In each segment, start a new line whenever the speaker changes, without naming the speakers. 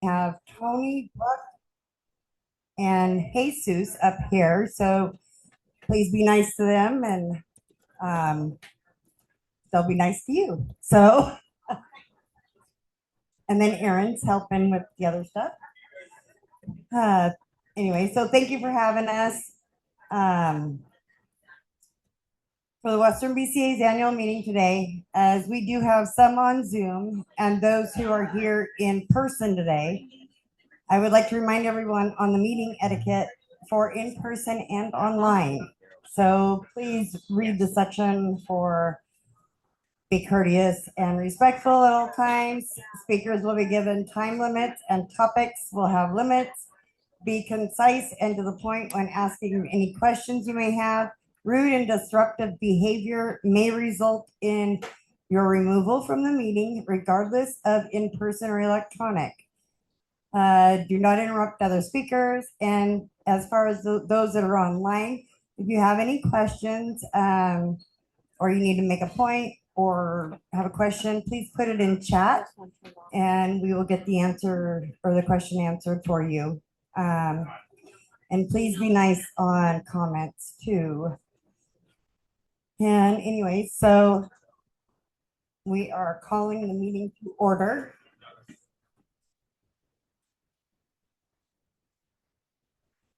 have Tony, Buck, and Jesus up here. So please be nice to them and they'll be nice to you. So, and then Aaron's helping with the other stuff. Uh, anyway, so thank you for having us. For the Western BCA's annual meeting today, as we do have some on Zoom and those who are here in person today. I would like to remind everyone on the meeting etiquette for in-person and online. So please read the section for be courteous and respectful at all times. Speakers will be given time limits and topics will have limits. Be concise and to the point when asking any questions you may have. Rude and disruptive behavior may result in your removal from the meeting, regardless of in-person or electronic. Do not interrupt other speakers. And as far as those that are online, if you have any questions or you need to make a point or have a question, please put it in chat and we will get the answer or the question answered for you. And please be nice on comments too. And anyway, so we are calling the meeting to order.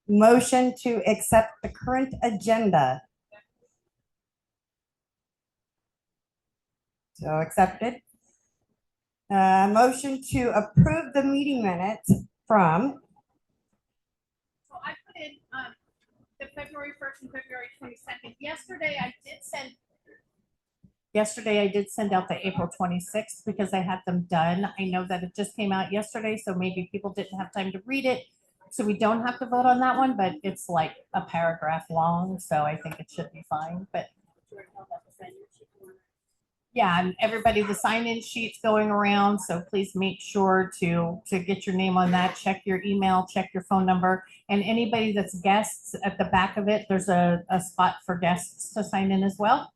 Motion to accept the current agenda. So accepted. Motion to approve the meeting minutes from.
So I put in the February 1st and February 22nd. Yesterday I did send out the April 26th because I had them done. I know that it just came out yesterday, so maybe people didn't have time to read it. So we don't have to vote on that one, but it's like a paragraph long, so I think it should be fine. But yeah, and everybody, the sign-in sheet's going around, so please make sure to get your name on that. Check your email, check your phone number, and anybody that's guests at the back of it, there's a spot for guests to sign in as well.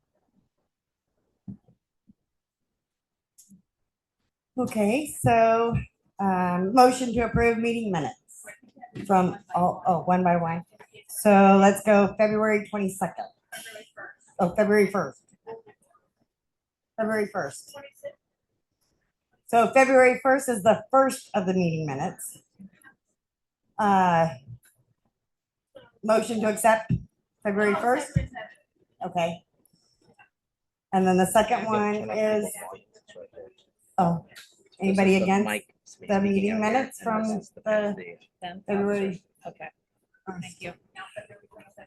Okay, so motion to approve meeting minutes from one by one. So let's go February 22nd. Oh, February 1st. February 1st. So February 1st is the first of the meeting minutes. Motion to accept February 1st. Okay. And then the second one is, oh, anybody against the meeting minutes from the February?
Okay. Thank you.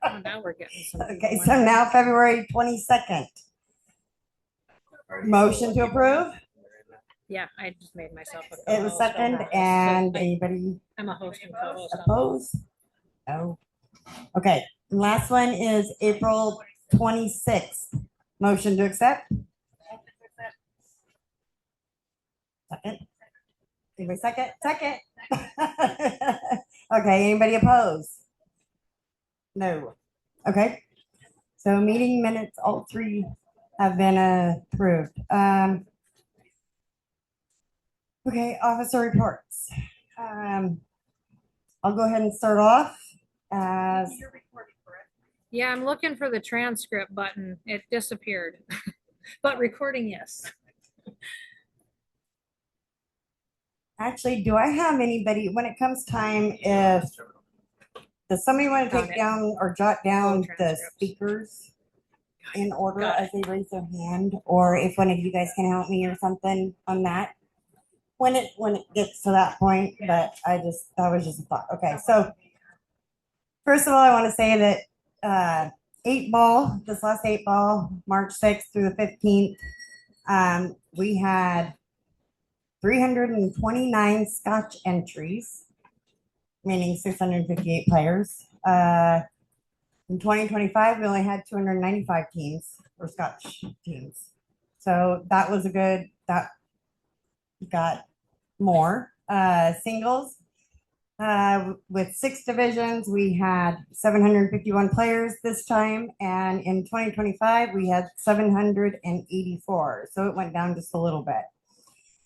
Oh, now we're getting some.
Okay, so now February 22nd. Motion to approve?
Yeah, I just made myself a
It was second, and anybody
I'm a host and co-host.
opposed? No. Okay, last one is April 26th. Motion to accept? Second. Anybody second? Second. Okay, anybody opposed? No. Okay. So meeting minutes, all three have been approved. Okay, officer reports. I'll go ahead and start off as.
Yeah, I'm looking for the transcript button. It disappeared. But recording, yes.
Actually, do I have anybody when it comes time? If does somebody want to take down or jot down the speakers in order as they raise their hand, or if one of you guys can help me or something on that when it gets to that point? But that was just a thought. Okay, so first of all, I want to say that this last 8-ball, March 6th through the 15th, we had 329 Scotch entries, meaning 658 players. In 2025, we only had 295 teams or Scotch teams. So that was that got more. Singles, with 6 divisions, we had 751 players this time. And in 2025, we had 784. So it went down just a little bit.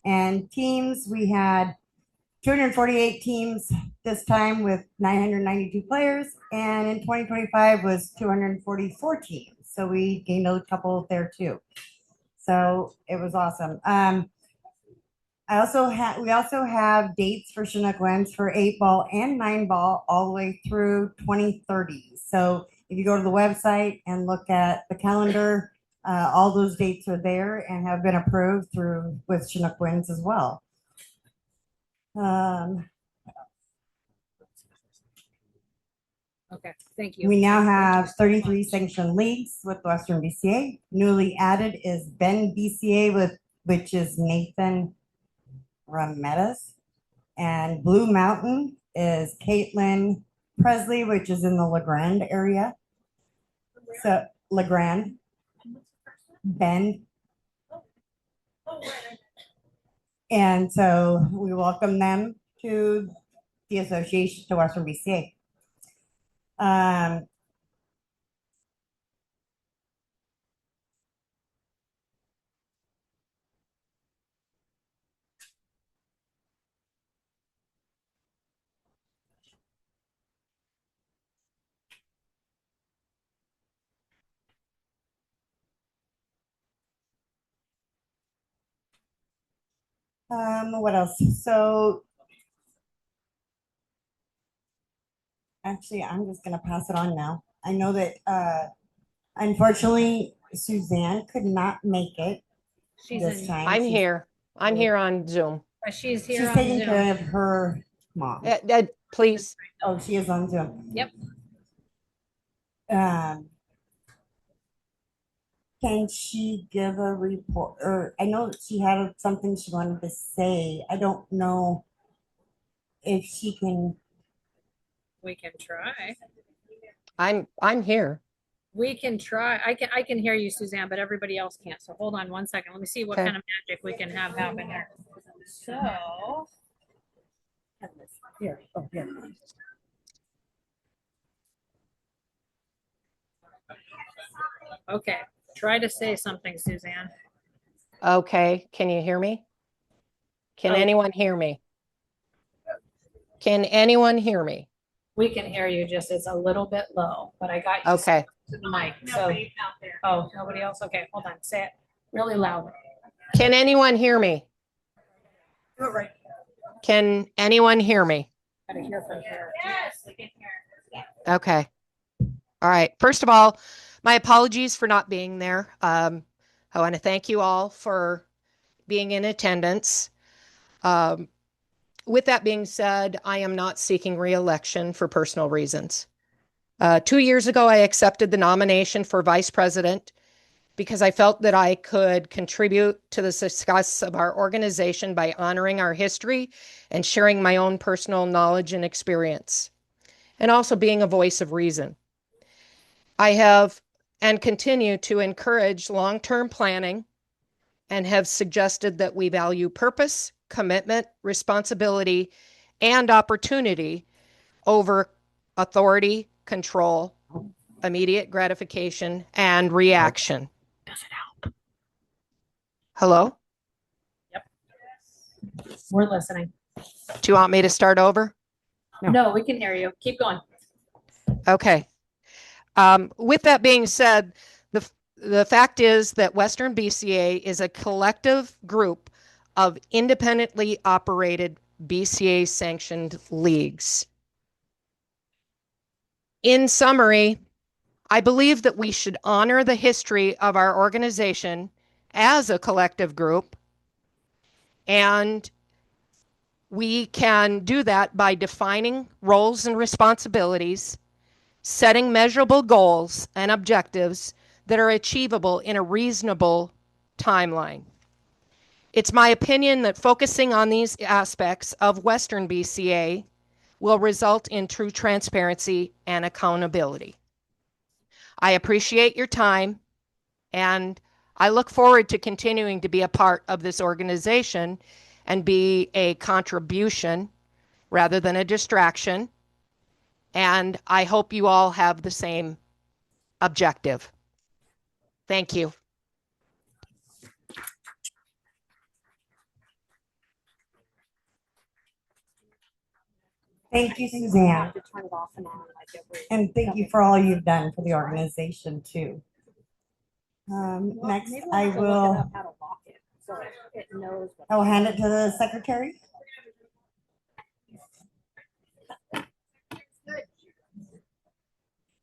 And teams, we had 248 teams this time with 992 players, and in 2025 was 244 teams. So we gained a couple there too. So it was awesome. We also have dates for Chinook Winds for 8 ball and 9 ball all the way through 2030. So if you go to the website and look at the calendar, all those dates are there and have been approved through with Chinook Winds as well.
Okay, thank you.
We now have 33 sanctioned leagues with Western BCA. Newly added is Ben BCA which is Nathan Rametas. And Blue Mountain is Caitlin Presley, which is in the LeGrand area. So LeGrand, Bend. And so we welcome them to the association to Western BCA. What else? So actually, I'm just going to pass it on now. I know that unfortunately, Suzanne could not make it this time.
I'm here. I'm here on Zoom.
She's here
She's
on
taking
Zoom.
care of her mom.
Please.
Oh, she is on Zoom.
Yep.
Can she give a report? Or I know that she had something she wanted to say. I don't know if she can.
We can try.
I'm here.
We can try. I can hear you, Suzanne, but everybody else can't. So hold on one second. Let me see what
Okay.
kind of magic we can have happen here. So
Here. Oh, here.
okay. Try to say something, Suzanne.
Okay. Can you hear me? Can
Oh.
anyone hear me? Can anyone hear me?
We can hear you, just it's a little bit low, but I got you
Okay.
to the mic. So oh, nobody else? Okay, hold on. Say it really loud.
Can anyone hear me?
Do it right.
Can anyone hear me?
Gotta hear from here.
Yes, we can hear.
Okay. All right. First of all, my apologies for not being there. I want to thank you all for being in attendance. With that being said, I am not seeking re-election for personal reasons. 2 years ago, I accepted the nomination for vice president because I felt that I could contribute to the success of our organization by honoring our history and sharing my own personal knowledge and experience, and also being a voice of reason. I have and continue to encourage long-term planning and have suggested that we value purpose, commitment, responsibility, and opportunity over authority, control, immediate gratification, and reaction.
Does it help?
Hello?
Yep. We're listening.
Do you want me to start over?
No, we can hear you. Keep going.
Okay. With that being said, the fact is that Western BCA is a collective group of independently operated BCA sanctioned leagues. In summary, I believe that we should honor the history of our organization as a collective group, and we can do that by defining roles and responsibilities, setting measurable goals and objectives that are achievable in a reasonable timeline. It's my opinion that focusing on these aspects of Western BCA will result in true transparency and accountability. I appreciate your time, and I look forward to continuing to be a part of this organization and be a contribution rather than a distraction. And I hope you all have the same objective. Thank you.
Thank you,
I think
Suzanne.
have to turn it off and on like every.
And thank you for all you've done for the organization too. Next,
Maybe we'll
I
have to look it
will,
up how to lock it, so it knows. what-
I will hand it to the secretary.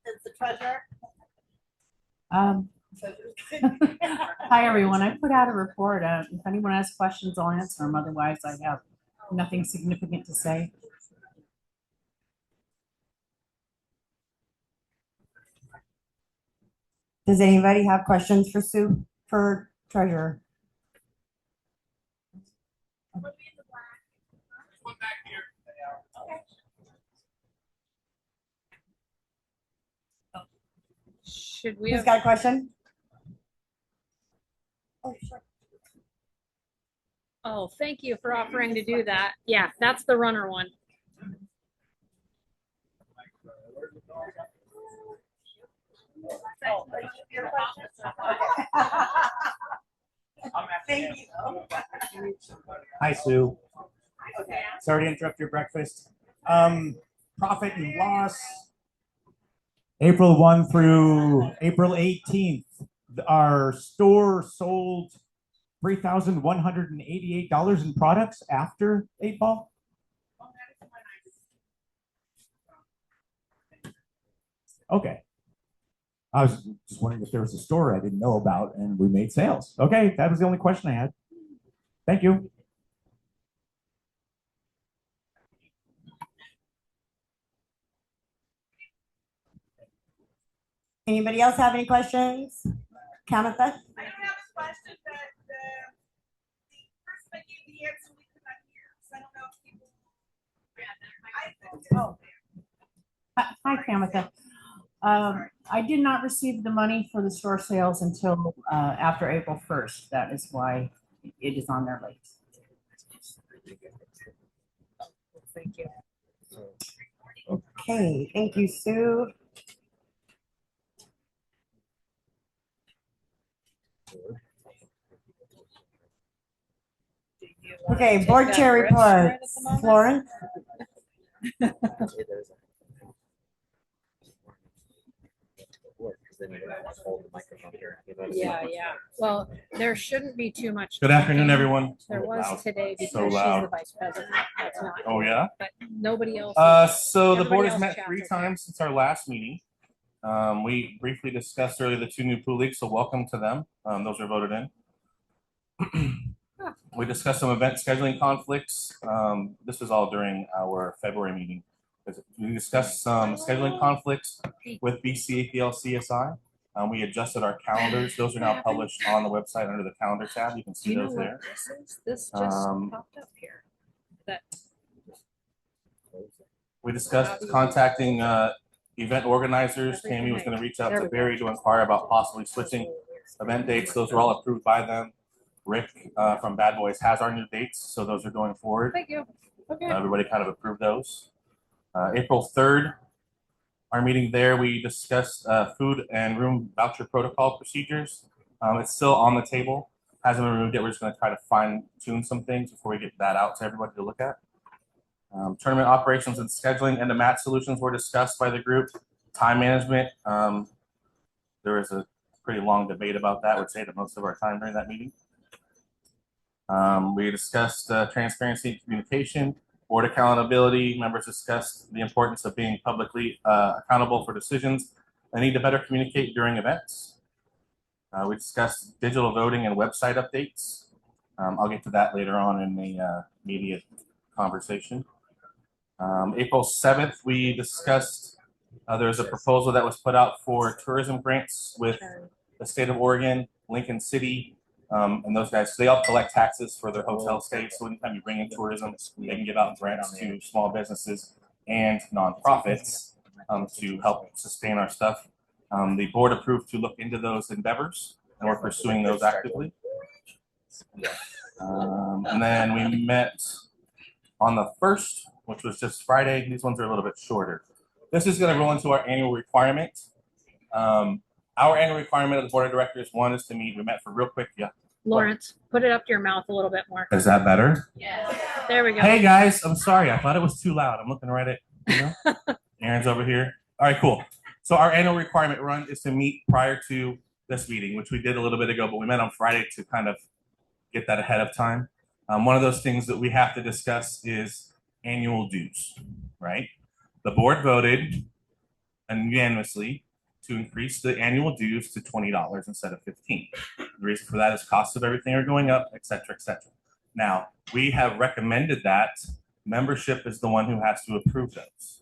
It's the treasurer. Hi, everyone. I put out a report. If anyone has questions, I'll answer them. Otherwise, I have nothing significant to say.
Does anybody have questions for Sue, for treasurer?
Should we
Who's
have,
got a question?
oh, thank you for offering to do that. Yeah, that's the runner one.
Thank you.
Hi, Sue. Sorry to interrupt your breakfast. Profit and loss. April 1 through April 18th, our store sold $3,188 in products after 8 Ball. Okay. I was just wondering if there was a store I didn't know about and we made sales. Okay, that was the only question I had. Thank you.
Anybody else have any questions? Kamatha?
I don't have a question, but the person that gave the answer we could not hear, so I don't know if people.
Hi, Kamatha. I did not receive the money for the store sales until after April 1st. That is why it is on their late.
Thank you.
Okay, thank you, Sue. Okay, board chair reports. Florence?
Yeah, yeah. Well, there shouldn't be too much.
Good afternoon,
talking.
everyone.
There was
Loud.
today because
So
she's
loud.
the vice president. That's not.
Oh, yeah?
But nobody else.
So the board
Everybody
has
else
met
chats
3
okay.
times since our last meeting. We briefly discussed earlier the 2 new pool leagues, so welcome to them. Those are voted in. We discussed some event scheduling conflicts. This was all during our February meeting. We discussed some scheduling conflicts with BCA, CSI. We adjusted our calendars. Those are now published on the website under the calendar tab. You can
Do
see
you know
those
what
there.
this is? This just
Um,
popped up here. That.
We discussed contacting event organizers. Tammy was going to reach out to Barry to inquire about possibly switching event dates. Those were all approved by them. Rick from Bad Boys has our new dates, so those are going forward.
Thank you. Okay.
Everybody kind of approved those. April 3rd, our meeting there, we discussed food and room voucher protocol procedures. It's still on the table, hasn't been removed yet. We're just going to try to fine tune some things before we get that out to everybody to look at. Tournament operations and scheduling and the match solutions were discussed by the group. Time management, there was a pretty long debate about that. Would say that most of our time during that meeting. We discussed transparency and communication, board accountability. Members discussed the importance of being publicly accountable for decisions. I need to better communicate during events. We discussed digital voting and website updates. I'll get to that later on in the media conversation. April 7th, we discussed there's a proposal that was put out for tourism grants with the state of Oregon, Lincoln City, and those guys. So they all collect taxes for their hotel stays. So anytime you bring in tourism, they can give out grants to small businesses and nonprofits to help sustain our stuff. The board approved to look into those endeavors, and we're pursuing those actively. And then we met on the 1st, which was just Friday. These ones are a little bit shorter. This is going to roll into our annual requirement. Our annual requirement of the board of directors, one is to meet. We met for real quick. Yeah,
Lawrence, put it up to your mouth a little bit more.
Is that better?
There we go.
Hey guys, I'm sorry. I thought it was too loud. I'm looking right at, Aaron's over here. All right, cool. So our annual requirement run is to meet prior to this meeting, which we did a little bit ago, but we met on Friday to kind of get that ahead of time. One of those things that we have to discuss is annual dues, right? The board voted unanimously to increase the annual dues to $20 instead of $15. The reason for that is costs of everything are going up, et cetera, et cetera. Now, we have recommended that membership is the one who has to approve those.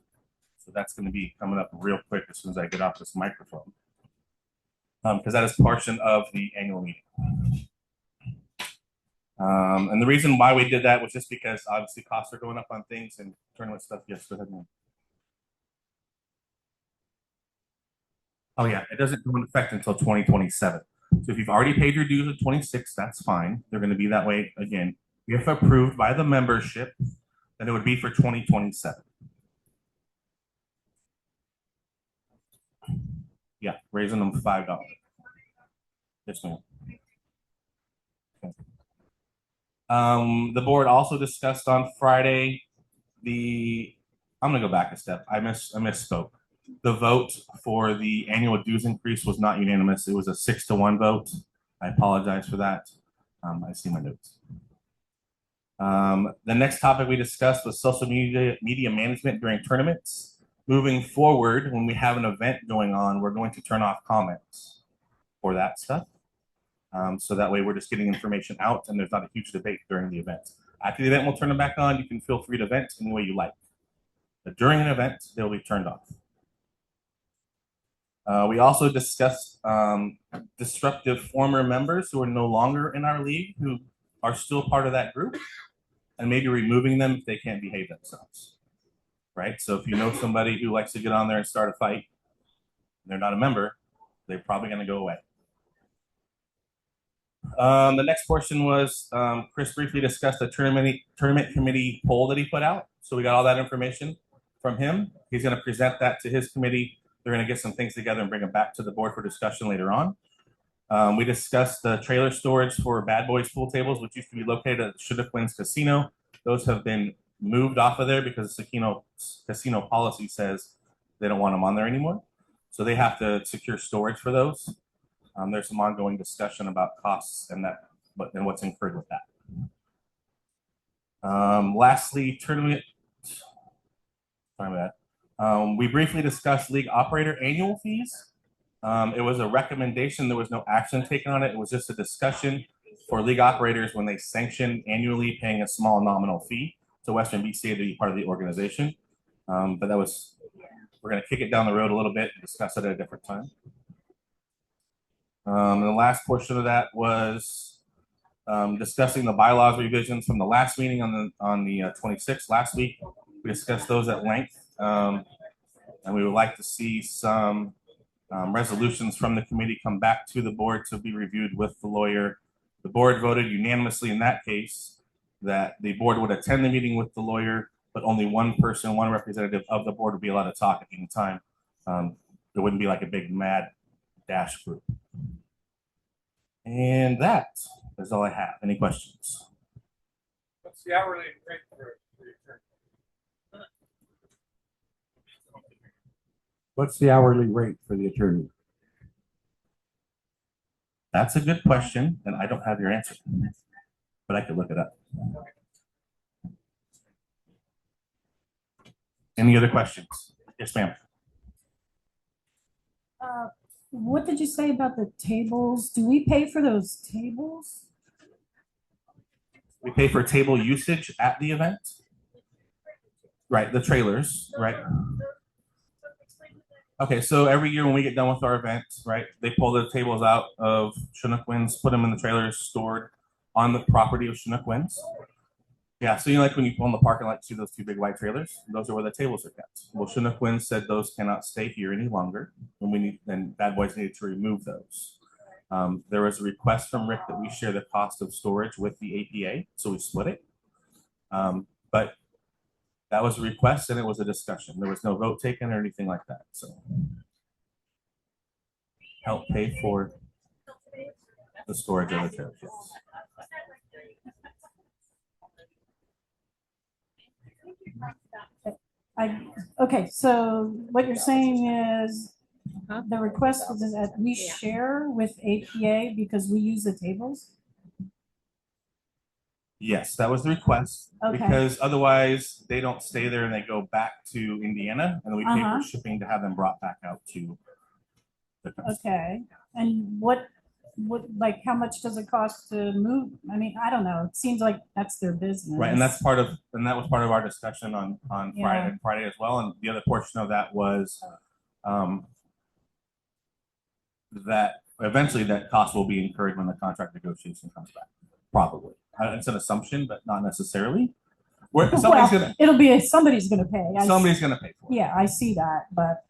So that's going to be coming up real quick as soon as I get off this microphone. Because that is portion of the annual meeting. And the reason why we did that was just because obviously costs are going up on things and tournament stuff. Yes, go ahead, man. Oh yeah, it doesn't go into effect until 2027. So if you've already paid your dues at 26, that's fine. They're going to be that way again. If approved by the membership, then it would be for 2027. Yeah, raising them $5. Yes, ma'am. Okay. The board also discussed on Friday I'm gonna go back a step. I misspoke. The vote for the annual dues increase was not unanimous. It was a 6-1 vote. I apologize for that. I see my notes. The next topic we discussed was social media management during tournaments. Moving forward, when we have an event going on, we're going to turn off comments for that stuff. So that way we're just getting information out and there's not a huge debate during the event. After the event, we'll turn them back on. You can feel free to vent any way you like. But during an event, they'll be turned off. We also discussed disruptive former members who are no longer in our league, who are still part of that group, and maybe removing them if they can't behave themselves, right? So if you know somebody who likes to get on there and start a fight, and they're not a member, they're probably going to go away. The next portion was Chris briefly discussed a tournament committee poll that he put out. So we got all that information from him. He's going to present that to his committee. They're going to get some things together and bring them back to the board for discussion later on. We discussed the trailer storage for Bad Boys pool tables, which used to be located at Chinook Winds Casino. Those have been moved off of there because the casino policy says they don't want them on there anymore. So they have to secure storage for those. There's some ongoing discussion about costs and what's incurred with that. Lastly, tournament. Sorry about that. We briefly discussed league operator annual fees. It was a recommendation. There was no action taken on it. It was just a discussion for league operators when they sanction annually paying a small nominal fee to Western BCA to be part of the organization. But we're going to kick it down the road a little bit and discuss it at a different time. And the last portion of that was discussing the bylaws revisions from the last meeting on the 26th last week. We discussed those at length, and we would like to see some resolutions from the committee come back to the board to be reviewed with the lawyer. The board voted unanimously in that case that the board would attend the meeting with the lawyer, but only one representative of the board would be allowed to talk at any time. There wouldn't be like a big mad dash group. And that is all I have. Any questions?
What's the hourly rate for the attorney?
What's the hourly rate for the attorney?
That's a good question, and I don't have your answer, but I could look it up. Any other questions? Yes, ma'am.
What did you say about the tables? Do we pay for those tables?
We pay for table usage at the event. Right, the trailers, right? Okay, so every year when we get done with our event, right, they pull the tables out of Chinook Winds, put them in the trailers stored on the property of Chinook Winds. Yeah, so like when you pull in the parking lot, you see those two big white trailers? Those are where the tables are kept. Well, Chinook Winds said those cannot stay here any longer, and Bad Boys needed to remove those. There was a request from Rick that we share the cost of storage with the APA, so we split it. But that was a request and it was a discussion. There was no vote taken or anything like that. So help pay for. the storage of the trailers. Yes.
Okay, so what you're saying is
Huh?
the request was that we
Yeah.
share with APA because we use the tables?
Yes, that was the request,
Okay.
because otherwise they don't stay there and they go back to Indiana, and then we pay
Uh-huh.
for shipping to have them brought back out to the customer.
Okay, and what, like, how much does it cost to move? I mean, I don't know, it seems like that's their business.
Right, and that was part of our discussion on
Yeah.
Friday as well, and the other portion of that was that eventually that cost will be incurred when the contract negotiation comes back, probably. It's an assumption, but not necessarily. Somebody's
Well,
gonna
somebody's gonna pay.
somebody's gonna pay for it.
Yeah, I see that, but,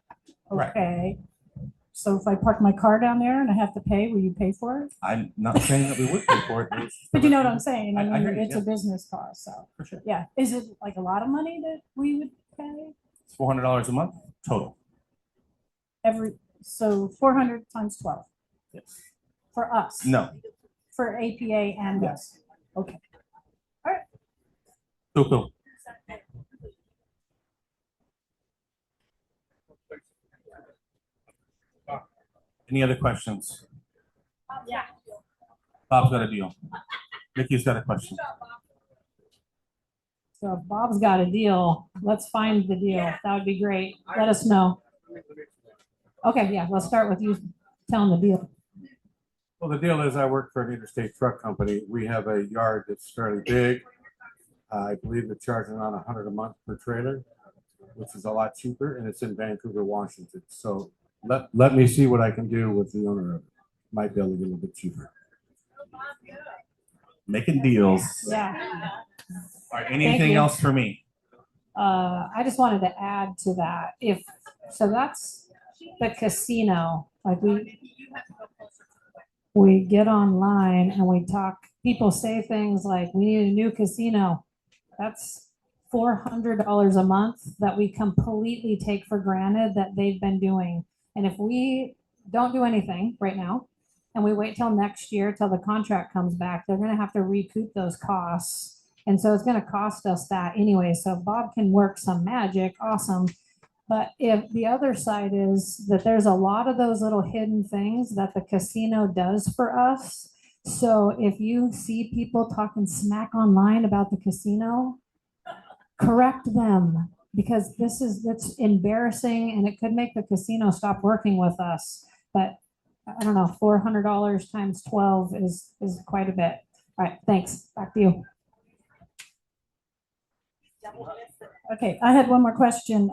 Right.
okay. So if I park my car down there and I have to pay, will you pay for it?
I'm not saying that we would pay for it.
But you know what I'm saying? I
I
mean,
hear you,
it's a
yeah.
business cost, so,
For sure.
yeah. Is it like a lot of money that we would pay
It's $400 a month total.
so 400 times 12
Yes.
for us?
No.
For APA and
Yes.
us? Okay.
Cool. Any other questions?
Yeah.
Bob's got a deal. Nikki's got a question.
So if Bob's got a deal, let's find the deal. That would be great. Let us know. Okay, yeah, let's start with you telling the deal.
Well, the deal is I work for an interstate truck company. We have a yard that's fairly big. I believe they're charging around $100 a month per trailer, which is a lot cheaper, and it's in Vancouver, Washington. So let me see what I can do with the owner of it. Might be able to get a little bit cheaper.
Making deals.
Yeah.
All right, anything
you.
else for me?
I just wanted to add to that. So that's the casino. Like we get online and we talk, people say things like, we need a new casino. That's $400 a month that we completely take for granted that they've been doing. And if we don't do anything right now, and we wait till next year, till the contract comes back, they're gonna have to recoup those costs. And so it's gonna cost us that anyway. So if Bob can work some magic, awesome. But if the other side is that there's a lot of those little hidden things that the casino does for us. So if you see people talking smack online about the casino, correct them, because it's embarrassing and it could make the casino stop working with us. But I don't know, $400 times 12 is quite a bit. All right, thanks. Back to you.
Okay, I had one more question.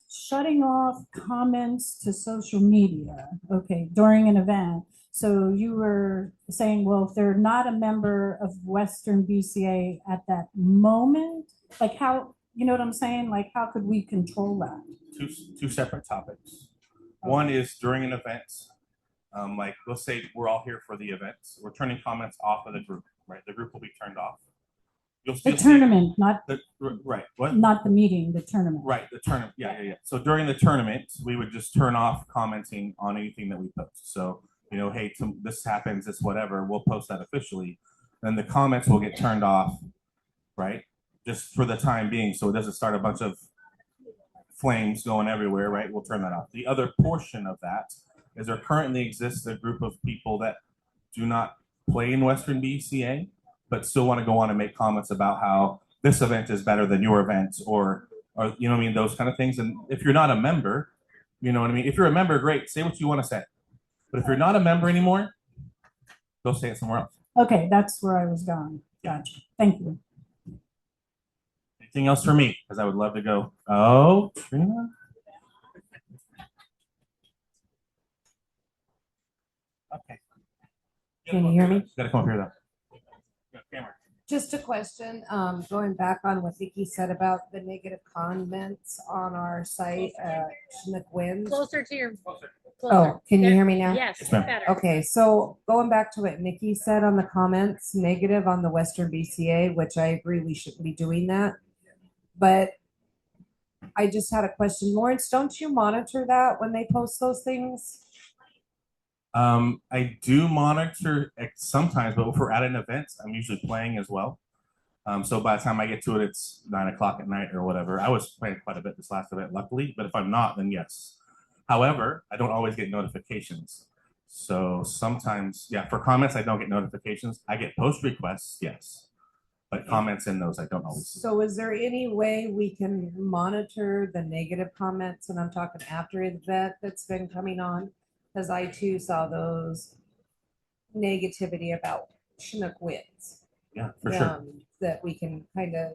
Shutting off comments to social media, okay, during an event. So you were saying, well, if they're not a member of Western BCA at that moment, like how, you know what I'm saying? Like, how could we control that?
Two separate topics. One is during an event, like let's say we're all here for the event. We're turning comments off of the group, right? The group will be turned off.
The tournament, not
right. What?
not the meeting, the tournament.
Right, the tournament. Yeah. So during the tournament, we would just turn off commenting on anything that we post. So, you know, hey, this happens, this whatever, we'll post that officially. Then the comments will get turned off, right? Just for the time being, so it doesn't start a bunch of flames going everywhere, right? We'll turn that off. The other portion of that is there currently exists a group of people that do not play in Western BCA, but still want to go on and make comments about how this event is better than your event, or you know what I mean, those kind of things. And if you're not a member, you know what I mean. If you're a member, great, say what you want to say. But if you're not a member anymore, go say it somewhere else.
Okay, that's where I was going. Gotcha. Thank you.
Anything else for me? Because I would love to go. Oh, Trina. Okay.
Can you hear me?
Gotta come up here though.
Just a question, going back on what Vicky said about the negative comments on our site, Chinook Winds.
Closer to your.
Oh, can you hear me now?
Yes,
Yes, ma'am.
better.
Okay, so going back to what Nikki said on the comments, negative on the Western BCA, which I agree we shouldn't be doing that. But I just had a question. Lawrence, don't you monitor that when they post those things?
I do monitor sometimes, but if we're at an event, I'm usually playing as well. So by the time I get to it, it's 9 o'clock at night or whatever. I was playing quite a bit this last event, luckily, but if I'm not, then yes. However, I don't always get notifications. So sometimes, yeah, for comments, I don't get notifications. I get post requests, yes. But comments in those, I don't always see.
So is there any way we can monitor the negative comments, and I'm talking after the event that's been coming on? Because I too saw those negativity about Chinook wins.
Yeah, for sure.
That we can kind of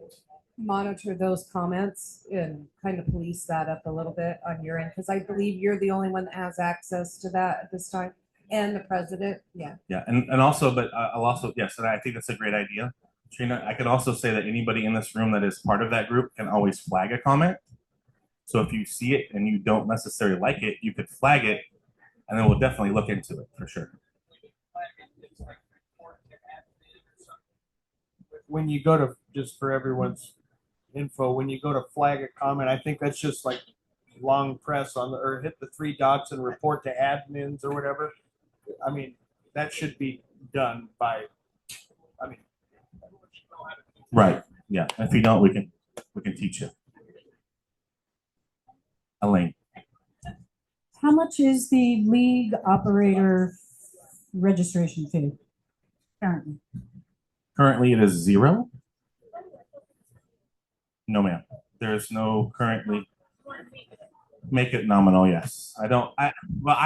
monitor those comments and kind of police that up a little bit on your end, because I believe you're the only one that has access to that at this time, and the president. Yeah.
Yeah, and also, but I'll also, yes, and I think that's a great idea. Trina, I could also say that anybody in this room that is part of that group can always flag a comment. So if you see it and you don't necessarily like it, you could flag it, and then we'll definitely look into it for sure.
When you go to, just for everyone's info, when you go to flag a comment, I think that's just like long press on the, or hit the 3 dots and report to admins or whatever. I mean, that should be done by, I mean.
Right, yeah, if you don't, we can teach you. Elaine.
How much is the league operator registration fee currently?
Currently, it is 0. No, ma'am. There's no currently. Make it nominal, yes. I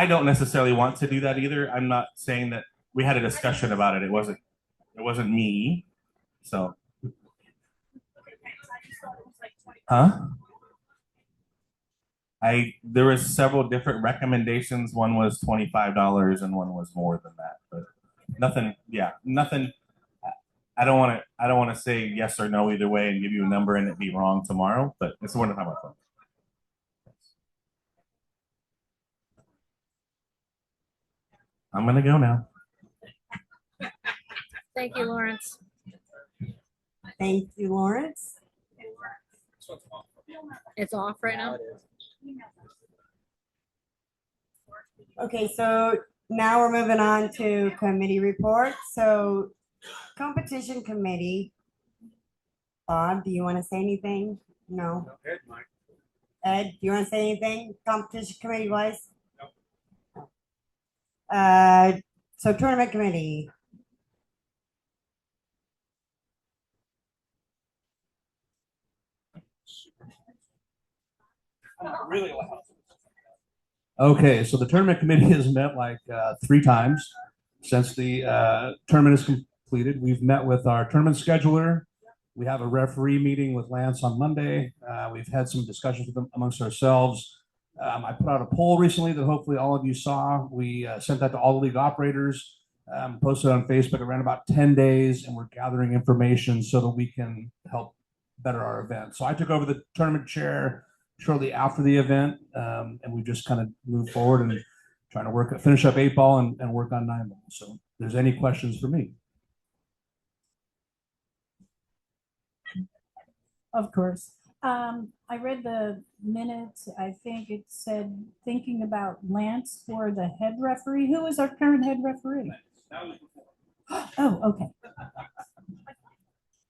don't necessarily want to do that either. I'm not saying that. We had a discussion about it. It wasn't me. So. Huh? There was several different recommendations. One was $25 and one was more than that, but nothing. Yeah, nothing. I don't want to say yes or no either way and give you a number and it be wrong tomorrow, but it's one of time I thought. I'm gonna go now.
Thank you, Lawrence.
Thank you, Lawrence.
It's off right now.
Okay, so now we're moving on to committee reports. So competition committee. Bob, do you want to say anything? No. Ed, do you want to say anything competition committee wise? No. So tournament committee.
Really loud. Okay, so the tournament committee has met like 3 times since the tournament is completed. We've met with our tournament scheduler. We have a referee meeting with Lance on Monday. We've had some discussions with them amongst ourselves. I put out a poll recently that hopefully all of you saw. We sent that to all the league operators, posted on Facebook. It ran about 10 days, and we're gathering information so that we can help better our event. So I took over the tournament chair shortly after the event, and we just kind of moved forward and trying to finish up 8 ball and work on 9 ball. So if there's any questions for me.
Of course. I read the minutes. I think it said thinking about Lance for the head referee. Who is our current head referee? Oh, okay.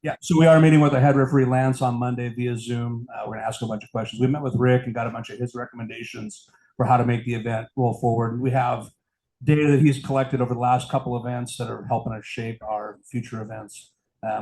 Yeah, so we are meeting with the head referee Lance on Monday via Zoom. We're gonna ask a bunch of questions. We met with Rick and got a bunch of his recommendations for how to make the event roll forward. We have data that he's collected over the last couple events that are helping us shape our future events.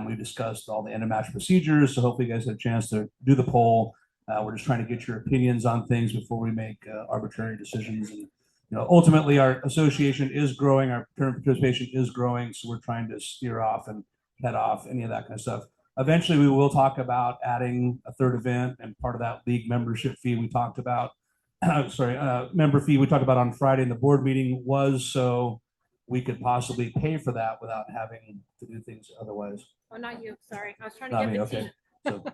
We discussed all the end of match procedures, so hopefully you guys had a chance to do the poll. We're just trying to get your opinions on things before we make arbitrary decisions. And ultimately, our association is growing, our tournament participation is growing, so we're trying to steer off and head off any of that kind of stuff. Eventually, we will talk about adding a 3rd event, and part of that league membership fee we talked about. Member fee we talked about on Friday in the board meeting was so we could possibly pay for that without having to do things otherwise.
Oh, not you. Sorry, I was trying to get the
okay.
team.
So,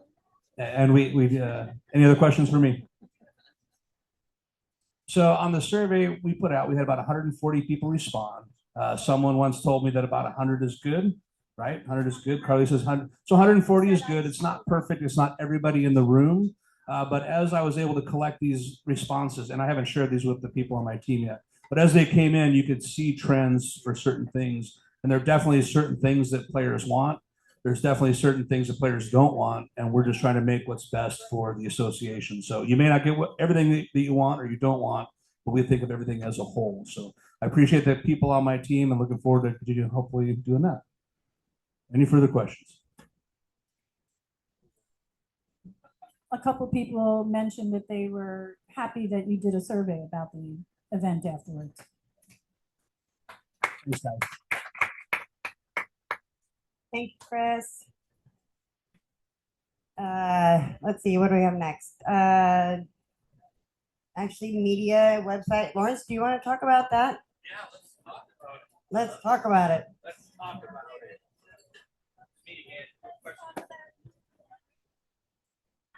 and we any other questions for me? So on the survey we put out, we had about 140 people respond. Someone once told me that about 100 is good, right? 100 is good. Carly says 100. So 140 is good. It's not perfect. It's not everybody in the room. But as I was able to collect these responses, and I haven't shared these with the people on my team yet, But as they came in, you could see trends for certain things. And there are definitely certain things that players want. There's definitely certain things that players don't want. And we're just trying to make what's best for the association. So you may not get everything that you want or you don't want, but we think of everything as a whole. So I appreciate the people on my team and looking forward to continue hopefully doing that. Any further questions?
A couple people mentioned that they were happy that you did a survey about the event afterwards.
Thanks, guys.
Thank you, Chris. Let's see, what do we have next? Actually, media website. Lawrence, do you want to talk about that?
Yeah, let's talk about it.
Let's talk about it.
Let's talk about it.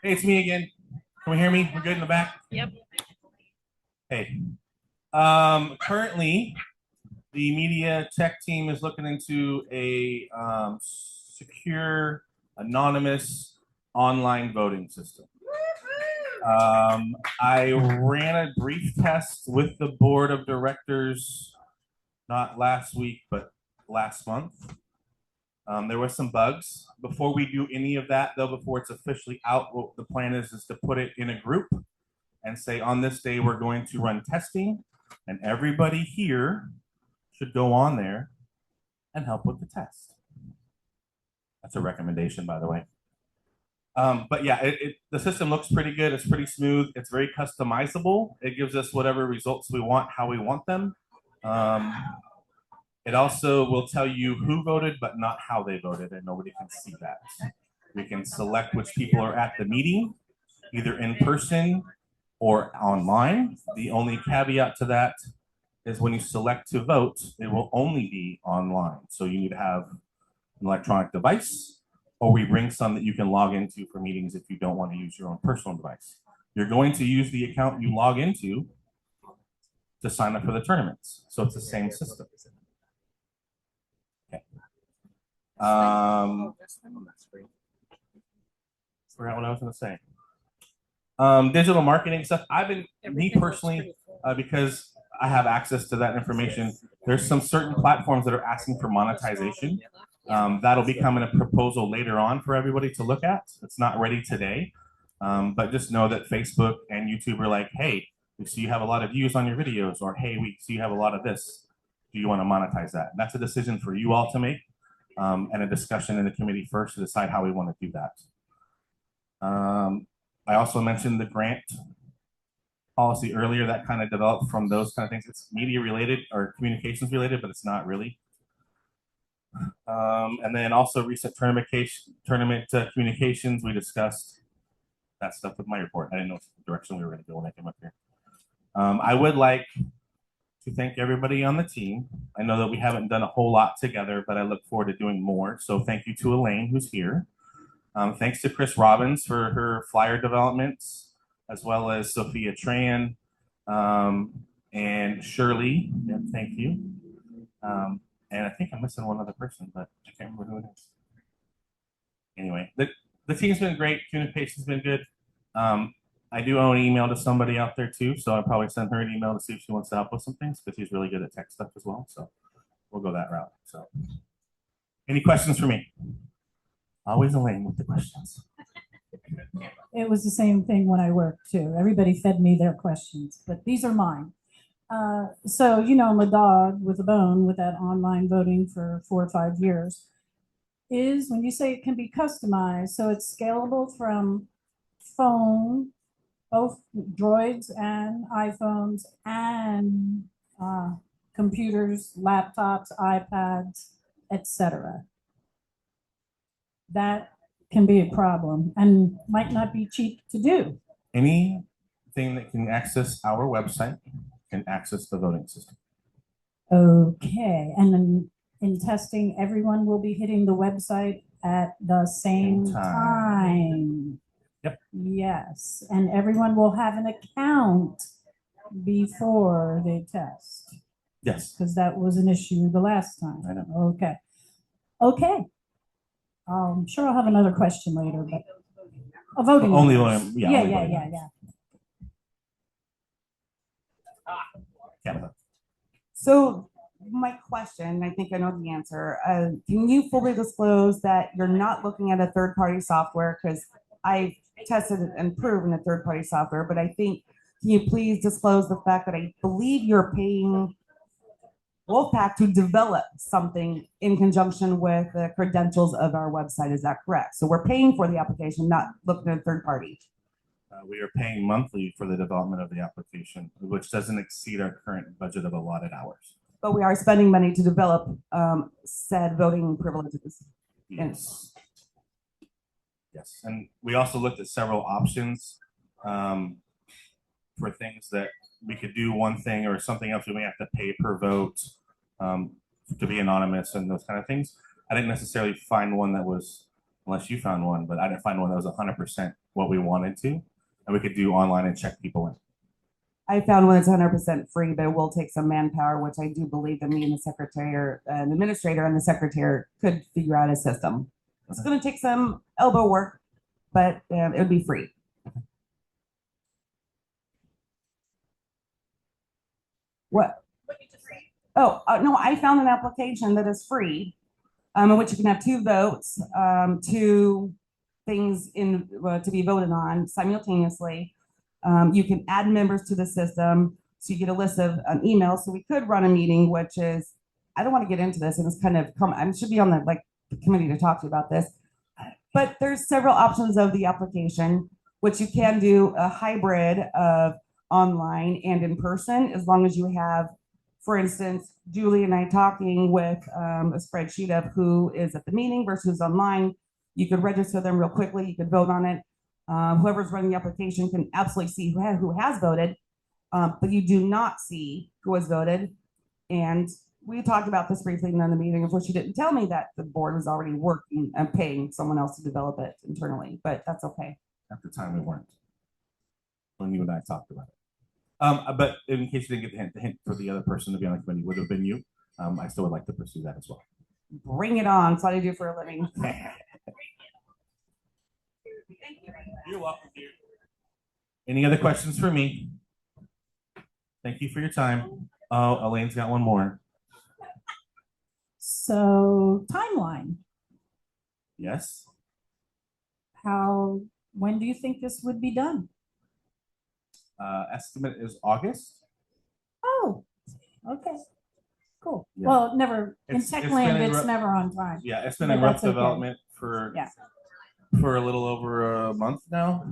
Hey, it's me again. Can we hear me? We're good in the back?
Yep.
Hey. Currently, the media tech team is looking into a secure, anonymous online voting system. I ran a brief test with the board of directors, not last week, but last month. There were some bugs. Before we do any of that, though, before it's officially out, what the plan is to put it in a group and say, on this day, we're going to run testing, and everybody here should go on there and help with the test. That's a recommendation, by the way. But yeah, the system looks pretty good. It's pretty smooth. It's very customizable. It gives us whatever results we want, how we want them. It also will tell you who voted, but not how they voted, and nobody can see that. We can select which people are at the meeting, either in person or online. The only caveat to that is when you select to vote, it will only be online. So you need to have an electronic device, or we bring some that you can log into for meetings if you don't want to use your own personal device. You're going to use the account you log into to sign up for the tournaments. So it's the same system. Okay. Forgot what I was going to say. Digital marketing stuff. I've been, me personally, because I have access to that information, there's some certain platforms that are asking for monetization. That'll be coming a proposal later on for everybody to look at. It's not ready today, but just know that Facebook and YouTube are like, hey, we see you have a lot of views on your videos, or hey, we see you have a lot of this. Do you want to monetize that? And that's a decision for you all to make, and a discussion in the committee first to decide how we want to do that. I also mentioned the grant policy earlier that kind of developed from those kind of things. It's media related or communications related, but it's not really. And then also recent tournament communications, we discussed that stuff with my report. I didn't know the direction we were going to go when I came up here. I would like to thank everybody on the team. I know that we haven't done a whole lot together, but I look forward to doing more. So thank you to Elaine, who's here. Thanks to Chris Robbins for her flyer developments, as well as Sophia Tran and Shirley. Yeah, thank you. And I think I'm missing one other person, but I can't remember who it is. Anyway, the team's been great. Communication's been good. I do owe an email to somebody out there too, so I'll probably send her an email to see if she wants to help with some things, because she's really good at tech stuff as well. So we'll go that route. So, any questions for me? Always Elaine with the questions.
It was the same thing when I worked too. Everybody fed me their questions, but these are mine. So, you know, I'm a dog with a bone with that online voting for 4 or 5 years. Is when you say it can be customized, so it's scalable from phone, both Droids and iPhones, and computers, laptops, iPads, etc. That can be a problem and might not be cheap to do.
Anything that can access our website can access the voting system.
Okay, and then in testing, everyone will be hitting the website at the same time.
Yep.
Yes, and everyone will have an account before they test.
Yes.
Because that was an issue the last time.
I know.
Okay. Okay. I'm sure I'll have another question later, but a voting.
Only
members.
one,
Yeah.
Canada.
So my question, I think I know the answer. Can you fully disclose that you're not looking at a third-party software? Because I tested and proven a third-party software, but I think, can you please disclose the fact that I believe you're paying Wolfpack to develop something in conjunction with the credentials of our website? Is that correct? So we're paying for the application, not looking at a third party.
We are paying monthly for the development of the application, which doesn't exceed our current budget of allotted hours.
But we are spending money to develop said voting privileges.
Yes. Yes, and we also looked at several options for things that we could do one thing or something else we may have to pay per vote to be anonymous and those kind of things. I didn't necessarily find one that was, unless you found one, but I didn't find one that was 100% what we wanted to, and we could do online and check people in.
I found one that's 100% free, but it will take some manpower, which I do believe that me and the secretary, or an administrator and the secretary could figure out a system. It's going to take some elbow work, but it would be free. What? Oh, no, I found an application that is free, in which you can have 2 votes, 2 things in to be voted on simultaneously. You can add members to the system, so you get a list of an email. So we could run a meeting, which is, I don't want to get into this, and it's kind of I should be on the committee to talk to you about this. But there's several options of the application, which you can do a hybrid of online and in person, as long as you have, for instance, Julie and I talking with a spreadsheet of who is at the meeting versus online. You could register them real quickly. You could vote on it. Whoever's running the application can absolutely see who has voted, but you do not see who has voted. And we talked about this briefly in the meeting, of which you didn't tell me that the board was already working and paying someone else to develop it internally, but that's okay.
At the time, we weren't. When you and I talked about it. But in case you didn't get the hint for the other person to be on the committee would have been you. I still would like to pursue that as well.
Bring it on. That's what I do for a living.
You're welcome, dear. Any other questions for me? Thank you for your time. Oh, Elaine's got one more.
So timeline,
Yes.
when do you think this would be done?
Estimate is August.
Oh, okay, cool.
Yeah.
Well, never, in
It's
tech
been
land,
in
it's never on time.
Yeah, it's been
But
in rough
that's okay.
development for
Yeah.
for a little over a month now.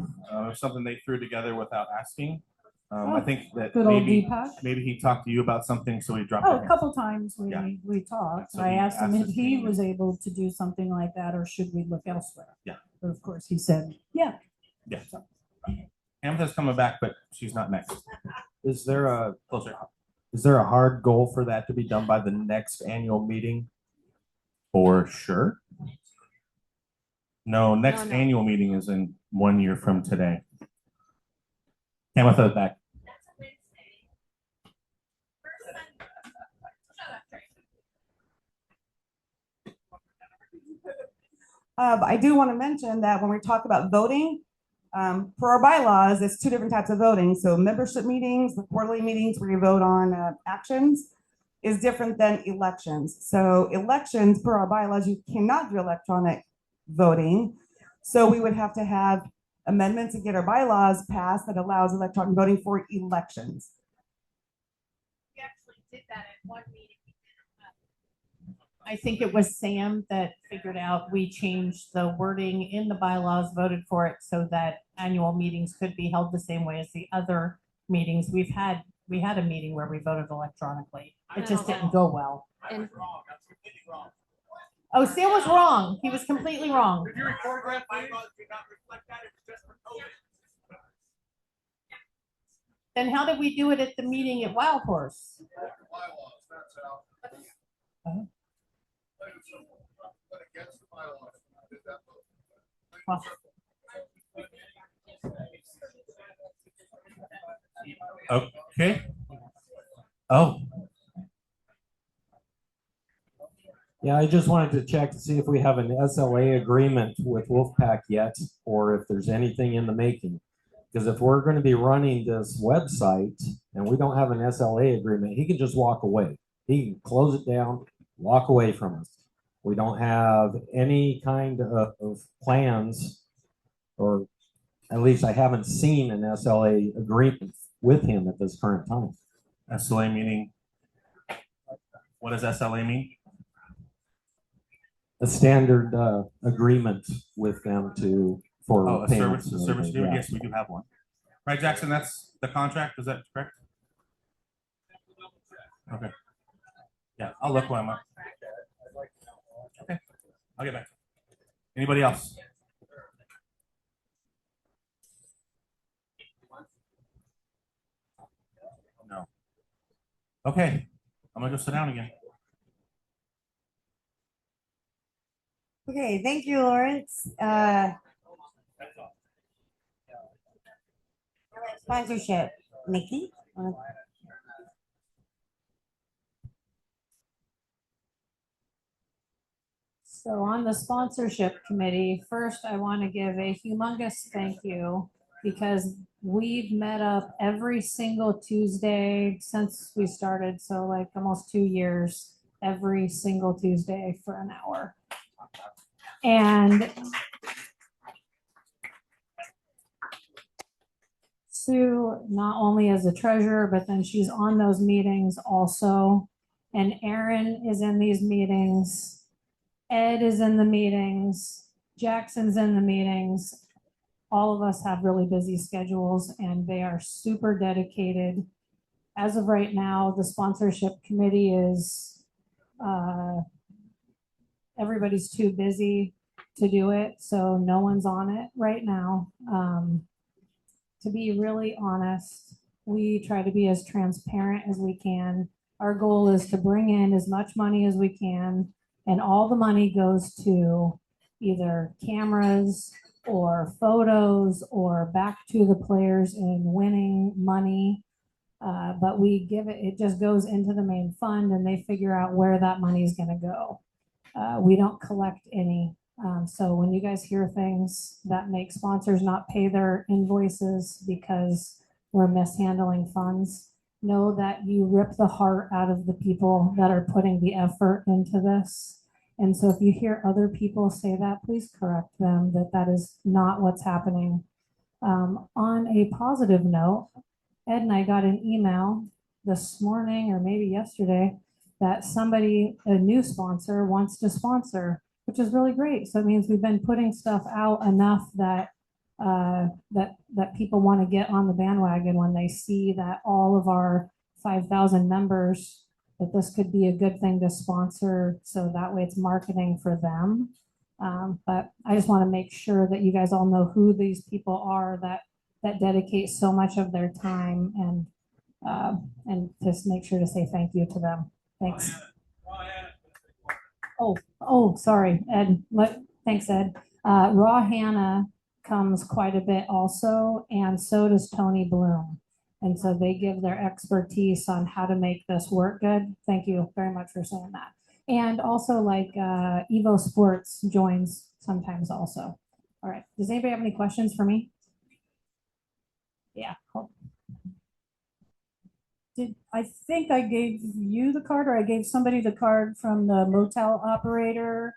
Something they threw together without asking. I think that
Good old
maybe
Deepak.
he talked to you about something, so he dropped.
Oh,
a
a
hint.
couple times
Yeah.
we talked.
So
I
he
asked him
asked
if
us
he
to-
was able to do something like that, or should we look elsewhere?
Yeah.
But of course, he said, yeah.
Yeah. Amethyst coming back, but she's not next.
Is there a
Closer.
hard goal for that to be done by the next annual meeting?
For sure. No, next
No.
annual meeting is in 1 year from today. Amethyst back.
I do want to mention that when we talk about voting, for our bylaws, it's 2 different types of voting. So membership meetings, the quarterly meetings where you vote on actions, is different than elections. So elections, per our bylaws, you cannot do electronic voting. So we would have to have amendments and get our bylaws passed that allows electronic voting for elections.
We actually did that at one meeting. I think it was Sam that figured out we changed the wording in the bylaws, voted for it so that annual meetings could be held the same way as the other meetings. We had a meeting where we voted electronically. It just didn't go well.
And
Oh, Sam was wrong. He was completely wrong.
If you record that, bylaws do not reflect that. It's just for COVID.
Then how did we do it at the meeting at Wild Horse?
Bylaws, that's how.
Uh-huh.
But against the bylaws, I did that vote.
Well,
Okay. Oh,
Yeah, I just wanted to check to see if we have an SLA agreement with Wolfpack yet, or if there's anything in the making. Because if we're going to be running this website and we don't have an SLA agreement, he can just walk away. He can close it down, walk away from us. We don't have any kind of plans, or at least I haven't seen an SLA agreement with him at this current time.
SLA meaning, what does SLA mean?
A standard agreement with them for
Oh, a
payments
service,
and
a service
everything,
agreement?
yeah.
Yes, we do have one. Right, Jackson, that's the contract, is that correct? Okay. Yeah, I'll look when I'm up. Okay, I'll get back. Anybody else? No. Okay, I'm gonna go sit down again.
Okay, thank you, Lawrence. Sponsorship, Nikki?
So on the sponsorship committee, first I want to give a humongous thank you because we've met up every single Tuesday since we started, so like almost 2 years, every single Tuesday for an hour. And Sue, not only as a treasurer, but then she's on those meetings also. And Aaron is in these meetings. Ed is in the meetings. Jackson's in the meetings. All of us have really busy schedules and they are super dedicated. As of right now, the sponsorship committee is, everybody's too busy to do it, so no one's on it right now. To be really honest, we try to be as transparent as we can. Our goal is to bring in as much money as we can, and all the money goes to either cameras or photos or back to the players in winning money. But we give it, it just goes into the main fund and they figure out where that money is going to go. We don't collect any. So when you guys hear things that make sponsors not pay their invoices because we're mishandling funds, know that you rip the heart out of the people that are putting the effort into this. And so if you hear other people say that, please correct them that that is not what's happening. On a positive note, Ed and I got an email this morning or maybe yesterday that somebody, a new sponsor, wants to sponsor, which is really great. So it means we've been putting stuff out enough that that people want to get on the bandwagon when they see that all of our 5,000 members, that this could be a good thing to sponsor. So that way it's marketing for them. But I just want to make sure that you guys all know who these people are that dedicate so much of their time, and just make sure to say thank you to them. Thanks. Oh, sorry, Ed. Thanks, Ed. Raw Hannah comes quite a bit also, and so does Tony Bloom. And so they give their expertise on how to make this work good. Thank you very much for saying that. And also like Evo Sports joins sometimes also. All right, does anybody have any questions for me? Yeah. Cool.
I think I gave you the card, or I gave somebody the card from the motel operator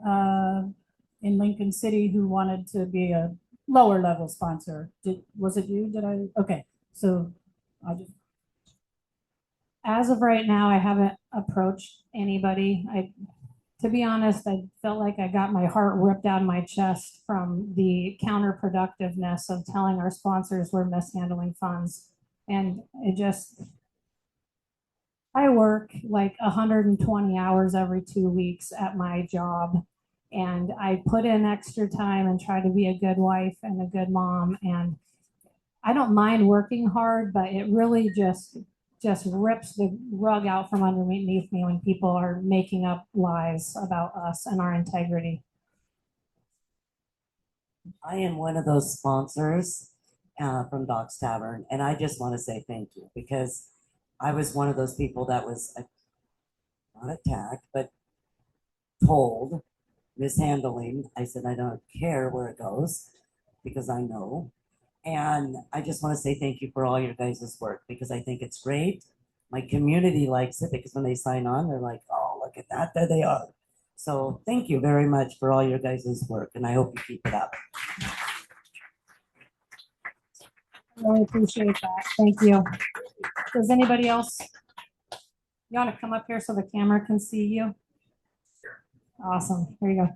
in Lincoln City who wanted to be a lower level sponsor. Was it you? Did I? Okay, so I just.
As of right now, I haven't approached anybody. To be honest, I felt like I got my heart ripped out of my chest from the counterproductiveness of telling our sponsors we're mishandling funds. And I work like 120 hours every 2 weeks at my job. And I put in extra time and try to be a good wife and a good mom. And I don't mind working hard, but it really just rips the rug out from underneath me when people are making up lies about us and our integrity.
I am one of those sponsors from Doc's Tavern, and I just want to say thank you because I was one of those people that was not attacked, but told mishandling. I said, I don't care where it goes because I know. And I just want to say thank you for all your guys' work because I think it's great. My community likes it because when they sign on, they're like, oh, look at that. There they are. So thank you very much for all your guys' work, and I hope you keep it up.
Really appreciate that. Thank you. Does anybody else? You want to come up here so the camera can see you? Awesome. There you go.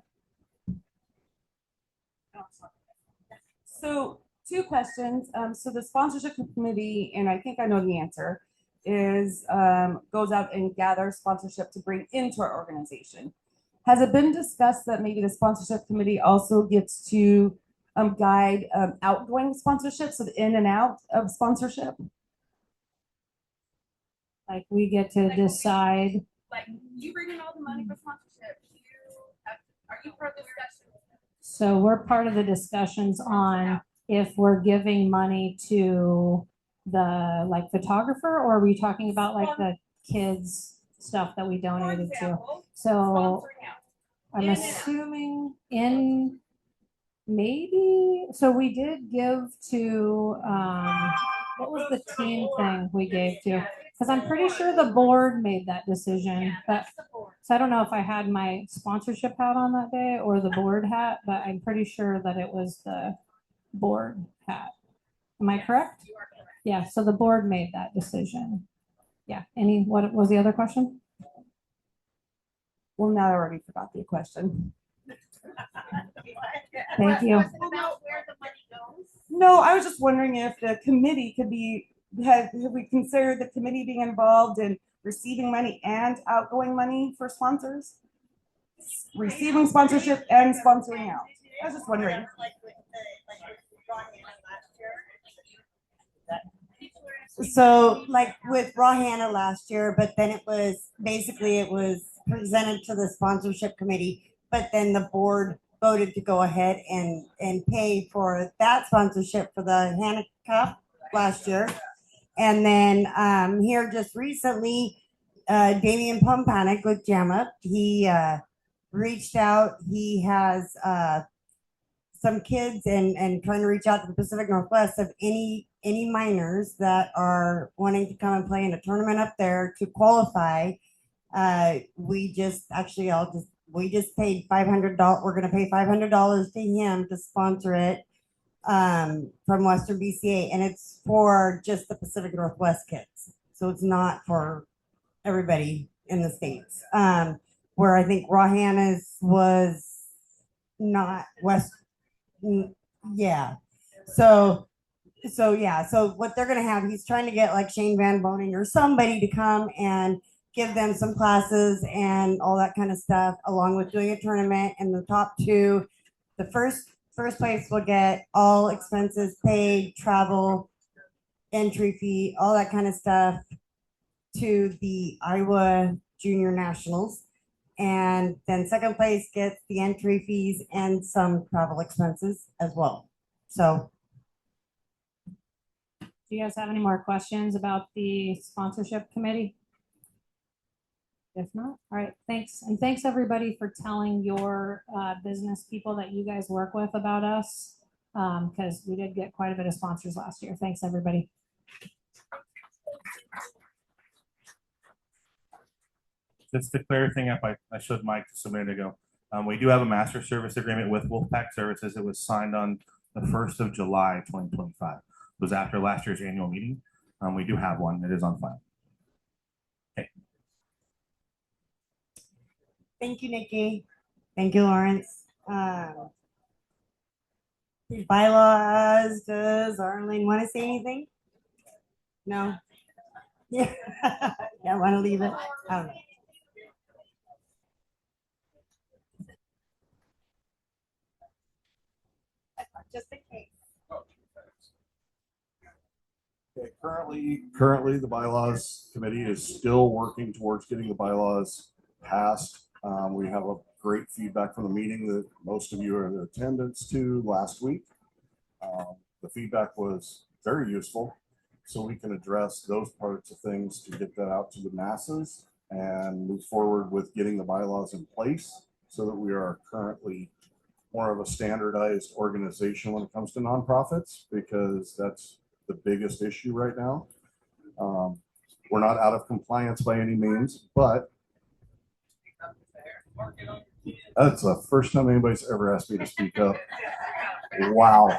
So two questions. So the sponsorship committee, and I think I know the answer, is goes out and gathers sponsorship to bring into our organization. Has it been discussed that maybe the sponsorship committee also gets to guide outgoing sponsorship, so the in and out of sponsorship?
Like we get to decide.
Like you bring in all the money for sponsorship. Are you part of the discussion?
So we're part of the discussions on if we're giving money to the like photographer, or are we talking about like the kids stuff that we donated to? So I'm assuming in maybe, so we did give to, what was the teen thing we gave to? Because I'm pretty sure the board made that decision. But, so I don't know if I had my sponsorship hat on that day or the board hat, but I'm pretty sure that it was the board hat. Am I correct? Yeah, so the board made that decision. Yeah, what was the other question?
Well, now I already forgot the question.
Thank you.
No, I was just wondering if the committee could be, have we considered the committee being involved in receiving money and outgoing money for sponsors? Receiving sponsorship and sponsoring out. I was just wondering.
So like with Raw Hannah last year, but then it was presented to the sponsorship committee, but then the board voted to go ahead and pay for that sponsorship for the Hannah Cup last year. And then here just recently, Damian Pompanic with Jam Up, he reached out. He has some kids and trying to reach out to the Pacific Northwest of any minors that are wanting to come and play in a tournament up there to qualify. We just paid $500. We're going to pay $500 to him to sponsor it from Western BCA, and it's for just the Pacific Northwest kids. So it's not for everybody in the States. Where I think Raw Hannah's was not West. Yeah. So what they're gonna have, he's trying to get like Shane Van Boning or somebody to come and give them some classes and all that kind of stuff, along with doing a tournament. And the top two, the first place will get all expenses paid, travel, entry fee, all that kind of stuff to the Iowa Junior Nationals. And then second place gets the entry fees and some travel expenses as well. So
do you guys have any more questions about the sponsorship committee? If not, all right, thanks. And thanks everybody for telling your business people that you guys work with about us, because we did get quite a bit of sponsors last year. Thanks, everybody.
Just to clear everything up, I showed Mike just a minute ago. We do have a master service agreement with Wolfpack Services. It was signed on the 1st of July, 2025. It was after last year's annual meeting. We do have one. It is on file. Okay.
thank you, Nikki. Thank you, Lawrence. Bylaws, does Arlene want to say anything? No? Yeah, yeah, want to leave it? I don't know. Just in case.
Okay, currently the bylaws committee is still working towards getting the bylaws passed. We have a great feedback from the meeting that most of you are in attendance to last week. The feedback was very useful, so we can address those parts of things to get that out to the masses and move forward with getting the bylaws in place so that we are currently more of a standardized organization when it comes to nonprofits, because that's the biggest issue right now. We're not out of compliance by any means, but that's the first time anybody's ever asked me to speak up. Wow.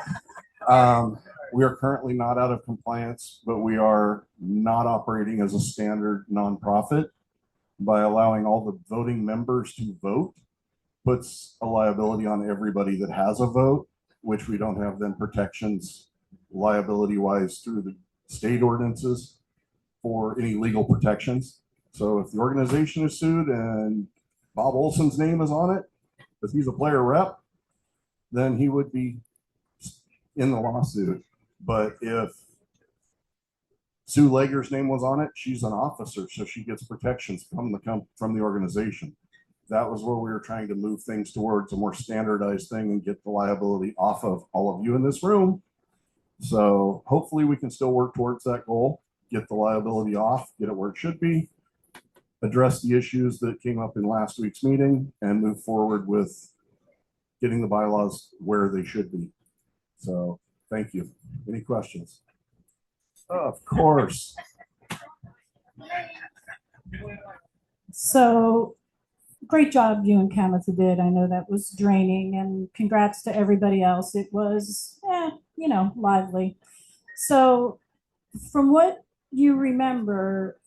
We are currently not out of compliance, but we are not operating as a standard nonprofit. By allowing all the voting members to vote puts a liability on everybody that has a vote, which we don't have then protections liability wise through the state ordinances for any legal protections. So if the organization is sued and Bob Olson's name is on it, if he's a player rep, then he would be in the lawsuit. But if Sue Lager's name was on it, she's an officer, so she gets protections from the organization. That was where we were trying to move things towards a more standardized thing and get the liability off of all of you in this room. So hopefully we can still work towards that goal, get the liability off, get it where it should be, address the issues that came up in last week's meeting, and move forward with getting the bylaws where they should be. So thank you. Any questions? Of course.
So great job you and Kamatha did. I know that was draining, and congrats to everybody else. It was, lively. So from what you remember,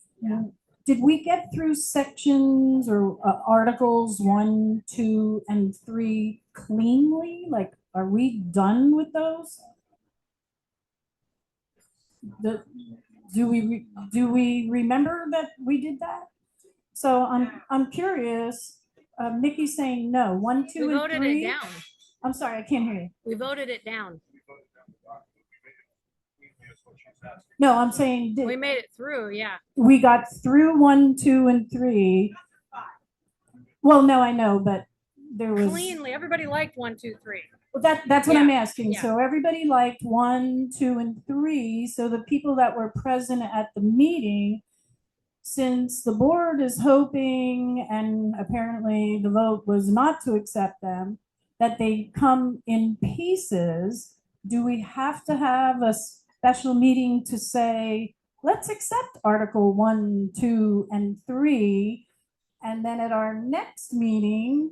did we get through sections or articles 1, 2, and 3 cleanly? Like, are we done with those? Do we remember that we did that? So I'm curious. Nikki's saying no. 1, 2,
We
and
voted
3.
it down.
I'm sorry, I can't hear you.
We voted it down.
No, I'm saying
We made it through, yeah.
we got through 1, 2, and 3. Well, no, I know, but there was
Cleanly, everybody liked 1, 2, 3.
Well, that's what I'm asking.
Yeah.
So everybody liked 1, 2, and 3. So the people that were present at the meeting, since the board is hoping, and apparently the vote was not to accept them, that they come in pieces, do we have to have a special meeting to say, let's accept Article 1, 2, and 3, and then at our next meeting,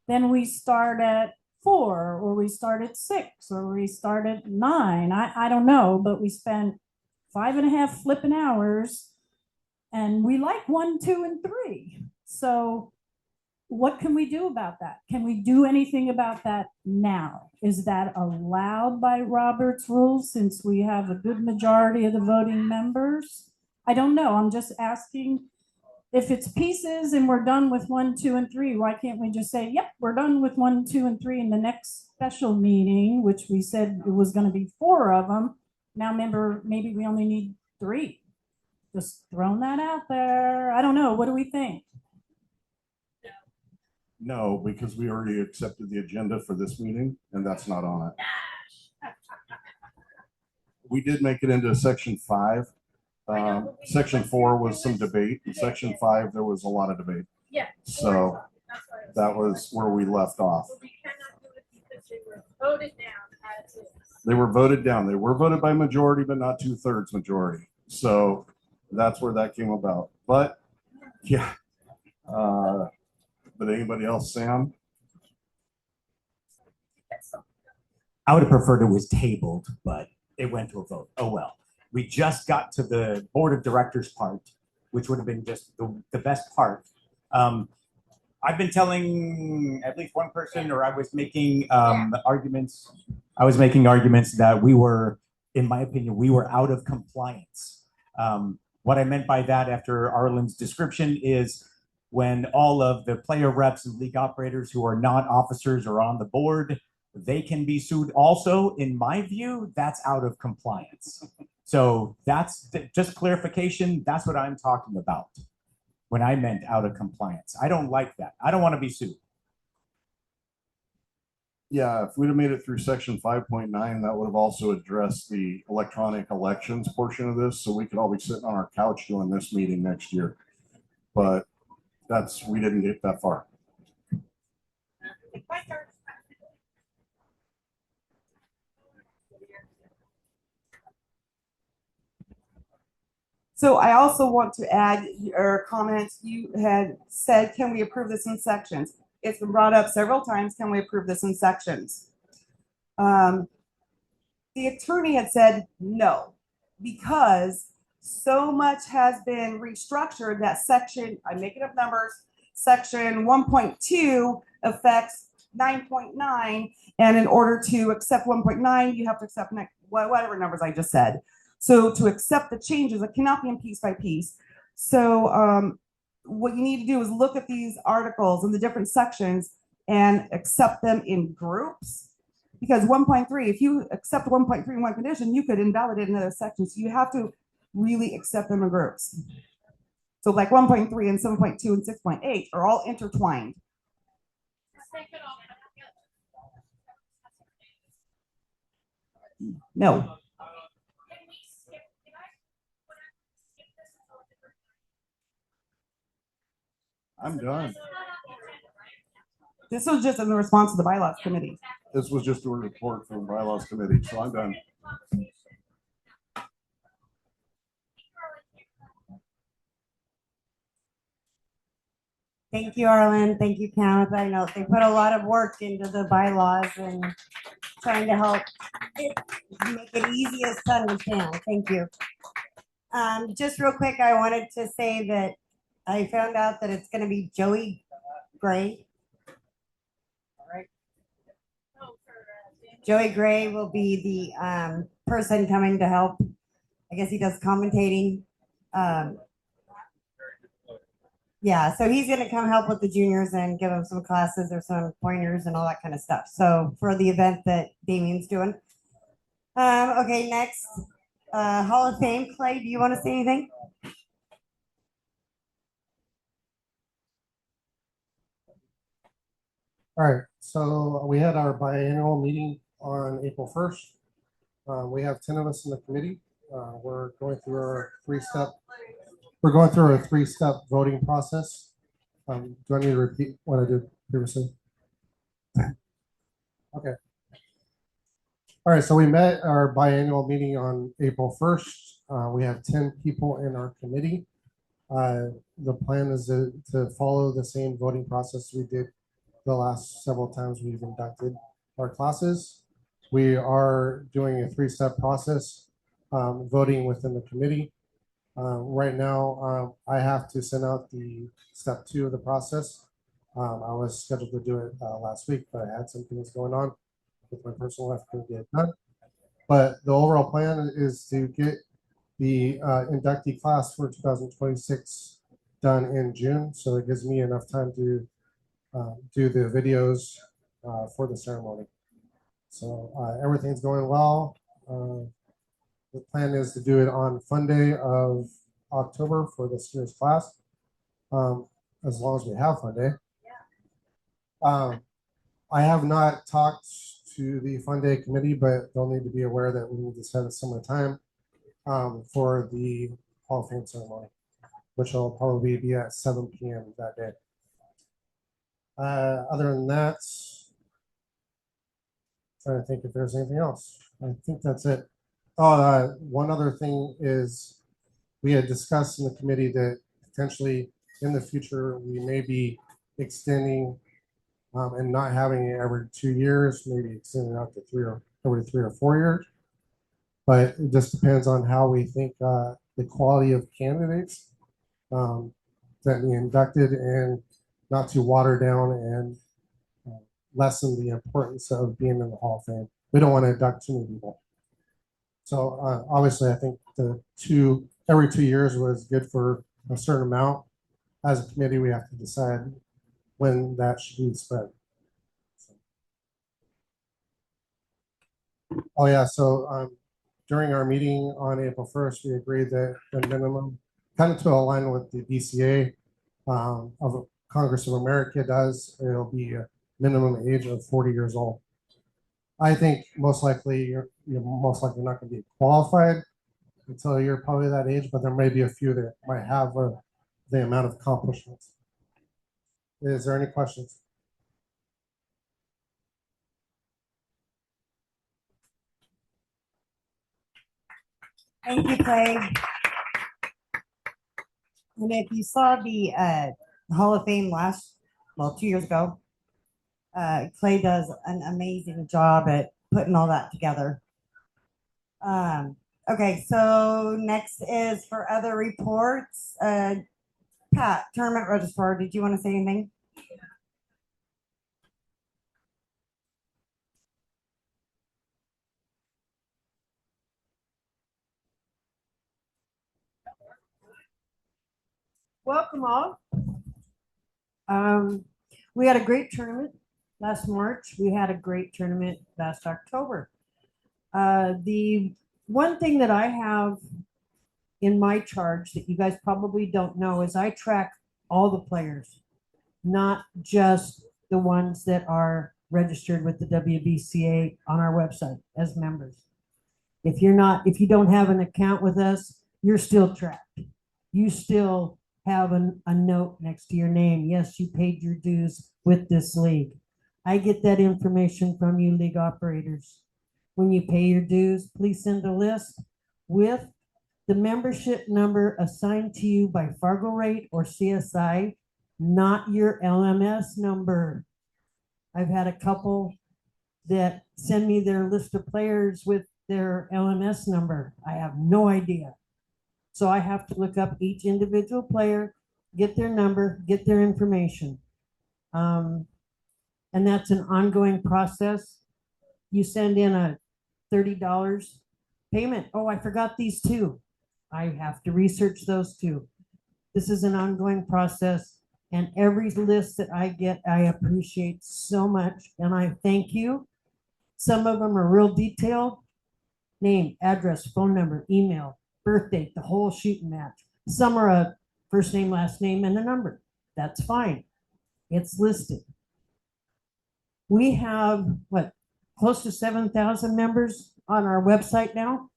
then we start at 4, or we start at 6, or we start at 9. I don't know, but we spent 5.5 flipping hours, and we like 1, 2, and 3. So what can we do about that? Can we do anything about that now? Is that allowed by Robert's rules, since we have a good majority of the voting members? I don't know. I'm just asking. If it's pieces and we're done with 1, 2, and 3, why can't we just say, yep, we're done with 1, 2, and 3 in the next special meeting, which we said it was going to be 4 of them. Now, remember, maybe we only need 3. Just throwing that out there. I don't know. What do we think?
No, because we already accepted the agenda for this meeting, and that's not on it. We did make it into section 5. Section 4 was some debate. In section 5, there was a lot of debate.
Yeah.
So that was where we left off.
We cannot do it because they were voted down as is.
They were voted down. They were voted by majority, but not 2/3 majority. So that's where that came about. But yeah. But anybody else, Sam?
I would have preferred it was tabled, but it went to a vote. Oh well. We just got to the board of directors part, which would have been just the best part. I've been telling at least one person, or I was making arguments. I was making arguments that we were, in my opinion, we were out of compliance. What I meant by that, after Arlen's description, is when all of the player reps and league operators who are not officers are on the board, they can be sued also. In my view, that's out of compliance. So that's just clarification. That's what I'm talking about when I meant out of compliance. I don't like that. I don't want to be sued.
Yeah, if we'd have made it through section 5.9, that would have also addressed the electronic elections portion of this. So we could all be sitting on our couch doing this meeting next year. But we didn't get that far.
So I also want to add your comments. You had said, can we approve this in sections? It's been brought up several times. Can we approve this in sections? The attorney had said no, because so much has been restructured that section, I'm making up numbers, section 1.2 affects 9.9. And in order to accept 1.9, you have to accept whatever numbers I just said. So to accept the changes, it cannot be in piece by piece. So what you need to do is look at these articles in the different sections and accept them in groups. Because 1.3, if you accept 1.3 in one condition, you could invalidate another section. So you have to really accept them in groups. So like 1.3 and 7.2 and 6.8 are all intertwined. No.
I'm done.
This was just in response to the bylaws committee.
This was just a report from the bylaws committee, so I'm done.
Thank you, Arlen. Thank you, Kenneth. I know they put a lot of work into the bylaws and trying to help make it easiest to understand. Thank you. Just real quick, I wanted to say that I found out that it's going to be Joey Gray. All right. Joey Gray will be the person coming to help. I guess he does commentating. Yeah, so he's going to come help with the juniors and give them some classes or some pointers and all that kind of stuff. So for the event that Damien's doing. Okay, next, Hall of Fame. Clay, do you want to say anything?
All right, so we had our biannual meeting on April 1st. We have 10 of us in the committee. We're going through our three-step voting process. Do I need to repeat what I did previously? Okay. All right, so we met our biannual meeting on April 1st. We have 10 people in our committee. The plan is to follow the same voting process we did the last several times we've inducted our classes. We are doing a three-step process, voting within the committee. Right now, I have to send out the step 2 of the process. I was scheduled to do it last week, but I had some things going on with my personal life, couldn't get it done. But the overall plan is to get the inductee class for 2026 done in June. So it gives me enough time to do the videos for the ceremony. So everything's going well. The plan is to do it on Fun Day of October for the seniors class, as long as we have Fun Day. I have not talked to the Fun Day committee, but they'll need to be aware that we need to set a similar time for the Hall of Fame ceremony, which will probably be at 7 p.m. that day. Other than that, trying to think if there's anything else. I think that's it. Oh, one other thing is we had discussed in the committee that potentially in the future we may be extending and not having it every 2 years, maybe extending out to every 3 or 4 years. But it just depends on how we think the quality of candidates that we inducted, and not to water down and lessen the importance of being in the Hall of Fame. We don't want to induct too many people. So obviously, I think every 2 years was good for a certain amount. As a committee, we have to decide when that should be spread. Oh yeah, so during our meeting on April 1st, we agreed that the minimum, kind of to align with the BCA of Congress of America does, it'll be a minimum age of 40 years old. I think most likely you're most likely not going to be qualified until you're probably that age, but there may be a few that might have the amount of accomplishments. Is there any questions?
Thank you, Clay. And if you saw the Hall of Fame 2 years ago, Clay does an amazing job at putting all that together. Okay, so next is for other reports. Pat, tournament registrar, did you want to say anything? Welcome all. We had a great tournament last March. We had a great tournament last October. The one thing that I have in my charge that you guys probably don't know is I track all the players, not just the ones that are registered with the WBCA on our website as members. If you don't have an account with us, you're still tracked. You still have a note next to your name. Yes, you paid your dues with this league. I get that information from you league operators. When you pay your dues, please send a list with the membership number assigned to you by Fargo Rate or CSI, not your LMS number. I've had a couple that send me their list of players with their LMS number. I have no idea. So I have to look up each individual player, get their number, get their information. And that's an ongoing process. You send in a $30 payment. Oh, I forgot these two. I have to research those two. This is an ongoing process. And every list that I get, I appreciate so much. And I thank you. Some of them are real detailed. Name, address, phone number, email, birth date, the whole shooting match. Some are a first name, last name, and a number. That's fine. It's listed. We have, close to 7,000 members on our website now.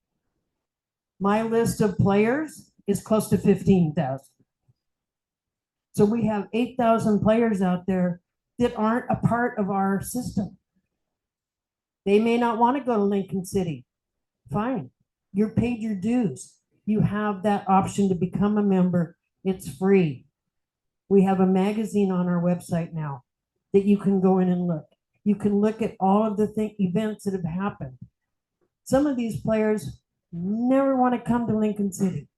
My list of players is close to 15,000. So we have 8,000 players out there that aren't a part of our system. They may not want to go to Lincoln City. Fine. You're paid your dues. You have that option to become a member. It's free. We have a magazine on our website now that you can go in and look. You can look at all of the events that have happened. Some of these players never want to come to Lincoln City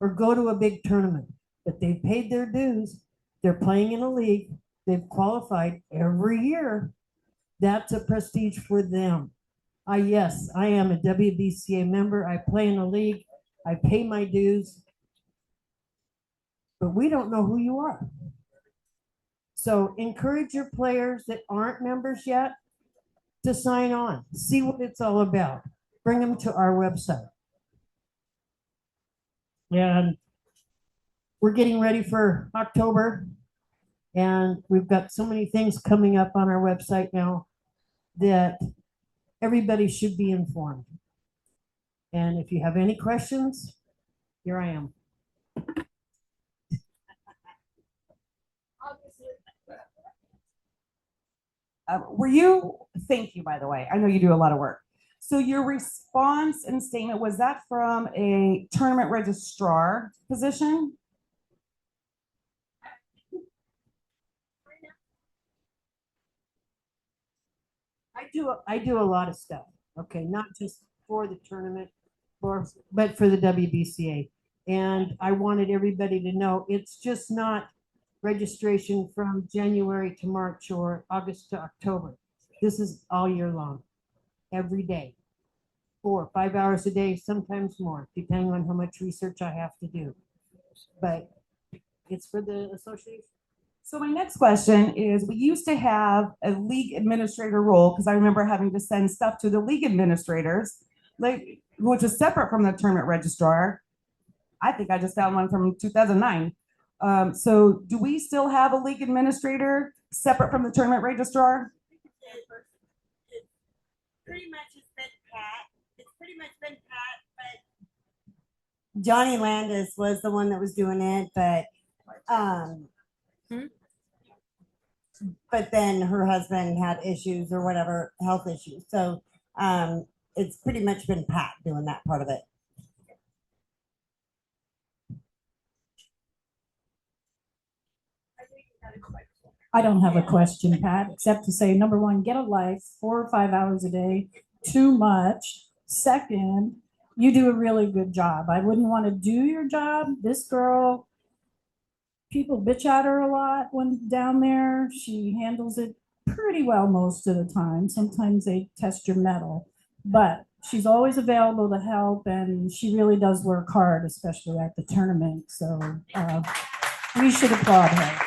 or go to a big tournament, but they've paid their dues. They're playing in a league. They've qualified every year. That's a prestige for them. Yes, I am a WBCA member. I play in a league. I pay my dues, but we don't know who you are. So encourage your players that aren't members yet to sign on, see what it's all about. Bring them to our website. And we're getting ready for October, and we've got so many things coming up on our website now that everybody should be informed. And if you have any questions, here I am.
Thank you, by the way. I know you do a lot of work. So your response and statement, was that from a tournament registrar position?
I do a lot of stuff. Okay, not just for the tournament, but for the WBCA. And I wanted everybody to know it's just not registration from January to March or August to October. This is all year long, every day, 4 or 5 hours a day, sometimes more, depending on how much research I have to do. But it's for the association.
So my next question is, we used to have a league administrator role, because I remember having to send stuff to the league administrators, which is separate from the tournament registrar. I think I just found one from 2009. So do we still have a league administrator separate from the tournament registrar?
Pretty much it's been Pat. It's pretty much been Pat, but Johnny Landis was the one that was doing it, but but then her husband had issues or whatever, health issues. So it's pretty much been Pat doing that part of it.
I don't have a question, Pat, except to say, number one, get a life, 4 or 5 hours a day, too much. Second, you do a really good job. I wouldn't want to do your job. This girl, people bitch at her a lot when down there. She handles it pretty well most of the time. Sometimes they test your mettle, but she's always available to help, and she really does work hard, especially at the tournament. So we should applaud her.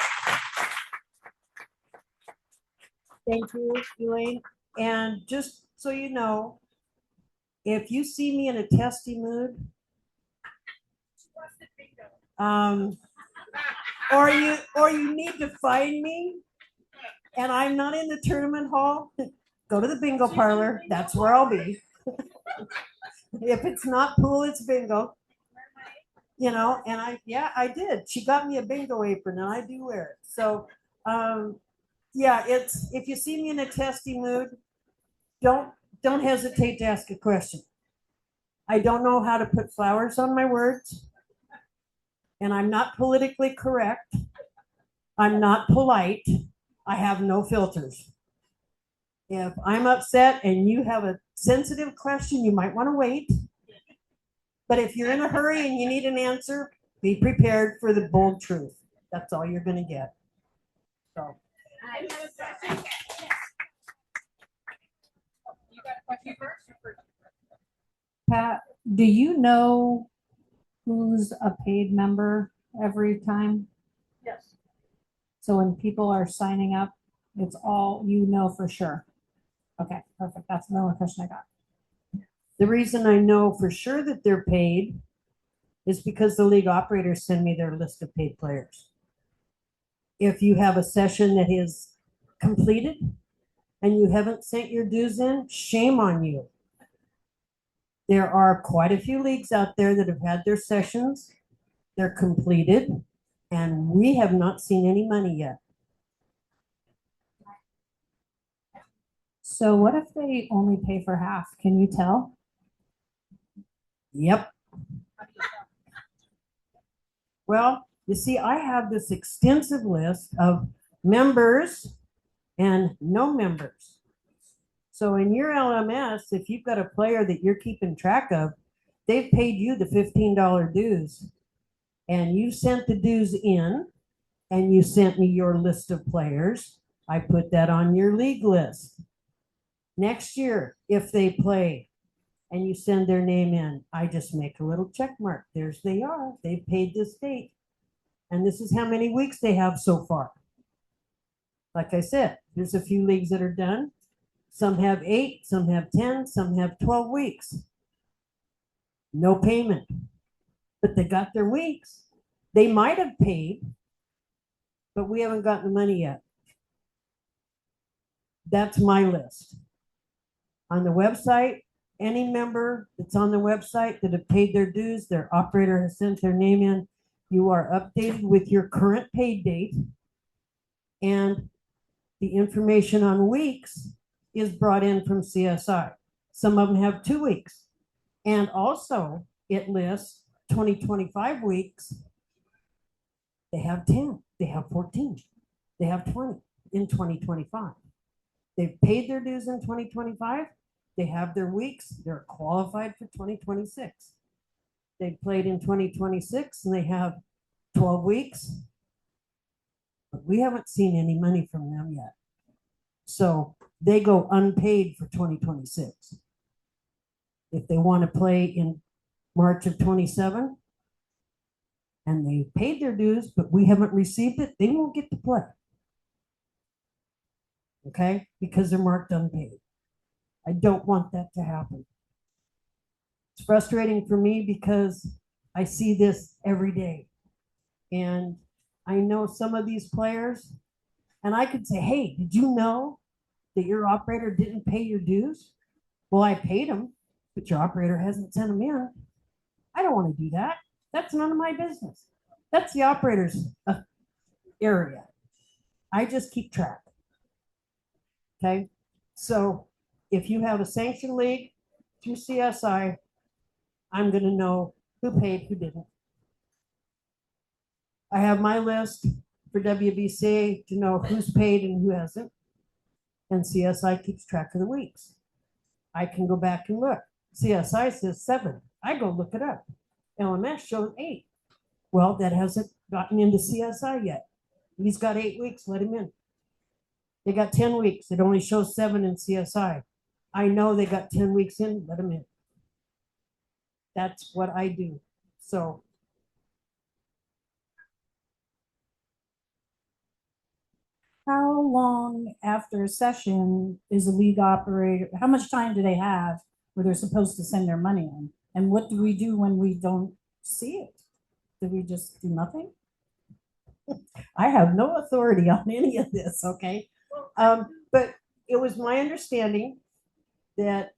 Thank you, Elaine. And just so you know, if you see me in a testy mood, or you need to find me, and I'm not in the tournament hall, go to the bingo parlor. That's where I'll be. If it's not pool, it's bingo. You know, and I did. She got me a bingo apron, and I do wear it. So, yeah, it's if you see me in a testy mood, don't hesitate to ask a question. I don't know how to put flowers on my words, and I'm not politically correct. I'm not polite. I have no filters. If I'm upset and you have a sensitive question, you might want to wait. But if you're in a hurry and you need an answer, be prepared for the bold truth. That's all you're going to get. So.
I have a question. You got a question first?
Pat, do you know who's a paid member every time?
Yes.
So when people are signing up, it's all you know for sure. Okay, perfect. That's the only question I got.
The reason I know for sure that they're paid is because the league operators send me their list of paid players. If you have a session that is completed and you haven't sent your dues in, shame on you. There are quite a few leagues out there that have had their sessions, they're completed, and we have not seen any money yet.
So what if they only pay for half? Can you tell?
Yep. Well, you see, I have this extensive list of members and no members. So in your LMS, if you've got a player that you're keeping track of, they've paid you the $15 dues, and you sent the dues in, and you sent me your list of players. I put that on your league list. Next year, if they play and you send their name in, I just make a little check mark. There's they are. They've paid this date. And this is how many weeks they have so far. Like I said, there's a few leagues that are done. Some have 8, some have 10, some have 12 weeks. No payment. But they got their weeks. They might have paid, but we haven't gotten the money yet. That's my list. On the website, any member that's on the website that have paid their dues, their operator has sent their name in, you are updated with your current paid date, and the information on weeks is brought in from CSI. Some of them have 2 weeks. And also it lists 2025 weeks. They have 10, they have 14, they have 20 in 2025. They've paid their dues in 2025. They have their weeks. They're qualified for 2026. They played in 2026 and they have 12 weeks. But we haven't seen any money from them yet. So they go unpaid for 2026. If they want to play in March of 27 and they paid their dues, but we haven't received it, they won't get to play. Okay? Because they're marked unpaid. I don't want that to happen. It's frustrating for me because I see this every day. And I know some of these players, and I could say, hey, did you know that your operator didn't pay your dues? Well, I paid them, but your operator hasn't sent them in. I don't want to do that. That's none of my business. That's the operator's area. I just keep track. Okay? So if you have a sanctioned league through CSI, I'm going to know who paid, who didn't. I have my list. for WBCA to know who's paid and who hasn't. And CSI keeps track of the weeks. I can go back and look. CSI says 7. I go look it up. LMS shows 8. Well, that hasn't gotten into CSI yet. He's got 8 weeks, let him in. They got 10 weeks. It only shows 7 in CSI. I know they got 10 weeks in, let them in. That's what I do. So
How long after a session is a league operator, how much time do they have where they're supposed to send their money in? And what do we do when we don't see it? Do we just do nothing?
I have no authority on any of this, okay? But it was my understanding that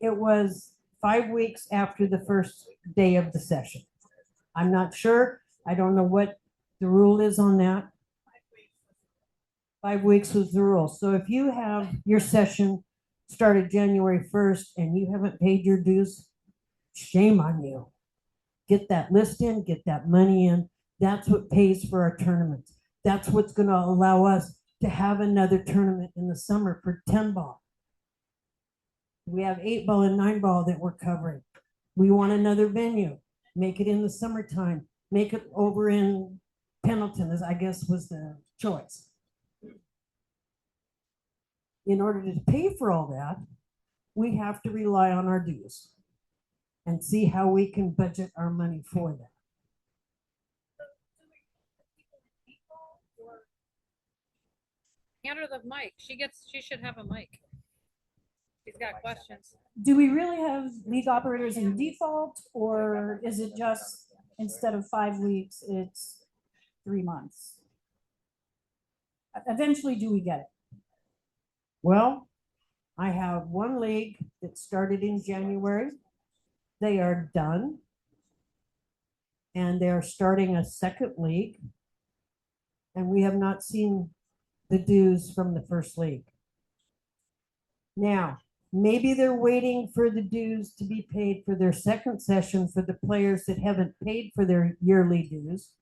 it was 5 weeks after the first day of the session. I'm not sure. I don't know what the rule is on that. 5 weeks was the rule. So if you have your session started January 1st and you haven't paid your dues, shame on you. Get that list in, get that money in. That's what pays for our tournaments. That's what's going to allow us to have another tournament in the summer for 10 ball. We have 8 ball and 9 ball that we're covering. We want another venue. Make it in the summertime. Make it over in Pendleton, as I guess was the choice. In order to pay for all that, we have to rely on our dues and see how we can budget our money for that.
Hand her the mic. She should have a mic. She's got questions.
Do we really have league operators in default, or is it just instead of 5 weeks, it's 3 months? Eventually, do we get it?
Well, I have one league that started in January. They are done. And they're starting a second league. And we have not seen the dues from the first league. Now, maybe they're waiting for the dues to be paid for their second session for the players that haven't paid for their yearly dues.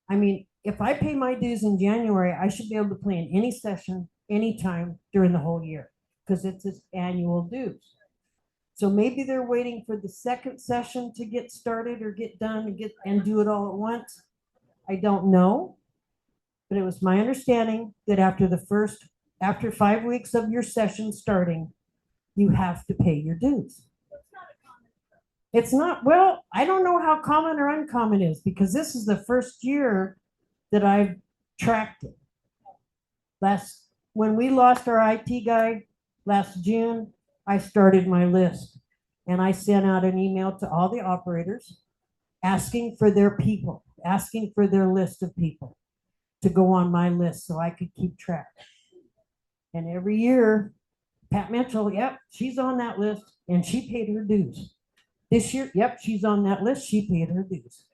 I mean, if I pay my dues in January, I should be able to play in any session, anytime during the whole year, because it's its annual dues. So maybe they're waiting for the second session to get started or get done and do it all at once. I don't know, but it was my understanding that after 5 weeks of your session starting, you have to pay your dues. It's not, well, I don't know how common or uncommon it is, because this is the first year that I've tracked it. When we lost our IT guy last June, I started my list and I sent out an email to all the operators asking for their people, asking for their list of people to go on my list so I could keep track. And every year, Pat Mitchell, yep, she's on that list and she paid her dues. This year, yep, she's on that list, she paid her dues.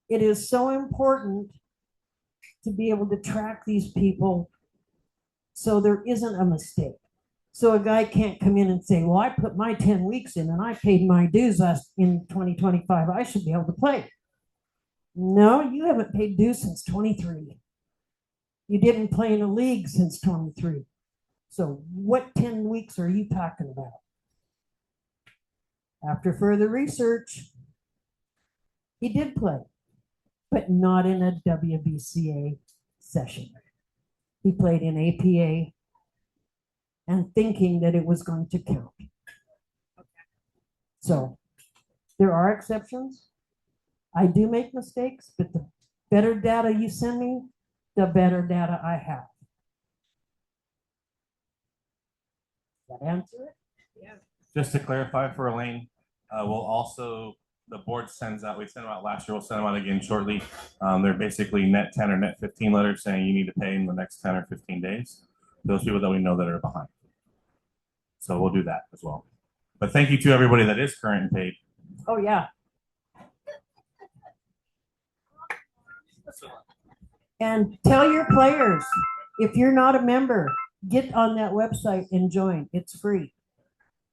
It is so important to be able to track these people so there isn't a mistake. So a guy can't come in and say, well, I put my 10 weeks in and I paid my dues in 2025. I should be able to play. No, you haven't paid dues since 23. You didn't play in a league since 23. So what 10 weeks are you talking about? After further research, he did play, but not in a WBCA session. He played in APA and thinking that it was going to count. So there are exceptions. I do make mistakes, but the better data you send me, the better data I have. Does that answer it?
Yeah.
Just to clarify for Elaine, the board sends out, we sent them out last year, we'll send them out again shortly. They're basically net 10 or net 15 letters saying you need to pay in the next 10 or 15 days. Those people that we know that are behind. So we'll do that as well. But thank you to everybody that is current and paid.
Oh, yeah. And tell your players, if you're not a member, get on that website and join. It's free.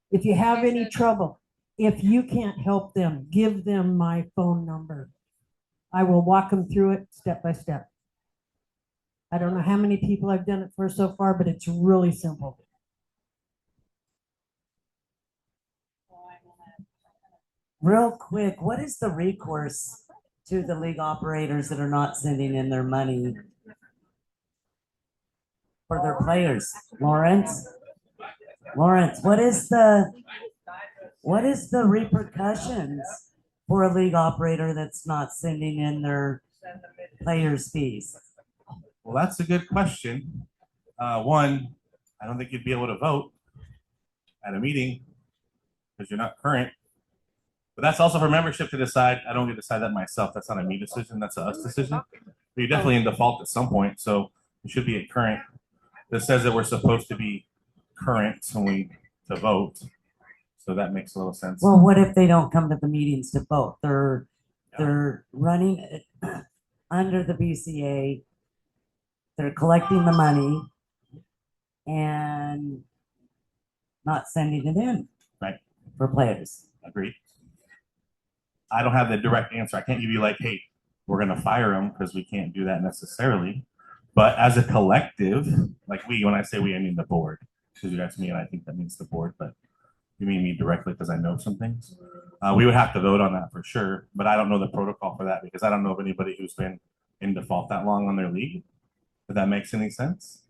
If you have any trouble, if you can't help them, give them my phone number. I will walk them through it step by step. I don't know how many people I've done it for so far, but it's really simple.
Real quick, what is the recourse to the league operators that are not sending in their money for their players? Lawrence, what is the repercussions for a league operator that's not sending in their players' fees?
Well, that's a good question. One, I don't think you'd be able to vote at a meeting because you're not current. But that's also for membership to decide. I don't get to decide that myself. That's not a me decision. That's a us decision. But you're definitely in default at some point. So you should be at current. This says that we're supposed to be current when we to vote. So that makes a little sense.
Well, what if they don't come to the meetings to vote? They're running it under the BCA. They're collecting the money and not sending it in.
Right.
For players.
Agreed. I don't have the direct answer. I can't give you like, hey, we're going to fire them because we can't do that necessarily. But as a collective, like when I say we, I mean the board. Because you asked me, and I think that means the board, but you mean me directly because I know some things. We would have to vote on that for sure, but I don't know the protocol for that because I don't know of anybody who's been in default that long on their league. If that makes any sense.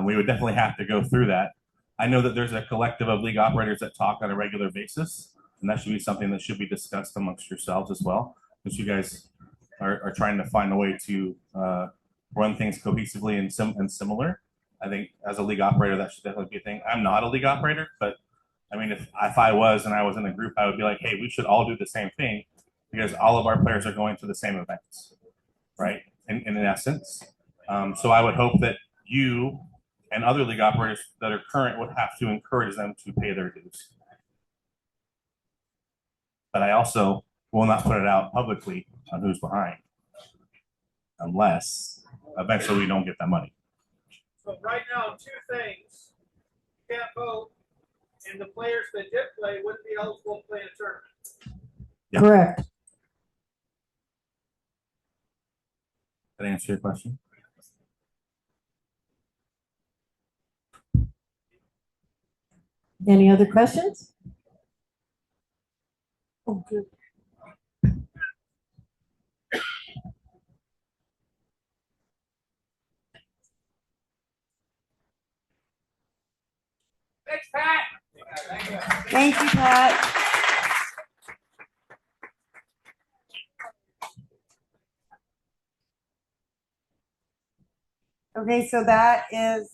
We would definitely have to go through that. I know that there's a collective of league operators that talk on a regular basis. And that should be something that should be discussed amongst yourselves as well, because you guys are trying to find a way to run things cohesively and similar. I think as a league operator, that should definitely be a thing. I'm not a league operator, but I mean, if I was and I was in a group, I would be like, hey, we should all do the same thing because all of our players are going to the same events, right? In essence. So I would hope that you and other league operators that are current would have to encourage them to pay their dues. But I also will not put it out publicly on who's behind unless eventually we don't get that money.
So right now, two things. You can't vote, and the players that did play wouldn't be eligible to play in a tournament.
Yeah.
Correct.
Did I answer your question?
Any other questions? Oh, good.
Thanks, Pat.
Thank you, Pat. Okay, so that is,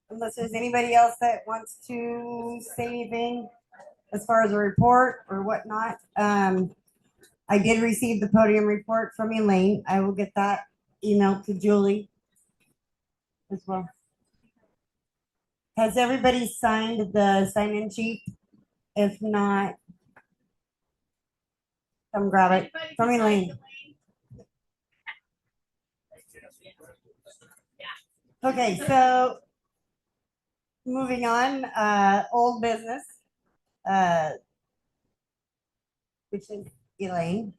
unless there's anybody else that wants to say anything as far as a report or whatnot. I did receive the podium report from Elaine. I will get that emailed to Julie as well. Has everybody signed the sign-in sheet? If not, come grab it from Elaine. Okay, so moving on, old business, which is Elaine.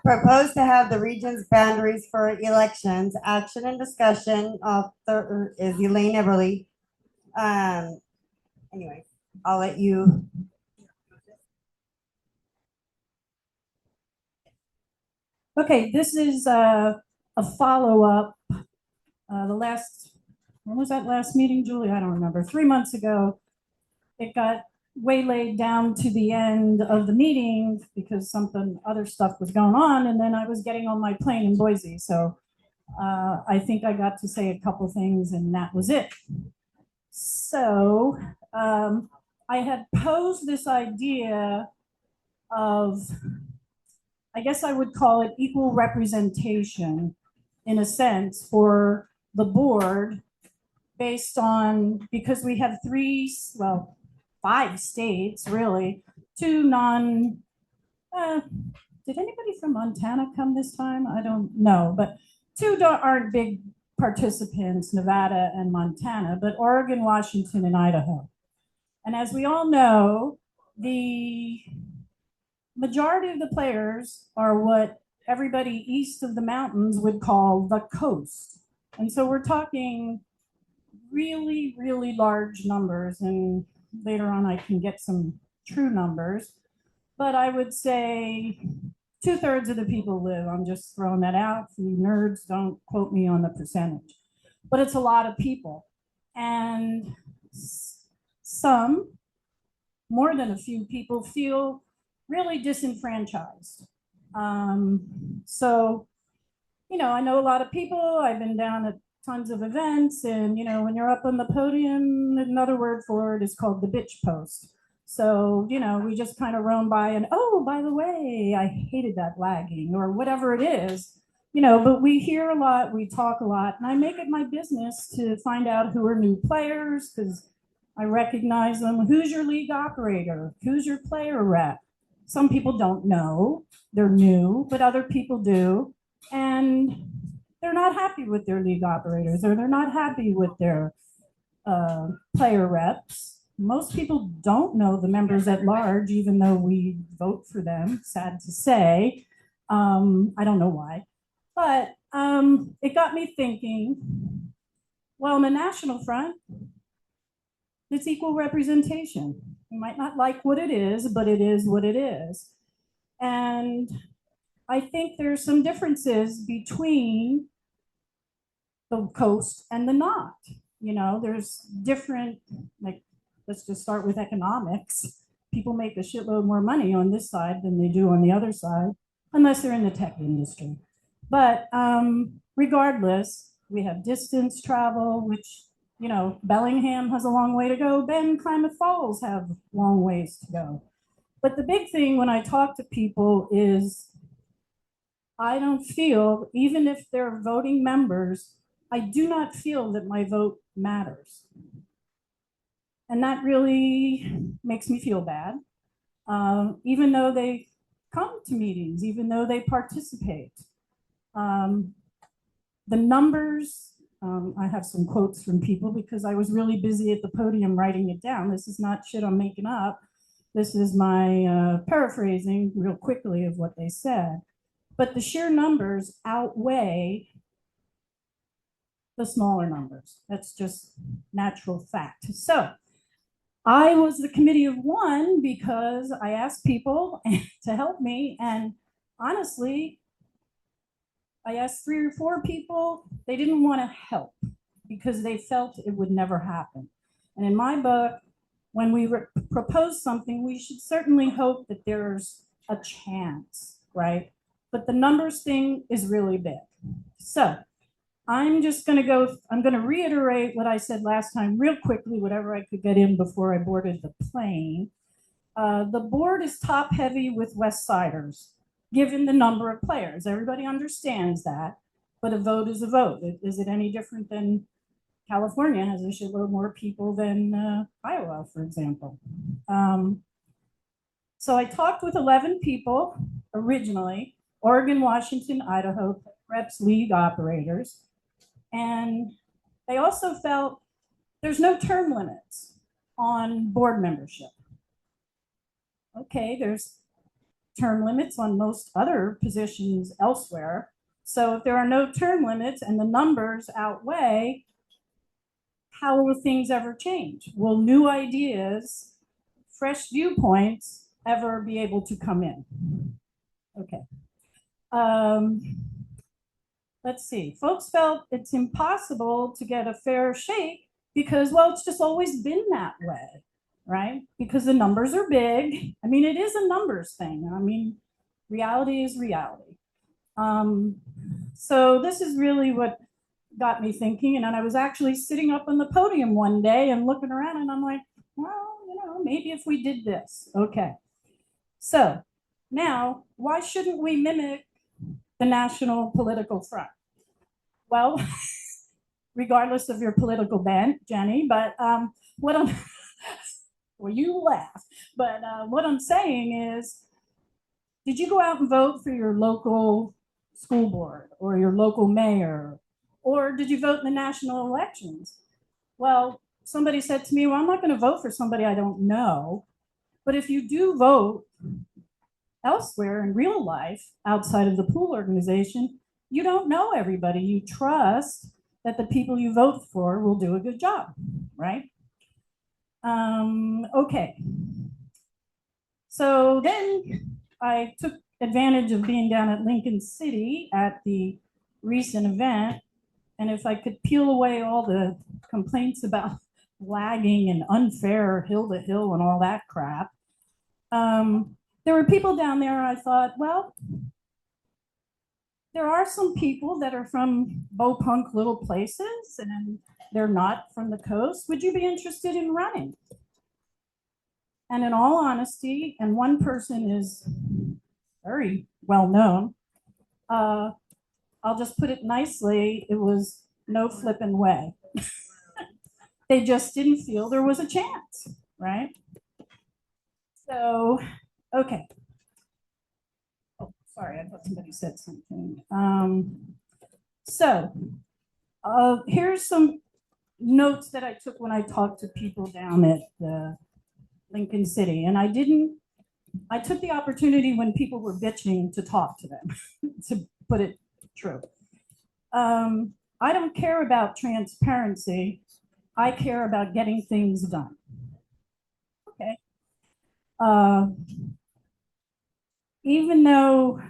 Propose to have the region's boundaries for elections, action and discussion of is Elaine Everly. Anyway, I'll let you.
Okay, this is a follow-up. When was that last meeting, Julie? I don't remember. 3 months ago, it got waylaid down to the end of the meeting because other stuff was going on, and then I was getting on my plane in Boise. So I think I got to say a couple things, and that was it. So I had posed this idea of, I guess I would call it equal representation in a sense for the board based on, because we have 5 states really, 2 did anybody from Montana come this time? I don't know, but 2 aren't big participants, Nevada and Montana, but Oregon, Washington, and Idaho. And as we all know, the majority of the players are what everybody east of the mountains would call the coast. And so we're talking really, really large numbers. And later on, I can get some true numbers. But I would say 2/3 of the people live. I'm just throwing that out. For you nerds, don't quote me on the percentage. But it's a lot of people. And some, more than a few people, feel really disenfranchised. So, I know a lot of people. I've been down at tons of events, and when you're up on the podium, another word for it is called the bitch post. So, we just kind of roam by and, oh, by the way, I hated that lagging or whatever it is, but we hear a lot, we talk a lot, and I make it my business to find out who are new players because I recognize them. Who's your league operator? Who's your player rep? Some people don't know, they're new, but other people do. And they're not happy with their league operators, or they're not happy with their player reps. Most people don't know the members at large, even though we vote for them, sad to say. I don't know why. But it got me thinking, well, on the national front, it's equal representation. You might not like what it is, but it is what it is. And I think there's some differences between the coast and the not. There's different, like, let's just start with economics. People make a shitload more money on this side than they do on the other side, unless they're in the tech industry. But regardless, we have distance travel, which, Bellingham has a long way to go. Bend, Klamath Falls have long ways to go. But the big thing when I talk to people is I don't feel, even if they're voting members, I do not feel that my vote matters. And that really makes me feel bad. Even though they come to meetings, even though they participate. The numbers, I have some quotes from people because I was really busy at the podium writing it down. This is not shit I'm making up. This is my paraphrasing real quickly of what they said. But the sheer numbers outweigh the smaller numbers. That's just natural fact. So I was the committee of one because I asked people to help me. And honestly, I asked 3 or 4 people, they didn't want to help because they felt it would never happen. And in my book, when we propose something, we should certainly hope that there's a chance, right? But the numbers thing is really big. So I'm just going to reiterate what I said last time real quickly, whatever I could get in before I boarded the plane. The board is top heavy with West Siders, given the number of players. Everybody understands that, but a vote is a vote. Is it any different than California has a shitload more people than Iowa, for example? So I talked with 11 people originally, Oregon, Washington, Idaho, reps, league operators. And they also felt there's no term limits on board membership. Okay, there's term limits on most other positions elsewhere. So if there are no term limits and the numbers outweigh, how will things ever change? Will new ideas, fresh viewpoints ever be able to come in? Okay. Let's see. Folks felt it's impossible to get a fair shake because, well, it's just always been that way, right? Because the numbers are big. I mean, it is a numbers thing. I mean, reality is reality. So this is really what got me thinking. And then I was actually sitting up on the podium one day and looking around and I'm like, well, maybe if we did this. Okay. So now, why shouldn't we mimic the national political front? Well, regardless of your political bent, Jenny, but what I'm, well, you laugh, but what I'm saying is, did you go out and vote for your local school board or your local mayor, or did you vote in the national elections? Well, somebody said to me, well, I'm not going to vote for somebody I don't know. But if you do vote elsewhere in real life outside of the pool organization, you don't know everybody. You trust that the people you vote for will do a good job, right? Okay. So then I took advantage of being down at Lincoln City at the recent event. And if I could peel away all the complaints about lagging and unfair hill to hill and all that crap, there were people down there. I thought, well, there are some people that are from Bopunk little places and they're not from the coast. Would you be interested in running? And in all honesty, and one person is very well known, I'll just put it nicely, it was no flipping way. They just didn't feel there was a chance, right? So, okay. Oh, sorry, I thought somebody said something. Here's some notes that I took when I talked to people down at Lincoln City. And I took the opportunity when people were bitching to talk to them, to put it true. I don't care about transparency. I care about getting things done. Okay. Even though,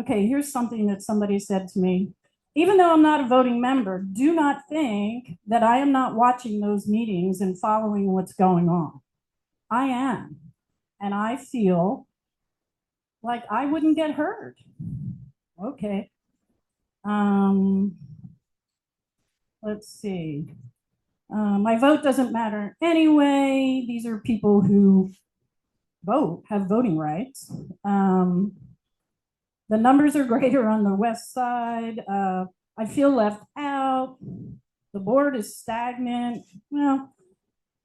okay, here's something that somebody said to me. Even though I'm not a voting member, do not think that I am not watching those meetings and following what's going on. I am. And I feel like I wouldn't get heard. Okay. Let's see. My vote doesn't matter anyway. These are people who vote, have voting rights. The numbers are greater on the west side. I feel left out. The board is stagnant. Well,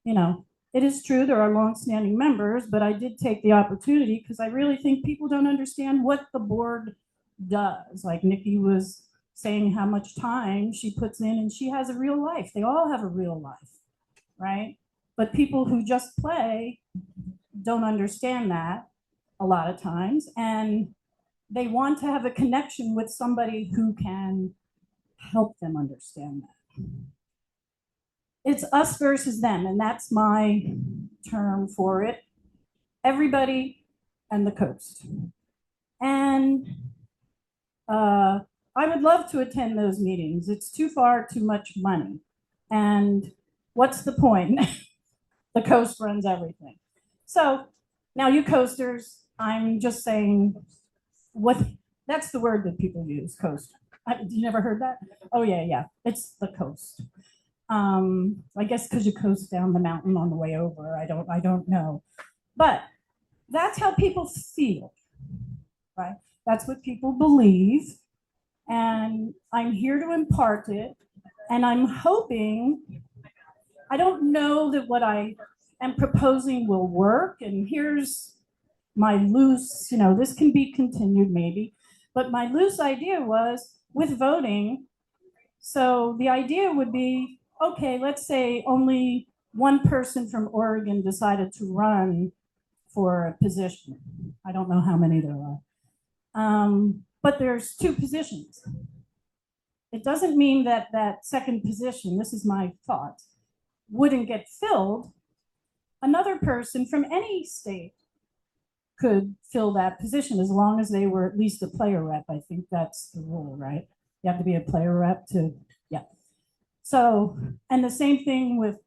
you know, it is true there are longstanding members, but I did take the opportunity because I really think people don't understand what the board does. Like Nikki was saying how much time she puts in, and she has a real life. They all have a real life, right? But people who just play don't understand that a lot of times, and they want to have a connection with somebody who can help them understand that. It's us versus them, and that's my term for it. Everybody and the coast. And I would love to attend those meetings. It's too far, too much money. And what's the point? The coast runs everything. So now you coasters, I'm just saying, that's the word that people use, coast. You never heard that? Oh yeah, it's the coast. I guess because you coast down the mountain on the way over. I don't know. But that's how people feel, right? That's what people believe. And I'm here to impart it. And I'm hoping, I don't know that what I am proposing will work. And here's my loose, this can be continued maybe. But my loose idea was with voting. So the idea would be, okay, let's say only one person from Oregon decided to run for a position. I don't know how many there are. But there's 2 positions. It doesn't mean that that second position, this is my thought, wouldn't get filled. Another person from any state could fill that position as long as they were at least a player rep. I think that's the rule, right? You have to be a player rep to, yeah. So, and the same thing with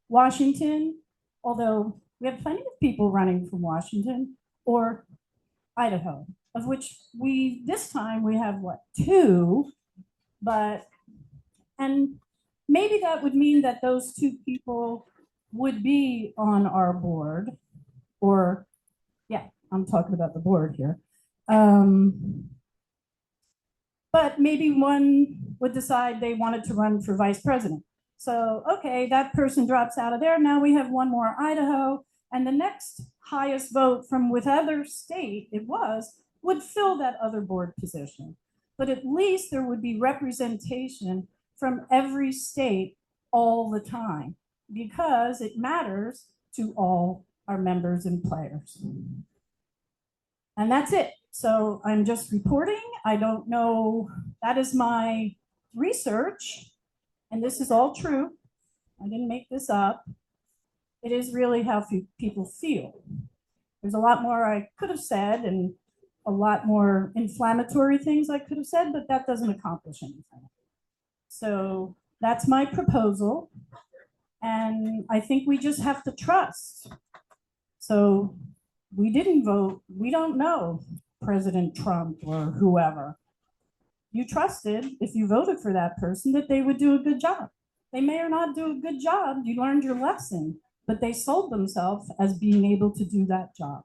Washington, although we have plenty of people running from Washington or Idaho, of which this time we have what, 2, and maybe that would mean that those 2 people would be on our board, or, yeah, I'm talking about the board here. But maybe one would decide they wanted to run for vice president. So, okay, that person drops out of there. Now we have 1 more Idaho, and the next highest vote from whatever state it was would fill that other board position. But at least there would be representation from every state all the time, because it matters to all our members and players. And that's it. So I'm just reporting. I don't know. That is my research. And this is all true. I didn't make this up. It is really how people feel. There's a lot more I could have said and a lot more inflammatory things I could have said, but that doesn't accomplish anything. So that's my proposal. And I think we just have to trust. So we didn't vote. We don't know President Trump or whoever. You trusted, if you voted for that person, that they would do a good job. They may or not do a good job. You learned your lesson, but they sold themselves as being able to do that job.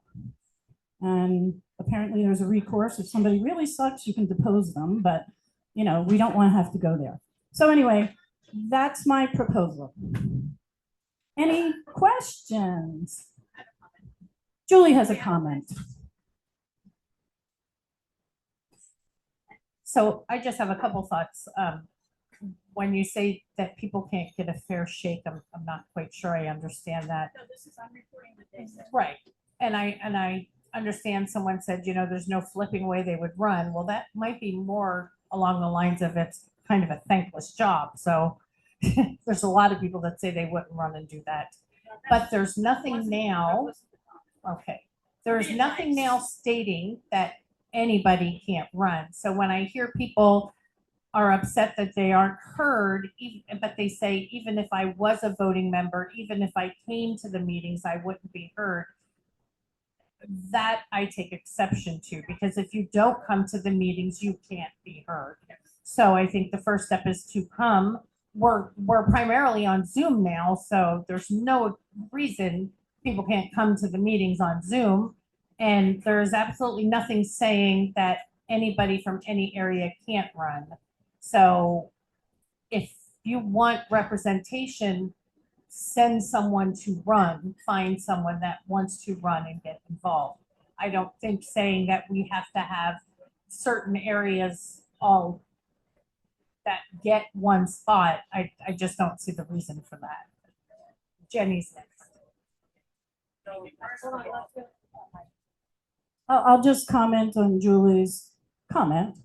And apparently there's a recourse. If somebody really sucks, you can depose them, but you know, we don't want to have to go there. So anyway, that's my proposal. Any questions? Julie has a comment.
So I just have a couple thoughts. When you say that people can't get a fair shake, I'm not quite sure I understand that.
No, this is, I'm reporting the day.
Right. And I understand someone said, you know, there's no flipping way they would run. Well, that might be more along the lines of it's kind of a thankless job. So there's a lot of people that say they wouldn't run and do that. But there's nothing now. Okay. There's nothing now stating that anybody can't run. So when I hear people are upset that they aren't heard, but they say, even if I was a voting member, even if I came to the meetings, I wouldn't be heard. That I take exception to, because if you don't come to the meetings, you can't be heard. So I think the first step is to come. We're primarily on Zoom now, so there's no reason people can't come to the meetings on Zoom. And there's absolutely nothing saying that anybody from any area can't run. So if you want representation, send someone to run, find someone that wants to run and get involved. I don't think saying that we have to have certain areas all that get one spot, I just don't see the reason for that. Jenny's next.
I'll just comment on Julie's comment.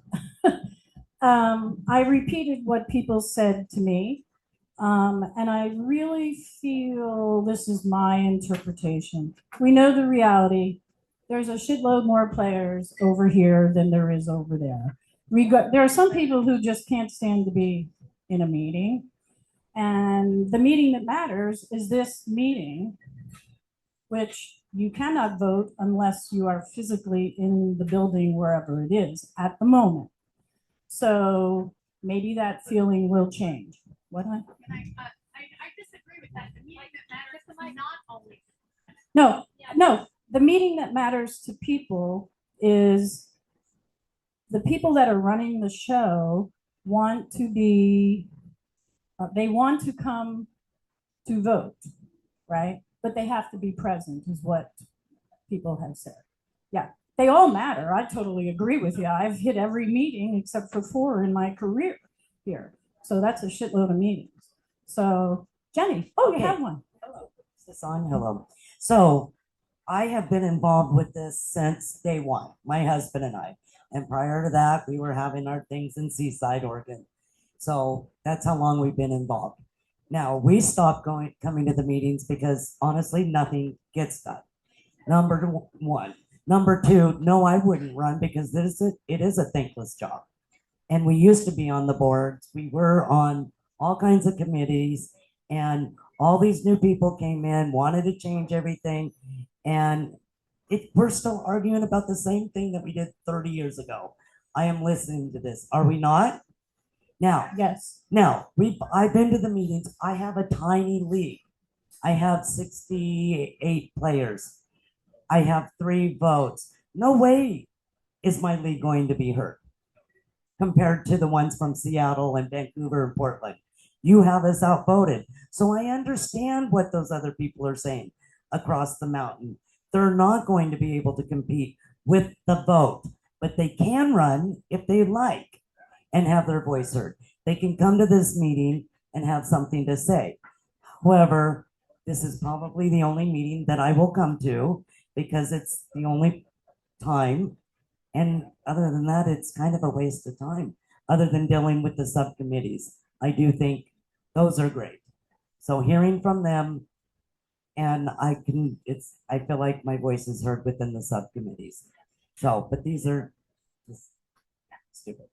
I repeated what people said to me, and I really feel this is my interpretation. We know the reality. There's a shitload more players over here than there is over there. There are some people who just can't stand to be in a meeting, and the meeting that matters is this meeting, which you cannot vote unless you are physically in the building wherever it is at the moment. So maybe that feeling will change. What?
I disagree with that. The meeting that matters is not only.
No. The meeting that matters to people is the people that are running the show want to be, they want to come to vote, right? But they have to be present, is what people have said. Yeah, they all matter. I totally agree with you. I've hit every meeting except for 4 in my career here. So that's a shitload of meetings. So Jenny, you have one.
Hello. Is this on? Hello. So I have been involved with this since day one, my husband and I. And prior to that, we were having our things in Seaside, Oregon. So that's how long we've been involved. Now, we stopped coming to the meetings because honestly, nothing gets done. Number one. Number two, no, I wouldn't run because it is a thankless job. And we used to be on the boards. We were on all kinds of committees, and all these new people came in, wanted to change everything. And we're still arguing about the same thing that we did 30 years ago. I am listening to this. Are we not? Now,
yes.
Now, I've been to the meetings. I have a tiny league. I have 68 players. I have 3 votes. No way is my league going to be heard compared to the ones from Seattle and Vancouver and Portland. You have us outvoted. So I understand what those other people are saying across the mountain. They're not going to be able to compete with the vote, but they can run if they like and have their voice heard. They can come to this meeting and have something to say. However, this is probably the only meeting that I will come to because it's the only time. And other than that, it's kind of a waste of time, other than dealing with the subcommittees. I do think those are great. So hearing from them, and I feel like my voice is heard within the subcommittees. So, but these are just stupid.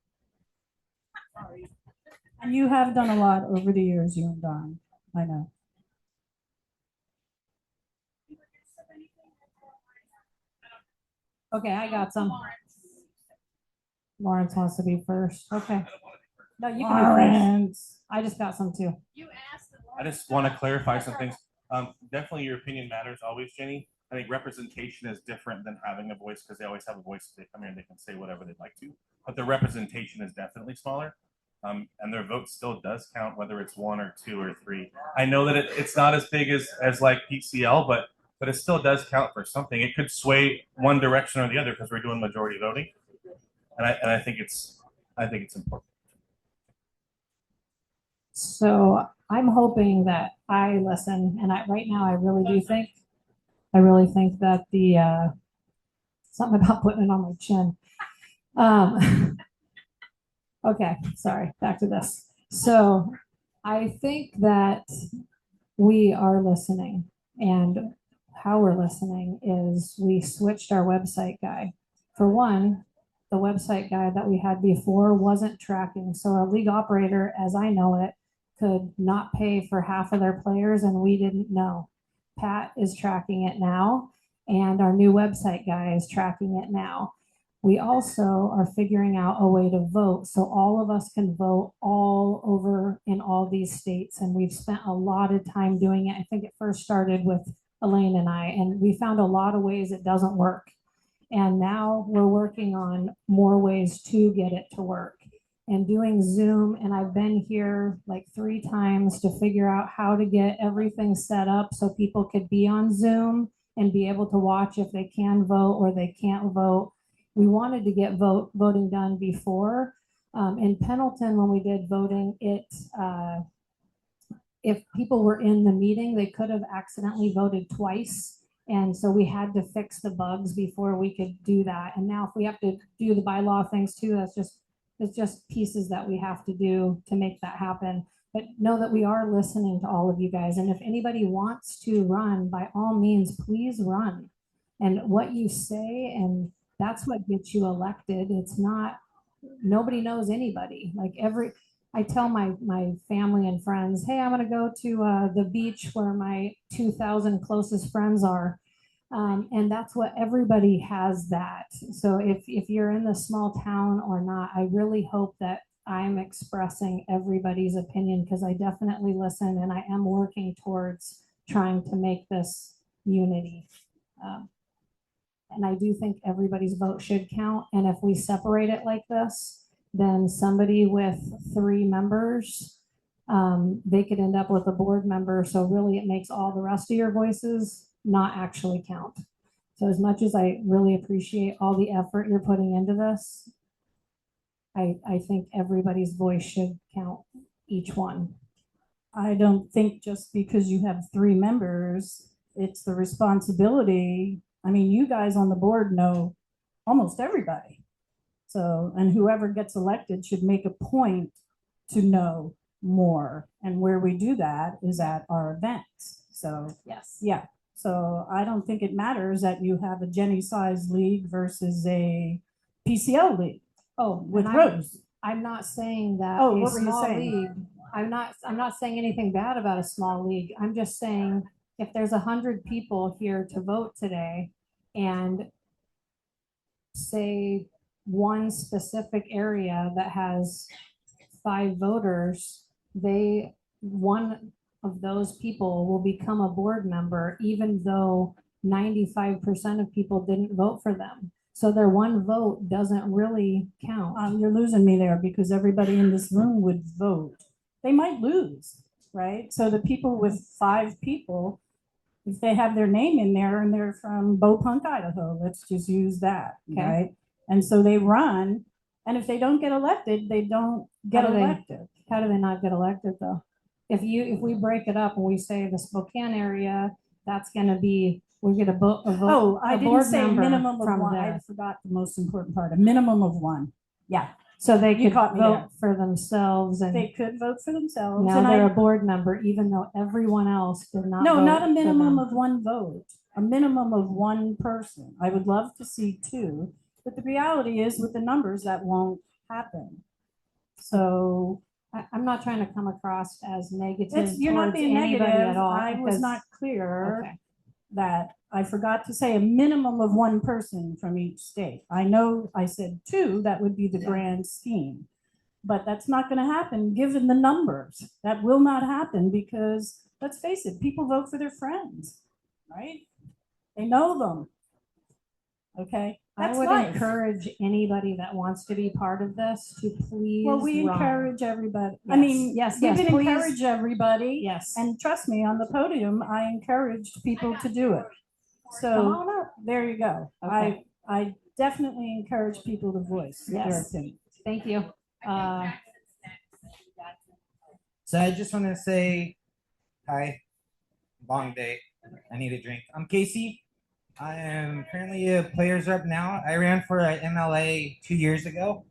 And you have done a lot over the years, you and Don. I know.
Okay, I got some. Lawrence wants to be first. Okay. No, you can be
Lawrence.
first. I just got some too.
I just want to clarify some things. Definitely your opinion matters always, Jenny. I think representation is different than having a voice because they always have a voice. They come here and they can say whatever they'd like to, but the representation is definitely smaller. And their vote still does count, whether it's 1 or 2 or 3. I know that it's not as big as like PCL, but it still does count for something. It could sway one direction or the other because we're doing majority voting, and I think it's important.
So I'm hoping that I listen, and right now I really think that the something about putting it on my chin. Okay, sorry, back to this. So I think that we are listening, and how we're listening is we switched our website guy. For one, the website guy that we had before wasn't tracking. So our league operator, as I know it, could not pay for half of their players, and we didn't know. Pat is tracking it now, and our new website guy is tracking it now. We also are figuring out a way to vote so all of us can vote all over in all these states. And we've spent a lot of time doing it. I think it first started with Elaine and I, and we found a lot of ways it doesn't work. And now we're working on more ways to get it to work and doing Zoom. And I've been here like 3 times to figure out how to get everything set up so people could be on Zoom and be able to watch if they can vote or they can't vote. We wanted to get voting done before. In Pendleton, when we did voting, if people were in the meeting, they could have accidentally voted twice. And so we had to fix the bugs before we could do that. And now if we have to do the bylaw things too, it's just pieces that we have to do to make that happen. But know that we are listening to all of you guys. And if anybody wants to run, by all means, please run. And what you say, and that's what gets you elected. It's not, nobody knows anybody. Like I tell my family and friends, hey, I'm going to go to the beach where my 2,000 closest friends are. And that's what everybody has that. So if you're in the small town or not, I really hope that I'm expressing everybody's opinion because I definitely listen and I am working towards trying to make this unity. And I do think everybody's vote should count. And if we separate it like this, then somebody with 3 members, they could end up with a board member. So really it makes all the rest of your voices not actually count. So as much as I really appreciate all the effort you're putting into this, I think everybody's voice should count, each one.
I don't think just because you have 3 members, it's the responsibility. I mean, you guys on the board know almost everybody. So, and whoever gets elected should make a point to know more. And where we do that is at our events. So,
yes.
Yeah. So I don't think it matters that you have a Jenny size league versus a PCL league.
Oh,
with
and
Rose.
I'm not saying that
Oh,
a
what were you
small
saying?
league. I'm not saying anything bad about a small league. I'm just saying if there's 100 people here to vote today, and say one specific area that has 5 voters, one of those people will become a board member, even though 95% of people didn't vote for them. So their one vote doesn't really count.
You're losing me there because everybody in this room would vote. They might lose, right? So the people with 5 people, if they have their name in there and they're from Beaupont, Idaho, let's just use that,
Okay.
right? And so they run, and if they don't get elected, they don't get elected.
How do they not get elected though? if we break it up and we say the Spokane area, that's gonna be, we get a vote.
Oh, I didn't say minimum of
from
one. I
there.
forgot the most important part, a minimum of one. Yeah,
So they
You
could
caught me
vote
there.
for themselves and
they could vote for themselves.
now
and
they're
I,
a board member, even though everyone else did not.
no,
vote
not a
for
minimum
them.
of one vote, a minimum of one person. I would love to see two, but the reality is with the numbers, that won't happen. So
I'm not trying to come across as negative
you're not
towards
being
anybody
negative.
at all.
I was
because-
not clear
Okay.
that I forgot to say a minimum of one person from each state. I know I said two, that would be the grand scheme. But that's not going to happen given the numbers. That will not happen because, let's face it, people vote for their friends, right? They know them. Okay,
I
that's
would
life.
encourage anybody that wants to be part of this to please.
Well, we
run.
encourage everybody. I
Yes.
mean,
Yes,
we
yes,
can
please.
encourage everybody.
Yes.
And trust me, on the podium, I encouraged people to do it.
Come
So
on up.
there you go.
Okay.
I definitely encourage people to voice their
Yes.
opinion.
Thank you.
So I just want to say hi. Long day. I need a drink. I'm Casey. I am currently a players rep now. I ran for a MLA 2 years ago.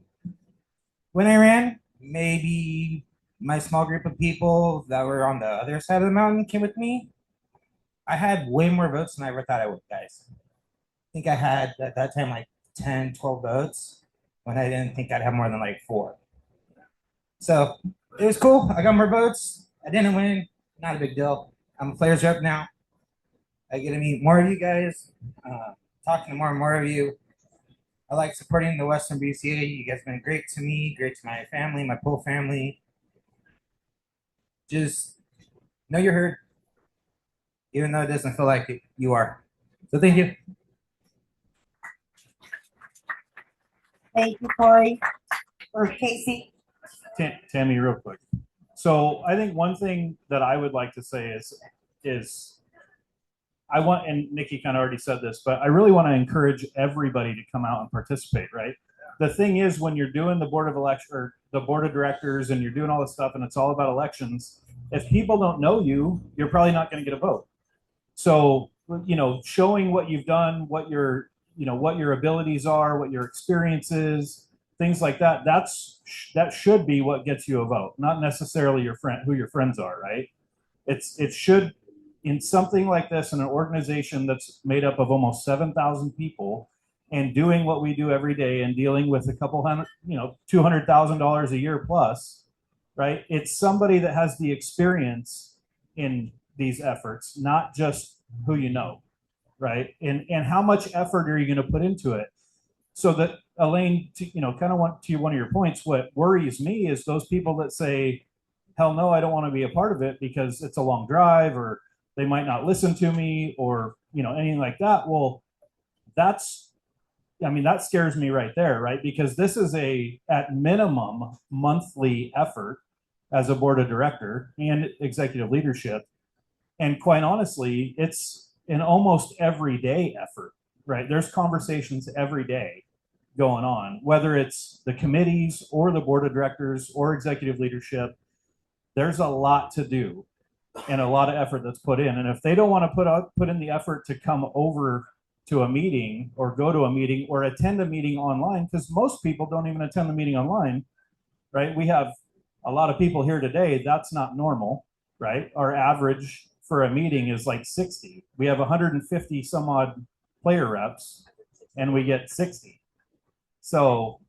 When I ran, maybe my small group of people that were on the other side of the mountain came with me. I had way more votes than I ever thought I would, guys. I think I had at that time like 10, 12 votes when I didn't think I'd have more than like 4. So it was cool. I got more votes. I didn't win. Not a big deal. I'm a players rep now. I get to meet more of you guys, talking to more and more of you. I like supporting the Western BCA. You guys have been great to me, great to my family, my pool family. Just know you're heard, even though it doesn't feel like it, you are. So thank you.
Thank you, Corey, or Casey.
Tammy, real quick. So I think one thing that I would like to say is I want, and Nikki kind of already said this, but I really want to encourage everybody to come out and participate, right? The thing is, when you're doing the board of election or the board of directors and you're doing all this stuff and it's all about elections, if people don't know you, you're probably not going to get a vote. So, showing what you've done, what your abilities are, what your experience is, things like that, that should be what gets you a vote, not necessarily who your friends are, right? It should, in something like this, in an organization that's made up of almost 7,000 people and doing what we do every day and dealing with a couple hundred, $200,000 a year plus, right? It's somebody that has the experience in these efforts, not just who you know, right? And how much effort are you going to put into it? So that, Elaine, kind of want to one of your points, what worries me is those people that say, hell no, I don't want to be a part of it because it's a long drive, or they might not listen to me, or anything like that. Well, that scares me right there, right? Because this is at minimum monthly effort as a board of director and executive leadership. And quite honestly, it's an almost everyday effort, right? There's conversations every day going on, whether it's the committees or the board of directors or executive leadership. There's a lot to do and a lot of effort that's put in. And if they don't want to put in the effort to come over to a meeting or go to a meeting or attend a meeting online, because most people don't even attend the meeting online, right? We have a lot of people here today. That's not normal, right? Our average for a meeting is like 60. We have 150 some odd player reps and we get 60. So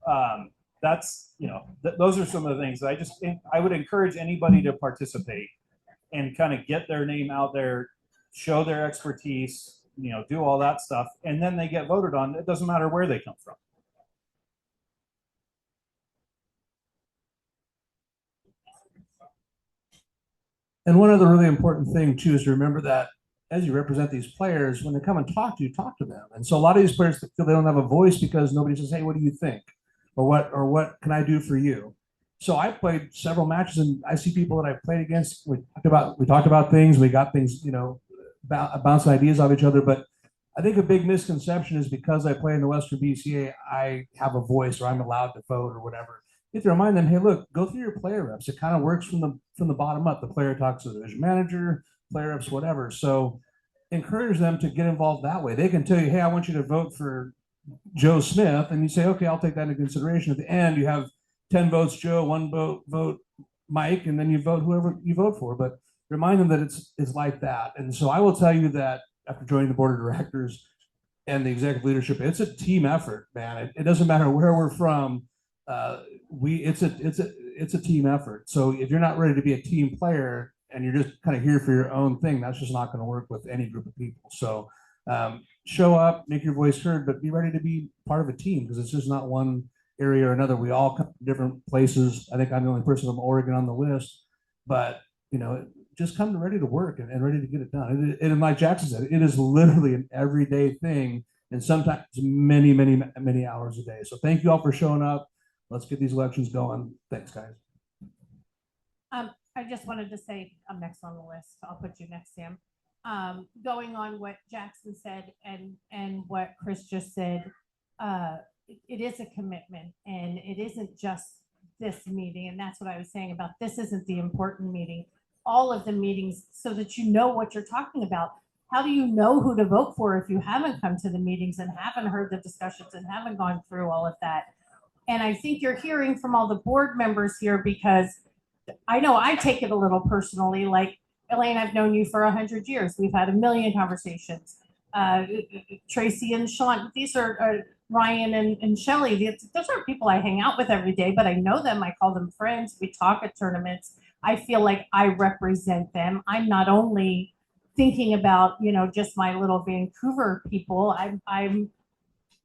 that's, those are some of the things that I would encourage anybody to participate and kind of get their name out there, show their expertise, do all that stuff, and then they get voted on. It doesn't matter where they come from.
And one other really important thing too is to remember that as you represent these players, when they come and talk to them. And so a lot of these players feel they don't have a voice because nobody says, hey, what do you think? Or what can I do for you? So I played several matches and I see people that I've played against. We talked about things, we got things, bouncing ideas off each other. But I think a big misconception is because I play in the Western BCA, I have a voice or I'm allowed to vote or whatever. you have to remind them, hey, look, go through your player reps. It kind of works from the bottom up. The player talks to the division manager, player reps, whatever. So encourage them to get involved that way. They can tell you, hey, I want you to vote for Joe Smith, and you say, okay, I'll take that into consideration. At the end, you have 10 votes Joe, 1 vote Mike, and then you vote whoever you vote for. But remind them that it's like that. And so I will tell you that after joining the board of directors and the executive leadership, it's a team effort, man. It doesn't matter where we're from. It's a team effort. So if you're not ready to be a team player and you're just kind of here for your own thing, that's just not going to work with any group of people. So show up, make your voice heard, but be ready to be part of a team, because it's just not one area or another. We all come from different places. I think I'm the only person from Oregon on the list, but just come ready to work and ready to get it done. And like Jackson said, it is literally an everyday thing, and sometimes many, many, many hours a day. So thank you all for showing up. Let's get these elections going. Thanks, guys.
I just wanted to say I'm next on the list. I'll put you next, Sam. Going on what Jackson said and what Chris just said, it is a commitment, and it isn't just this meeting. And that's what I was saying about this isn't the important meeting. All of the meetings, so that you know what you're talking about. How do you know who to vote for if you haven't come to the meetings and haven't heard the discussions and haven't gone through all of that? And I think you're hearing from all the board members here, because I know I take it a little personally. Like, Elaine, I've known you for 100 years. We've had a million conversations. Tracy and Sean, these are Ryan and Shelly. Those aren't people I hang out with every day, but I know them. I call them friends. We talk at tournaments. I feel like I represent them. I'm not only thinking about, just my little Vancouver people.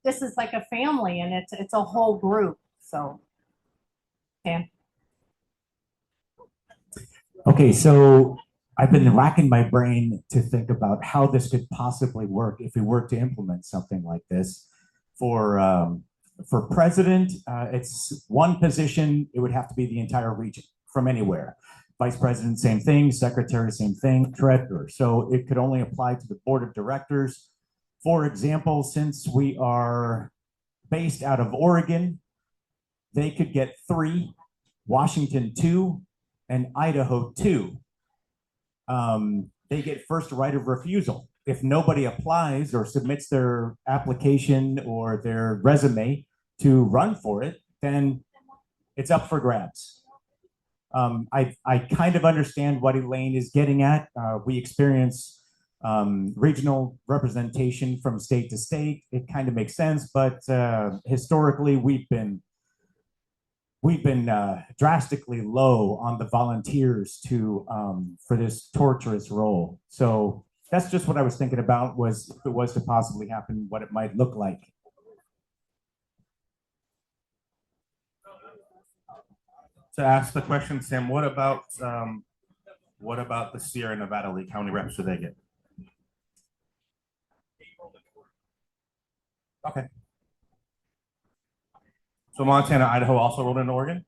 This is like a family, and it's a whole group. So, yeah.
Okay, so I've been racking my brain to think about how this could possibly work if we were to implement something like this. For president, it's one position. It would have to be the entire region from anywhere. Vice president, same thing. Secretary, same thing. Treasurer. So it could only apply to the board of directors. For example, since we are based out of Oregon, they could get 3, Washington 2, and Idaho 2. They get first right of refusal. If nobody applies or submits their application or their resume to run for it, then it's up for grabs. I kind of understand what Elaine is getting at. We experience regional representation from state to state. It kind of makes sense, but historically we've been drastically low on the volunteers for this torturous role. So that's just what I was thinking about, was if it was to possibly happen, what it might look like.
To ask the question, Sam, what about the Sierra Nevada League? How many reps do they get? Okay. So Montana, Idaho also rolled into Oregon?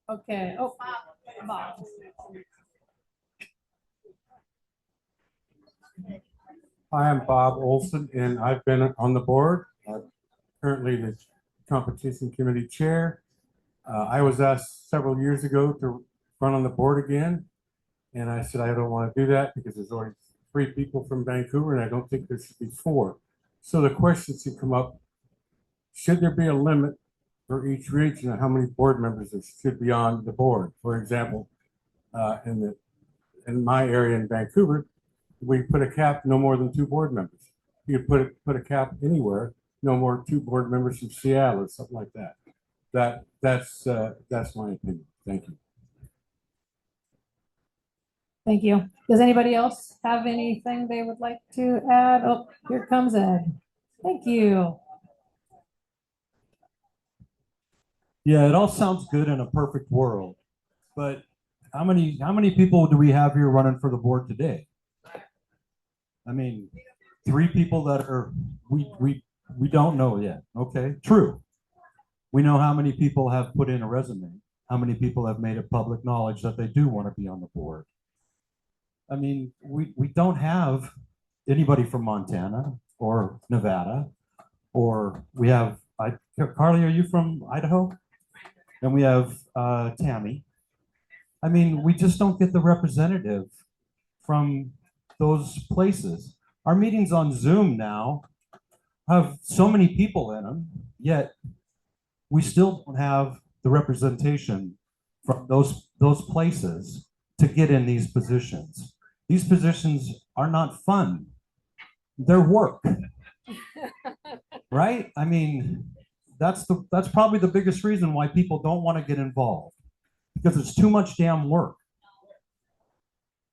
Okay. Oh, Bob.
Hi, I'm Bob Olson, and I've been on the board, currently the competition committee chair. I was asked several years ago to run on the board again, and I said I don't want to do that because there's already 3 people from Vancouver, and I don't think there should be 4. So the questions can come up: should there be a limit for each region on how many board members there should be on the board? For example, in my area in Vancouver, we put a cap no more than 2 board members. You could put a cap anywhere, no more 2 board members from Seattle or something like that. That's my opinion. Thank you.
Thank you. Does anybody else have anything they would like to add? Oh, here comes Ed. Thank you.
Yeah, it all sounds good in a perfect world, but how many people do we have here running for the board today? I mean, 3 people that are we don't know yet. Okay, true. We know how many people have put in a resume, how many people have made it public knowledge that they do want to be on the board. I mean, we don't have
anybody from Montana or Nevada, or we have, Carly, are you from Idaho? And we have Tammy. I mean, we just don't get the representative from those places. Our meetings on Zoom now have so many people in them, yet we still don't have the representation from those places to get in these positions. These positions are not fun. They're work. Right? I mean, that's probably the biggest reason why people don't want to get involved, because it's too much damn work.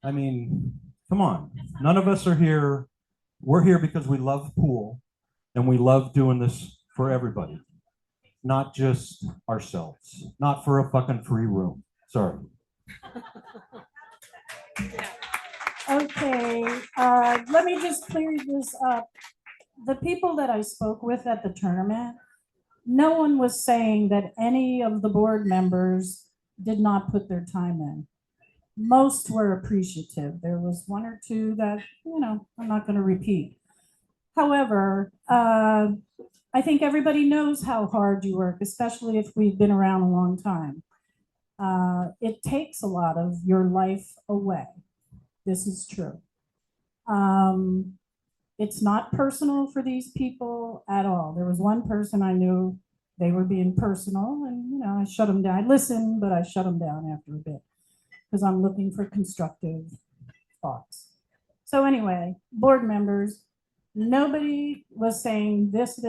I mean, come on. None of us are here. We're here because we love pool and we love doing this for everybody, not just ourselves, not for a fucking free room. Sorry.
Okay, let me just clear this up. The people that I spoke with at the tournament, no one was saying that any of the board members did not put their time in. Most were appreciative. There was one or two that, I'm not going to repeat. However, I think everybody knows how hard you work, especially if we've been around a long time. It takes a lot of your life away. This is true. It's not personal for these people at all. There was one person I knew, they were being personal, and I shut them down. I listened, but I shut them down after a bit because I'm looking for constructive thoughts. So anyway, board members, nobody was saying this.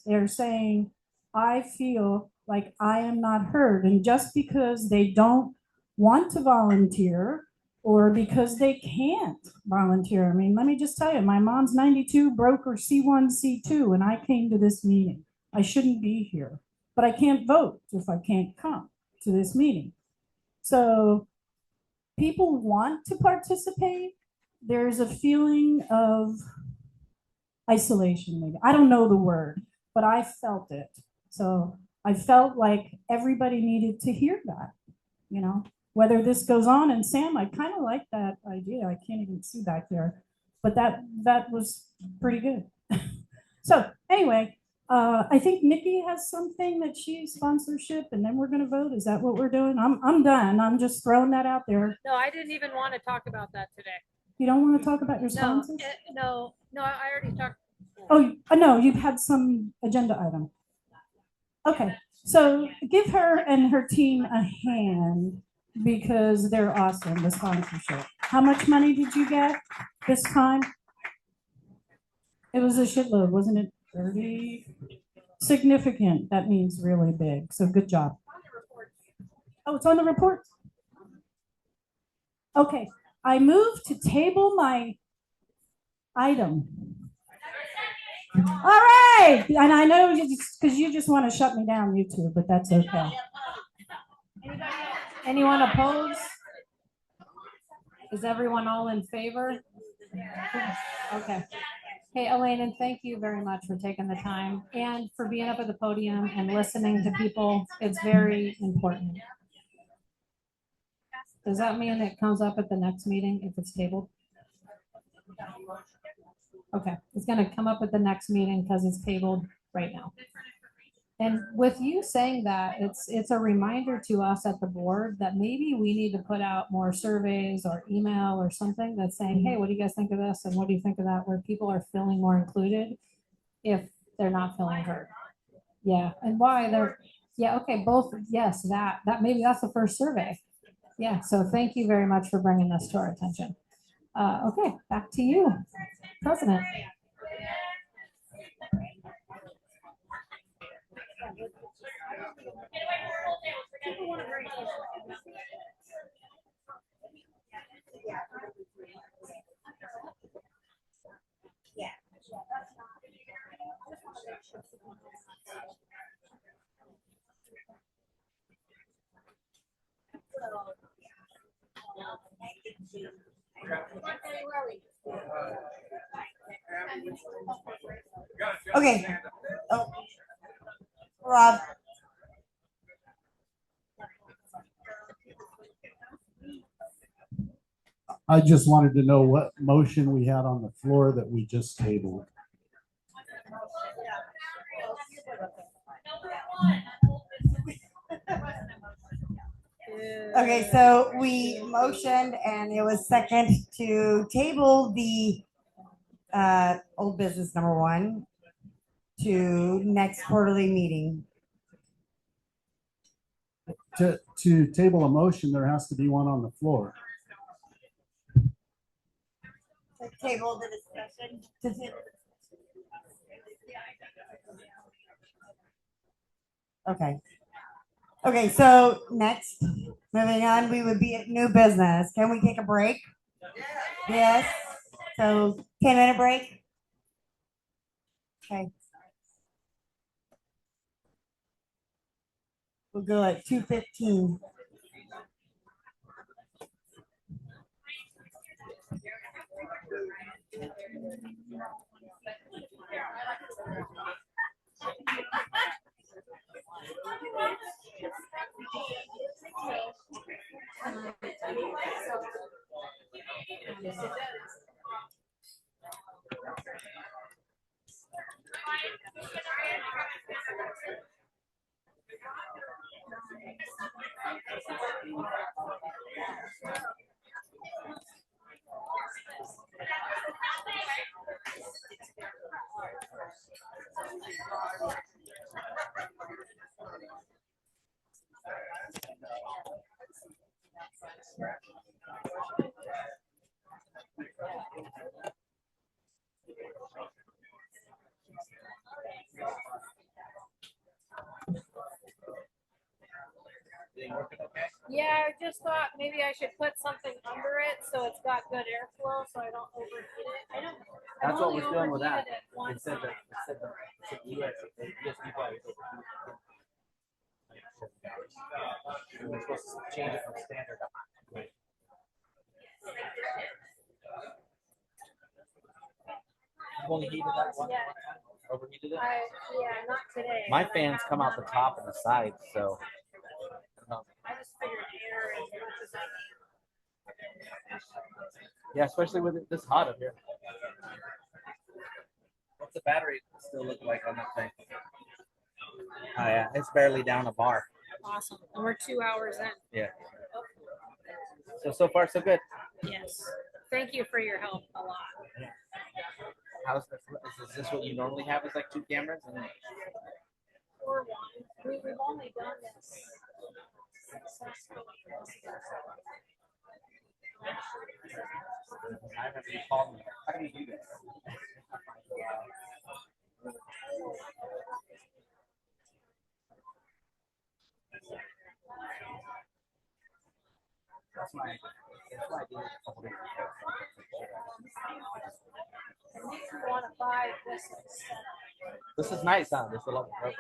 They're saying, I feel like I am not heard. And just because they don't want to volunteer or because they can't volunteer. I mean, let me just tell you, my mom's 92, broke her C1, C2, and I came to this meeting. I shouldn't be here, but I can't vote if I can't come to this meeting. So people want to participate. There's a feeling of isolation, maybe. I don't know the word, but I felt it. So I felt like everybody needed to hear that, whether this goes on. And Sam, I kind of like that idea. I can't even see back there, but that was pretty good. So anyway, I think Nikki has something that she's sponsorship, and then we're going to vote. Is that what we're doing? I'm done. I'm just throwing that out there.
No, I didn't even want to talk about that today.
You don't want to talk about your sponsors?
No, I already talked.
Oh, no, you've had some agenda item. Okay, so give her and her team a hand because they're awesome, the sponsorship. How much money did you get this time? It was a shitload, wasn't it? 30? Significant, that means really big. So good job. Oh, it's on the report. Okay, I move to table my item. All right, and I know because you just want to shut me down, you two, but that's okay.
Anyone opposed? Is everyone all in favor? Okay. Hey, Elaine, and thank you very much for taking the time and for being up at the podium and listening to people. It's very important. Does that mean it comes up at the next meeting if it's tabled? Okay, it's going to come up at the next meeting because it's tabled right now. And with you saying that, it's a reminder to us at the board that maybe we need to put out more surveys or email or something that's saying, hey, what do you guys think of this? And what do you think of that? Where people are feeling more included if they're not feeling heard. Yeah, and why they're, yeah, okay, both, yes, that maybe that's the first survey. Yeah, so thank you very much for bringing this to our attention. Okay, back to you, President.
Okay. Oh. Rob.
I just wanted to know what motion we had on the floor that we just tabled.
Okay, so we motioned and it was second to table the old business number 1 to next quarterly meeting.
To table a motion, there has to be one on the floor.
Table the discussion. Okay. Okay, so next, moving on, we would be at new business. Can we take a break? Yes. So 10-minute break? Okay. We'll go at 2:15.
Yeah, I just thought maybe I should put something under it so it's got good airflow so I don't overheat it.
That's what we're doing with
overheated
that.
it once.
It said the USB plug is overheated. We're supposed to change it from standard to high. You've only heated that one?
Yeah.
Overheated it?
Yeah, not today.
My fans come out the top and the sides, so.
I just figured air as much as I can.
Yeah, especially with it this hot up here. What's the battery still look like on that thing? Oh yeah, it's barely down a bar.
Awesome. And we're 2 hours in.
Yeah. So far so good.
Yes. Thank you for your help a lot.
How's this? Is this what you normally have? Is like 2 cameras? And
Or one. We've only done this successfully.
I remember you called me. How do you do this? That's my idea.
I think you want to buy this instead.
This is nice, huh? This little bro.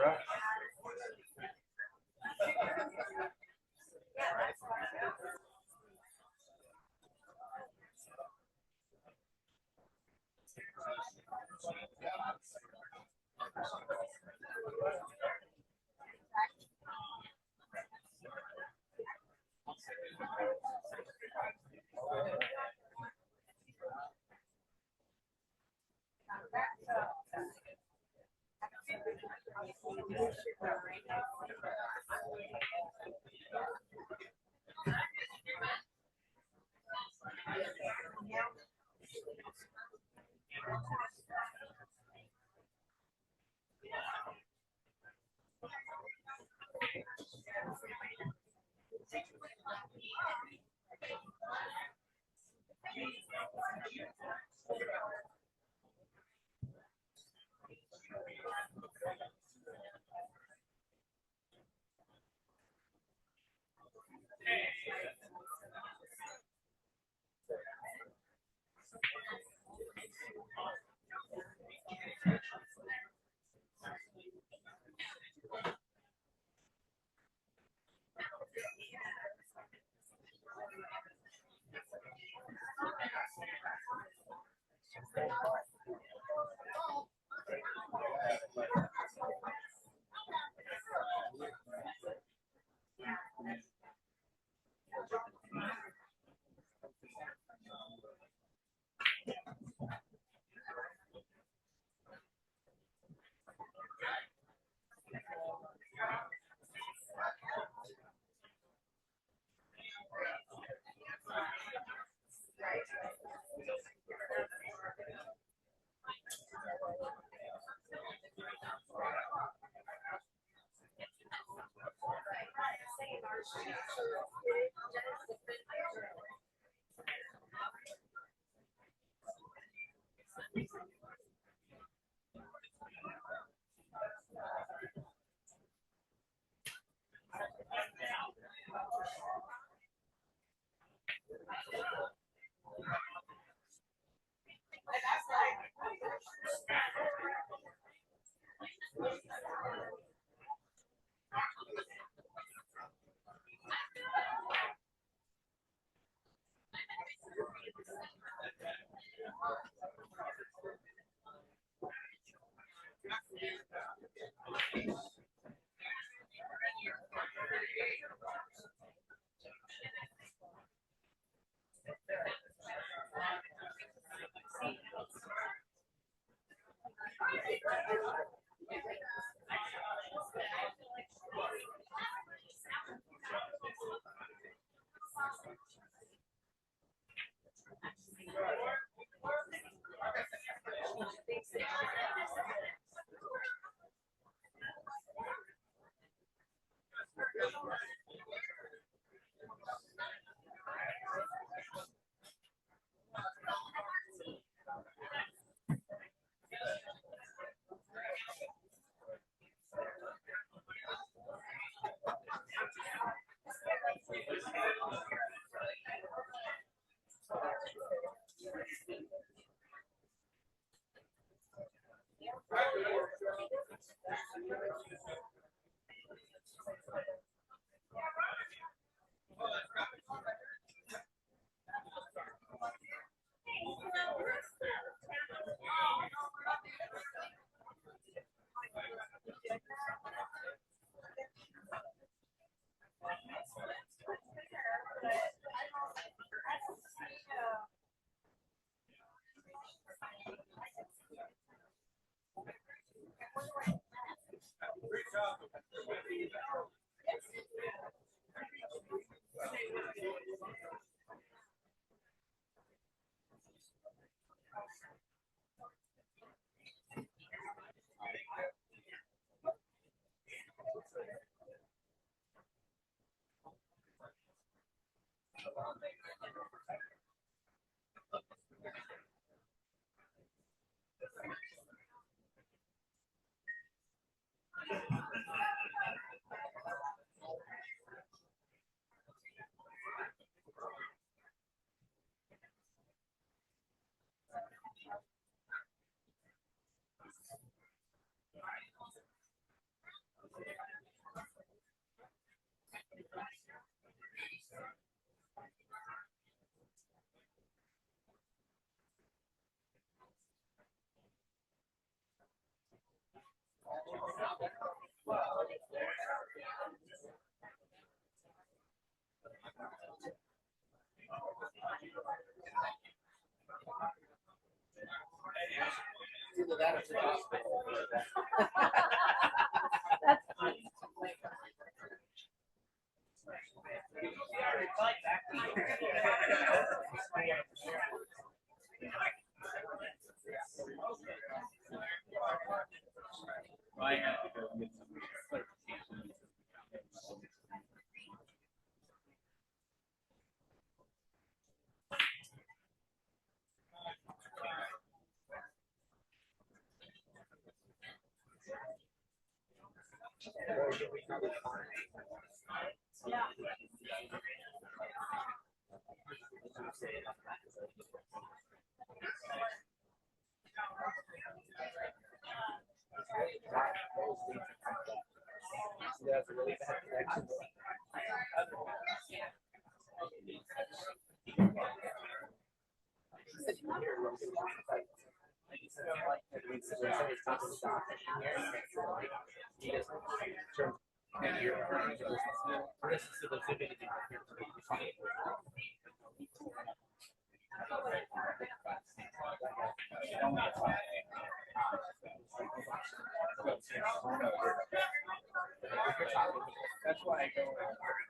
That's why I go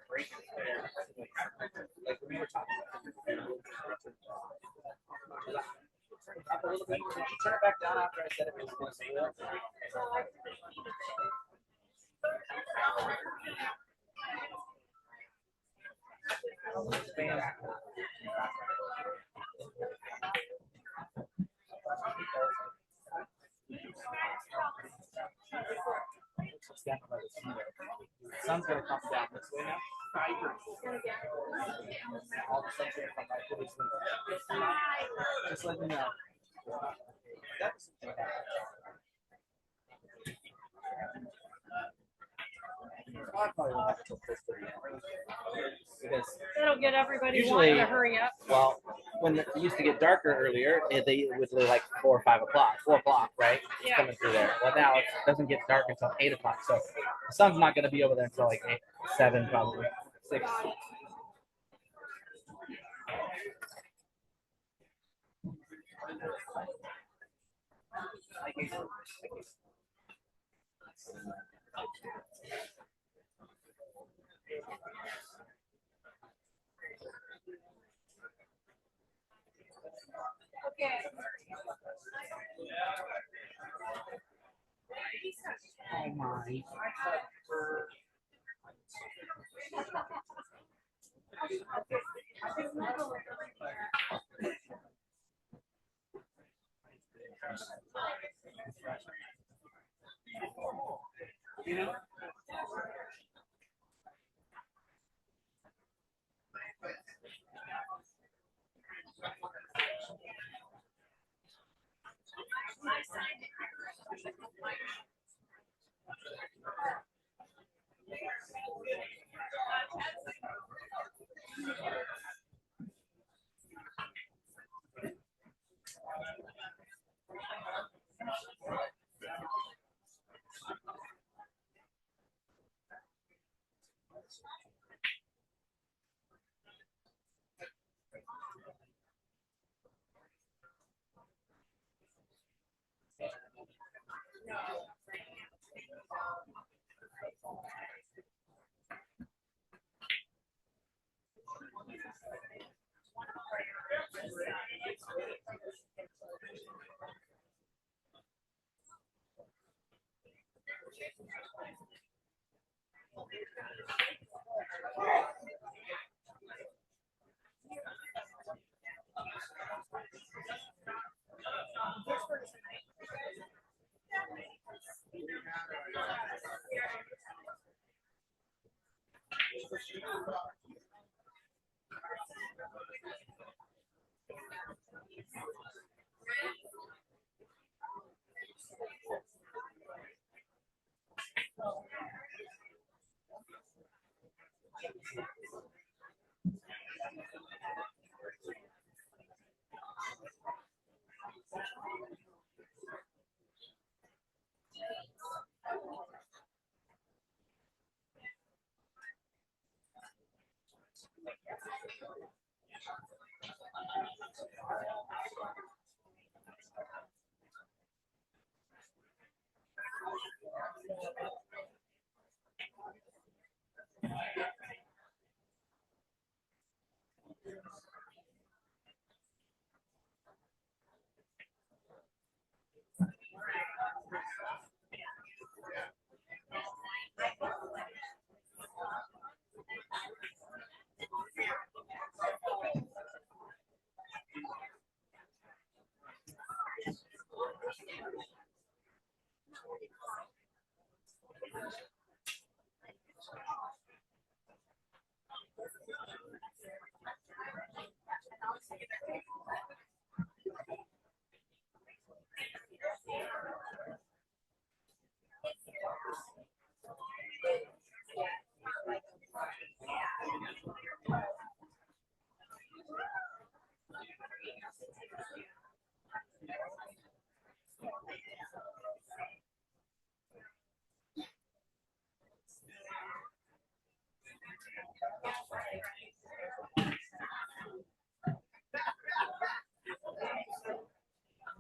break it there. Like we were talking about. Up a little bit. Did you turn it back down after I said it was going to be up?
Sun's gonna come down this way now. All the sun's gonna come right through this window. Just let me know. I probably won't have it till close to the end. Because
That'll get everybody
usually,
wanting to hurry up.
well, when it used to get darker earlier, it was like 4 or 5 o'clock, 4 o'clock, right? It's
Yeah.
coming through there. Well, now it doesn't get dark until 8 o'clock. So the sun's not going to be over there until like 8, 7, probably 6.
Okay.
Oh my. You know?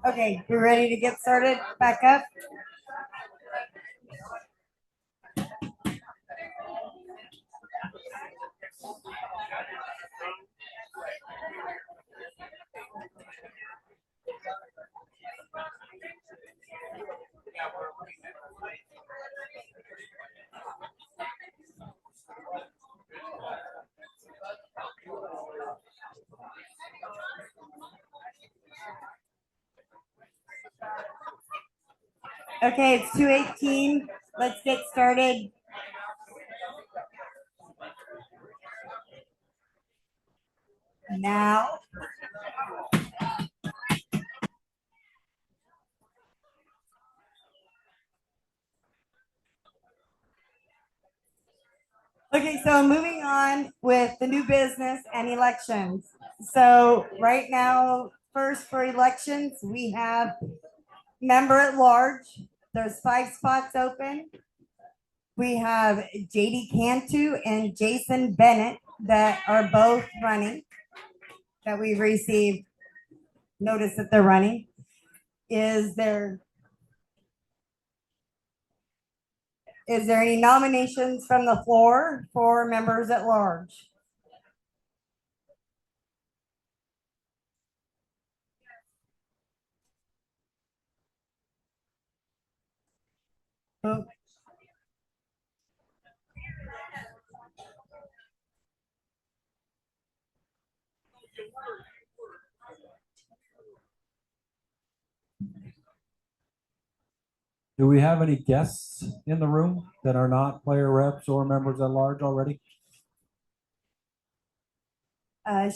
Okay, we ready to get started? Back up. Okay, it's 2:18. Let's get started. Now. Okay, so moving on with the new business and elections. So right now, first for elections, we have member at large. There's 5 spots open. We have JD Cantu and Jason Bennett that are both running, that we've received notice that they're running. Is there any nominations from the floor for members at large? Oh.
Do we have any guests in the room that are not player reps or members at large already?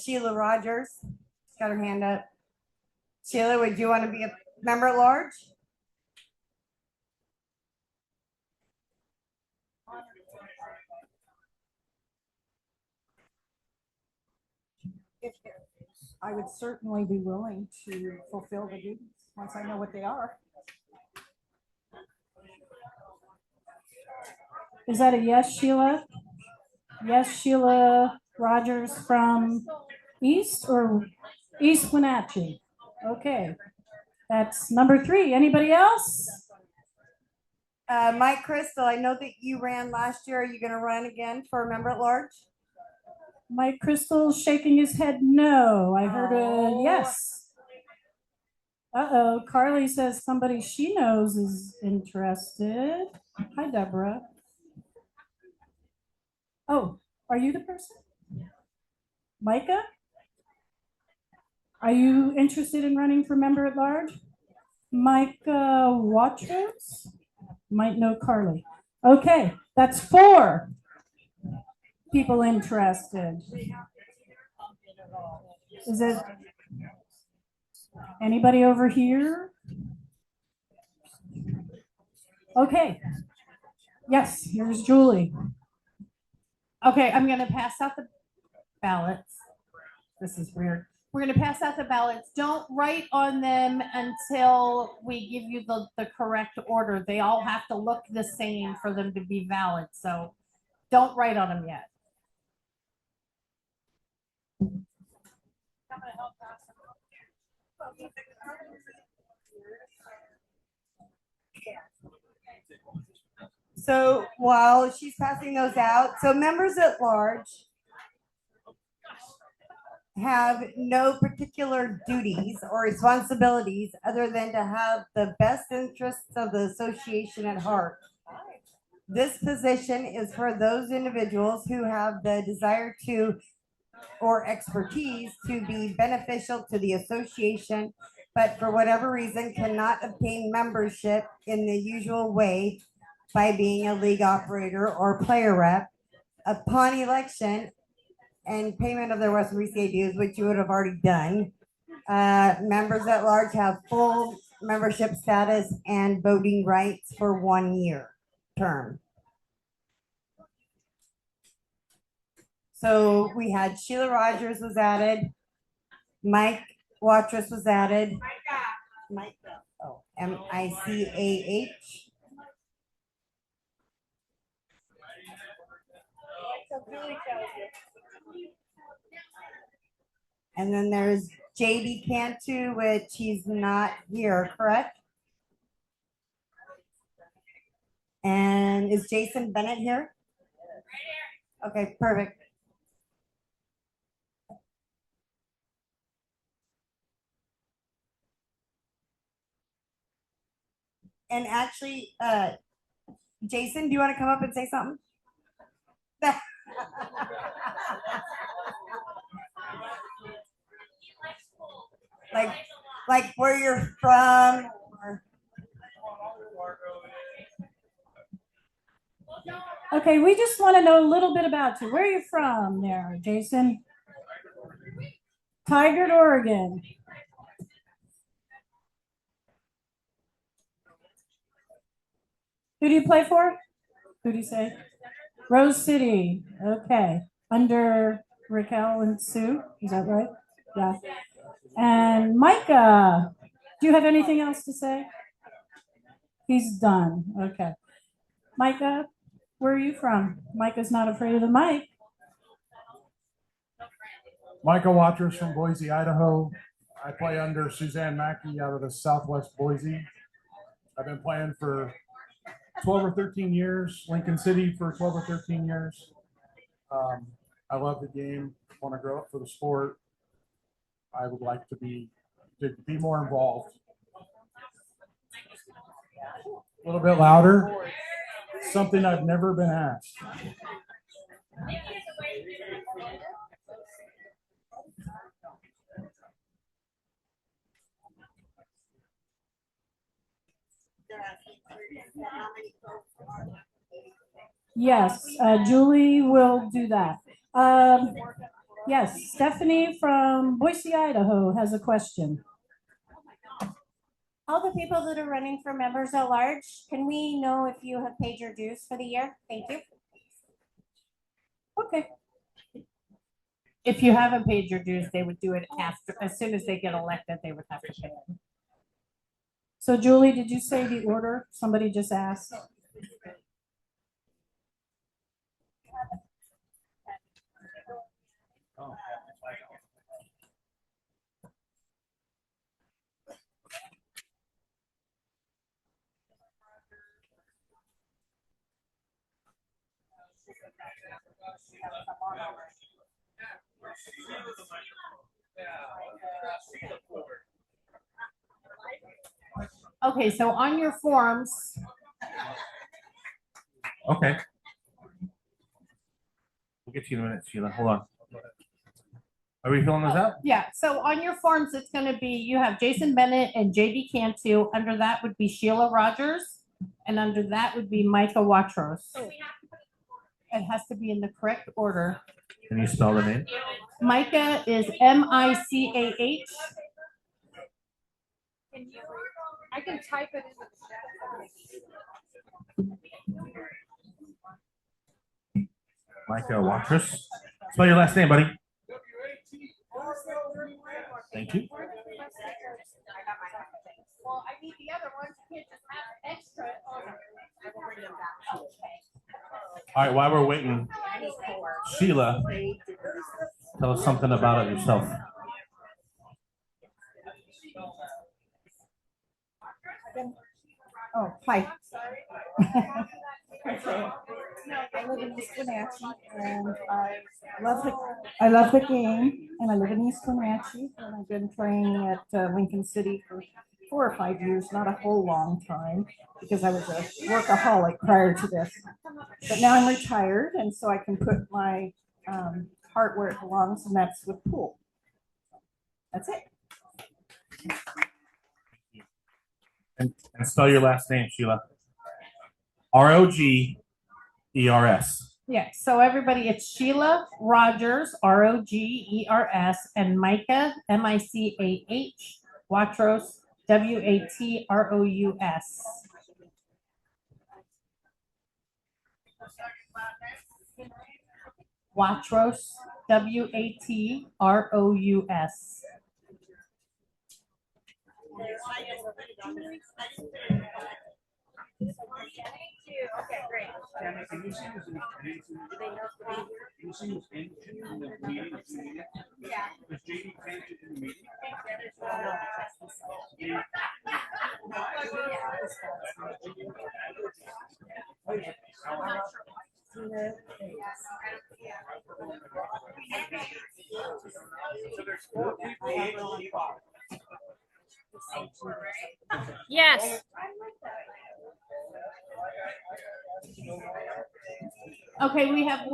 Sheila Rogers got her hand up. Sheila, would you want to be a member at large?
I would certainly be willing to fulfill the duties once I know what they are. Is that a yes, Sheila? Yes, Sheila Rogers from East or East Wenatchee? Okay, that's number 3. Anybody else?
Mike Crystal, I know that you ran last year. Are you going to run again for a member at large?
Mike Crystal shaking his head no. I heard a yes. Uh-oh, Carly says somebody she knows is interested. Hi, Deborah. Oh, are you the person? Micah? Are you interested in running for member at large? Micah Watchers? Might know Carly. Okay, that's 4 people interested. Is it anybody over here? Okay. Yes, here's Julie.
Okay, I'm gonna pass out the ballots. This is weird. We're gonna pass out the ballots. Don't write on them until we give you the correct order. They all have to look the same for them to be valid. So don't write on them yet.
So while she's passing those out, so members at large have no particular duties or responsibilities other than to have the best interests of the association at heart. This position is for those individuals who have the desire to or expertise to be beneficial to the association, but for whatever reason cannot obtain membership in the usual way by being a league operator or player rep. Upon election and payment of their Western BCA dues, which you would have already done, members at large have full membership status and voting rights for 1 year term. So we had Sheila Rogers was added, Mike Watrous was added, Micah, oh, Micah. And then there's JD Cantu, which he's not here, correct? And is Jason Bennett here? Okay, perfect. And actually, Jason, do you want to come up and say something? like where you're from, or
Okay, we just want to know a little bit about you. Where are you from there, Jason? Tigard, Oregon. Who do you play for? Who do you say? Rose City. Okay. Under Raquel and Sue. Is that right? Yeah. And Micah, do you have anything else to say? He's done. Okay. Micah, where are you from? Micah's not afraid of the mic.
Michael Waters from Boise, Idaho. I play under Suzanne Mackey out of the Southwest Boise. I've been playing for 12 or 13 years, Lincoln City for 12 or 13 years. I love the game, want to grow up for the sport. I would like to be more involved. A little bit louder, something I've never been asked.
Yes, Julie will do that. Yes, Stephanie from Boise, Idaho has a question.
All the people that are running for members at large, can we know if you have paid your dues for the year? Thank you.
Okay.
If you haven't paid your dues, they would do it after, as soon as they get elected, they would have to pay it.
So Julie, did you say the order? Somebody just asked.
Okay, so on your forms,
Okay. We'll get to you in a minute, Sheila. Hold on. Are we filling this out?
yeah, so on your forms, it's gonna be, you have Jason Bennett and JD Cantu. Under that would be Sheila Rogers, and under that would be Micah Watros. It has to be in the correct order.
Can you spell the name?
Micah is Micah.
I can type it in the
Micah Watros. Spell your last name, buddy. Thank you.
Well, I need the other ones. You can't just have extra on them. I will bring them back.
All right, while we're waiting, Sheila, tell us something about it yourself.
Oh, hi. I live in East Wenatchee, and I love the game, and I live in East Wenatchee, and I've been playing at Lincoln City for 4 or 5 years, not a whole long time, because I was a workaholic prior to this. But now I'm retired, and so I can put my heart where it belongs, and that's with pool. That's it.
And spell your last name, Sheila. Rogers.
Yeah, so everybody, it's Sheila Rogers, Rogers, and Micah, Micah, Watros, Watrous. Watros, Watrous.
Okay, great.
Can you see who's in the meeting?
Yeah.
Was JD Cantu in the meeting?
Yes.
Okay, we have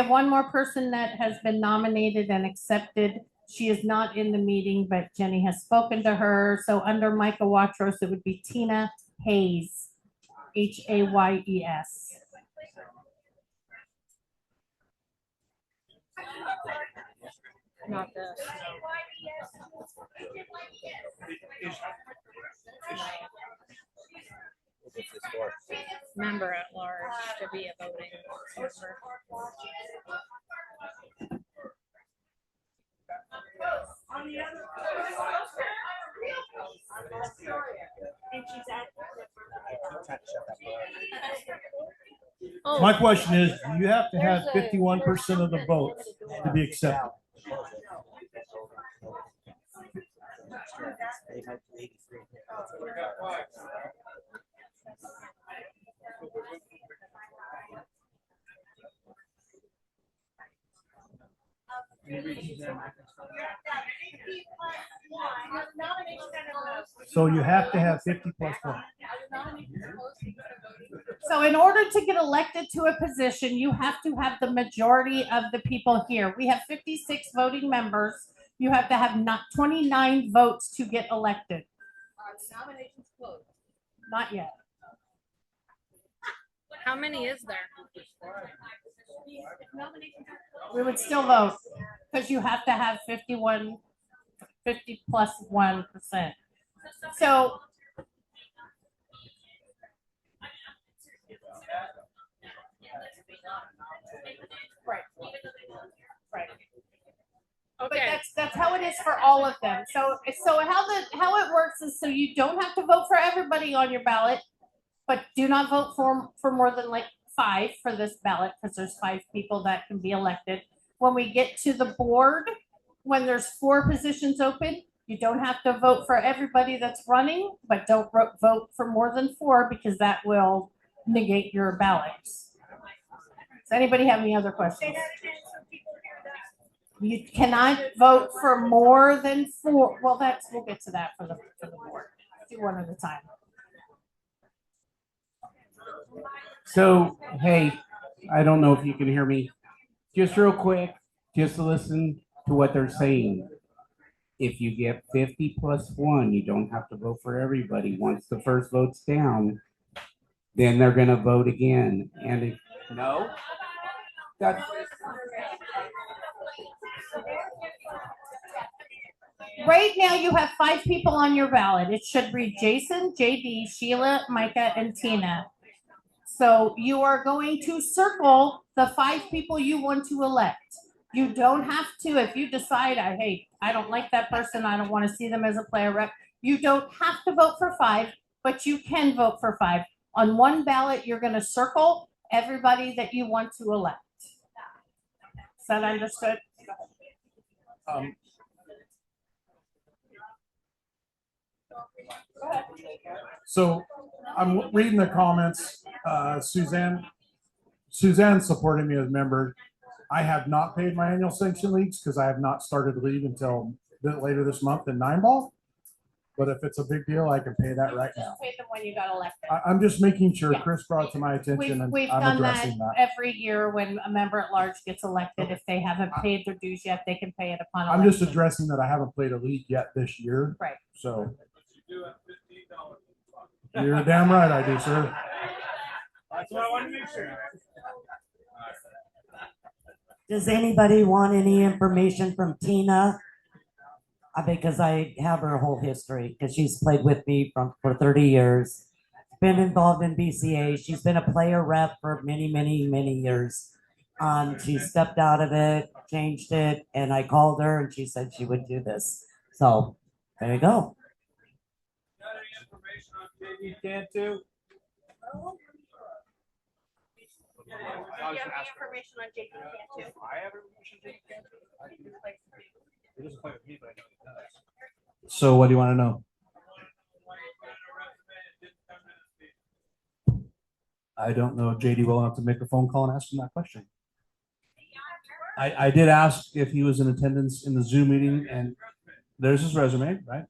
one more person that has been nominated and accepted. She is not in the meeting, but Jenny has spoken to her. So under Micah Watros, it would be Tina Hayes, Hayes.
Not this. Member at large to be a voting member. Oh.
My question is, do you have to have 51% of the votes to be accepted? So you have to have 50 plus one.
So in order to get elected to a position, you have to have the majority of the people here. We have 56 voting members. You have to have not 29 votes to get elected.
Nominations closed.
Not yet.
How many is there?
We would still vote because you have to have 50 plus 1%. So right. Right.
Okay.
But that's how it is for all of them. So how it works is so you don't have to vote for everybody on your ballot, but do not vote for more than like 5 for this ballot because there's 5 people that can be elected. When we get to the board, when there's 4 positions open, you don't have to vote for everybody that's running, but don't vote for more than 4 because that will negate your ballots. Does anybody have any other questions? You cannot vote for more than 4. Well, we'll get to that for the board. Do one at a time.
So, hey, I don't know if you can hear me. Just real quick, just listen to what they're saying. If you get 50 plus 1, you don't have to vote for everybody. Once the first vote's down, then they're going to vote again. And if no, that's
Right now, you have 5 people on your ballot. It should read Jason, JD, Sheila, Micah, and Tina. So you are going to circle the 5 people you want to elect. You don't have to, if you decide, I don't like that person, I don't want to see them as a player rep, you don't have to vote for 5, but you can vote for 5. On one ballot, you're going to circle everybody that you want to elect. Is that understood?
So I'm reading the comments. Suzanne's supporting me as a member. I have not paid my annual sanction leagues because I have not started the league until a bit later this month in 9-ball. But if it's a big deal, I can pay that right now.
Pay them when you got elected.
I'm just making sure.
Yeah.
Chris brought it to my attention, and
We've
I'm
done
addressing that.
every year when a member at large gets elected. If they haven't paid their dues yet, they can pay it upon
I'm
election.
just addressing that I haven't played a league yet this year.
Right.
So you're damn right I do, sir.
That's what I want to make sure.
Does anybody want any information from Tina? Because I have her whole history, because she's played with me for 30 years, been involved in BCA. She's been a player rep for many, many, many years. She stepped out of it, changed it, and I called her and she said she would do this. So there you go.
Got any information on JD Cantu?
Do you have any information on JD Cantu?
I have information on JD Cantu. He doesn't play with me, but I know he does. So what do you want to know? I don't know if JD will have to make a phone call and ask him that question. I did ask if he was in attendance in the Zoom meeting, and there's his resume, right?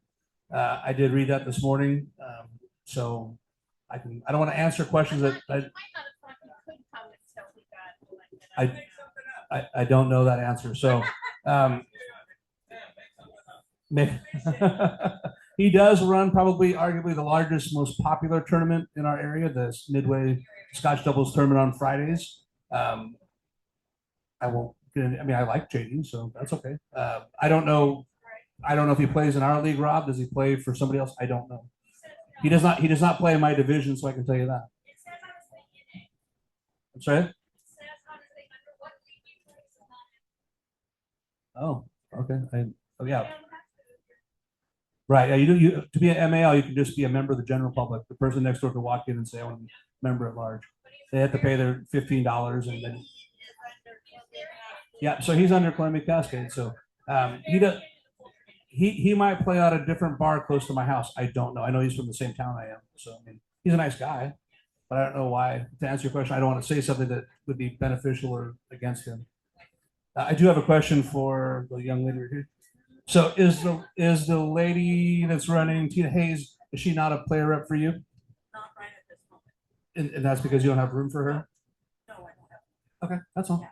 I did read that this morning, so I don't want to answer questions that I don't know that answer. So he does run probably arguably the largest, most popular tournament in our area, the Midway Scotch Doubles tournament on Fridays. I won't I mean, I like JD, so that's okay. I don't know. I don't know if he plays in our league, Rob. Does he play for somebody else? I don't know. He does not. He does not play in my division, so I can tell you that. I'm sorry. Oh, okay. Oh, yeah. Right. Yeah, you do. You to be an MAL, you can just be a member of the general public. The person next door can walk in and say, "I want to be a member at large." They have to pay their $15, and then. Yeah. So he's under Columbia Cascade. So he does. He might play out a different bar close to my house. I don't know. I know he's from the same town I am. So I mean, he's a nice guy, but I don't know why. To answer your question, I don't want to say something that would be beneficial or against him. I do have a question for the young lady right here. So is the lady that's running, Tina Hayes, is she not a player rep for you?
Not right at this moment.
And that's because you don't have room for her?
No, I don't have.
Okay, that's all.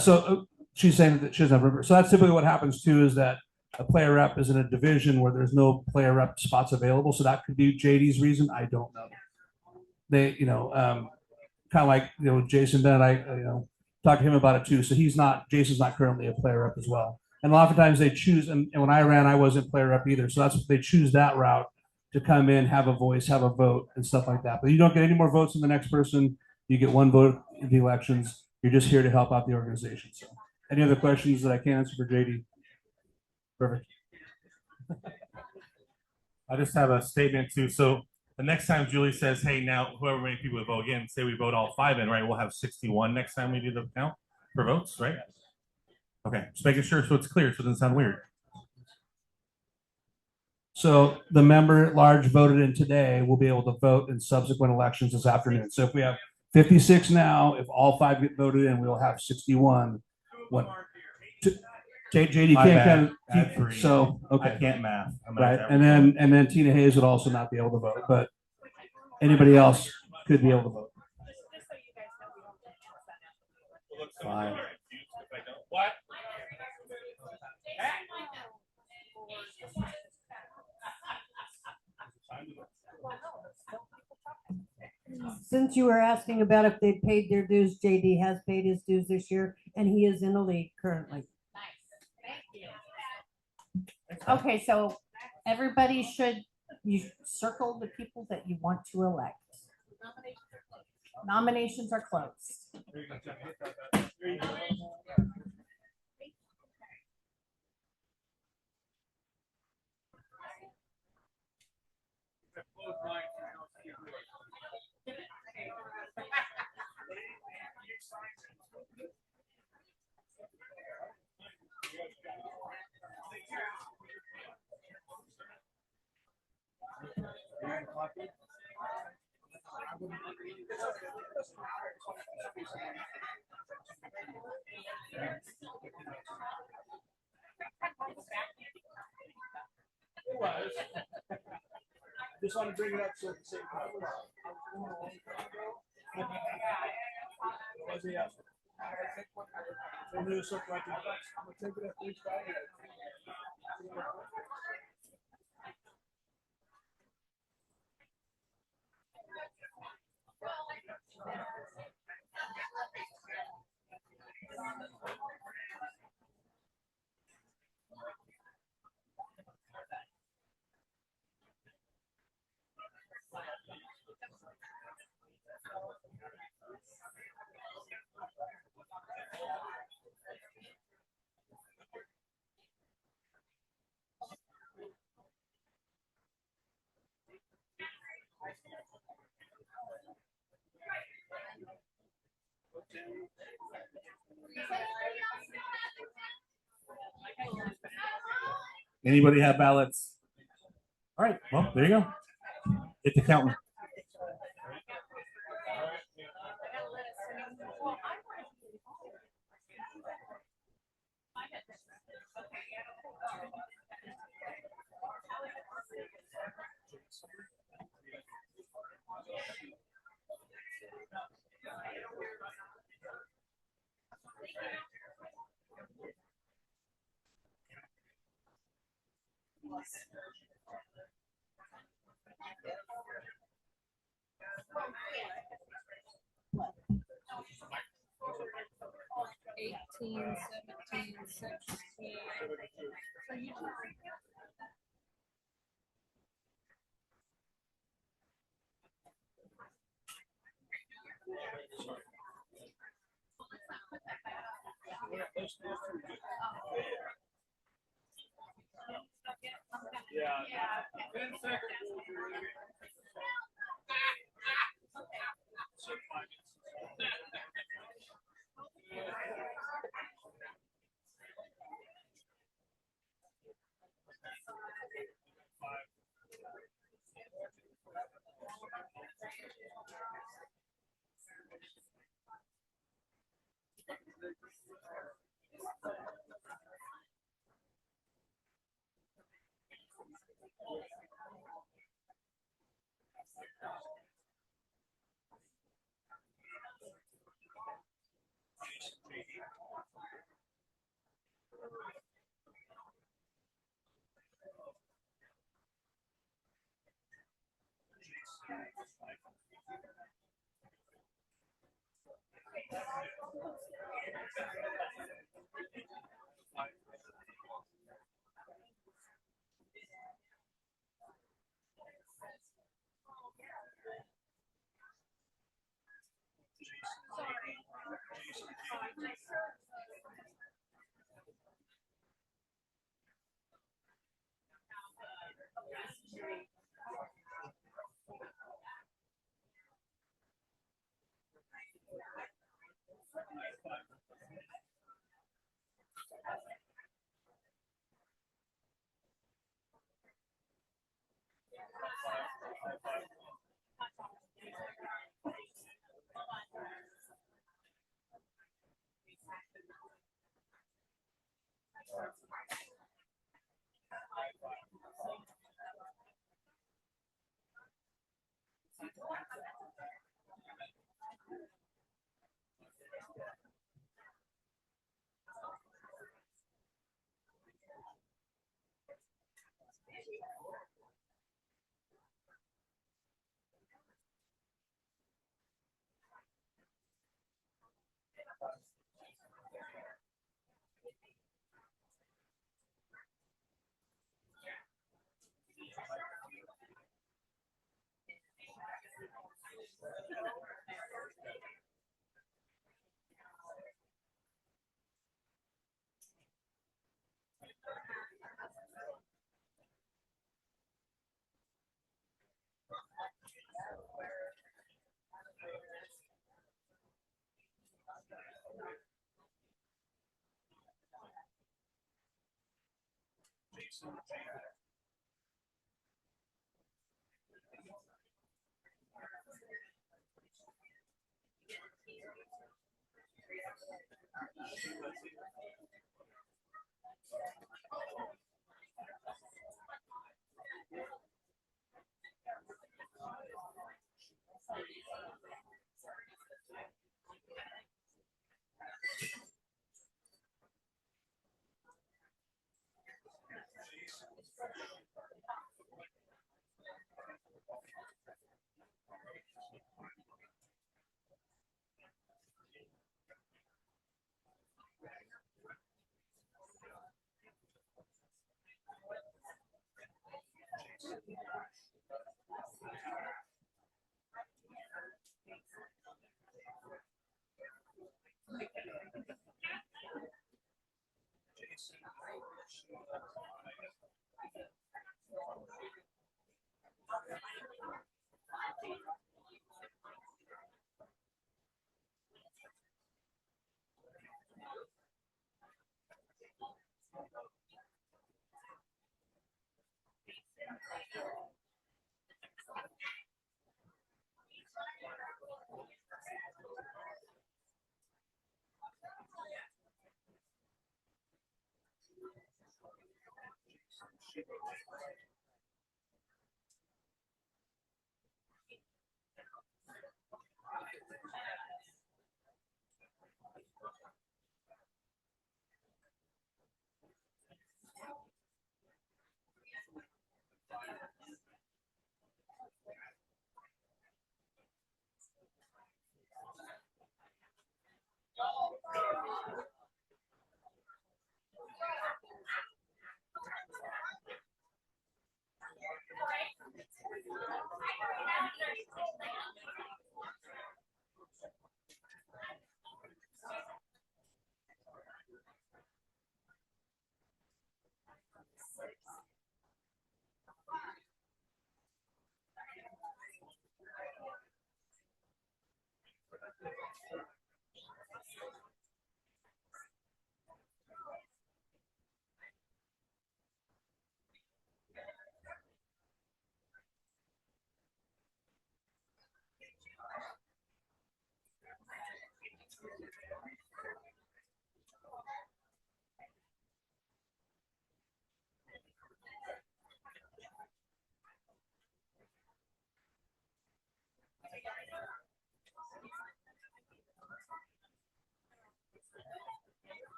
So she's saying that she doesn't have room. So that's typically what happens too, is that a player rep is in a division where there's no player rep spots available. So that could be JD's reason. I don't know. They, kind of like, Jason Bennett, I talked to him about it too. So Jason's not currently a player rep as well. And a lot of times they choose, and when I ran, I wasn't player rep either. So they choose that route to come in, have a voice, have a vote, and stuff like that. But you don't get any more votes than the next person. You get one vote in the elections. You're just here to help out the organization. So, any other questions that I can answer for JD? Perfect.
I just have a statement too. So the next time Julie says, "Hey, now whoever many people vote again, say we vote all 5 in, right? We'll have 61 next time we do the count for votes, right?" Okay, just making sure so it's clear, so it doesn't sound weird.
So the member at large voted in today will be able to vote in subsequent elections this afternoon. So if we have 56 now, if all 5 get voted in, we'll have 61. JD
My
can't
bad.
kind of keep, so okay.
I can't math.
Right, and then Tina Hayes would also not be able to vote, but anybody else could be able to vote.
Fine.
What?
Since you were asking about if they paid their dues, JD has paid his dues this year, and he is in the league currently.
Okay, so everybody you circle the people that you want to elect. Nominations are closed.
Just want to bring it up so it's safe.
Anybody have ballots? All right, well, there you go. Hit the counting.
Eighteen, 17.
Yeah. 10 seconds.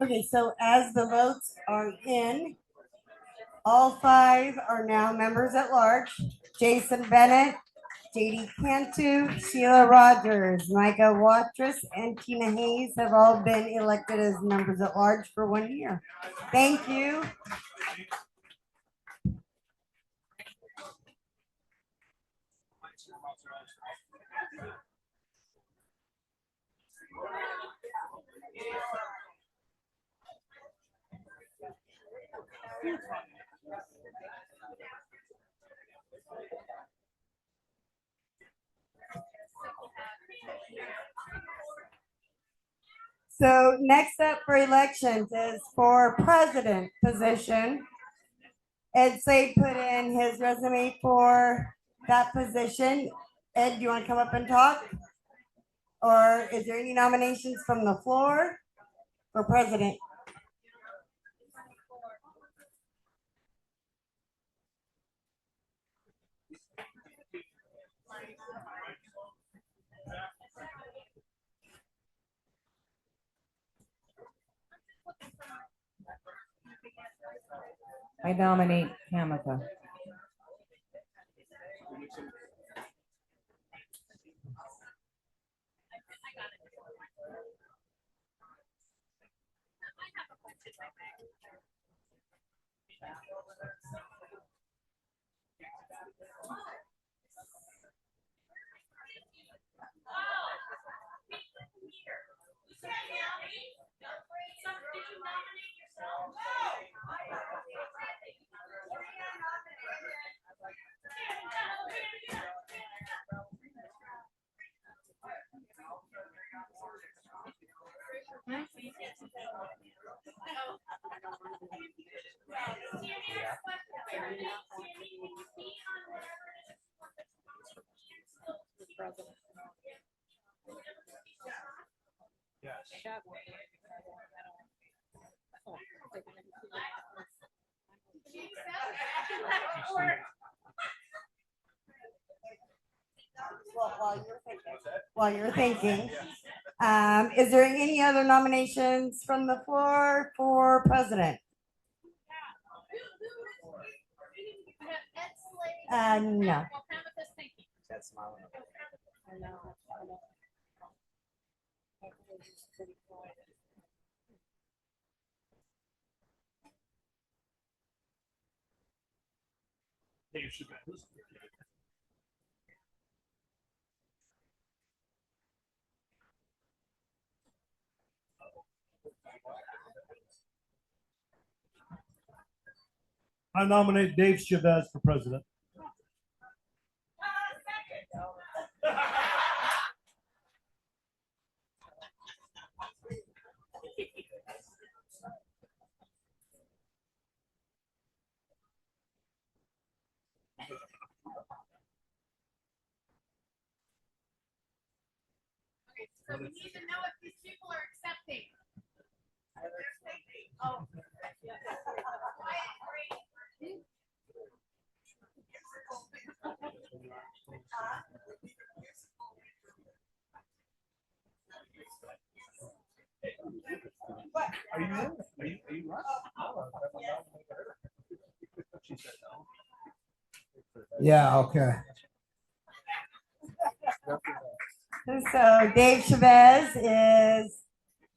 Okay, so as the votes are in, all 5 are now members at large. Jason Bennett, JD Cantu, Sheila Rogers, Micah Watrous, and Tina Hayes have all been elected as members at large for 1 year. Thank you. So next up for elections is for president position. Ed Slade put in his resume for that position. Ed, do you want to come up and talk? Or is there any nominations from the floor for president?
I nominate Kamika.
Well, while you're thinking, is there any other nominations from the floor for president? No.
That's my one.
I nominate Dave Chavez for president.
So we need to know if these people are accepting. Oh.
Are you in? Are you right?
Yeah, okay.
So Dave Chavez is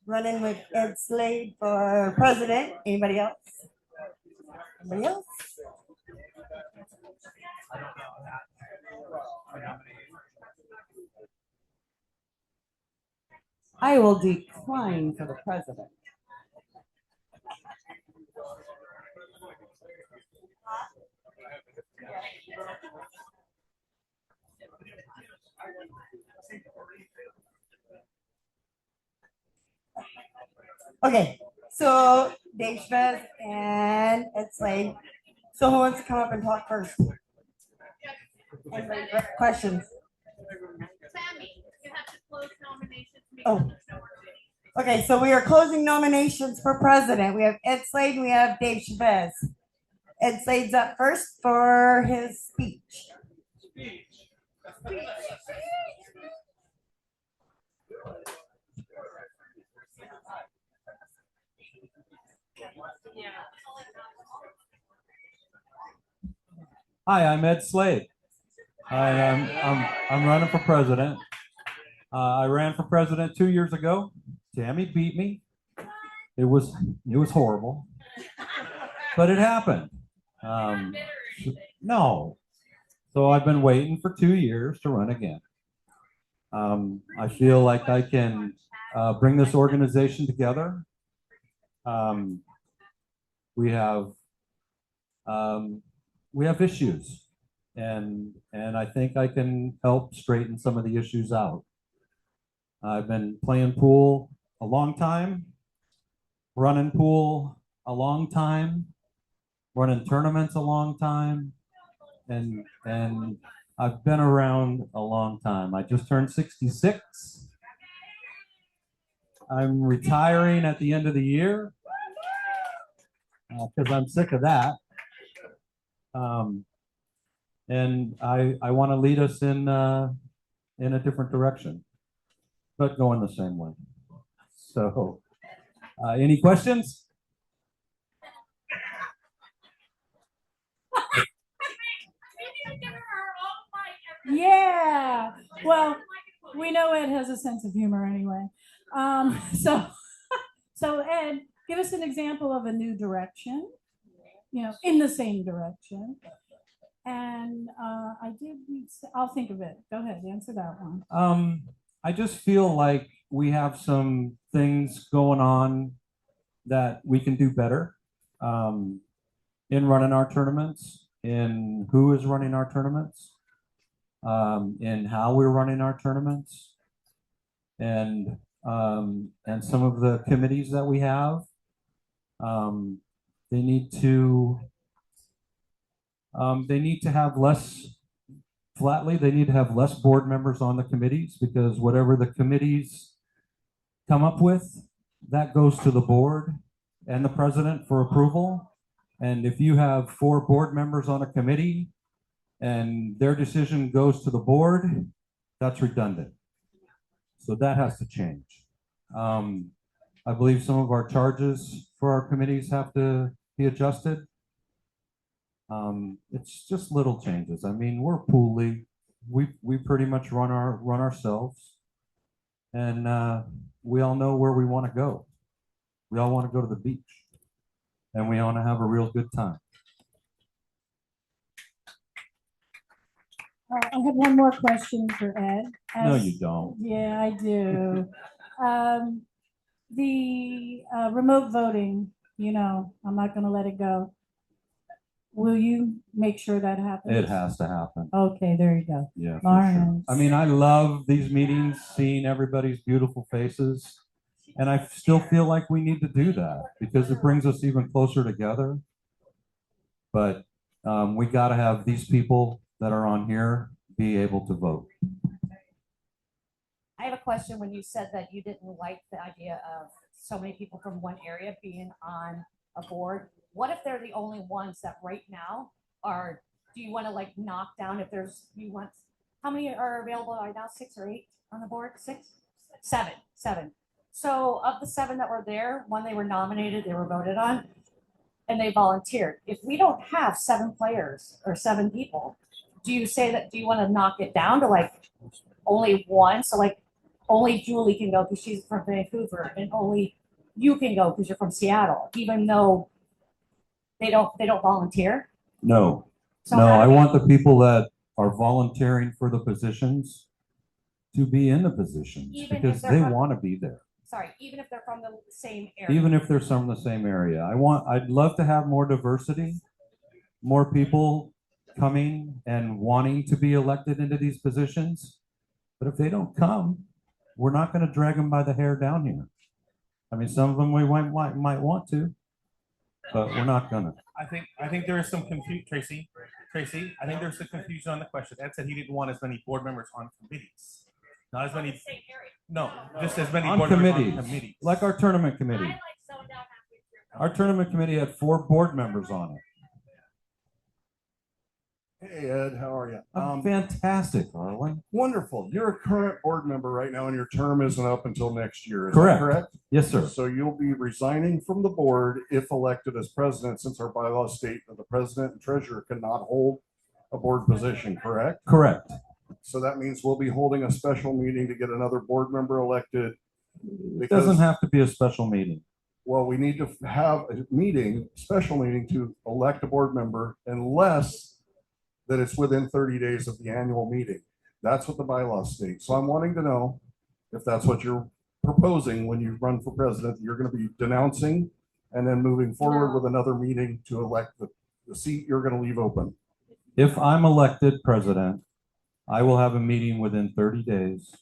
running with Ed Slade for president. Anybody else? Anybody else?
I will decline for the president.
Okay, so Dave Schmidt and Ed Slade. So who wants to come up and talk first? Anybody got questions?
Sammy, you have to close nominations.
Oh. Okay, so we are closing nominations for president. We have Ed Slade and we have Dave Chavez. Ed Slade's up first for his speech.
Hi, I'm Ed Slade. I'm running for president. I ran for president 2 years ago. Tammy beat me. It was horrible, but it happened. No. So I've been waiting for 2 years to run again. I feel like I can bring this organization together. We have issues, and I think I can help straighten some of the issues out. I've been playing pool a long time, running pool a long time, running tournaments a long time, and I've been around a long time. I just turned 66. I'm retiring at the end of the year because I'm sick of that. And I want to lead us in a different direction, but going the same way. So, any questions?
Yeah. Well, we know Ed has a sense of humor anyway. So Ed, give us an example of a new direction, in the same direction. And I'll think of it. Go ahead, answer that one.
I just feel like we have some things going on that we can do better in running our tournaments, in who is running our tournaments, in how we're running our tournaments, and some of the committees that we have. They need to have less, flatly, they need to have less board members on the committees, because whatever the committees come up with, that goes to the board and the president for approval. And if you have 4 board members on a committee and their decision goes to the board, that's redundant. So that has to change. I believe some of our charges for our committees have to be adjusted. It's just little changes. I mean, we're a pool league. We pretty much run ourselves, and we all know where we want to go. We all want to go to the beach, and we want to have a real good time.
I have one more question for Ed.
No, you don't.
Yeah, I do. The remote voting, I'm not going to let it go. Will you make sure that happens?
It has to happen.
Okay, there you go.
Yeah,
Lawrence.
I mean, I love these meetings, seeing everybody's beautiful faces. And I still feel like we need to do that because it brings us even closer together. But we got to have these people that are on here be able to vote.
I have a question. When you said that you didn't like the idea of so many people from one area being on a board, what if they're the only ones that right now are, do you want to like knock down if there's, how many are available right now? 6 or 8 on the board? 6? 7. So of the 7 that were there, when they were nominated, they were voted on, and they volunteered. If we don't have 7 players or 7 people, do you want to knock it down to like only 1? So like only Julie can go because she's from Vancouver, and only you can go because you're from Seattle, even though they don't volunteer?
No.
So
No,
how do
I
we-
want the people that are volunteering for the positions to be in the positions
Even if
because
they're
they
from-
want to be there.
Sorry, even if they're from the same area.
Even if they're from the same area. I'd love to have more diversity, more people coming and wanting to be elected into these positions. But if they don't come, we're not going to drag them by the hair down here. I mean, some of them we might want to, but we're not gonna.
I think there is some confusion, Tracy. Tracy, I think there's some confusion on the question. Ed said he didn't want as many board members on committees. Not as many. No, just as many
On
board members
committees,
on committees.
like our tournament committee. Our tournament committee had 4 board members on it.
Hey Ed, how are you?
Fantastic, Arlen.
Wonderful. You're a current board member right now, and your term isn't up until next year. Is
Correct.
that correct?
Yes, sir.
So you'll be resigning from the board if elected as president, since our bylaws state that the president and treasurer cannot hold a board position. Correct.
Correct.
So that means we'll be holding a special meeting to get another board member elected.
It doesn't have to be a special meeting.
Well, we need to have a meeting, special meeting, to elect a board member unless that it's within 30 days of the annual meeting. That's what the bylaws state. So I'm wanting to know if that's what you're proposing when you run for president, you're going to be denouncing and then moving forward with another meeting to elect the seat you're going to leave open.
If I'm elected president, I will have a meeting within 30 days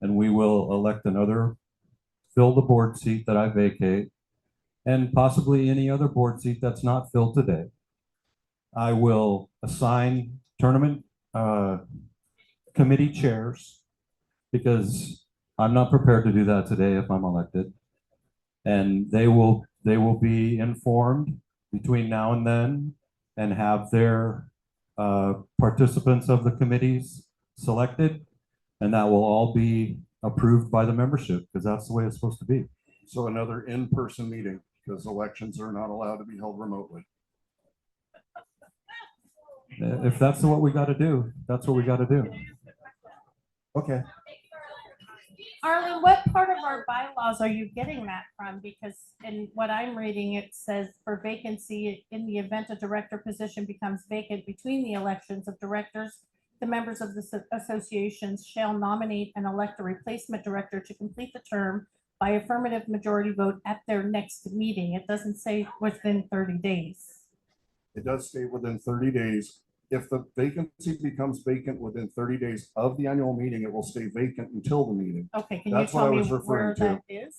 and we will elect another, fill the board seat that I vacate and possibly any other board seat that's not filled today. I will assign tournament committee chairs because I'm not prepared to do that today if I'm elected. And they will be informed between now and then and have their participants of the committees selected, and that will all be approved by the membership because that's the way it's supposed to be.
So another in-person meeting because elections are not allowed to be held remotely.
If that's what we got to do, that's what we got to do.
Okay.
Arlen, what part of our bylaws are you getting that from? Because in what I'm reading, it says for vacancy, in the event a director position becomes vacant between the elections of directors, the members of the associations shall nominate and elect a replacement director to complete the term by affirmative majority vote at their next meeting. It doesn't say within 30 days.
It does stay within 30 days. If the vacancy becomes vacant within 30 days of the annual meeting, it will stay vacant until the meeting.
Okay, can
That's
you
what
tell
I
me
was referring
where
to.
that is?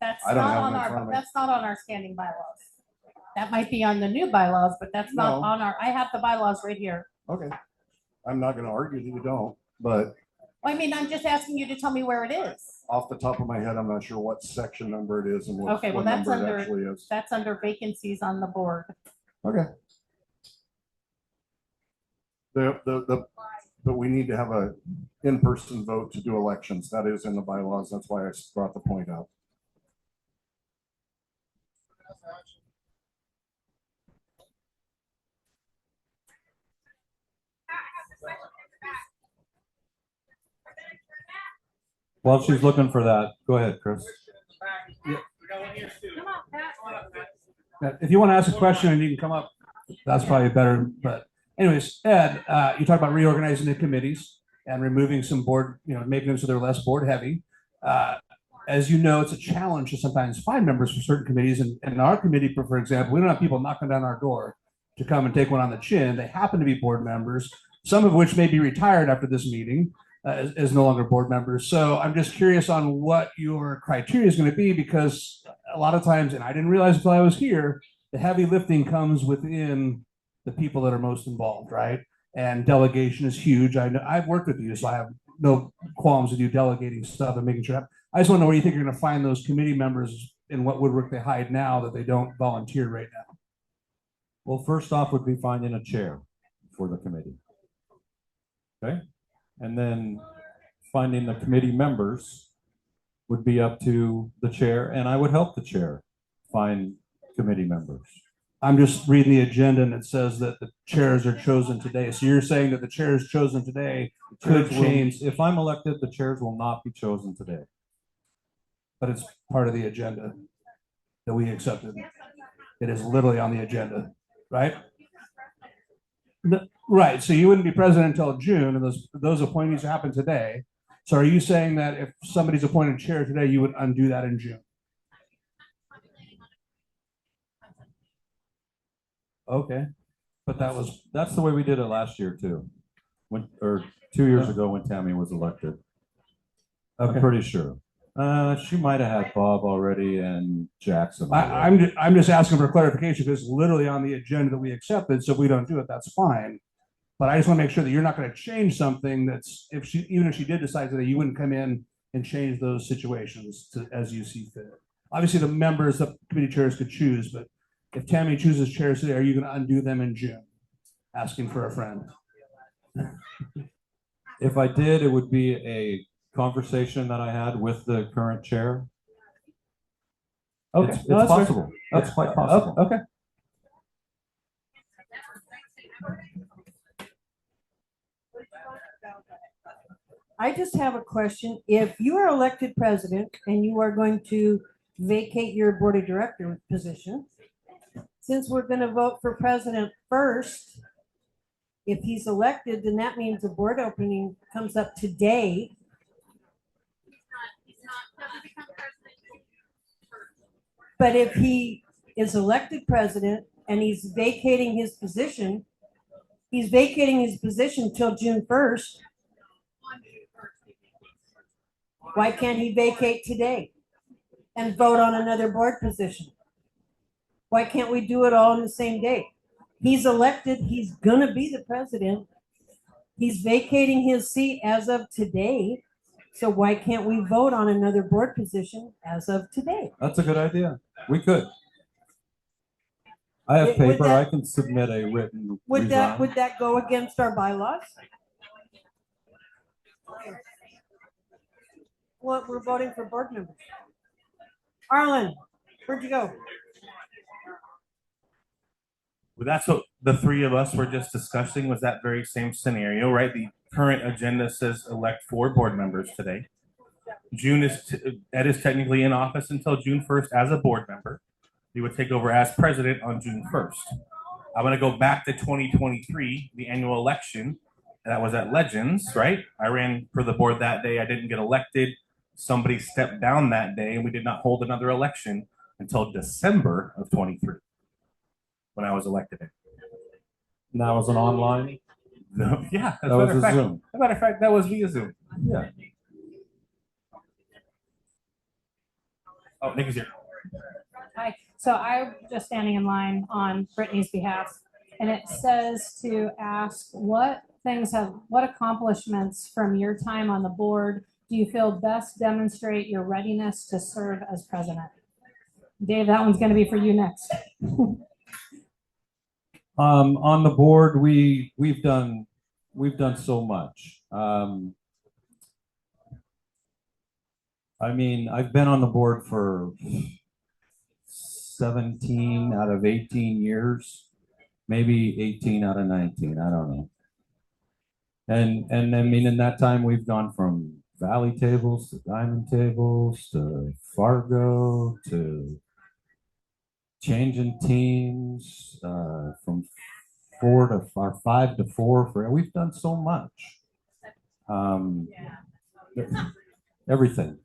That's
I don't
not
have
on
them in front of me.
that's not on our standing bylaws. That might be on the new bylaws, but that's not
No.
on our, I have the bylaws right here.
Okay. I'm not going to argue that you don't, but
I mean, I'm just asking you to tell me where it is.
off the top of my head, I'm not sure what section number it is and what,
Okay, well,
what
that's
number it actually
under,
is.
that's under vacancies on the board.
Okay. But we need to have a in-person vote to do elections. That is in the bylaws. That's why I brought the point up.
While she's looking for that, go ahead, Chris.
If you want to ask a question and you can come up, that's probably better. But anyways, Ed, you talked about reorganizing the committees and removing some board, making them so they're less board heavy. As you know, it's a challenge to sometimes find members for certain committees. And in our committee, for example, we don't have people knocking down our door to come and take one on the chin. They happen to be board members, some of which may be retired after this meeting as no longer board members. So I'm just curious on what your criteria is going to be, because a lot of times, and I didn't realize until I was here, the heavy lifting comes within the people that are most involved, right? And delegation is huge. I've worked with you, so I have no qualms with you delegating stuff and making sure. I just want to know where you think you're going to find those committee members and what woodwork they hide now that they don't volunteer right now.
Well, first off would be finding a chair for the committee. Okay. And then finding the committee members would be up to the chair, and I would help the chair find committee members.
I'm just reading the agenda and it says that the chairs are chosen today. So you're saying that the chairs chosen today could change.
If I'm elected, the chairs will not be chosen today.
But it's part of the agenda that we accepted. It is literally on the agenda, right? Right, so you wouldn't be president until June, and those appointees happen today. So are you saying that if somebody's appointed chair today, you would undo that in June?
Okay, but that's the way we did it last year too, or 2 years ago when Tammy was elected. I'm pretty sure. She might have had Bob already and Jackson.
I'm just asking for clarification because it's literally on the agenda that we accepted. So if we don't do it, that's fine. But I just want to make sure that you're not going to change something that's even if she did decide today, you wouldn't come in and change those situations as you see fit. Obviously, the members, the committee chairs could choose, but if Tammy chooses chairs today, are you going to undo them in June? Asking for a friend.
If I did, it would be a conversation that I had with the current chair.
Okay,
it's possible. That's quite possible.
Okay.
I just have a question. If you are elected president and you are going to vacate your board of director position, since we're going to vote for president first, if he's elected, then that means the board opening comes up today. But if he is elected president and he's vacating his position till June 1st. Why can't he vacate today and vote on another board position? Why can't we do it all on the same day? He's elected, he's gonna be the president. He's vacating his seat as of today. So why can't we vote on another board position as of today?
That's a good idea. We could. I have paper. I can submit a written.
Would that go against our bylaws? Well, we're voting for board members. Arlen, where'd you go?
Well, that's what the three of us were just discussing, was that very same scenario, right? The current agenda says elect 4 board members today. Ed is technically in office until June 1st as a board member. He would take over as president on June 1st. I'm going to go back to 2023, the annual election. That was at Legends, right? I ran for the board that day. I didn't get elected. Somebody stepped down that day, and we did not hold another election until December of 23 when I was elected.
And that was an online?
No, yeah.
That was a Zoom.
As a matter of fact, that was via Zoom.
Yeah.
Oh, Nikki's here.
Hi. So I'm just standing in line on Brittany's behalf, and it says to ask what accomplishments from your time on the board do you feel best demonstrate your readiness to serve as president? Dave, that one's going to be for you next.
On the board, we've done so much. I mean, I've been on the board for 17 out of 18 years, maybe 18 out of 19. I don't know. And I mean, in that time, we've gone from Valley tables to Diamond tables to Fargo to changing teams from 4 to 5 to 4. We've done so much. Everything.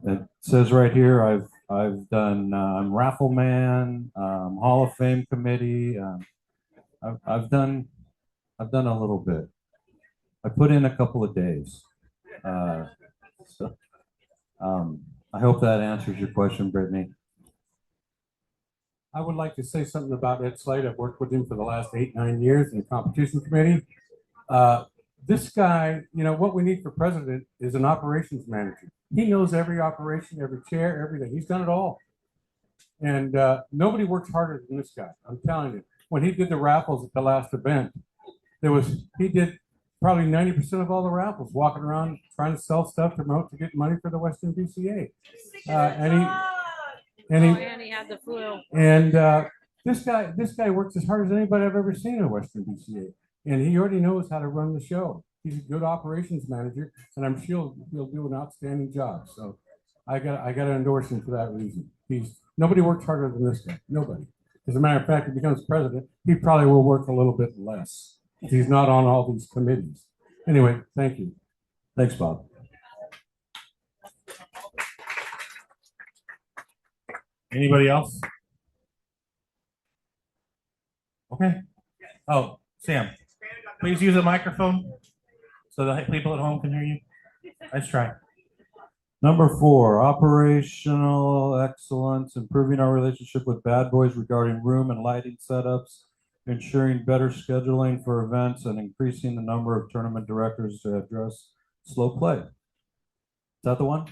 It says right here, I've done I'm raffle man, Hall of Fame committee. I've done a little bit. I put in a couple of days. So, I hope that answers your question, Brittany.
I would like to say something about Ed Slade. I've worked with him for the last 8-9 years in the competition committee. This guy, you know, what we need for president is an operations manager. He knows every operation, every chair, everything. He's done it all. And nobody works harder than this guy. I'm telling you. When he did the raffles at the last event, he did probably 90% of all the raffles, walking around trying to sell stuff to promote to get money for the Western BCA.
And he had the flu.
And this guy works as hard as anybody I've ever seen in Western BCA. And he already knows how to run the show. He's a good operations manager, and I'm sure he'll do an outstanding job. So I got to endorse him for that reason. Nobody works harder than this guy. Nobody. As a matter of fact, if he becomes president, he probably will work a little bit less if he's not on all these committees. Anyway, thank you.
Thanks, Bob. Anybody else? Okay. Oh, Sam, please use a microphone so the people at home can hear you. Nice try. Number 4, operational excellence, improving our relationship with Bad Boys regarding room and lighting setups, ensuring better scheduling for events, and increasing the number of tournament directors to address slow play. Is that the one?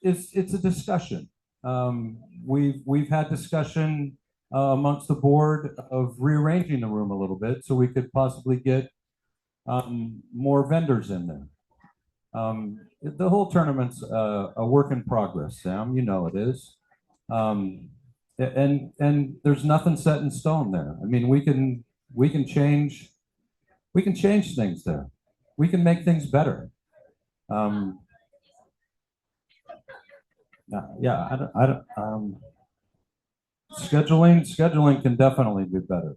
It's a discussion. We've had discussion amongst the board of rearranging the room a little bit so we could possibly get more vendors in there. The whole tournament's a work in progress, Sam. You know it is. And there's nothing set in stone there. I mean, we can change things there. We can make things better. Yeah, I don't. Scheduling can definitely be better.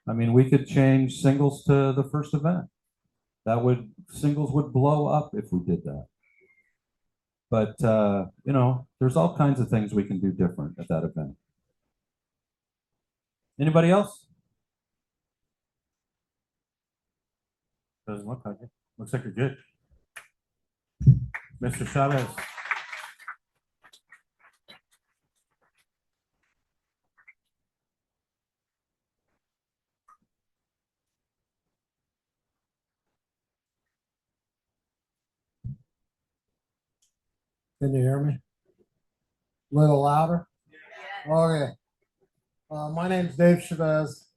I mean, we could change singles to the first event. Singles would blow up if we did that. But there's all kinds of things we can do different at that event. Anybody else? Doesn't look like it. Looks like you're good. Mr. Chavez.
Can you hear me? A little louder? Okay. My name's Dave Chavez.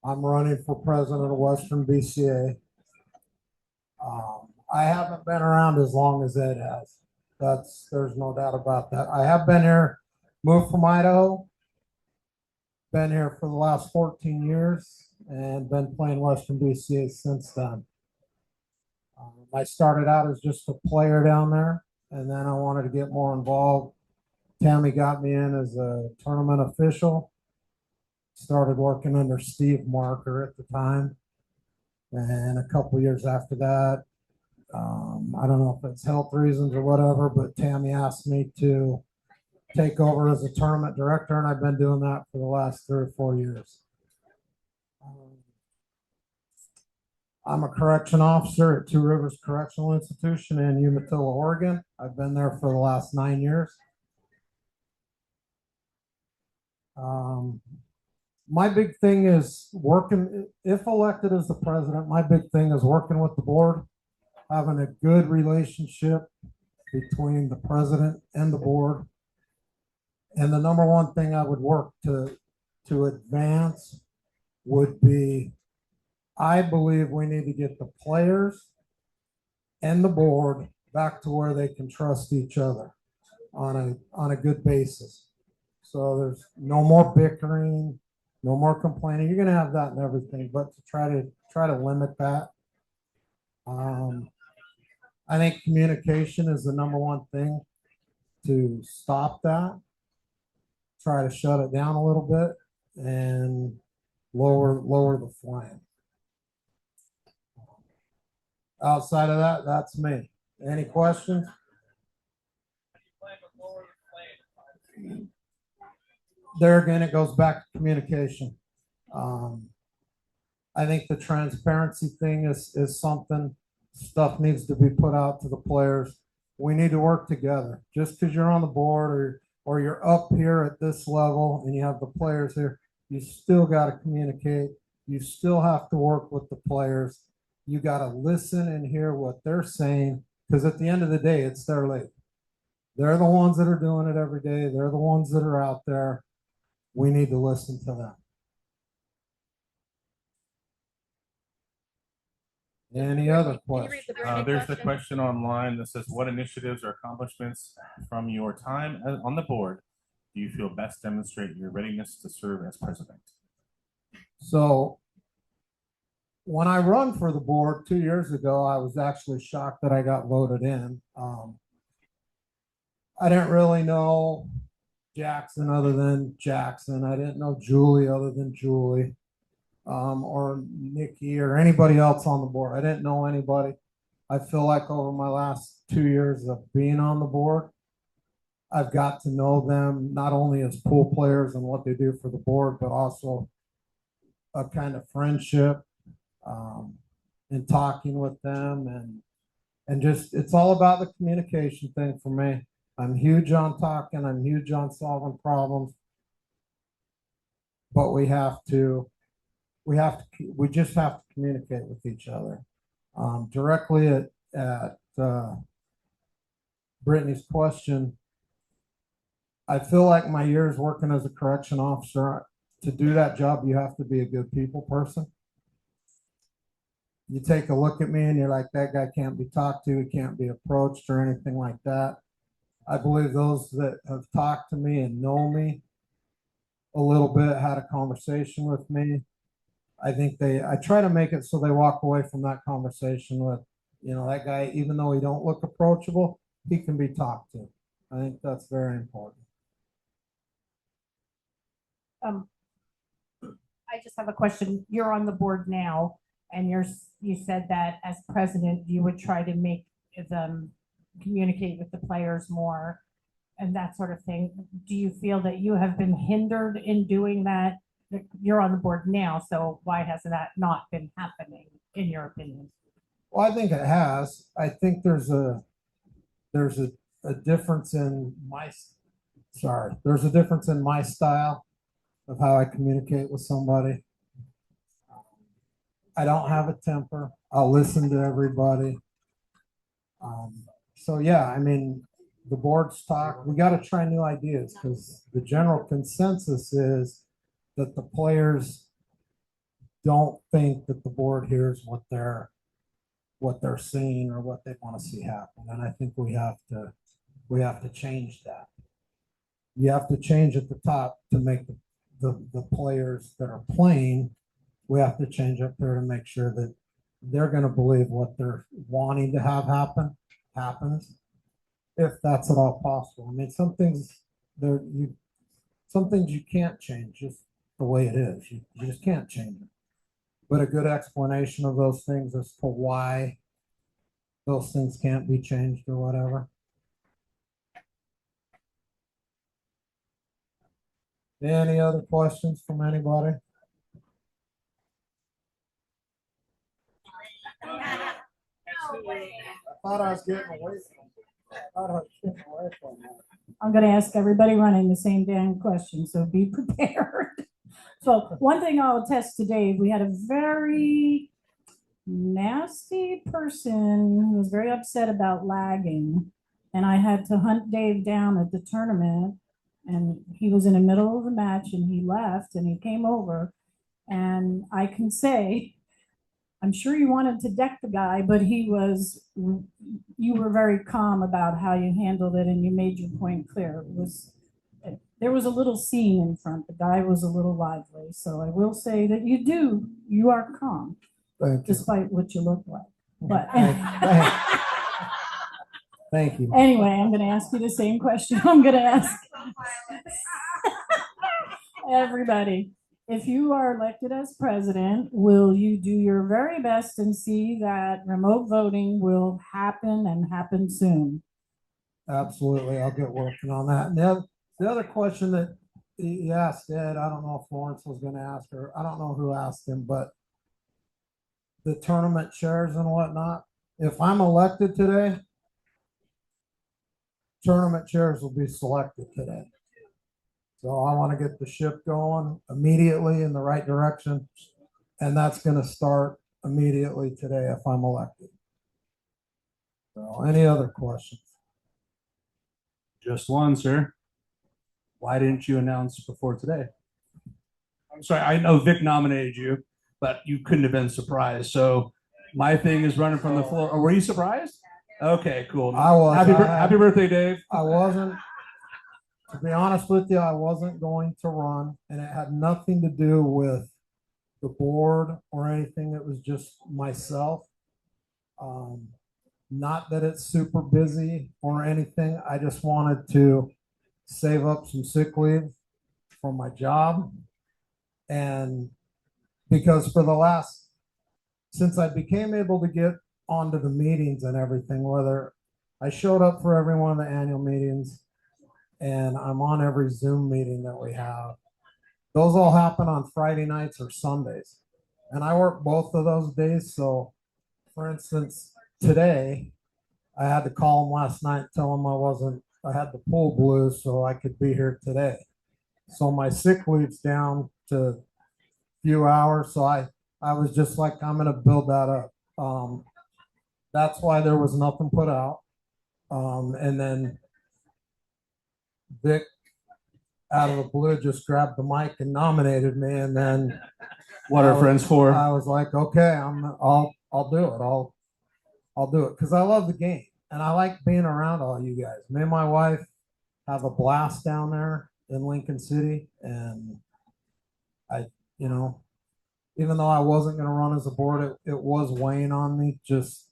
I'm running for president of Western BCA. I haven't been around as long as Ed has. There's no doubt about that. I have been here, moved from Idaho, been here for the last 14 years, and been playing Western BCA since then. I started out as just a player down there, and then I wanted to get more involved. Tammy got me in as a tournament official. Started working under Steve Marker at the time. And a couple years after that, I don't know if it's health reasons or whatever, but Tammy asked me to take over as a tournament director, and I've been doing that for the last 3 or 4 years. I'm a correction officer at Two Rivers Correctional Institution in Umatilla, Oregon. I've been there for the last 9 years. My big thing is working, if elected as the president, my big thing is working with the board, having a good relationship between the president and the board. And the number one thing I would work to advance would be, I believe we need to get the players and the board back to where they can trust each other on a good basis. So there's no more bickering, no more complaining. You're going to have that in everything, but to try to limit that. I think communication is the number one thing to stop that. Try to shut it down a little bit and lower the flame. Outside of that, that's me. Any questions? There again, it goes back to communication. I think the transparency thing is something. Stuff needs to be put out to the players. We need to work together. Just because you're on the board or you're up here at this level and you have the players here, you still got to communicate. You still have to work with the players. You got to listen and hear what they're saying, because at the end of the day, it's their league. They're the ones that are doing it every day. They're the ones that are out there. We need to listen to them. Any other questions?
There's the question online that says, what initiatives or accomplishments from your time on the board do you feel best demonstrate your readiness to serve as president?
So when I run for the board 2 years ago, I was actually shocked that I got voted in. I didn't really know Jackson other than Jackson. I didn't know Julie other than Julie, or Nikki or anybody else on the board. I didn't know anybody. I feel like over my last 2 years of being on the board, I've got to know them not only as pool players and what they do for the board, but also a kind of friendship, in talking with them, and just it's all about the communication thing for me. I'm huge on talking. I'm huge on solving problems, but we just have to communicate with each other. Directly at Brittany's question, I feel like my years working as a correction officer, to do that job, you have to be a good people person. You take a look at me and you're like, that guy can't be talked to, he can't be approached or anything like that. I believe those that have talked to me and know me a little bit, had a conversation with me, I try to make it so they walk away from that conversation with, that guy, even though he don't look approachable, he can be talked to. I think that's very important.
I just have a question. You're on the board now, and you said that as president, you would try to make them communicate with the players more and that sort of thing. Do you feel that you have been hindered in doing that? You're on the board now, so why has that not been happening, in your opinion?
Well, I think it has. I think there's a difference in there's a difference in my style of how I communicate with somebody. I don't have a temper. I'll listen to everybody. So yeah, I mean, the boards talk. We got to try new ideas because the general consensus is that the players don't think that the board hears what they're seeing or what they want to see happen. And I think we have to change that. You have to change at the top to make the players that are playing. We have to change up there to make sure that they're going to believe what they're wanting to have happen happens, if that's at all possible. I mean, some things you can't change just the way it is. You just can't change it. But a good explanation of those things as to why those things can't be changed or whatever. Any other questions from anybody? I thought I was getting away from that.
I'm going to ask everybody running the same damn question, so be prepared. So one thing I'll attest to Dave, we had a very nasty person who was very upset about lagging, and I had to hunt Dave down at the tournament, and he was in the middle of the match and he left and he came over, and I can say, I'm sure you wanted to deck the guy, but you were very calm about how you handled it and you made your point clear. There was a little scene in front. The guy was a little lively. So I will say that you are calm, despite what you look like. But
thank you.
Anyway, I'm going to ask you the same question I'm going to ask everybody. If you are elected as president, will you do your very best and see that remote voting will happen and happen soon?
Absolutely. I'll get working on that. And the other question that he asked Ed, I don't know if Lawrence was going to ask her. I don't know who asked him, but the tournament chairs and whatnot, if I'm elected today, tournament chairs will be selected today. So I want to get the ship going immediately in the right direction. And that's going to start immediately today if I'm elected. So any other questions?
Just one, sir. Why didn't you announce before today? I'm sorry, I know Vic nominated you, but you couldn't have been surprised. So my thing is running from the floor. Or were you surprised? Okay, cool.
I was.
Happy birthday, Dave.
I wasn't. To be honest with you, I wasn't going to run, and it had nothing to do with the board or anything. It was just myself. Not that it's super busy or anything. I just wanted to save up some sick leave from my job. And because for the last, since I became able to get onto the meetings and everything, whether I showed up for every one of the annual meetings and I'm on every Zoom meeting that we have, those all happen on Friday nights or Sundays. And I work both of those days. So for instance, today, I had to call them last night, tell them I had the pool blues so I could be here today. So my sick leave's down to a few hours. So I was just like, I'm going to build that up. That's why there was nothing put out. And then Vic, out of the blue, just grabbed the mic and nominated me. And then
what are friends for?
I was like, okay, I'll do it. I'll do it because I love the game and I like being around all you guys. Me and my wife have a blast down there in Lincoln City, and even though I wasn't going to run as a board, it was weighing on me, just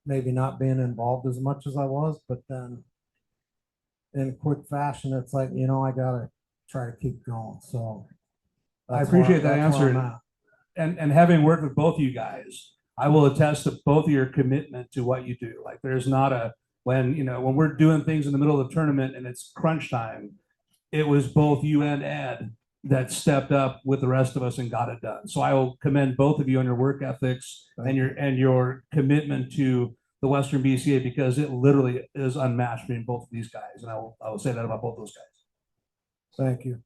maybe not being involved as much as I was. But then, in quick fashion, it's like I gotta try to keep going. So
I appreciate that answer, and having worked with both of you guys, I will attest to both of your commitment to what you do. Like there's not when we're doing things in the middle of the tournament and it's crunch time, it was both you and Ed that stepped up with the rest of us and got it done. So I will commend both of you on your work ethics and your commitment to the Western BCA, because it literally is unmatched between both of these guys. And I will say that about both those guys.
Thank you.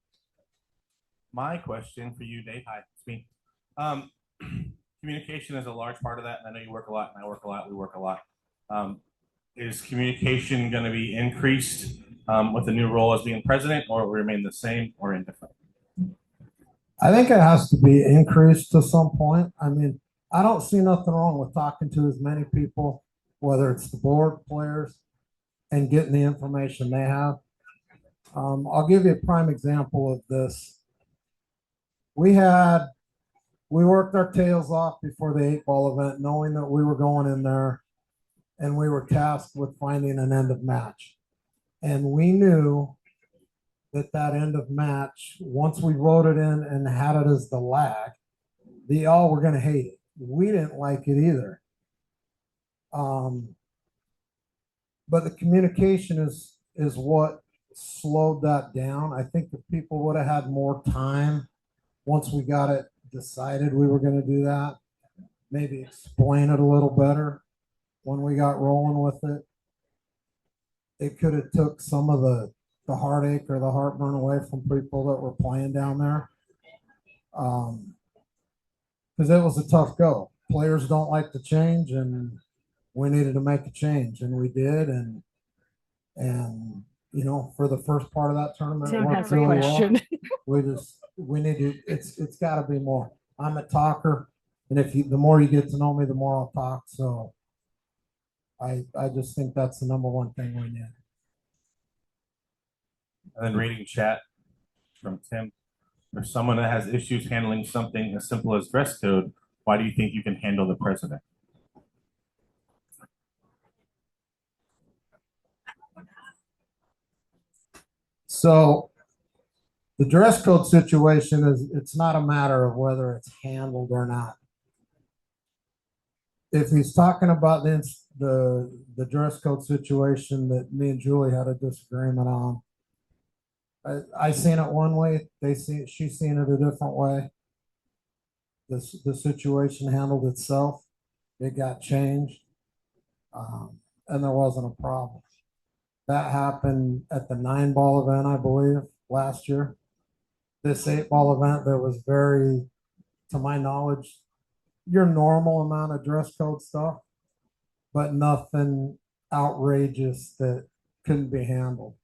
My question for you, Dave. Hi, it's me. Communication is a large part of that, and I know you work a lot, and I work a lot. We work a lot. Is communication going to be increased with the new role as being president, or will it remain the same or indifferent?
I think it has to be increased to some point. I mean, I don't see nothing wrong with talking to as many people, whether it's the board, players, and getting the information they have. I'll give you a prime example of this. We worked our tails off before the 8-ball event, knowing that we were going in there and we were tasked with finding an end of match. And we knew that end of match, once we voted in and had it as the lag, all were going to hate it. We didn't like it either. But the communication is what slowed that down. I think if people would have had more time once we got it decided we were going to do that, maybe explain it a little better when we got rolling with it, it could have took some of the heartache or the heartburn away from people that were playing down there. Because it was a tough go. Players don't like to change, and we needed to make a change, and we did. And for the first part of that tournament, it worked really well. We need to. It's got to be more. I'm a talker, and the more you get to know me, the more I'll talk. So I just think that's the number one thing we need.
And then reading chat from Tim. For someone that has issues handling something as simple as dress code, why do you think you can handle the president?
So the dress code situation it's not a matter of whether it's handled or not. If he's talking about the dress code situation that me and Julie had a disagreement on, I seen it one way. She's seen it a different way. The situation handled itself. It got changed, and there wasn't a problem. That happened at the 9-ball event, I believe, last year. This 8-ball event, there was to my knowledge, your normal amount of dress code stuff, but nothing outrageous that couldn't be handled.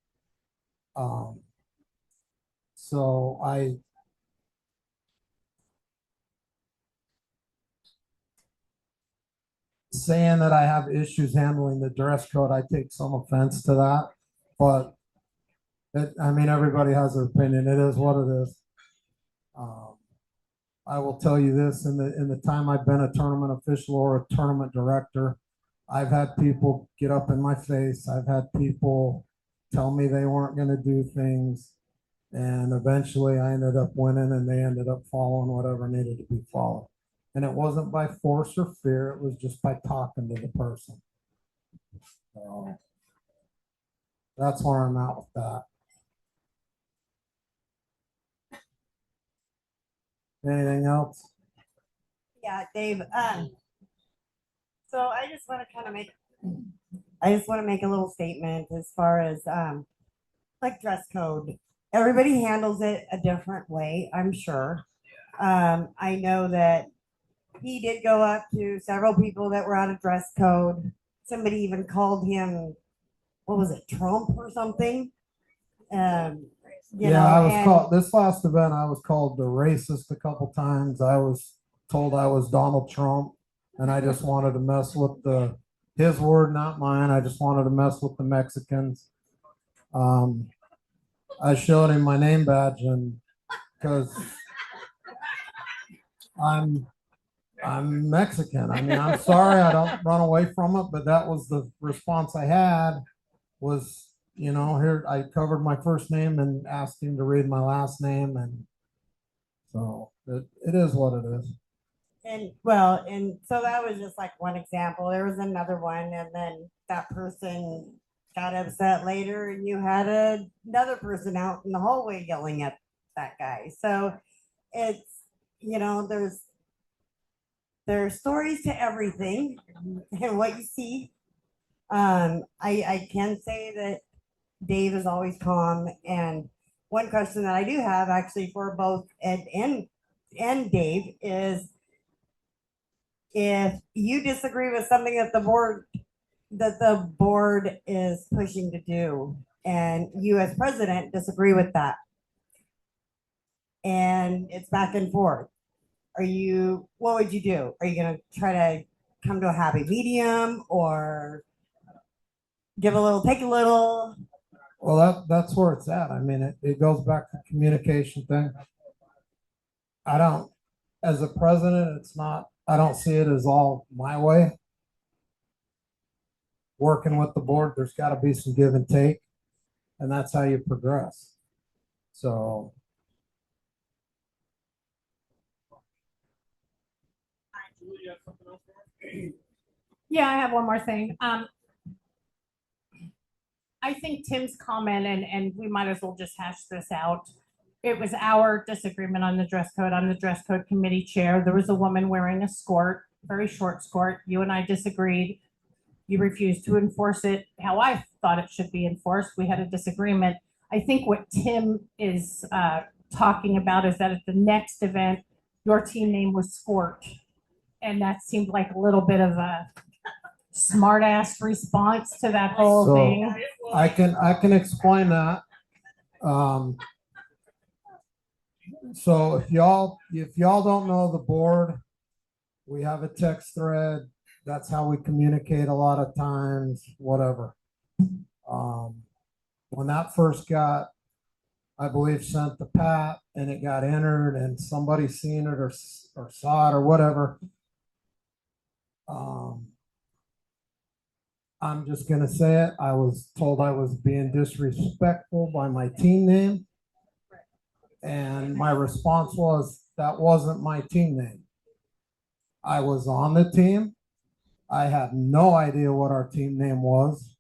So saying that I have issues handling the dress code, I take some offense to that, but everybody has their opinion. It is what it is. I will tell you this: in the time I've been a tournament official or a tournament director, I've had people get up in my face. I've had people tell me they weren't going to do things. And eventually I ended up winning and they ended up following whatever needed to be followed. And it wasn't by force or fear, it was just by talking to the person. So that's where I'm at with that. Anything else?
Yeah, Dave. So I just want to make a little statement as far as like dress code. Everybody handles it a different way, I'm sure. I know that he did go up to several people that were out of dress code. Somebody even called him, what was it, Trump or something?
I was called this last event. I was called the racist a couple times. I was told I was Donald Trump, and I just wanted to mess with his word, not mine. I just wanted to mess with the Mexicans. I showed him my name badge, and because I'm Mexican. I mean, I'm sorry, I don't run away from it, but that was the response I had. Was here I covered my first name and asked him to read my last name, and so it is what it is.
And so that was just like one example. There was another one, and then that person got upset later, and you had another person out in the hallway yelling at that guy. So it's there's stories to everything and what you see. I can say that Dave is always calm. And one question that I do have actually for both Ed and Dave is, if you disagree with something that the board is pushing to do, and you as president disagree with that, and it's back and forth, what would you do? Are you going to try to come to a happy medium, or give a little, take a little?
Well, that's where it's at. I mean, it goes back to communication thing. I don't, as a president, I don't see it as all my way. Working with the board, there's got to be some give and take, and that's how you progress. So.
Yeah, I have one more thing. I think Tim's comment, and we might as well just hash this out. It was our disagreement on the dress code. I'm the dress code committee chair. There was a woman wearing a skirt, very short skirt. You and I disagreed. You refused to enforce it how I thought it should be enforced. We had a disagreement. I think what Tim is talking about is that at the next event, your team name was Squirt. And that seemed like a little bit of a smart ass response to that whole thing.
I can explain that. So if y'all don't know the board, we have a text thread. That's how we communicate a lot of times, whatever. When that first got, I believe, sent to Pat and it got entered and somebody seen it or saw it or whatever, I'm just going to say it. I was told I was being disrespectful by my team name. And my response was, that wasn't my team name. I was on the team. I had no idea what our team name was.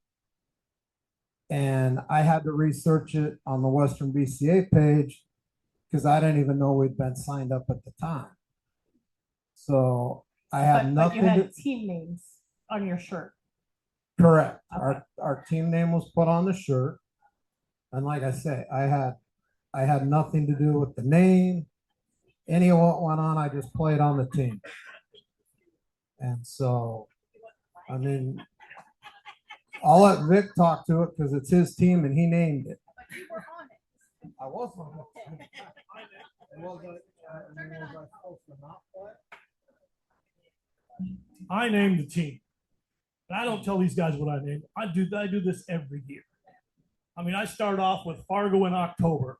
And I had to research it on the Western BCA page because I didn't even know we'd been signed up at the time. So I had nothing.
But you had team names on your shirt.
Correct. Okay. Our team name was put on the shirt. And like I say, I had nothing to do with the name. Any of what went on, I just played on the team. And so, I mean, I'll let Vic talk to it because it's his team and he named it. I was on it.
I named the team. And I don't tell these guys what I named. I do this every year. I mean, I started off with Fargo in October.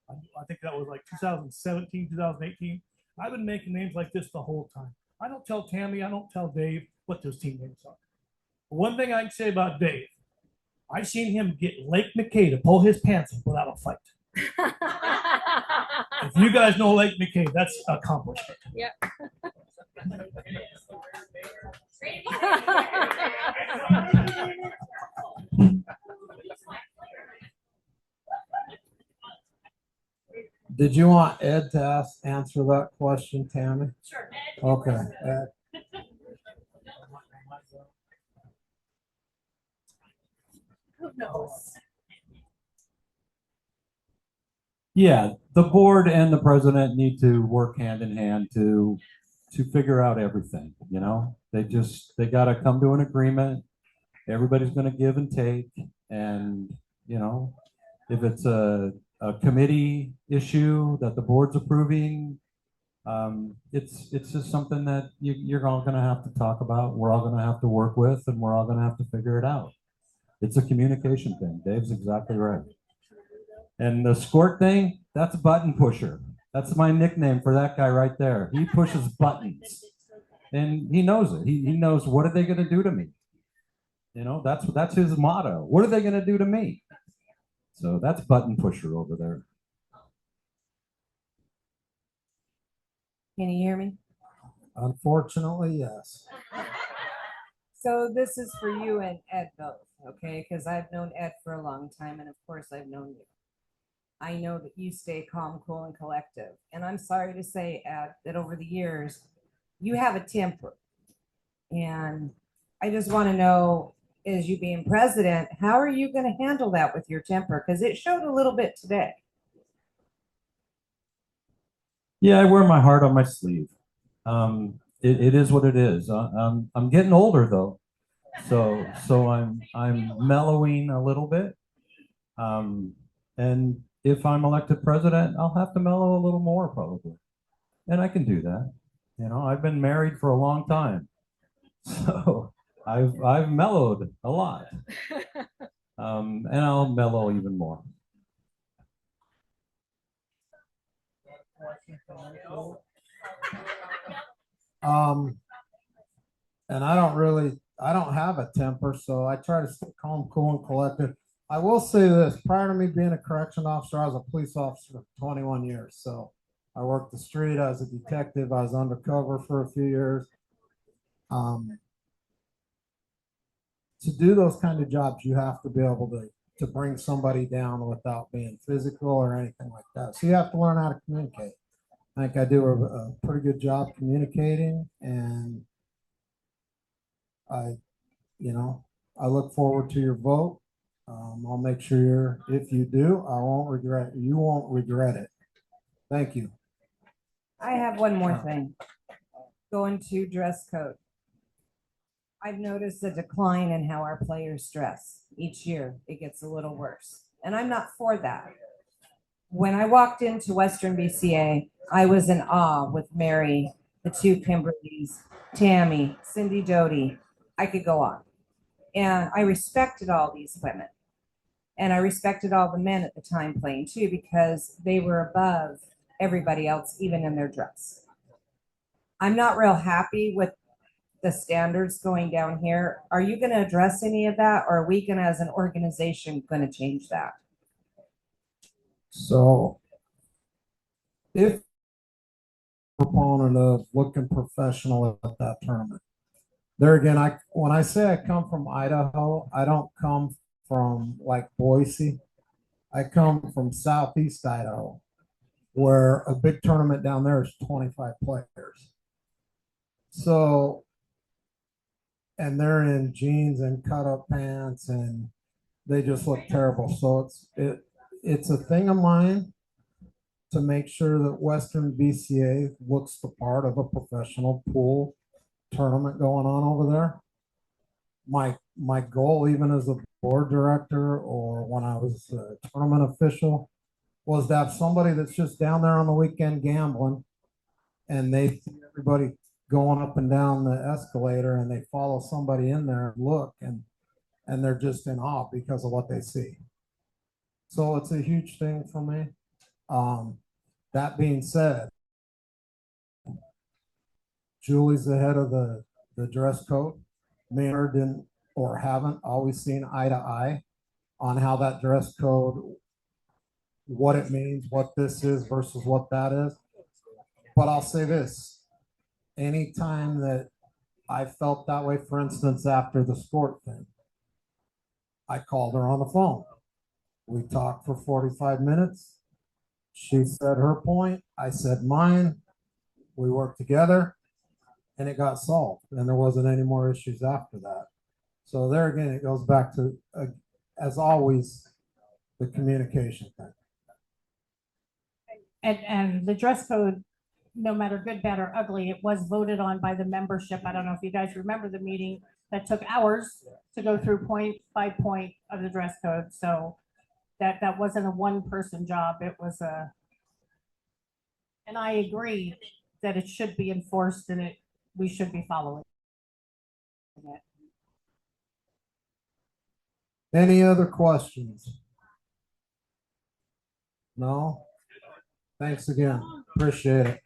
I think that was like 2017, 2018. I've been making names like this the whole time. I don't tell Tammy, I don't tell Dave what those team names are. One thing I can say about Dave, I've seen him get Lake McKay to pull his pants up without a fight. If you guys know Lake McKay, that's accomplishment.
Yep.
Did you want Ed to answer that question, Tammy?
Sure.
Okay. Ed.
Who knows?
Yeah, the board and the president need to work hand in hand to figure out everything, you know? They gotta come to an agreement. Everybody's gonna give and take, and, you know, if it's a committee issue that the board's approving, it's just something that you're all gonna have to talk about, we're all gonna have to work with, and we're all gonna have to figure it out. It's a communication thing. Dave's exactly right. And the squirt thing, that's button pusher. That's my nickname for that guy right there. He pushes buttons. And he knows it. He knows, what are they going to do to me? You know, that's his motto. What are they going to do to me? So that's button pusher over there.
Can you hear me?
Unfortunately, yes.
So this is for you and Ed both, okay? Because I've known Ed for a long time, and of course I've known you. I know that you stay calm, cool, and collective. And I'm sorry to say, Ed, that over the years, you have a temper. And I just want to know, as you being president, how are you going to handle that with your temper? Because it showed a little bit today.
Yeah, I wear my heart on my sleeve. It is what it is. I'm getting older though, so I'm mellowing a little bit. And if I'm elected president, I'll have to mellow a little more probably, and I can do that. You know, I've been married for a long time, so I've mellowed a lot, and I'll mellow even more.
And I don't have a temper, so I try to stay calm, cool, and collected. I will say this, prior to me being a correction officer, I was a police officer for 21 years. So I worked the street, I was a detective, I was undercover for a few years. To do those kind of jobs, you have to be able to bring somebody down without being physical or anything like that. So you have to learn how to communicate. I think I do a pretty good job communicating, and I look forward to your vote. I'll make sure if you do, you won't regret it. Thank you.
I have one more thing. Going to dress code. I've noticed a decline in how our players dress. Each year it gets a little worse. And I'm not for that. When I walked into Western BCA, I was in awe with Mary, the two Kimberlys, Tammy, Cindy Doty. I could go on. And I respected all these women. And I respected all the men at the time playing too, because they were above everybody else, even in their dress. I'm not real happy with the standards going down here. Are you going to address any of that, or are we going to, as an organization, going to change that?
So if proponent of looking professional at that tournament, there again, when I say I come from Idaho, I don't come from like Boise. I come from Southeast Idaho, where a big tournament down there is 25 players. So, and they're in jeans and cut up pants, and they just look terrible. So it's a thing of mine to make sure that Western BCA looks the part of a professional pool tournament going on over there. My goal, even as a board director or when I was a tournament official, was to have somebody that's just down there on the weekend gambling, and they see everybody going up and down the escalator, and they follow somebody in there and look, and they're just in awe because of what they see. So it's a huge thing for me. That being said, Julie's the head of the dress code. Me and her or haven't always seen eye to eye on how that dress code, what it means, what this is versus what that is. But I'll say this, anytime that I felt that way, for instance, after the sport thing, I called her on the phone. We talked for 45 minutes. She said her point, I said mine. We worked together and it got solved. And there wasn't any more issues after that. So there again, it goes back to, as always, the communication thing.
And the dress code, no matter good, bad, or ugly, it was voted on by the membership. I don't know if you guys remember the meeting that took hours to go through point by point of the dress code. So that wasn't a one-person job. It was a, and I agree that it should be enforced and we should be following it.
Any other questions? No? Thanks again. Appreciate it.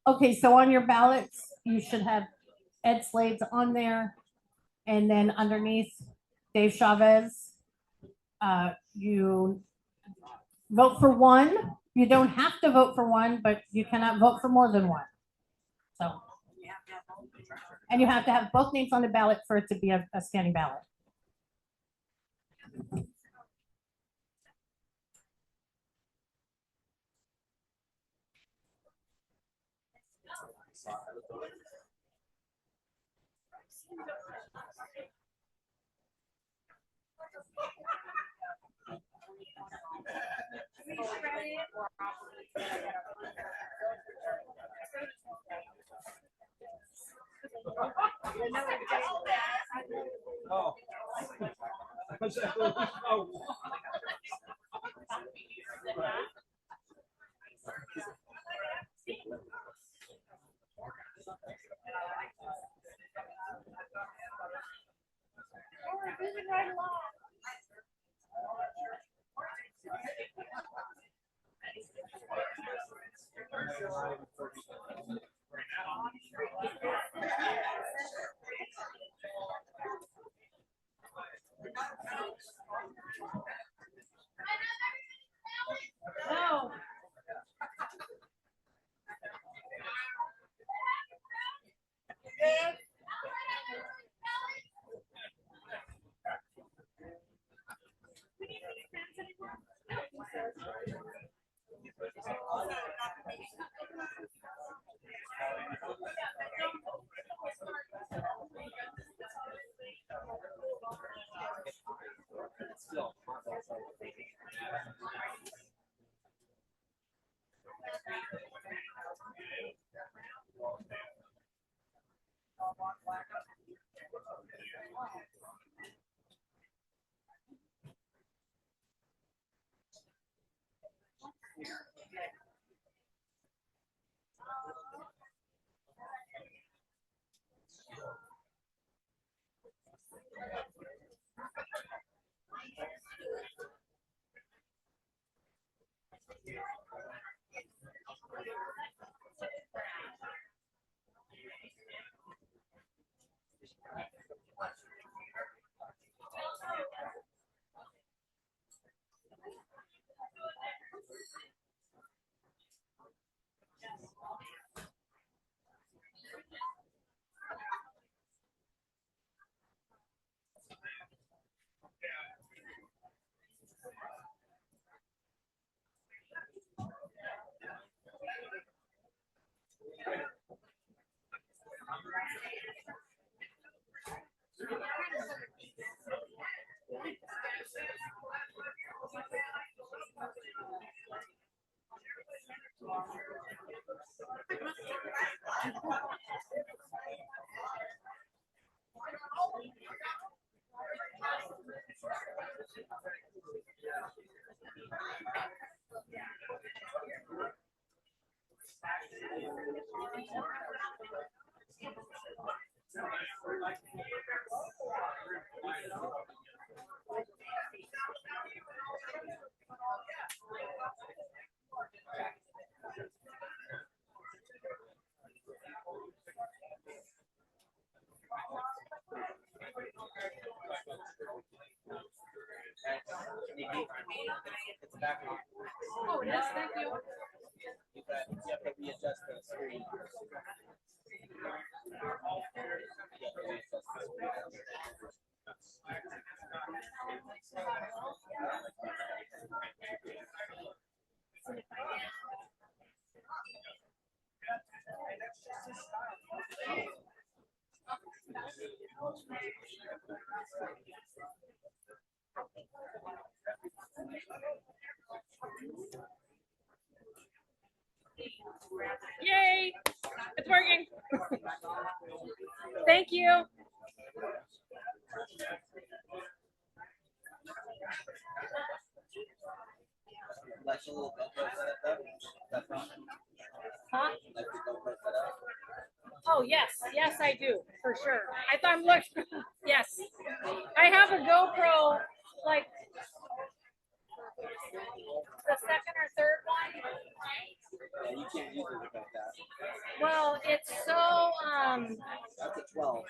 Okay, so on your ballots, you should have Ed Slade's on there. And then underneath Dave Chavez, you vote for one. You don't have to vote for one, but you cannot vote for more than one. So, and you have to have both names on the ballot for it to be a standing ballot.
Oh.
No.
Oh, it is, thank you.
You have to readjust the screen.
Yay, it's working. Thank you. Huh? Oh, yes, yes, I do, for sure. I thought I'm looking, yes. I have a GoPro, like, the second or third one.
Yeah, you can't use it without that.
Well, it's so,
That's a 12.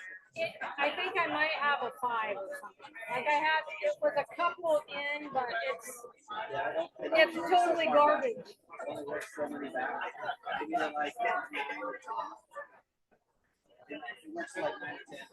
I think I might have a 5 or something. Like I had, it was a couple in, but it's totally garbage.
Only works so many back. Maybe they're like 9 or 10. It looks like 9 or 10.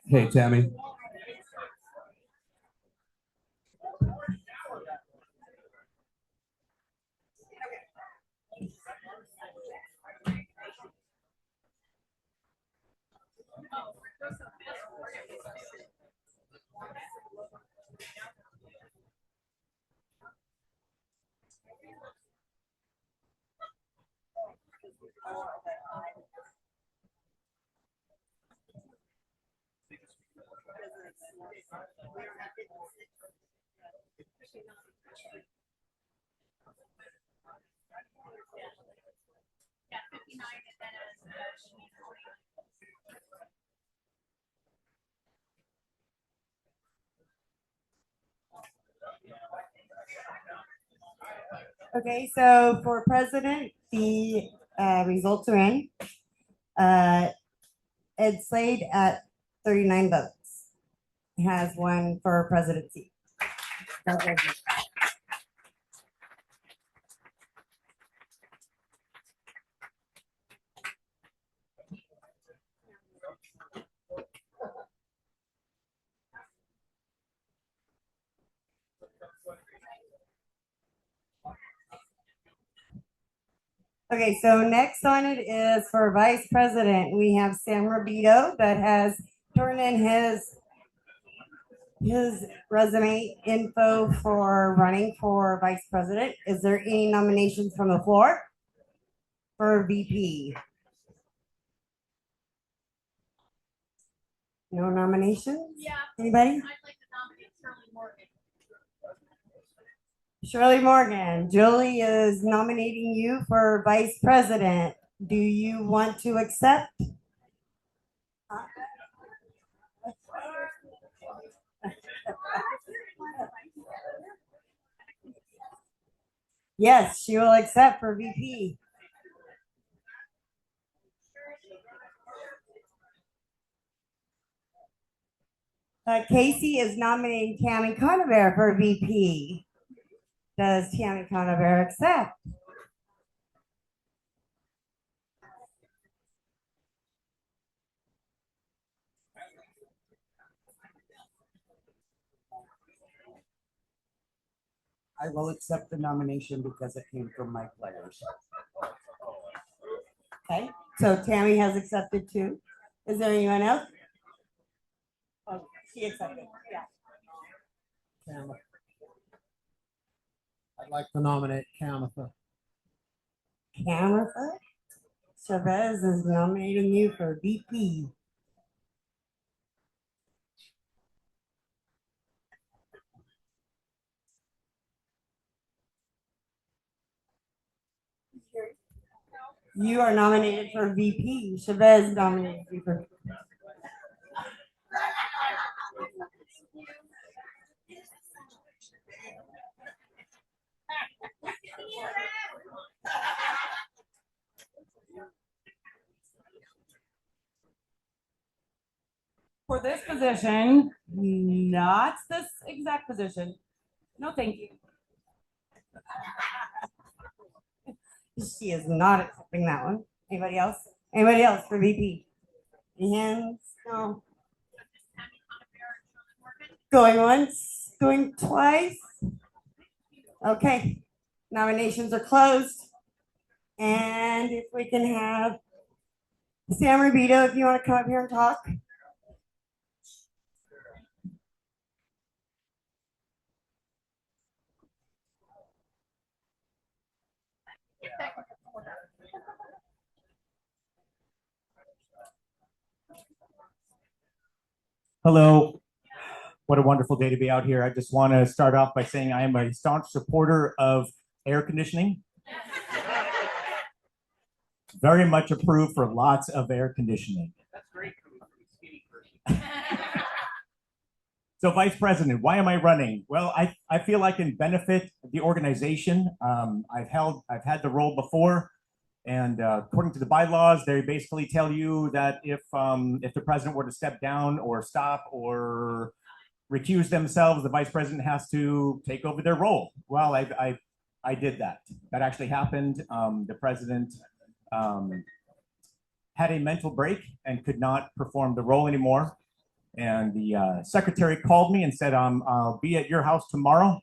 Hey, Tammy.
Okay, so for president, the results are in. Ed Slade at 39 votes has won for presidency. Okay, so next on it is for vice president. We have Sam Robito that has turned in his resume info for running for vice president. Is there any nominations from the floor for VP? No nominations?
Yeah.
Anybody?
I'd like to nominate Shirley Morgan.
Shirley Morgan, Julie is nominating you for vice president. Do you want to accept? Yes, she will accept for VP. Casey is nominating Tammy Conover for VP. Does Tammy Conover accept?
I will accept the nomination because it came from my players.
Okay, so Tammy has accepted too. Is there anyone else? Oh, she accepted, yeah.
Camatha. I'd like to nominate Camatha.
Camatha Chavez is nominating you for VP. You are nominated for VP. Chavez nominated you for. For this position, not this exact position. No, thank you. She is not accepting that one. Anybody else? Anybody else for VP? Any hands? No. Going once, going twice. Okay, nominations are closed. And if we can have Sam Rubito, if you want to come up here and talk.
Hello. What a wonderful day to be out here. I just want to start off by saying I am a staunch supporter of air conditioning. Very much approved for lots of air conditioning.
That's great coming from a skinny person.
So Vice President, why am I running? Well, I feel I can benefit the organization. I've had the role before, and according to the bylaws, they basically tell you that if the president were to step down or stop or recuse themselves, the vice president has to take over their role. Well, I did that. That actually happened. The president had a mental break and could not perform the role anymore. And the secretary called me and said, I'll be at your house tomorrow.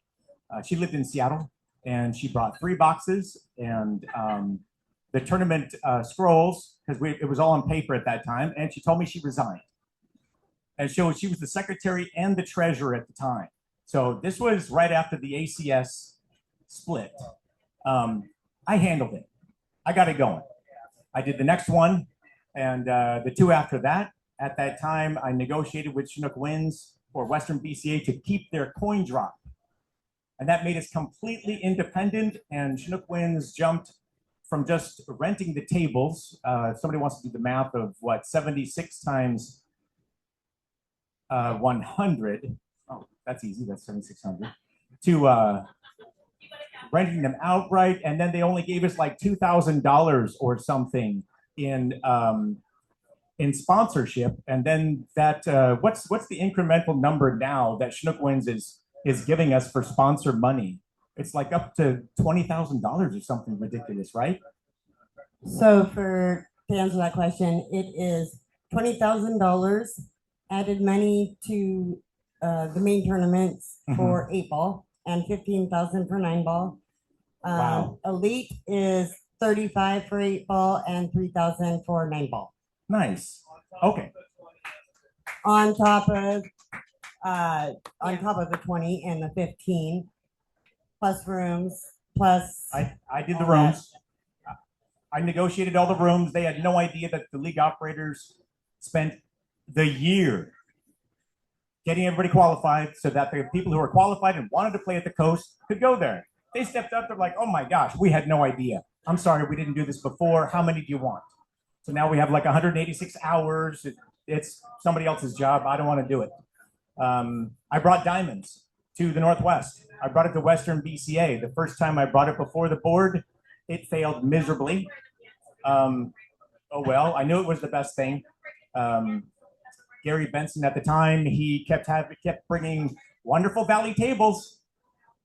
She lived in Seattle, and she brought 3 boxes and the tournament scrolls, because it was all on paper at that time, and she told me she resigned. And so she was the secretary and the treasurer at the time. So this was right after the ACS split. I handled it. I got it going. I did the next one, and the 2 after that. At that time, I negotiated with Chinook Winds for Western BCA to keep their coin drop. And that made us completely independent, and Chinook Winds jumped from just renting the tables. If somebody wants to do the math of what, 76 times 100, oh, that's easy, that's 7,600, to renting them outright, and then they only gave us like $2,000 or something in sponsorship, and then that what's the incremental number now that Chinook Winds is giving us for sponsor money? It's like up to $20,000 or something ridiculous, right?
So to answer that question, it is $20,000 added money to the main tournaments for 8-ball and $15,000 for 9-ball.
Wow.
Elite is $35,000 for 8-ball and $3,000 for 9-ball.
Nice. Okay.
On top of the 20 and the 15, plus rooms, plus.
I did the rooms. I negotiated all the rooms. They had no idea that the league operators spent the year getting everybody qualified so that the people who were qualified and wanted to play at the coast could go there. They stepped up. They're like, oh my gosh, we had no idea. I'm sorry, we didn't do this before. How many do you want? So now we have like 186 hours. It's somebody else's job. I don't want to do it. I brought diamonds to the Northwest. I brought it to Western BCA. The first time I brought it before the board, it failed miserably. Oh well, I knew it was the best thing. Gary Benson at the time, he kept bringing wonderful Valley tables,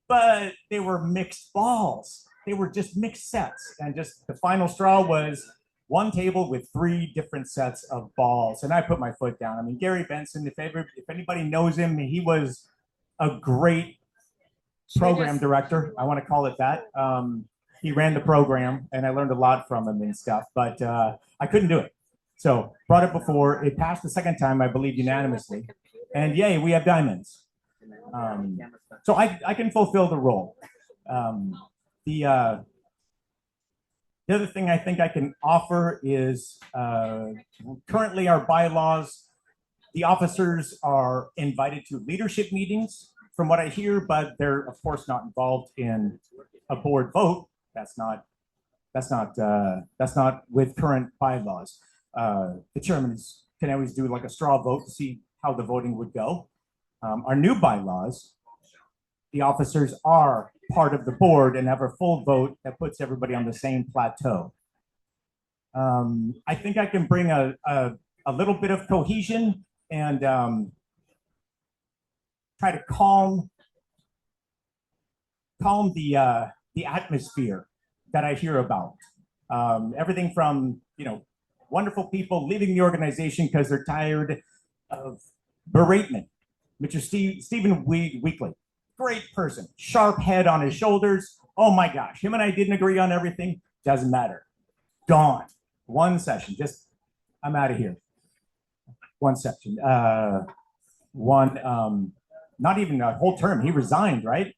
but they were mixed balls. They were just mixed sets, and just the final straw was one table with 3 different sets of balls, and I put my foot down. I mean, Gary Benson, if anybody knows him, he was a great program director. I want to call it that. He ran the program, and I learned a lot from him and stuff, but I couldn't do it. So brought it before. It passed the second time, I believe, unanimously. And yay, we have diamonds. So I can fulfill the role. The other thing I think I can offer is currently our bylaws, the officers are invited to leadership meetings from what I hear, but they're of course not involved in a board vote. That's not with current bylaws. The chairman can always do like a straw vote to see how the voting would go. Our new bylaws, the officers are part of the board and have a full vote that puts everybody on the same plateau. I think I can bring a little bit of cohesion and try to calm the atmosphere that I hear about. Everything from, wonderful people leaving the organization because they're tired of beratement. Mr. Stephen Weekly, great person, sharp head on his shoulders. Oh my gosh, him and I didn't agree on everything. Doesn't matter. Gone. One session. Just, I'm out of here. One section. Not even a whole term. He resigned, right?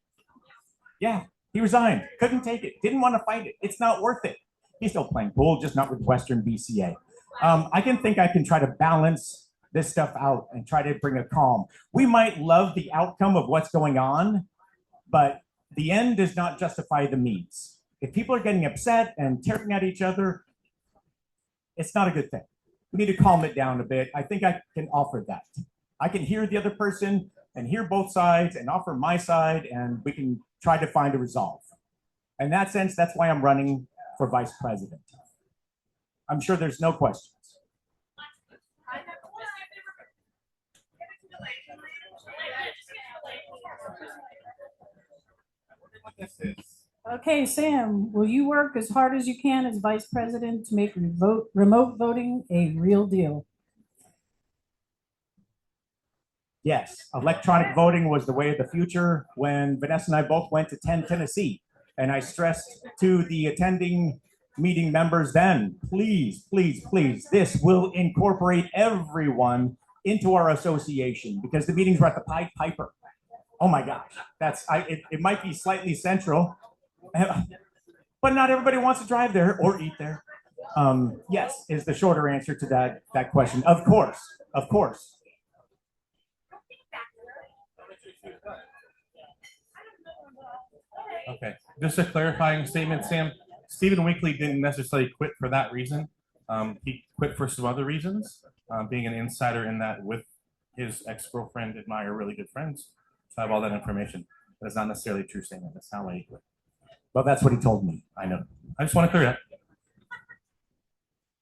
Yeah, he resigned. Couldn't take it. Didn't want to fight it. It's not worth it. He's still playing pool, just not with Western BCA. I can try to balance this stuff out and try to bring a calm. We might love the outcome of what's going on, but the end does not justify the means. If people are getting upset and tearing at each other, it's not a good thing. We need to calm it down a bit. I think I can offer that. I can hear the other person and hear both sides and offer my side, and we can try to find a resolve. In that sense, that's why I'm running for vice president. I'm sure there's no questions.
Okay, Sam, will you work as hard as you can as vice president to make remote voting a real deal?
Yes, electronic voting was the way of the future when Vanessa and I both went to 10 Tennessee. And I stressed to the attending meeting members then, please, please, please, this will incorporate everyone into our association because the meetings were at the Pied Piper. Oh my gosh, it might be slightly central, but not everybody wants to drive there or eat there. Yes, is the shorter answer to that question. Of course, of course.
Okay, just a clarifying statement, Sam. Stephen Weekly didn't necessarily quit for that reason. He quit for some other reasons, being an insider in that with his ex-girlfriend and I are really good friends. So I have all that information. But it's not necessarily a true statement. That's not why he quit.
Well, that's what he told me. I know.
I just want to clear that.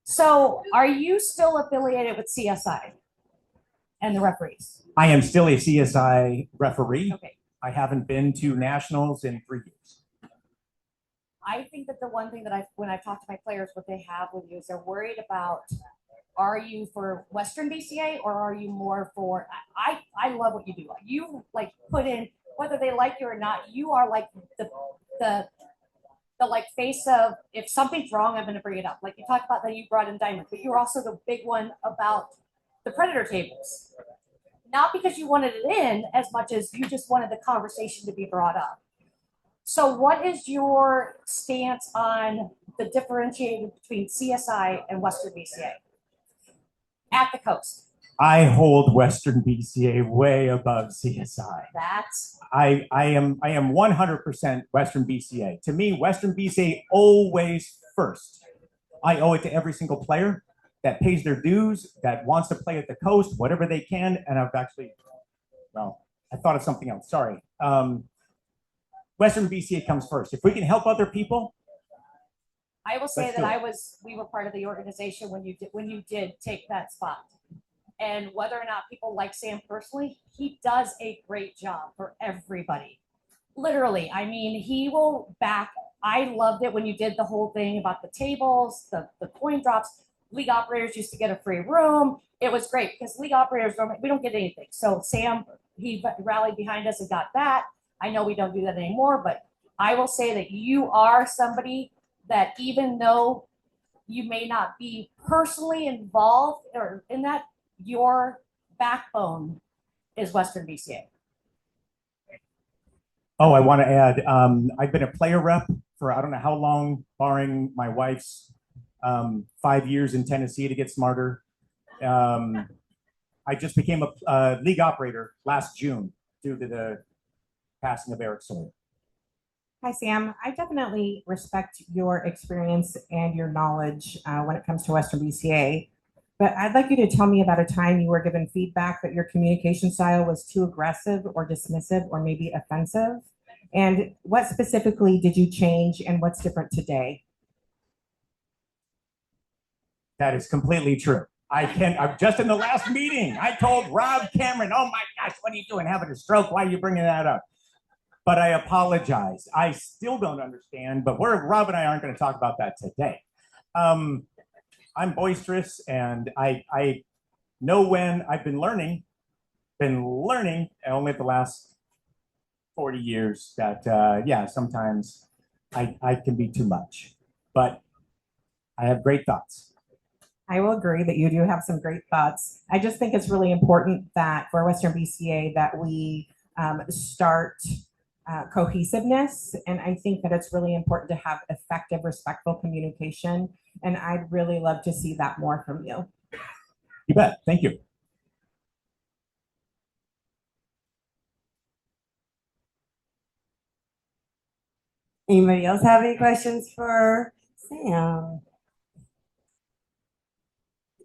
So are you still affiliated with CSI and the referees?
I am still a CSI referee.
Okay.
I haven't been to nationals in 3 years.
I think that the one thing that when I've talked to my players, what they have with you is they're worried about, are you for Western BCA or are you more for, I love what you do. You like put in, whether they like you or not, you are like the like face of, if something's wrong, I'm going to bring it up. Like you talked about that you brought in Diamond, but you're also the big one about the predator tables. Not because you wanted it in as much as you just wanted the conversation to be brought up. So what is your stance on the differentiating between CSI and Western BCA at the coast?
I hold Western BCA way above CSI.
That's
I am 100% Western BCA. To me, Western BCA always first. I owe it to every single player that pays their dues, that wants to play at the coast, whatever they can. And I've actually, well, I thought of something else. Sorry. Western BCA comes first. If we can help other people.
I will say that we were part of the organization when you did take that spot. And whether or not people like Sam personally, he does a great job for everybody. Literally, I mean, he will back. I loved it when you did the whole thing about the tables, the coin drops. League operators used to get a free room. It was great because league operators, we don't get anything. So Sam, he rallied behind us and got that. I know we don't do that anymore, but I will say that you are somebody that even though you may not be personally involved or in that, your backbone is Western BCA.
Oh, I want to add, I've been a player rep for I don't know how long, barring my wife's 5 years in Tennessee to get smarter. I just became a league operator last June due to the passing of Eric Sawyer.
Hi, Sam. I definitely respect your experience and your knowledge when it comes to Western BCA. But I'd like you to tell me about a time you were given feedback that your communication style was too aggressive or dismissive or maybe offensive. And what specifically did you change and what's different today?
That is completely true. I'm just in the last meeting, I told Rob Cameron, oh my gosh, what are you doing? Having a stroke? Why are you bringing that up? But I apologize. I still don't understand, but Rob and I aren't going to talk about that today. I'm boisterous and I know when I've been learning only at the last 40 years that, yeah, sometimes I can be too much, but I have great thoughts.
I will agree that you do have some great thoughts. I just think it's really important that for Western BCA that we start cohesiveness. And I think that it's really important to have effective, respectful communication. And I'd really love to see that more from you.
You bet. Thank you.
Anybody else have any questions for Sam?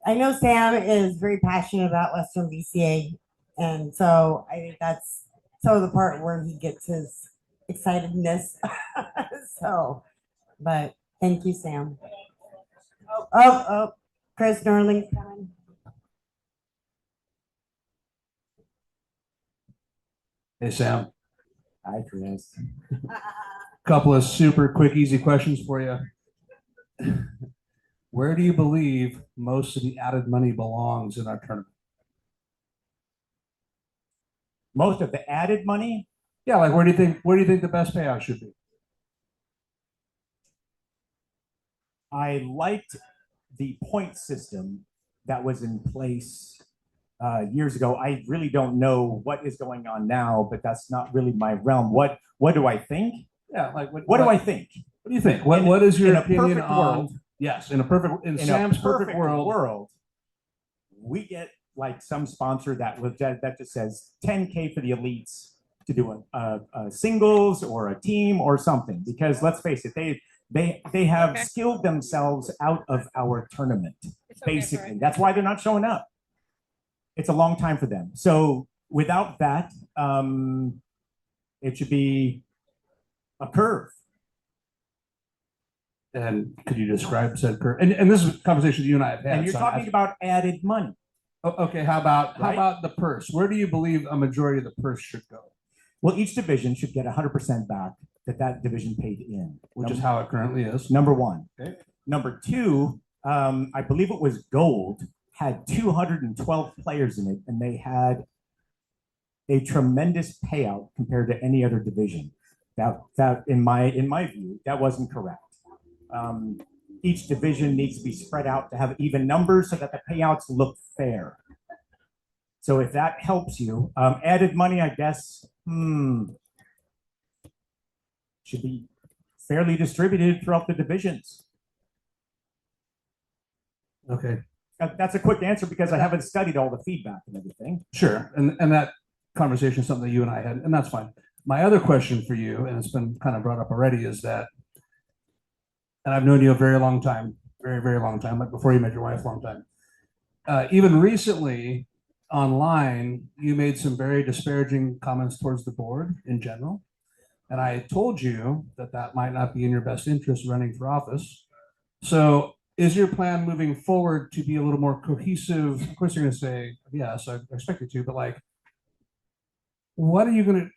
I know Sam is very passionate about Western BCA, and so I think that's the part where he gets his excitedness. So, but thank you, Sam. Oh, Chris Norling's coming.
Hey, Sam.
Hi, Chris.
Couple of super quick, easy questions for you. Where do you believe most of the added money belongs in our tournament?
Most of the added money?
Yeah, like where do you think the best payout should be?
I liked the point system that was in place years ago. I really don't know what is going on now, but that's not really my realm. What do I think?
Yeah, like
what do I think?
What do you think? What is your opinion
perfect
on?
World,
yes, in Sam's perfect world,
we get like some sponsor that just says 10K for the elites to do a singles or a team or something. Because let's face it, they have skilled themselves out of our tournament. Basically, that's why they're not showing up. It's a long time for them. So without that, it should be a curve.
And could you describe said curve? And this is a conversation you and I have had.
And you're talking about added money.
Okay, how about the purse? Where do you believe a majority of the purse should go?
Well, each division should get 100% back that division paid in.
Which is how it currently is.
Number one.
Okay.
Number two, I believe it was gold, had 212 players in it, and they had a tremendous payout compared to any other division. That in my view, that wasn't correct. Each division needs to be spread out to have even numbers so that the payouts look fair. So if that helps you, added money, I guess, should be fairly distributed throughout the divisions.
Okay.
That's a quick answer because I haven't studied all the feedback and everything.
Sure, and that conversation is something that you and I had, and that's fine. My other question for you, and it's been kind of brought up already, is that, and I've known you a very long time, very, very long time, like before you met your wife, long time. Even recently, online, you made some very disparaging comments towards the board in general. And I told you that might not be in your best interest running for office. So is your plan moving forward to be a little more cohesive? Of course, you're going to say, yes, I expect you to, but like, what are we going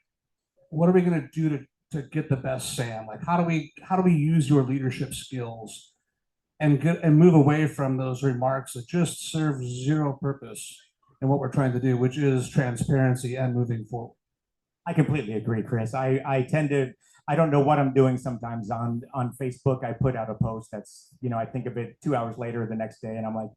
to do to get the best Sam? Like, how do we use your leadership skills and move away from those remarks that just serve zero purpose in what we're trying to do, which is transparency and moving forward?
I completely agree, Chris. I tend to, I don't know what I'm doing sometimes on Facebook. I put out a post that's, I think of it 2 hours later the next day and I'm like,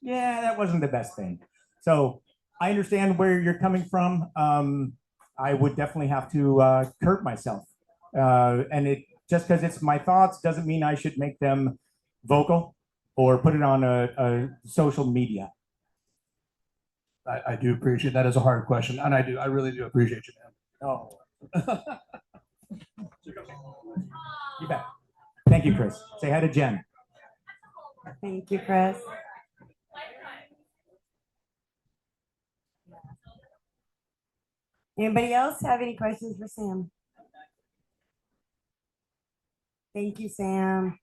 yeah, that wasn't the best thing. So I understand where you're coming from. I would definitely have to curb myself. And it just because it's my thoughts doesn't mean I should make them vocal or put it on a social media.
I do appreciate that. Is a hard question, and I really do appreciate you, man.
Oh. You bet. Thank you, Chris. Say hi to Jen.
Thank you, Chris. Anybody else have any questions for Sam? Thank you, Sam.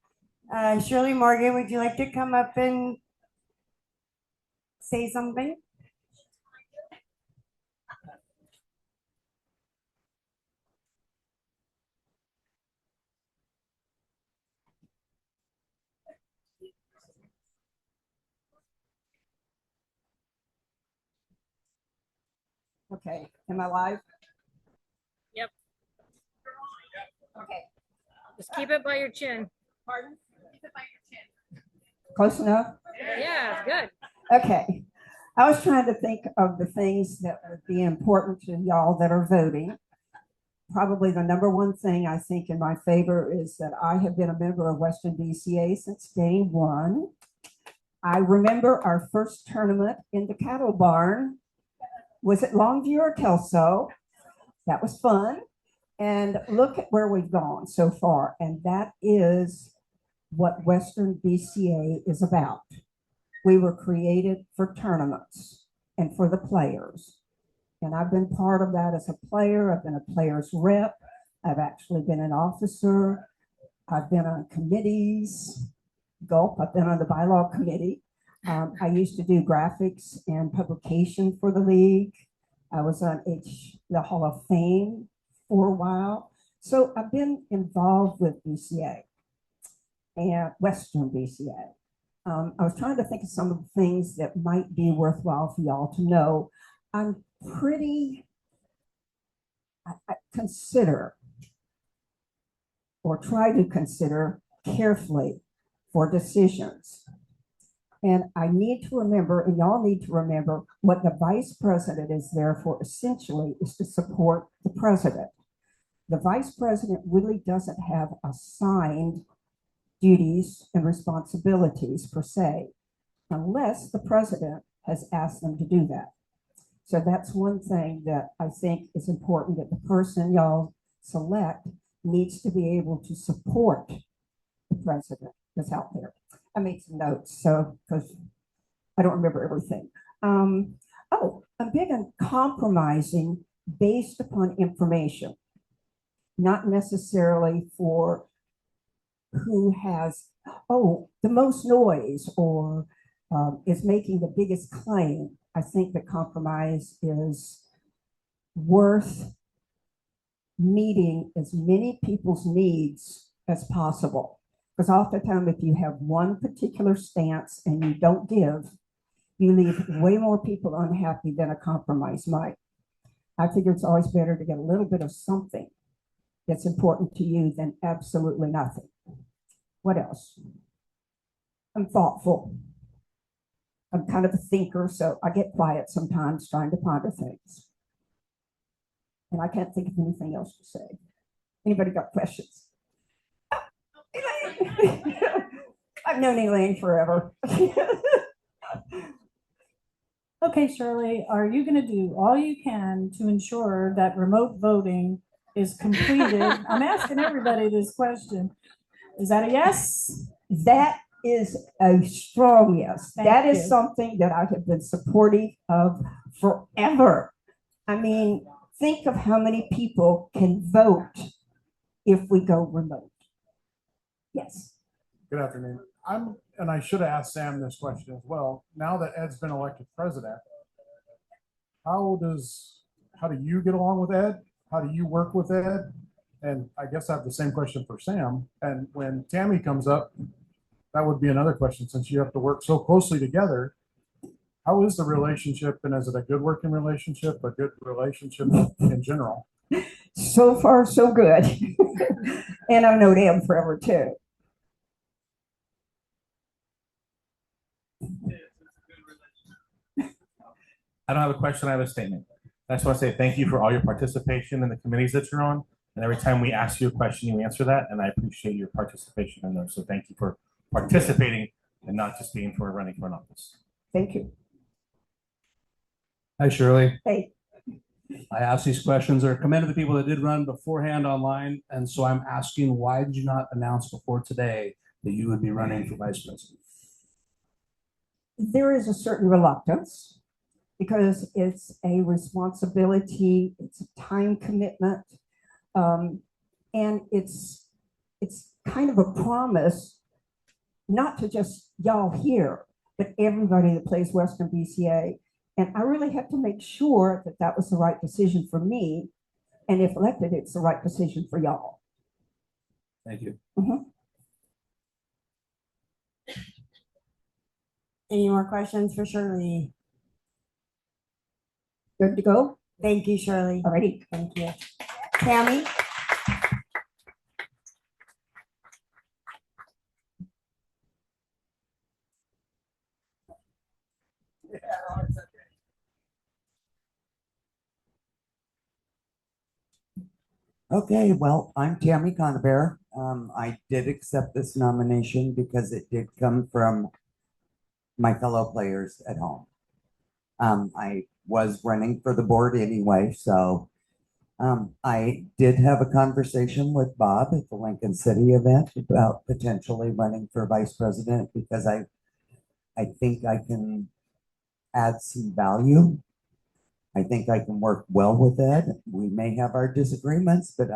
Shirley Morgan, would you like to come up and say something?
Okay, am I live?
Yep.
Okay.
Just keep it by your chin.
Pardon?
Keep it by your chin.
Close enough?
Yeah, good.
Okay. I was trying to think of the things that would be important to y'all that are voting. Probably the number one thing I think in my favor is that I have been a member of Western BCA since day one. I remember our first tournament in the cattle barn. Was it Longview or Kelso? That was fun. And look at where we've gone so far. And that is what Western BCA is about. We were created for tournaments and for the players. And I've been part of that as a player. I've been a player's rep. I've actually been an officer. I've been on committees. Gulp, I've been on the bylaw committee. I used to do graphics and publication for the league. I was on the Hall of Fame for a while. So I've been involved with BCA and Western BCA. I was trying to think of some of the things that might be worthwhile for y'all to know. I'm pretty, I consider or try to consider carefully for decisions. And I need to remember, and y'all need to remember, what the vice president is there for essentially is to support the president. The vice president really doesn't have assigned duties and responsibilities per se, unless the president has asked them to do that. So that's one thing that I think is important, that the person y'all select needs to be able to support the president that's out there. I made some notes, so because I don't remember everything. I'm big on compromising based upon information, not necessarily for who has, the most noise or is making the biggest claim. I think that compromise is worth meeting as many people's needs as possible. Because oftentimes, if you have one particular stance and you don't give, you leave way more people unhappy than a compromise might. I figure it's always better to get a little bit of something that's important to you than absolutely nothing. What else? I'm thoughtful. I'm kind of a thinker, so I get quiet sometimes trying to ponder things. And I can't think of anything else to say. Anybody got questions? I've known Elaine forever.
Okay, Shirley, are you going to do all you can to ensure that remote voting is completed? I'm asking everybody this question. Is that a yes?
That is a strong yes.
Thank
that is
you.
something that I have been supportive of forever. I mean, think of how many people can vote if we go remote. Yes.
Good afternoon. And I should have asked Sam this question as well. Now that Ed's been elected president, how do you get along with Ed? How do you work with Ed? And I guess I have the same question for Sam. And when Tammy comes up, that would be another question, since you have to work so closely together. How is the relationship, and is it a good working relationship, a good relationship in general?
So far, so good. And I've known him forever too.
I don't have a question, I have a statement. I just want to say thank you for all your participation in the committees that you're on. And every time we ask you a question, you answer that, and I appreciate your participation in those. So thank you for participating and not just being for running for an office.
Thank you.
Hi, Shirley.
Hey.
I asked these questions that are commended to the people that did run beforehand online. And so I'm asking, why did you not announce before today that you would be running for vice president?
There is a certain reluctance because it's a responsibility, it's a time commitment, and it's kind of a promise, not to just y'all here, but everybody that plays Western BCA. And I really have to make sure that that was the right decision for me. And if elected, it's the right decision for y'all.
Thank you.
Any more questions for Shirley?
Good to go?
Thank you, Shirley.
Alrighty.
Thank you. Tammy?
Okay, well, I'm Tammy Conover. I did accept this nomination because it did come from my fellow players at home. I was running for the board anyway, so I did have a conversation with Bob at the Lincoln City event about potentially running for vice president because I think I can add some value. I think I can work well with Ed. We may have our disagreements, but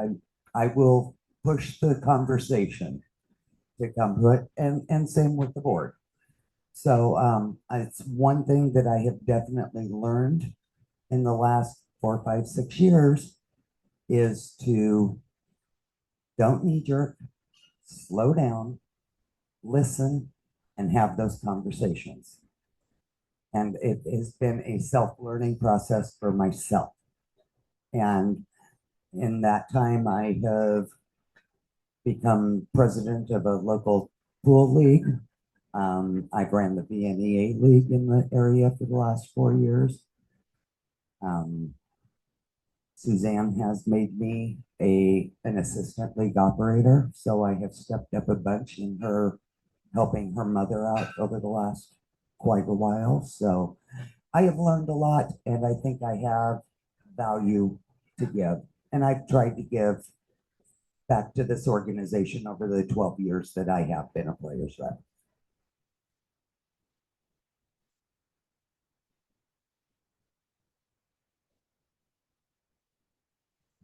I will push the conversation to come to it, and same with the board. So it's one thing that I have definitely learned in the last 4, 5, 6 years is to don't knee jerk, slow down, listen, and have those conversations. And it has been a self-learning process for myself. And in that time, I have become president of a local pool league. I've ran the VNEA league in the area for the last 4 years. Suzanne has made me an assistant league operator, so I have stepped up a bunch in her helping her mother out over the last quite a while. So I have learned a lot, and I think I have value to give. And I've tried to give back to this organization over the 12 years that I have been a players rep.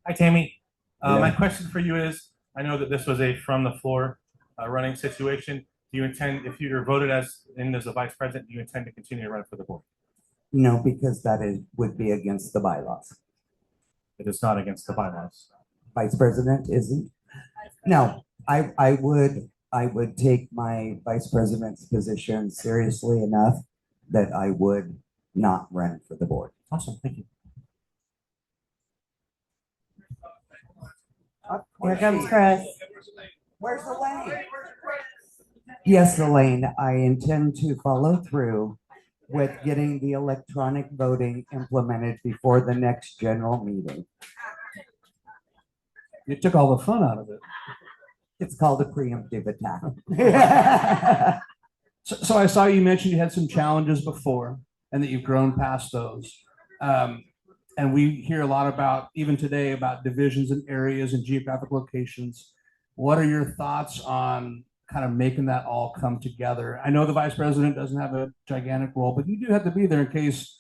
Hi, Tammy.
Hello.
My question for you is, I know that this was a from the floor running situation. Do you intend, if you're voted in as a vice president, do you intend to continue to run for the board?
No, because that would be against the bylaws.
It is not against the bylaws.
Vice president isn't? No, I would take my vice president's position seriously enough that I would not run for the board.
Awesome, thank you.
Here comes Chris.
Where's Elaine? Yes, Elaine, I intend to follow through with getting the electronic voting implemented before the next general meeting.
You took all the fun out of it.
It's called a preemptive attack.
So I saw you mentioned you had some challenges before and that you've grown past those. And we hear a lot about, even today, about divisions in areas and geographic locations. What are your thoughts on kind of making that all come together? I know the vice president doesn't have a gigantic role, but you do have to be there in case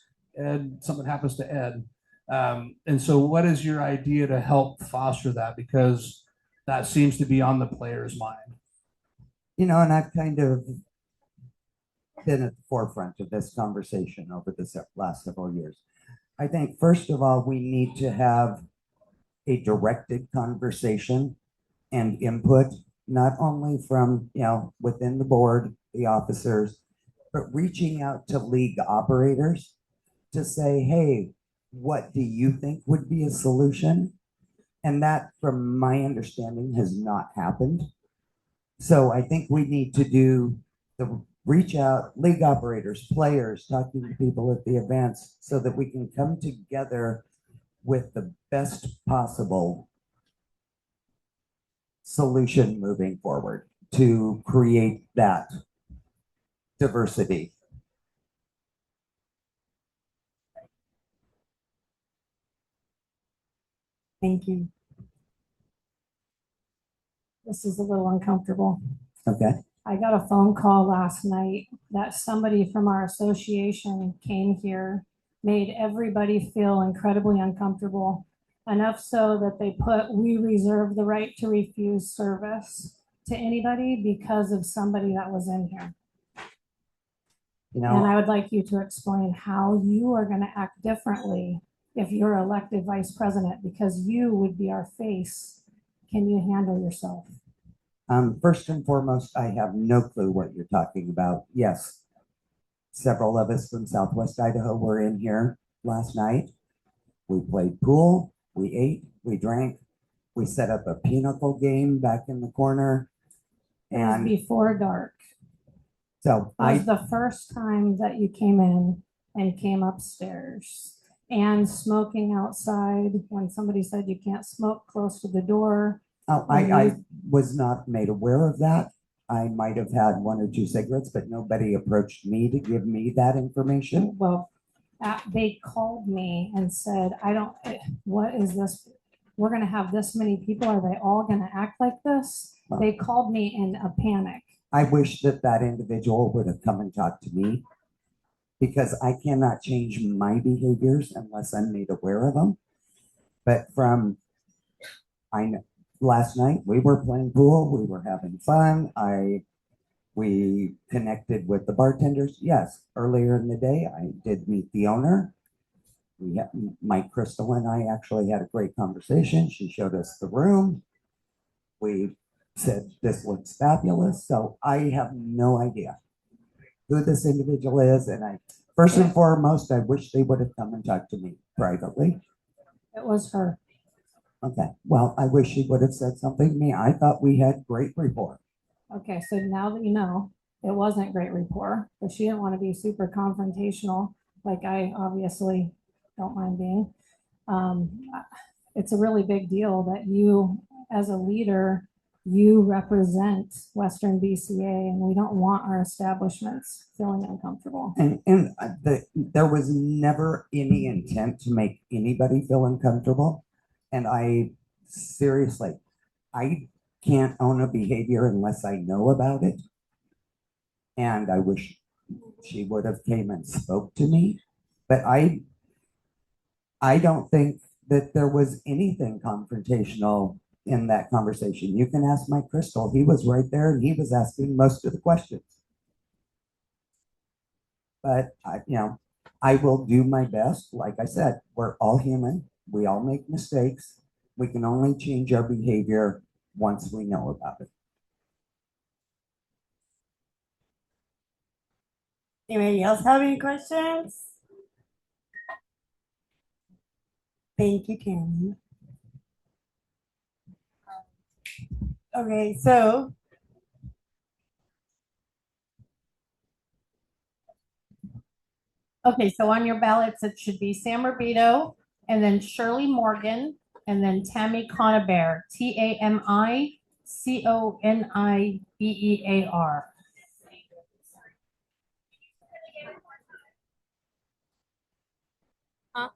something happens to Ed. And so what is your idea to help foster that? Because that seems to be on the player's mind.
You know, and I've kind of been at the forefront of this conversation over the last several years. I think, first of all, we need to have a directed conversation and input, not only from, within the board, the officers, but reaching out to league operators to say, hey, what do you think would be a solution? And that, from my understanding, has not happened. So I think we need to do the reach out, league operators, players, talking to people at the events so that we can come together with the best possible solution moving forward to create that diversity.
Thank you. This is a little uncomfortable.
Okay.
I got a phone call last night that somebody from our association came here, made everybody feel incredibly uncomfortable, enough so that they put, "We reserve the right to refuse service to anybody because of somebody that was in here."
You
And
know,
I would like you to explain how you are going to act differently if you're elected vice president, because you would be our face. Can you handle yourself?
first and foremost, I have no clue what you're talking about. Yes, several of us from Southwest Idaho were in here last night. We played pool, we ate, we drank, we set up a pinochle game back in the corner.
It was
And
before dark.
so
It was the first time that you came in and came upstairs, and smoking outside when somebody said you can't smoke close to the door.
I was not made aware of that. I might have had one or two cigarettes, but nobody approached me to give me that information.
Well, they called me and said, what is this? We're going to have this many people. Are they all going to act like this? They called me in a panic.
I wish that that individual would have come and talked to me, because I cannot change my behaviors unless I'm made aware of them. But last night we were playing pool, we were having fun. We connected with the bartenders. Yes, earlier in the day I did meet the owner. Mike Crystal and I actually had a great conversation. She showed us the room. We said this looks fabulous. So I have no idea who this individual is, and first and foremost, I wish they would have come and talked to me privately.
It was her.
Okay, well, I wish she would have said something to me. I thought we had great rapport.
Okay, so now that you know, it wasn't great rapport, but she didn't want to be super confrontational, like I obviously don't mind being. It's a really big deal that you, as a leader, you represent Western BCA, and we don't want our establishments feeling uncomfortable.
And there was never any intent to make anybody feel uncomfortable. And I can't own a behavior unless I know about it. And I wish she would have came and spoke to me. But I don't think that there was anything confrontational in that conversation. You can ask Mike Crystal. He was right there and he was asking most of the questions. But I will do my best. Like I said, we're all human. We all make mistakes. We can only change our behavior once we know about it.
Anybody else have any questions? Thank you, Tammy. Okay, so
on your ballots, it should be Sam Rubito, and then Shirley Morgan, and then Tammy Conabear, TamiConibear.
Huh?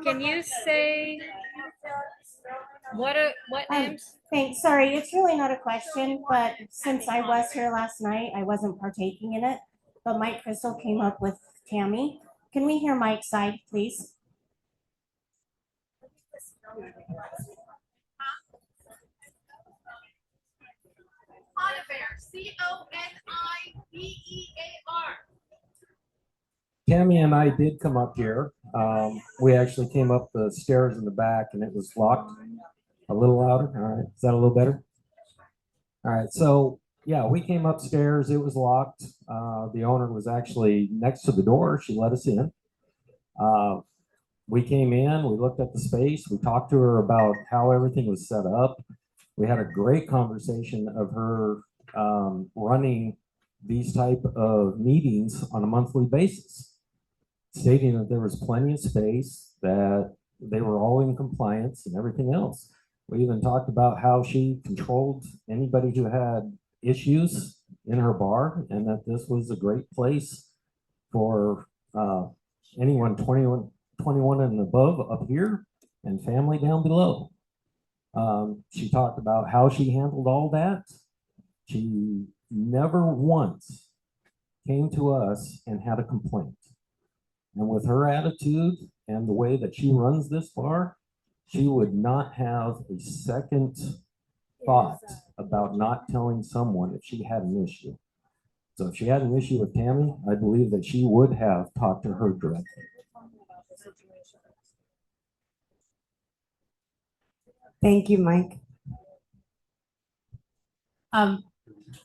Can you say what names?
Thanks. Sorry, it's really not a question, but since I was here last night, I wasn't partaking in it. But Mike Crystal came up with Tammy. Can we hear Mike's side, please?
Conabear, Conibear.
Tammy and I did come up here. We actually came up the stairs in the back and it was locked. A little louder. All right. Is that a little better? All right. So yeah, we came upstairs. It was locked. The owner was actually next to the door. She let us in. we came in, we looked at the space, we talked to her about how everything was set up. We had a great conversation of her running these type of meetings on a monthly basis, stating that there was plenty of space, that they were all in compliance and everything else. We even talked about how she controlled anybody who had issues in her bar, and that this was a great place for anyone 21 and above up here and family down below. She talked about how she handled all that. She never once came to us and had a complaint. And with her attitude and the way that she runs this bar, she would not have a second thought about not telling someone if she had an issue. So if she had an issue with Tammy, I believe that she would have talked to her directly.
Thank you, Mike.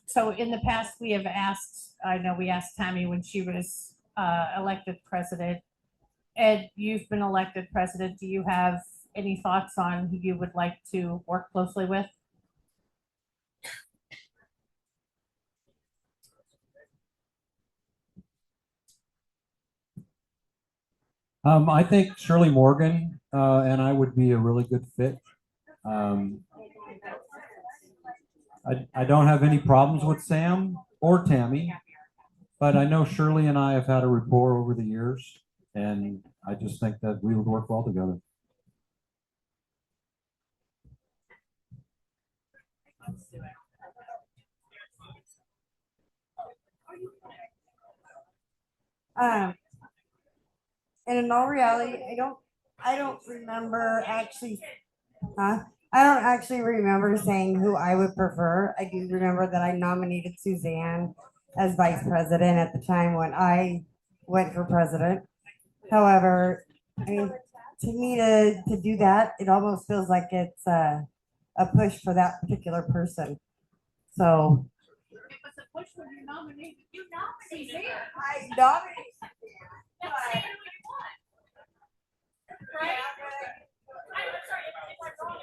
So in the past, we have asked, I know we asked Tammy when she was elected president. Ed, you've been elected president. Do you have any thoughts on who you would like to work closely with?
I think Shirley Morgan and I would be a really good fit. I don't have any problems with Sam or Tammy, but I know Shirley and I have had a rapport over the years, and I just think that we would work well together.
And in all reality, I don't remember actually, I don't actually remember saying who I would prefer. I do remember that I nominated Suzanne as vice president at the time when I went for president. However, I mean, to me to do that, it almost feels like it's a push for that particular person. So
It was a push when you nominated. You nominated.
I nominated.
Let's see who you want. Right? I'm sorry, if we're wrong,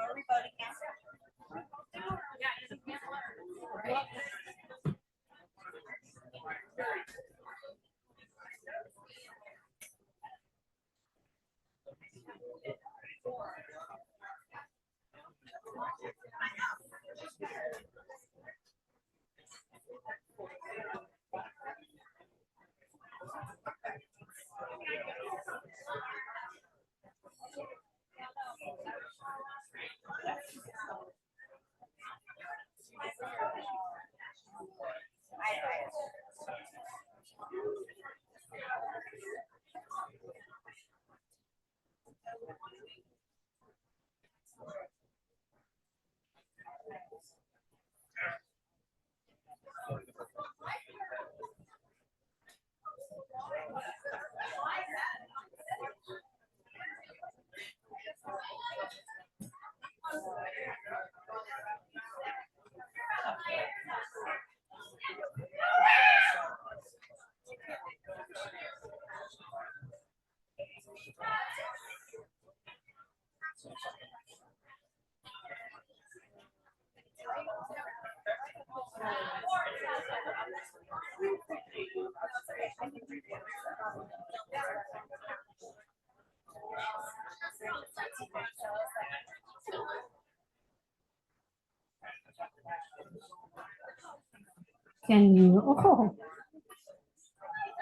everybody.
Can you? Oh.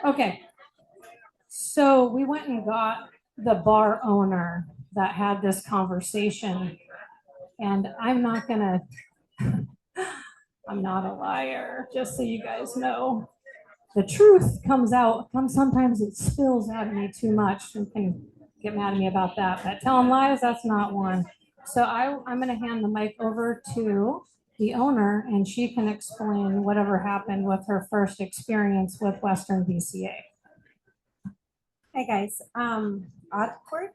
Okay. So we went and got the bar owner that had this conversation, and I'm not gonna, I'm not a liar, just so you guys know. The truth comes out, sometimes it spills out of me too much. You can get mad at me about that, but telling lies, that's not one. So I'm gonna hand the mic over to the owner, and she can explain whatever happened with her first experience with Western BCA.
Hey guys, awkward.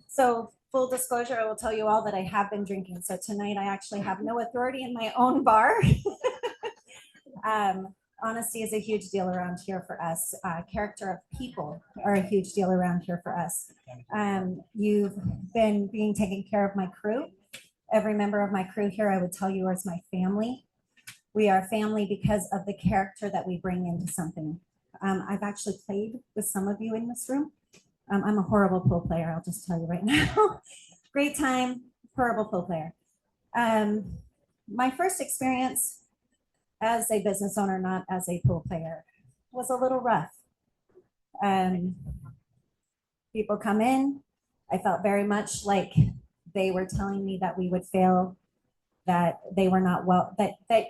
So full disclosure, I will tell you all that I have been drinking. So tonight I actually have no authority in my own bar. Honesty is a huge deal around here for us. Character of people are a huge deal around here for us. You've been being taken care of my crew. Every member of my crew here, I would tell you, is my family. We are family because of the character that we bring into something. I've actually played with some of you in this room. I'm a horrible pool player, I'll just tell you right now. Great time, horrible pool player. My first experience as a business owner, not as a pool player, was a little rough. People come in, I felt very much like they were telling me that we would fail, that they were not well, that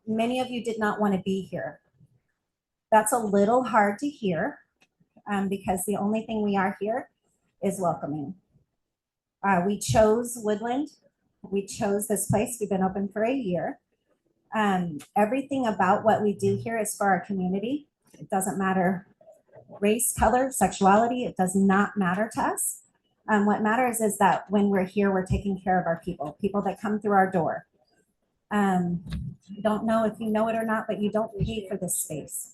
many of you did not want to be here. That's a little hard to hear because the only thing we are here is welcoming. We chose Woodland. We chose this place. We've been open for a year. Everything about what we do here is for our community. It doesn't matter race, color, sexuality. It does not matter to us. What matters is that when we're here, we're taking care of our people that come through our door. Don't know if you know it or not, but you don't pay for this space.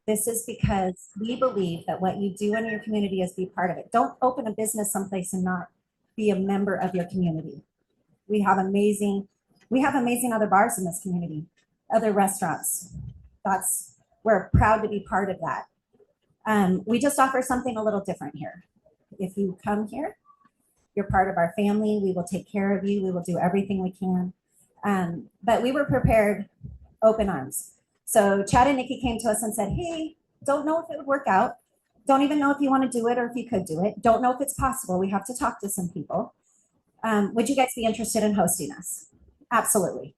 This is because we believe that what you do in your community is be part of it. Don't open a business someplace and not be a member of your community. We have amazing other bars in this community, other restaurants. We're proud to be part of that. We just offer something a little different here. If you come here, you're part of our family. We will take care of you. We will do everything we can. But we were prepared, open arms. So Chad and Nikki came to us and said, hey, don't know if it would work out. Don't even know if you want to do it or if you could do it. Don't know if it's possible. We have to talk to some people. Would you guys be interested in hosting us? Absolutely.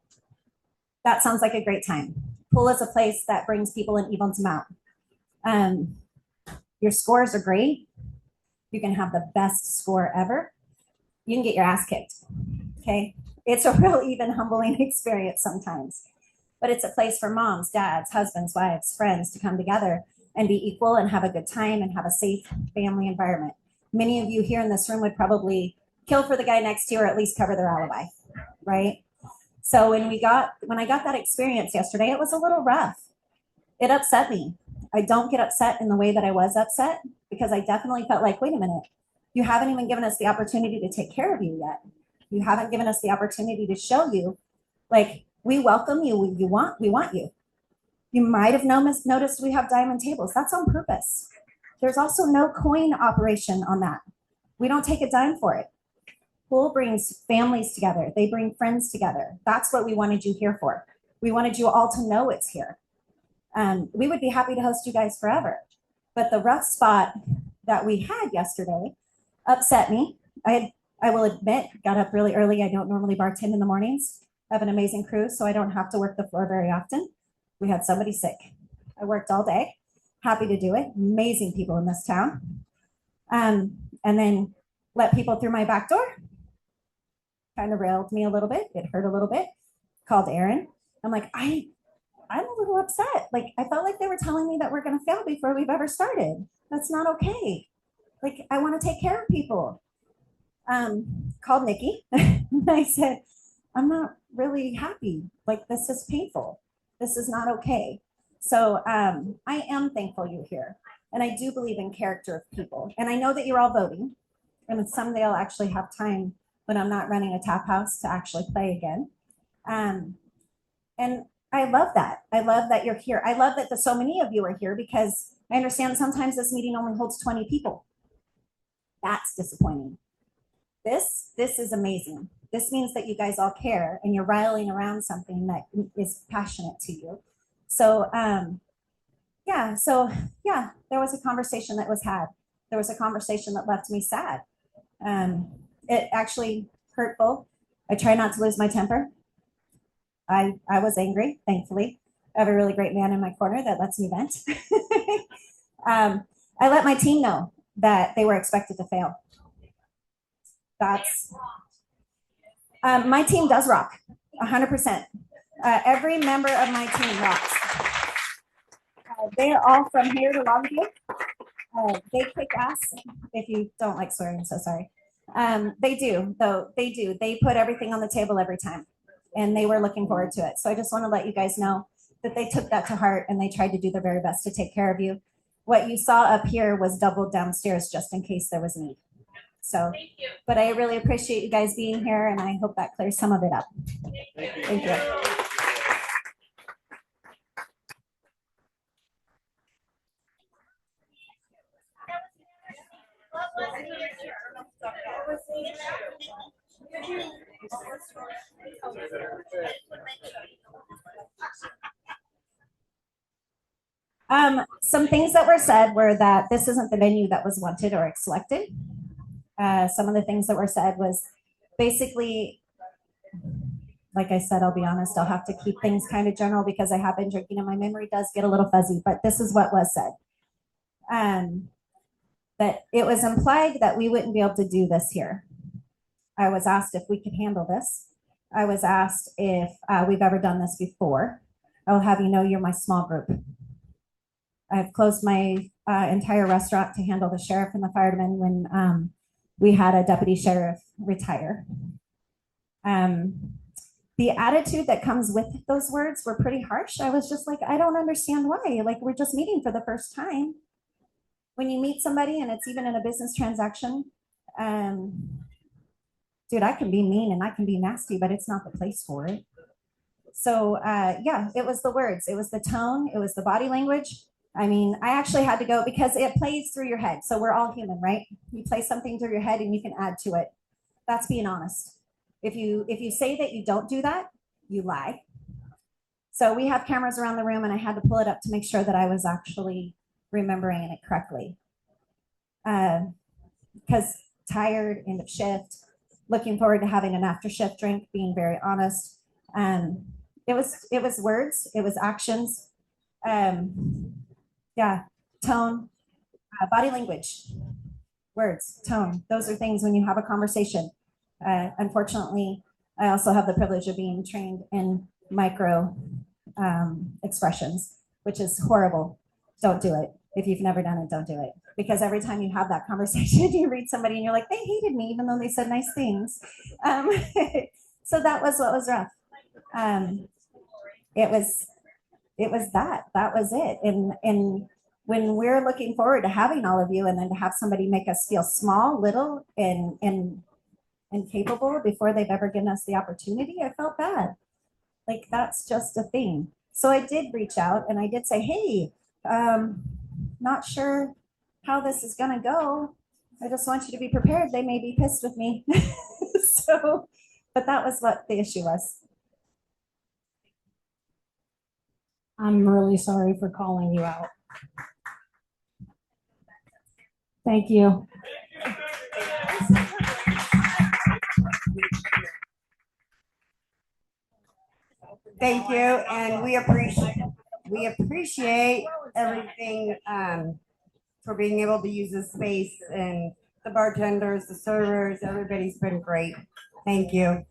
That sounds like a great time. Pool is a place that brings people and evens them out. Your scores are great. You can have the best score ever. You can get your ass kicked. Okay. It's a real even humbling experience sometimes. But it's a place for moms, dads, husbands, wives, friends to come together and be equal and have a good time and have a safe family environment. Many of you here in this room would probably kill for the guy next to you or at least cover their alibi, right? So when I got that experience yesterday, it was a little rough. It upset me. I don't get upset in the way that I was upset because I definitely felt like, wait a minute, you haven't even given us the opportunity to take care of you yet. You haven't given us the opportunity to show you, like, we welcome you. We want you. You might have noticed we have diamond tables. That's on purpose. There's also no coin operation on that. We don't take a dime for it. Pool brings families together. They bring friends together. That's what we wanted you here for. We wanted you all to know it's here. We would be happy to host you guys forever. But the rough spot that we had yesterday upset me. I will admit, got up really early. I don't normally bartend in the mornings. I have an amazing crew, so I don't have to work the floor very often. We had somebody sick. I worked all day. Happy to do it. Amazing people in this town. And then let people through my back door. Kind of railed me a little bit. It hurt a little bit. Called Aaron. I'm like, I'm a little upset. Like, I felt like they were telling me that we're going to fail before we've ever started. That's not okay. Like, I want to take care of people. Called Nikki. And I said, I'm not really happy. Like, this is painful. This is not okay. So I am thankful you're here. And I do believe in character of people. And I know that you're all voting. And someday I'll actually have time when I'm not running a tap house to actually play again. And I love that. I love that you're here. I love that so many of you are here because I understand sometimes this meeting only holds 20 people. That's disappointing. This is amazing. This means that you guys all care and you're riling around something that is passionate to you. So, yeah, there was a conversation that was had. There was a conversation that left me sad. It actually hurtful. I try not to lose my temper. I was angry, thankfully. I have a really great man in my corner that lets me vent. I let my team know that they were expected to fail. That's my team does rock, 100%. Every member of my team rocks. They are all from here to Longview. They kick ass. If you don't like swearing, so sorry. They do, though. They do. They put everything on the table every time, and they were looking forward to it. So I just want to let you guys know that they took that to heart and they tried to do their very best to take care of you. What you saw up here was doubled downstairs just in case there was need. So, but I really appreciate you guys being here, and I hope that clears some of it up. Thank you. Some things that were said were that this isn't the venue that was wanted or selected. Some of the things that were said was basically, like I said, I'll be honest, I'll have to keep things kind of general because I have been drinking and my memory does get a little fuzzy, but this is what was said. That it was implied that we wouldn't be able to do this here. I was asked if we could handle this. I was asked if we've ever done this before. I'll have you know you're my small group. I've closed my entire restaurant to handle the sheriff and the firemen when we had a deputy sheriff retire. The attitude that comes with those words were pretty harsh. I was just like, I don't understand why. Like, we're just meeting for the first time. When you meet somebody and it's even in a business transaction, dude, I can be mean and I can be nasty, but it's not the place for it. So yeah, it was the words, it was the tone, it was the body language. I mean, I actually had to go because it plays through your head. So we're all human, right? You play something through your head and you can add to it. That's being honest. If you say that you don't do that, you lie. So we have cameras around the room and I had to pull it up to make sure that I was actually remembering it correctly. Because tired, end of shift, looking forward to having an after shift drink, being very honest. It was words, it was actions. Yeah, tone, body language, words, tone. Those are things when you have a conversation. Unfortunately, I also have the privilege of being trained in micro expressions, which is horrible. Don't do it. If you've never done it, don't do it. Because every time you have that conversation, you read somebody and you're like, they hated me, even though they said nice things. So that was what was rough. It was that was it. And when we're looking forward to having all of you and then to have somebody make us feel small, little, and incapable before they've ever given us the opportunity, I felt bad. Like, that's just a thing. So I did reach out and I did say, hey, not sure how this is gonna go. I just want you to be prepared. They may be pissed with me. So, but that was what the issue was.
I'm really sorry for calling you out. Thank you.
Thank you, and we appreciate everything for being able to use this space, and the bartenders, the servers, everybody's been great. Thank you.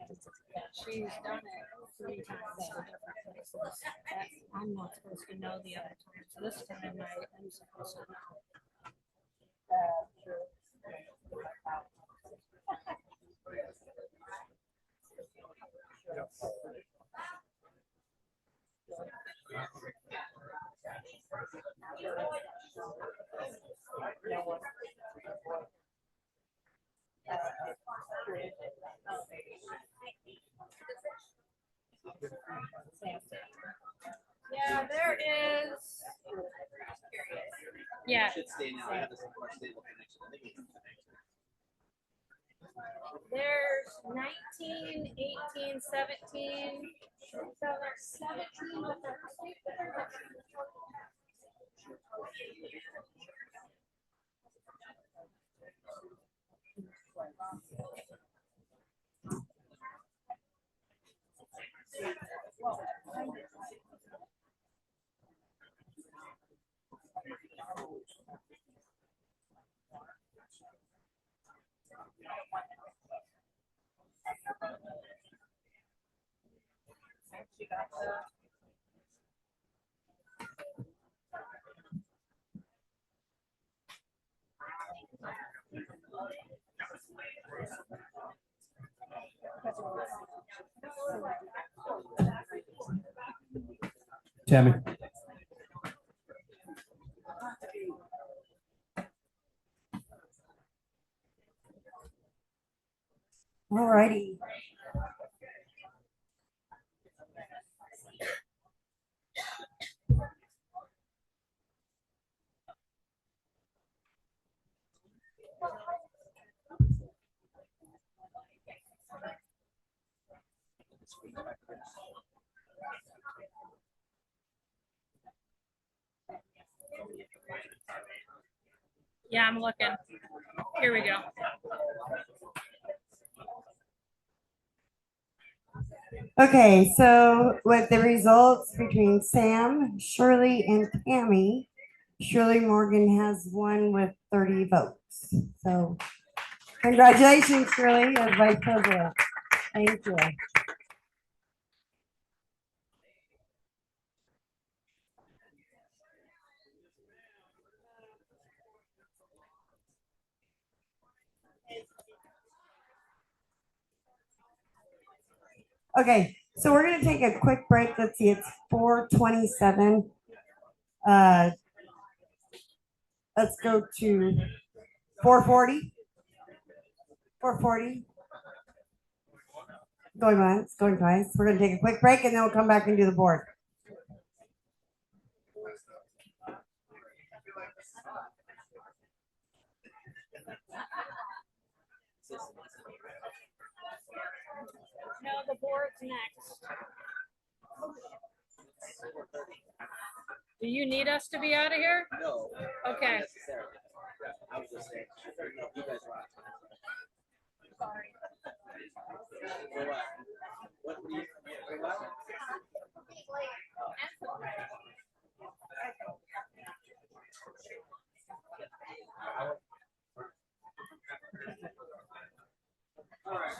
She's done it 3 times for different places. That I'm not supposed to know the other time. So this time I am supposed to know. Yeah, there is. Yeah.
It should stay now. I have this more stable connection. I think it can connect.
There's 19, 18, 17. So there's 17 with the
Tammy.
All righty.
Yeah, I'm looking. Here we go.
Okay, so with the results between Sam, Shirley, and Tammy, Shirley Morgan has won with 30 votes. So congratulations, Shirley, as Vice President. Thank you. Okay, so we're gonna take a quick break. Let's see, it's 4:27. Let's go to 4:40. 4:40. Going once, going twice. We're gonna take a quick break and then we'll come back and do the board.
No, the board's next. Do you need us to be out of here?
No.
Okay.
Not necessarily. I was just saying, you guys were out of time.
Sorry.
For what? What do you, for what? All right.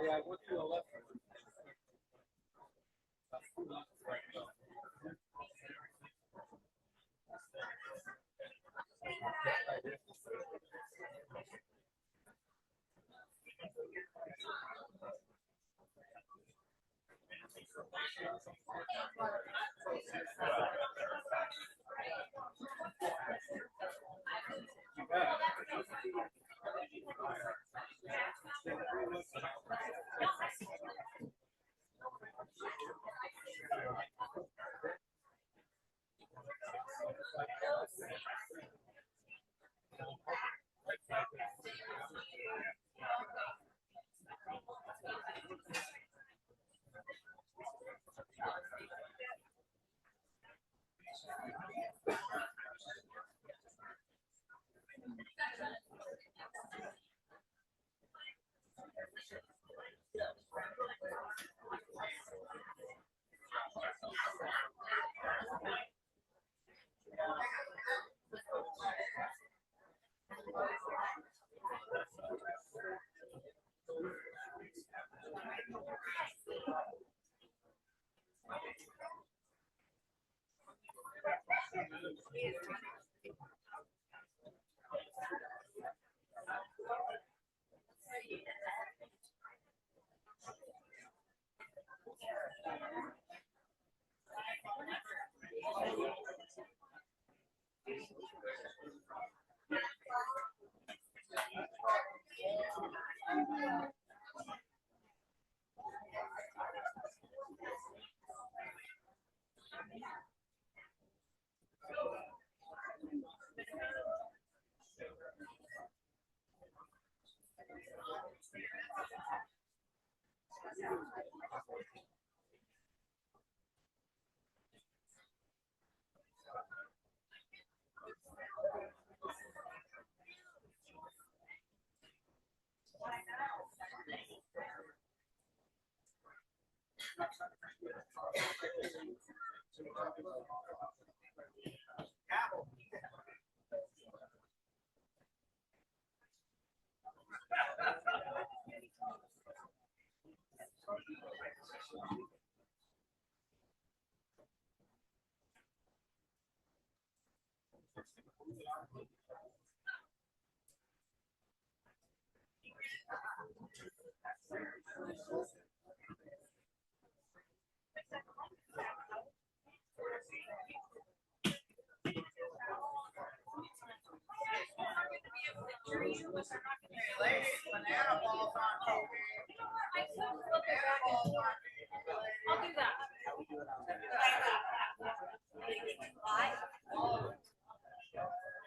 Yeah, I went to the left.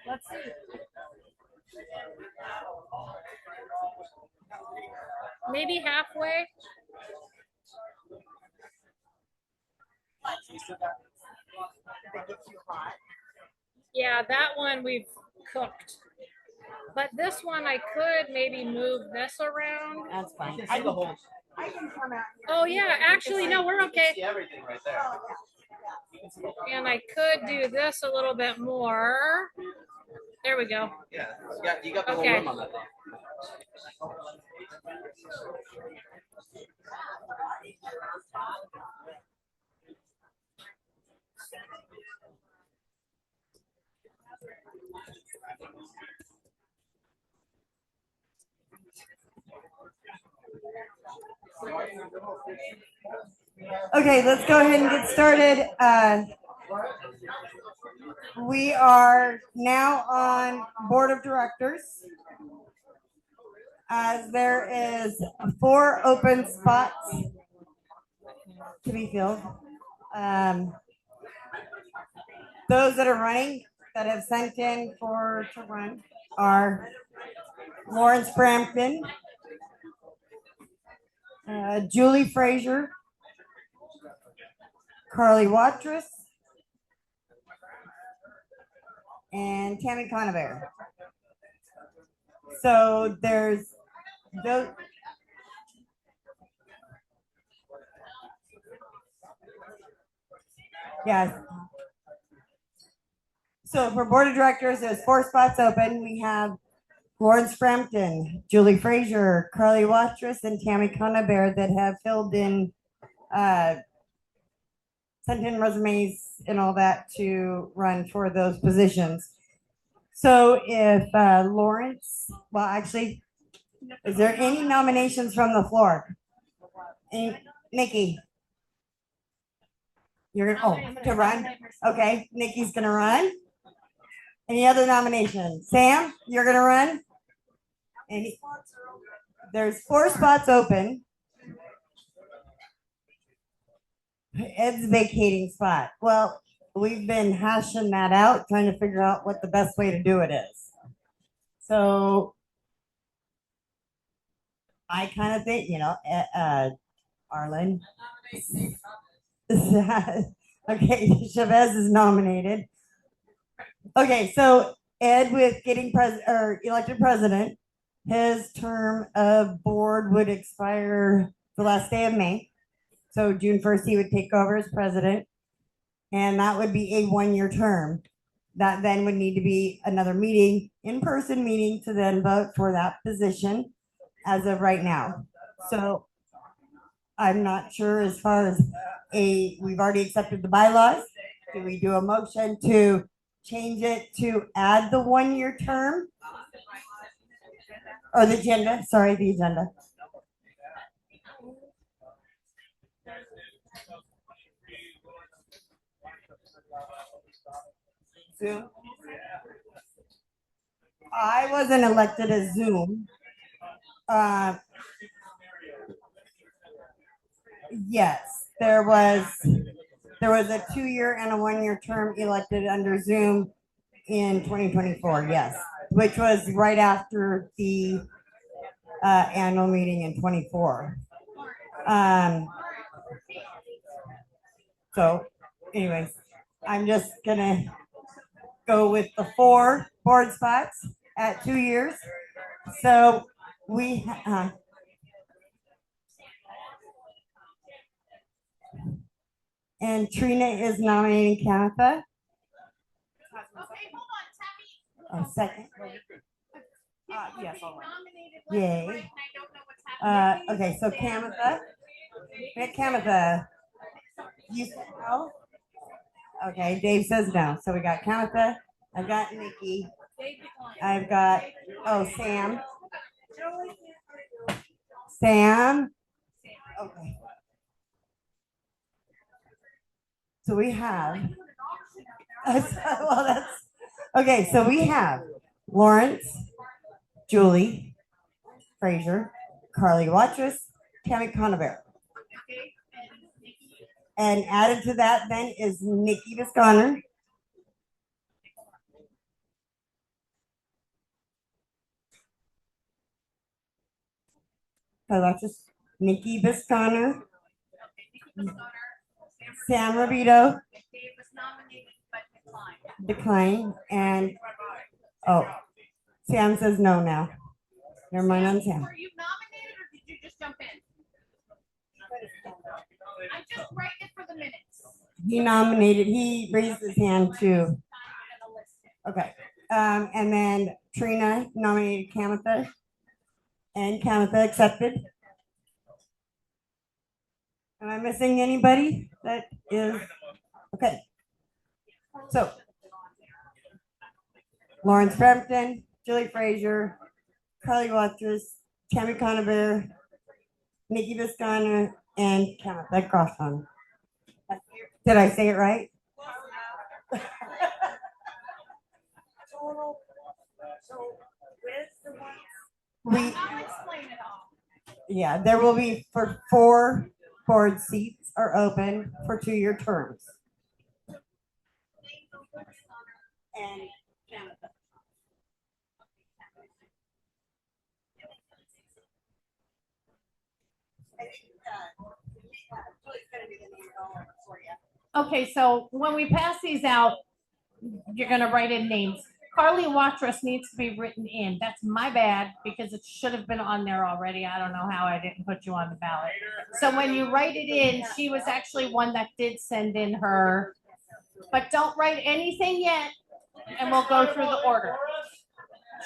Let's see. Maybe halfway. Yeah, that one we've cooked. But this one I could maybe move this around.
That's fine.
I can come out.
Oh yeah, actually no, we're okay.
See everything right there.
And I could do this a little bit more. There we go.
Yeah, you got the whole
Okay.
room on that thing.
Okay, let's go ahead and get started. We are now on Board of Directors. As there is 4 open spots to be filled. Those that are running, that have sent in to run, are Lawrence Brampton, Julie Frazier, Carly Watrous, and Tammy Conabear. So there's those. Yes. So for Board of Directors, there's 4 spots open. We have Lawrence Frampton, Julie Frazier, Carly Watrous, and Tammy Conabear that have filled in, sent in resumes and all that to run for those positions. So if Lawrence, well, actually, is there any nominations from the floor? Nikki? You're gonna, to run? Okay, Nikki's gonna run. Any other nominations? Sam, you're gonna run? There's 4 spots open. Ed's vacating spot. Well, we've been hashing that out, trying to figure out what the best way to do it is. So I kind of think, Arlen. Okay, Chavez is nominated. Okay, so Ed, with getting elected president, his term of board would expire the last day of May. So June 1st, he would take over as president, and that would be a 1-year term. That then would need to be another meeting, in-person meeting, to then vote for that position as of right now. So I'm not sure as far as we've already accepted the bylaws. Do we do a motion to change it to add the 1-year term? Or the agenda, sorry, the agenda. Zoom. I wasn't elected as Zoom. Yes, there was a 2-year and a 1-year term elected under Zoom in 2024. Yes, which was right after the annual meeting in 24. So anyways, I'm just gonna go with the 4 board spots at 2 years. So we, and Trina is nominating Katha. A second.
Yes.
Yay. Okay, so Kamatha. Kamatha. You said no? Okay, Dave says no. So we got Kamatha. I've got Nikki. I've got, oh, Sam. Sam. Okay. So we have, well, that's, okay, so we have Lawrence, Julie, Frazier, Carly Watrous, Tammy Conover. And added to that then is Nikki Visconner. Watrous, Nikki Visconner, Sam Rabito, decline, and oh, Sam says no now. Never mind on Sam.
Were you nominated or did you just jump in? I'm just writing it for the minutes.
He nominated, he raised his hand too. Okay. And then Trina nominated Kamatha. And Kamatha accepted. Am I missing anybody that is? Okay. So Lawrence Frampton, Julie Frazier, Carly Watrous, Tammy Conover, Nikki Visconner, and Kamatha Crosson. Did I say it right? Yeah, there will be for 4 board seats are open for 2-year terms. And Kamatha.
Okay, so when we pass these out, you're gonna write in names. Carly Watrous needs to be written in. That's my bad because it should have been on there already. I don't know how I didn't put you on the ballot. So when you write it in, she was actually one that did send in her, but don't write anything yet and we'll go through the order.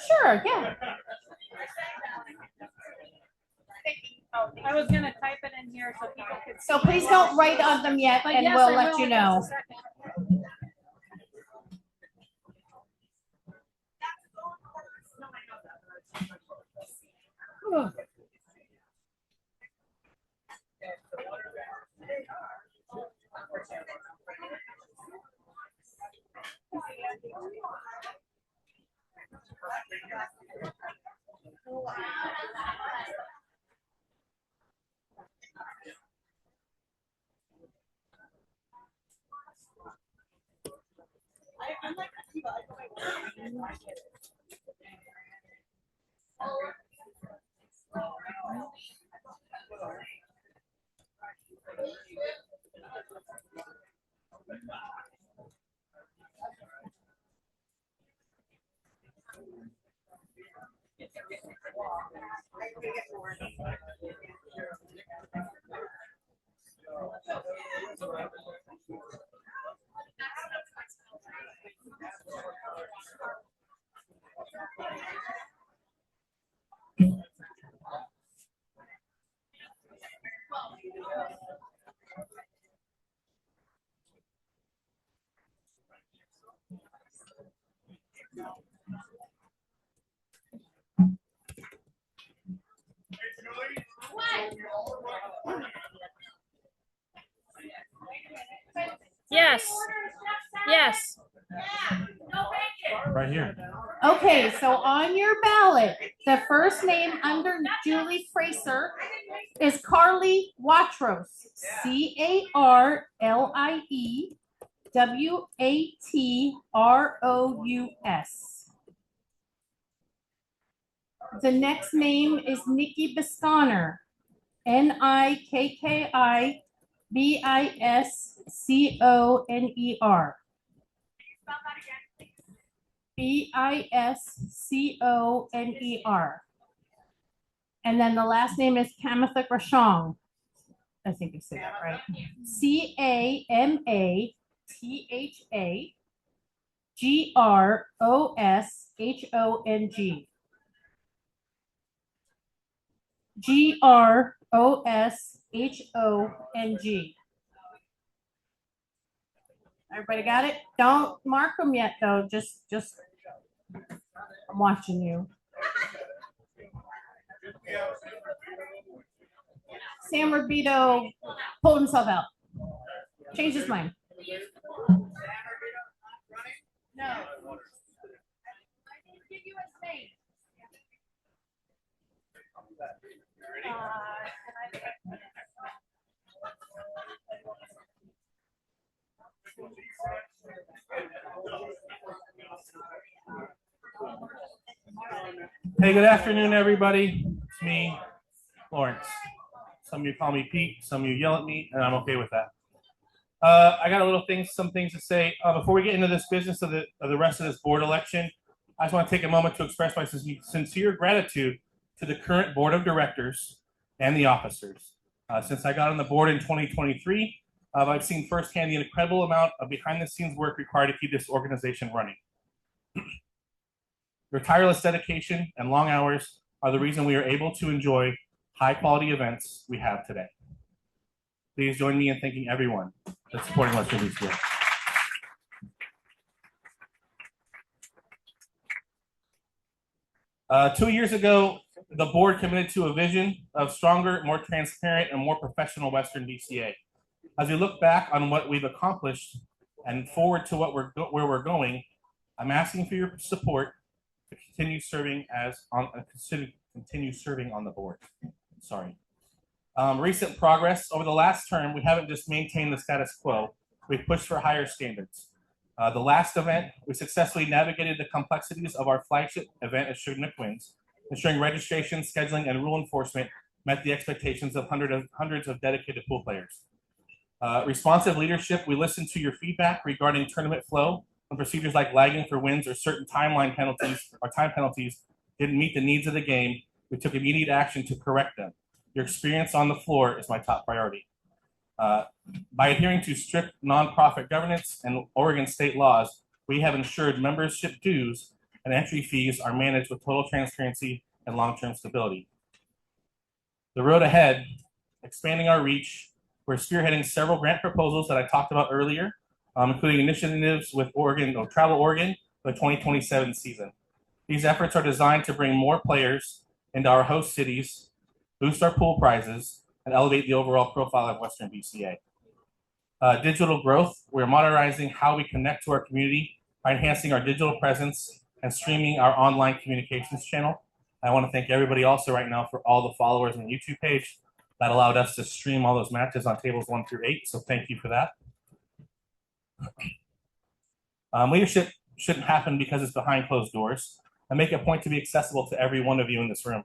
Sure, yeah.
I was gonna type it in here so people could.
So please don't write on them yet
But
and
yes,
we'll
I
let
will
you
in just
know.
a second. Yes. Yes.
Right here.
Okay, so on your ballot, the first name under Julie Fraser is Carly Watrous. CarlieWatrous. The next name is Nikki Bisconner. Nikkibiskoner. Biskoner. And then the last name is Kamatha Grashong. I think you said that right. Kamathagroshong. Groshong. Everybody got it? Don't mark them yet, though. Just, I'm watching you. Sam Rubito pulled himself out. Changed his mind. No. I didn't give you his name.
Hey, good afternoon, everybody. It's me, Lawrence. Some of you call me Pete, some of you yell at me, and I'm okay with that. I got some things to say. Before we get into this business of the rest of this board election, I just want to take a moment to express my sincere gratitude to the current board of directors and the officers. Since I got on the board in 2023, I've seen firsthand the incredible amount of behind-the-scenes work required to keep this organization running. Your tireless dedication and long hours are the reason we are able to enjoy high-quality events we have today. Please join me in thanking everyone that's supporting Western BCA. 2 years ago, the board committed to a vision of stronger, more transparent, and more professional Western BCA. As we look back on what we've accomplished and forward to where we're going, I'm asking for your support to continue serving on the board. Sorry. Recent progress over the last term, we haven't just maintained the status quo. We've pushed for higher standards. The last event, we successfully navigated the complexities of our flagship event at Sugar McQueen's, ensuring registration, scheduling, and rule enforcement met the expectations of hundreds of dedicated pool players. Responsive leadership, we listened to your feedback regarding tournament flow and procedures like lagging for wins or certain time penalties didn't meet the needs of the game. We took immediate action to correct them. Your experience on the floor is my top priority. By adhering to strict nonprofit governance and Oregon state laws, we have ensured membership dues and entry fees are managed with total transparency and long-term stability. The road ahead, expanding our reach, we're spearheading several grant proposals that I talked about earlier, including initiatives with Travel Oregon for the 2027 season. These efforts are designed to bring more players into our host cities, boost our pool prizes, and elevate the overall profile of Western BCA. Digital growth, we're modernizing how we connect to our community by enhancing our digital presence and streaming our online communications channel. I want to thank everybody also right now for all the followers on the YouTube page. That allowed us to stream all those matches on tables 1 through 8, so thank you for that. Leadership shouldn't happen because it's behind closed doors. I make a point to be accessible to every one of you in this room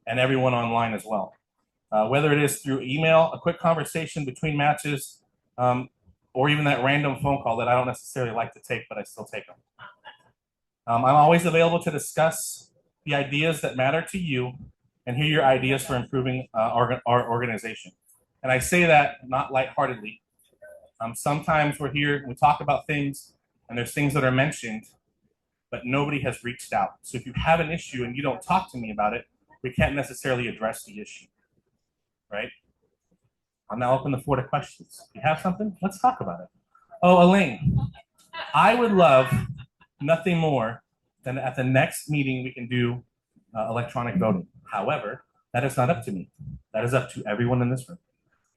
and everyone online as well. Whether it is through email, a quick conversation between matches, or even that random phone call that I don't necessarily like to take, but I still take them. I'm always available to discuss the ideas that matter to you and hear your ideas for improving our organization. And I say that not lightheartedly. Sometimes we're here and we talk about things and there's things that are mentioned, but nobody has reached out. So if you have an issue and you don't talk to me about it, we can't necessarily address the issue, right? I'll now open the floor to questions. If you have something, let's talk about it. Oh, Elaine, I would love nothing more than at the next meeting we can do electronic voting. However, that is not up to me. That is up to everyone in this room.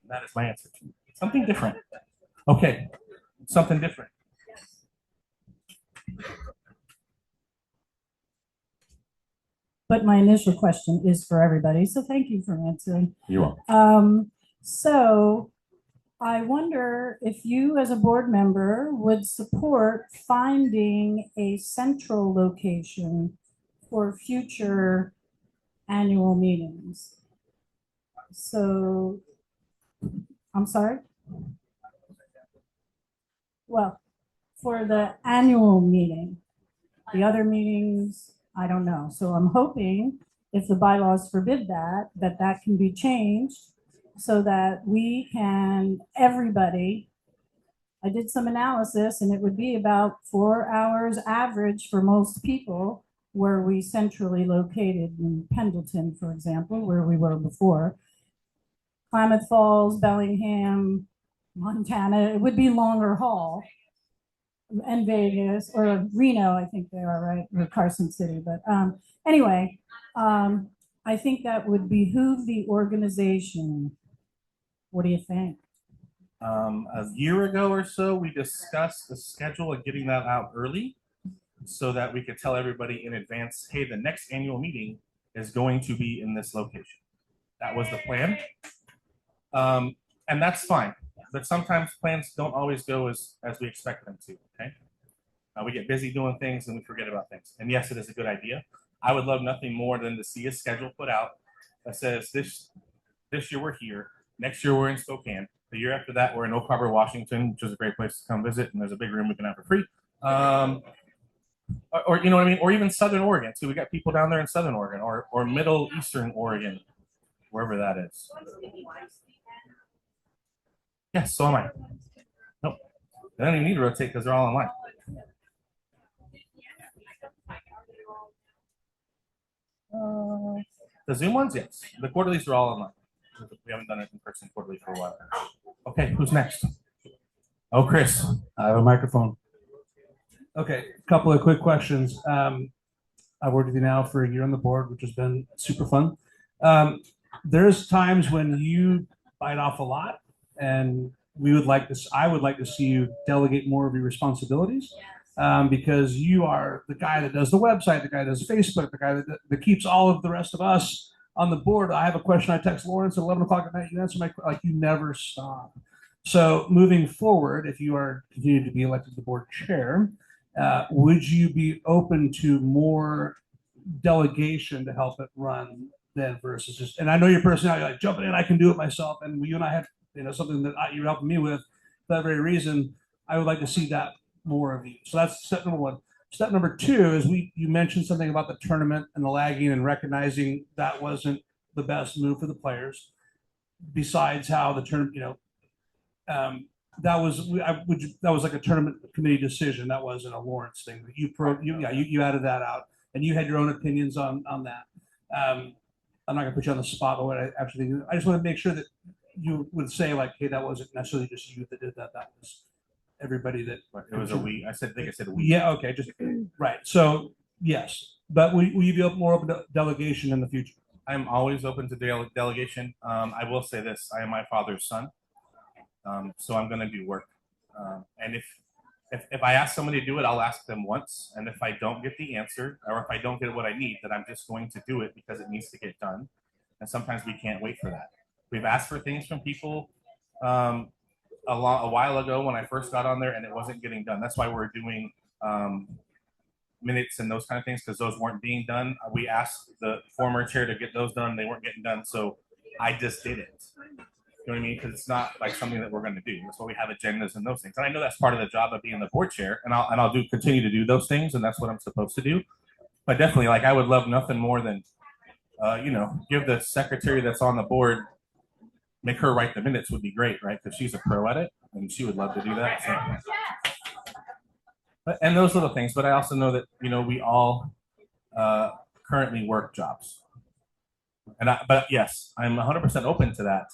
And that is my answer to you. Something different. Okay, something different.
But my initial question is for everybody, so thank you for answering.
You're welcome.
So I wonder if you as a board member would support finding a central location for future annual meetings. So, I'm sorry? Well, for the annual meeting, the other meetings, I don't know. So I'm hoping if the bylaws forbid that, that can be changed so that we can, everybody, I did some analysis and it would be about 4 hours average for most people were we centrally located in Pendleton, for example, where we were before. Klamath Falls, Bellingham, Montana, it would be longer haul. And Vegas or Reno, I think they are, right? Or Carson City. But anyway, I think that would behoove the organization. What do you think?
A year ago or so, we discussed the schedule of getting that out early so that we could tell everybody in advance, hey, the next annual meeting is going to be in this location. That was the plan. And that's fine. But sometimes plans don't always go as we expect them to, okay? We get busy doing things and we forget about things. And yes, it is a good idea. I would love nothing more than to see a schedule put out that says this year we're here, next year we're in Spokane, the year after that we're in Oak Harbor, Washington, which is a great place to come visit, and there's a big room we can have for free. Or you know what I mean? Or even Southern Oregon. So we got people down there in Southern Oregon or Middle Eastern Oregon, wherever that is. Yes, so am I. Nope. They don't even need to rotate because they're all online. The Zoom ones, yes. The quarterlies are all online. We haven't done it in person quarterly for a while. Okay, who's next? Oh, Chris.
I have a microphone. Okay, a couple of quick questions. I've worked with you now for a year on the board, which has been super fun. There's times when you bite off a lot, and I would like to see you delegate more of your responsibilities, because you are the guy that does the website, the guy that does Facebook, the guy that keeps all of the rest of us on the board. I have a question. I text Lawrence at 11 o'clock at night. You answer like you never stop. So moving forward, if you are continuing to be elected to the board chair, would you be open to more delegation to help it run than versus just? And I know your personality, like jumping in, I can do it myself. And you and I had something that you're helping me with. For that very reason, I would like to see that more of you. So that's step number one. Step number two is you mentioned something about the tournament and the lagging and recognizing that wasn't the best move for the players. Besides how the tournament, that was like a tournament committee decision. That wasn't a Lawrence thing. You added that out, and you had your own opinions on that. I'm not gonna put you on the spot on what I actually do. I just want to make sure that you would say like, hey, that wasn't necessarily just you that did that. That was everybody that.
It was a we. I think I said we.
Yeah. Okay. Just right. So yes, but will you be more open to delegation in the future?
I'm always open to delegation. I will say this: I am my father's son. So I'm going to do work. And if I ask somebody to do it, I'll ask them once. And if I don't get the answer, or if I don't get what I need, then I'm just going to do it because it needs to get done. And sometimes we can't wait for that. We've asked for things from people a while ago when I first got on there, and it wasn't getting done. That's why we're doing minutes and those kind of things, because those weren't being done. We asked the former chair to get those done. They weren't getting done. So I just did it. You know what I mean? Because it's not like something that we're going to do. That's why we have agendas and those things. And I know that's part of the job of being the board chair, and I'll continue to do those things, and that's what I'm supposed to do. But definitely, like I would love nothing more than, give the secretary that's on the board, make her write the minutes would be great, right? Because she's a pro at it, and she would love to do that. So. And those little things. But I also know that we all currently work jobs, but yes, I'm 100% open to that.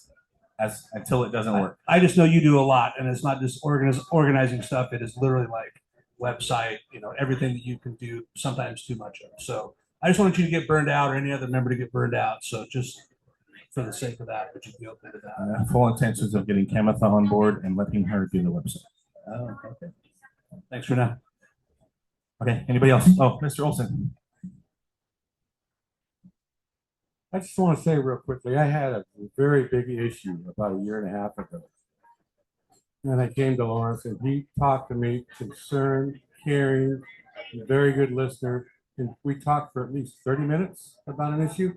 Until it doesn't work.
I just know you do a lot, and it's not just organizing stuff. It is literally like website, everything that you can do, sometimes too much of. So I just wanted you to get burned out, or any other member to get burned out. So just for the sake of that, would you be open to that?
Full intentions of getting Kamatha on board and letting her do the website.
Oh, okay. Thanks for now.
Okay, anybody else? Oh, Mr. Olson.
I just want to say real quickly, I had a very big issue about a year and a half ago. And I came to Lawrence, and he talked to me, concerned, caring, a very good listener. And we talked for at least 30 minutes about an issue.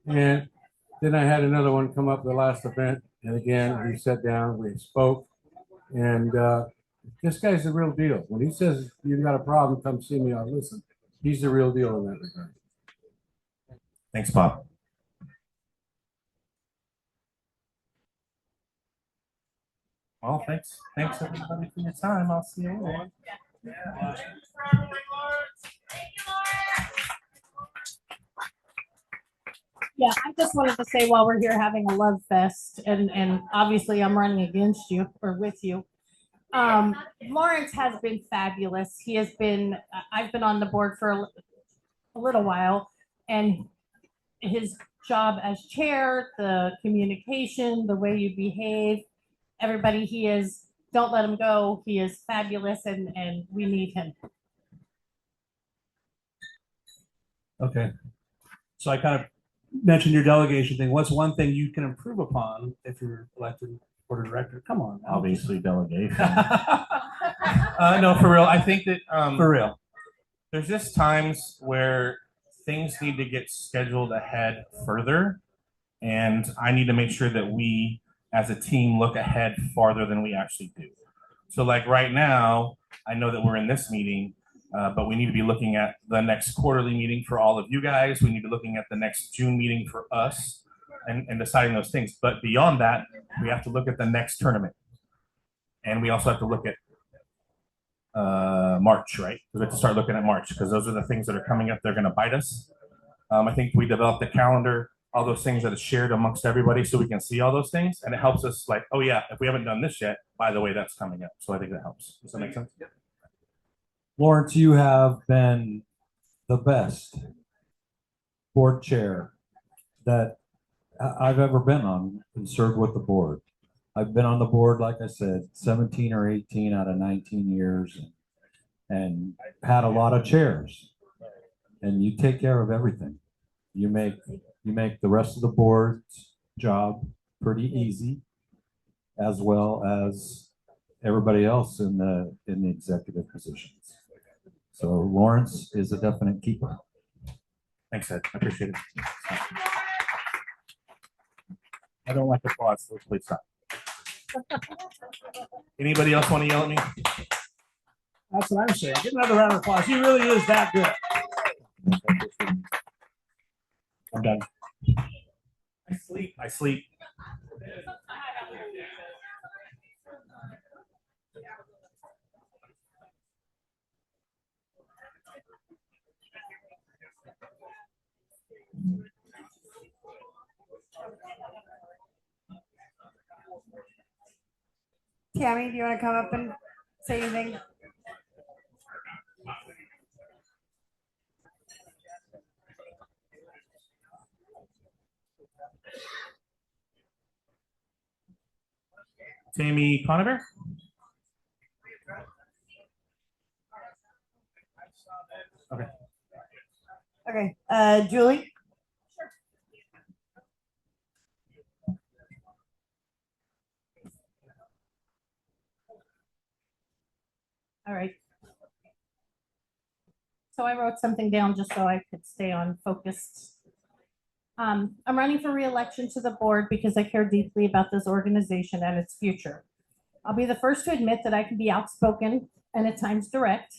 And Then I had another one come up the last event, and again, we sat down, we spoke, and this guy's the real deal. When he says you've got a problem, come see me, I'll listen. He's the real deal in that regard.
Thanks, Bob.
Well, thanks everybody for your time. I'll see you later.
Yeah, I just wanted to say while we're here having a love fest, and obviously I'm running against you or with you. Lawrence has been fabulous. He has been. I've been on the board for a little while, and his job as chair, the communication, the way you behave, everybody. He is. Don't let him go. He is fabulous, and we need him.
Okay. So I kind of mentioned your delegation thing. What's one thing you can improve upon if you're elected board of director? Come on.
Obviously, delegation. No, for real. I think that
For real.
there's just times where things need to get scheduled ahead further, and I need to make sure that we, as a team, look ahead farther than we actually do. So, like right now, I know that we're in this meeting, but we need to be looking at the next quarterly meeting for all of you guys. We need to be looking at the next June meeting for us, and deciding those things. But beyond that, we have to look at the next tournament, and we also have to look at March, right? We have to start looking at March because those are the things that are coming up. They're going to bite us. I think we developed a calendar, all those things that are shared amongst everybody so we can see all those things. And it helps us like, oh yeah, if we haven't done this yet, by the way, that's coming up. So I think that helps. Does that make sense? Yep.
Lawrence, you have been the best board chair that I've ever been on and served with the board. I've been on the board, like I said, 17 or 18 out of 19 years and had a lot of chairs. And you take care of everything. You make the rest of the board's job pretty easy, as well as everybody else in the executive positions. So Lawrence is a definite keeper.
Thanks, Ed. I appreciate it. I don't like applause, so please stop. Anybody else want to yell at me?
That's what I'm saying. Give another round of applause. He really is that good.
I'm done. I sleep.
Tammy, do you want to come up and say anything?
Tammy Conover? Okay.
Okay. Julie?
All right. So I wrote something down just so I could stay on focused. I'm running for re-election to the board because I care deeply about this organization and its future. I'll be the first to admit that I can be outspoken and at times direct,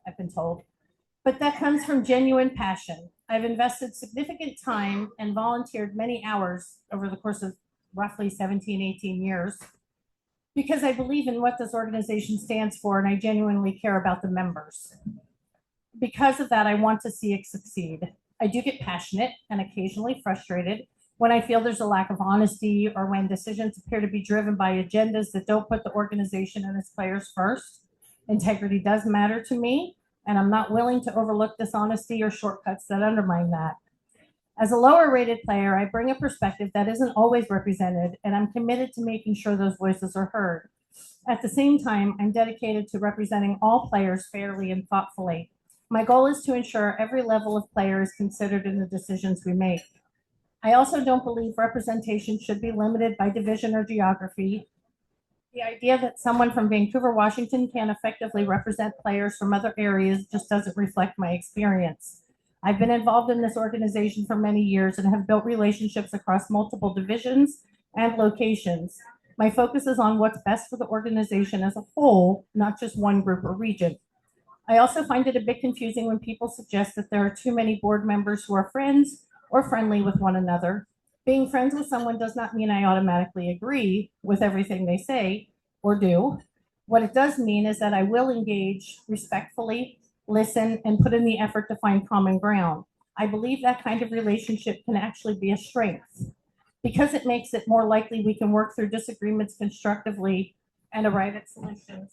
I've been told, but that comes from genuine passion. I've invested significant time and volunteered many hours over the course of roughly 17, 18 years because I believe in what this organization stands for and I genuinely care about the members. Because of that, I want to see it succeed. I do get passionate and occasionally frustrated when I feel there's a lack of honesty or when decisions appear to be driven by agendas that don't put the organization and its players first. Integrity does matter to me, and I'm not willing to overlook dishonesty or shortcuts that undermine that. As a lower rated player, I bring a perspective that isn't always represented, and I'm committed to making sure those voices are heard. At the same time, I'm dedicated to representing all players fairly and thoughtfully. My goal is to ensure every level of player is considered in the decisions we make. I also don't believe representation should be limited by division or geography. The idea that someone from Vancouver, Washington can effectively represent players from other areas just doesn't reflect my experience. I've been involved in this organization for many years and have built relationships across multiple divisions and locations. My focus is on what's best for the organization as a whole, not just one group or region. I also find it a bit confusing when people suggest that there are too many board members who are friends or friendly with one another. Being friends with someone does not mean I automatically agree with everything they say or do. What it does mean is that I will engage respectfully, listen, and put in the effort to find common ground. I believe that kind of relationship can actually be a strength because it makes it more likely we can work through disagreements constructively and arrive at solutions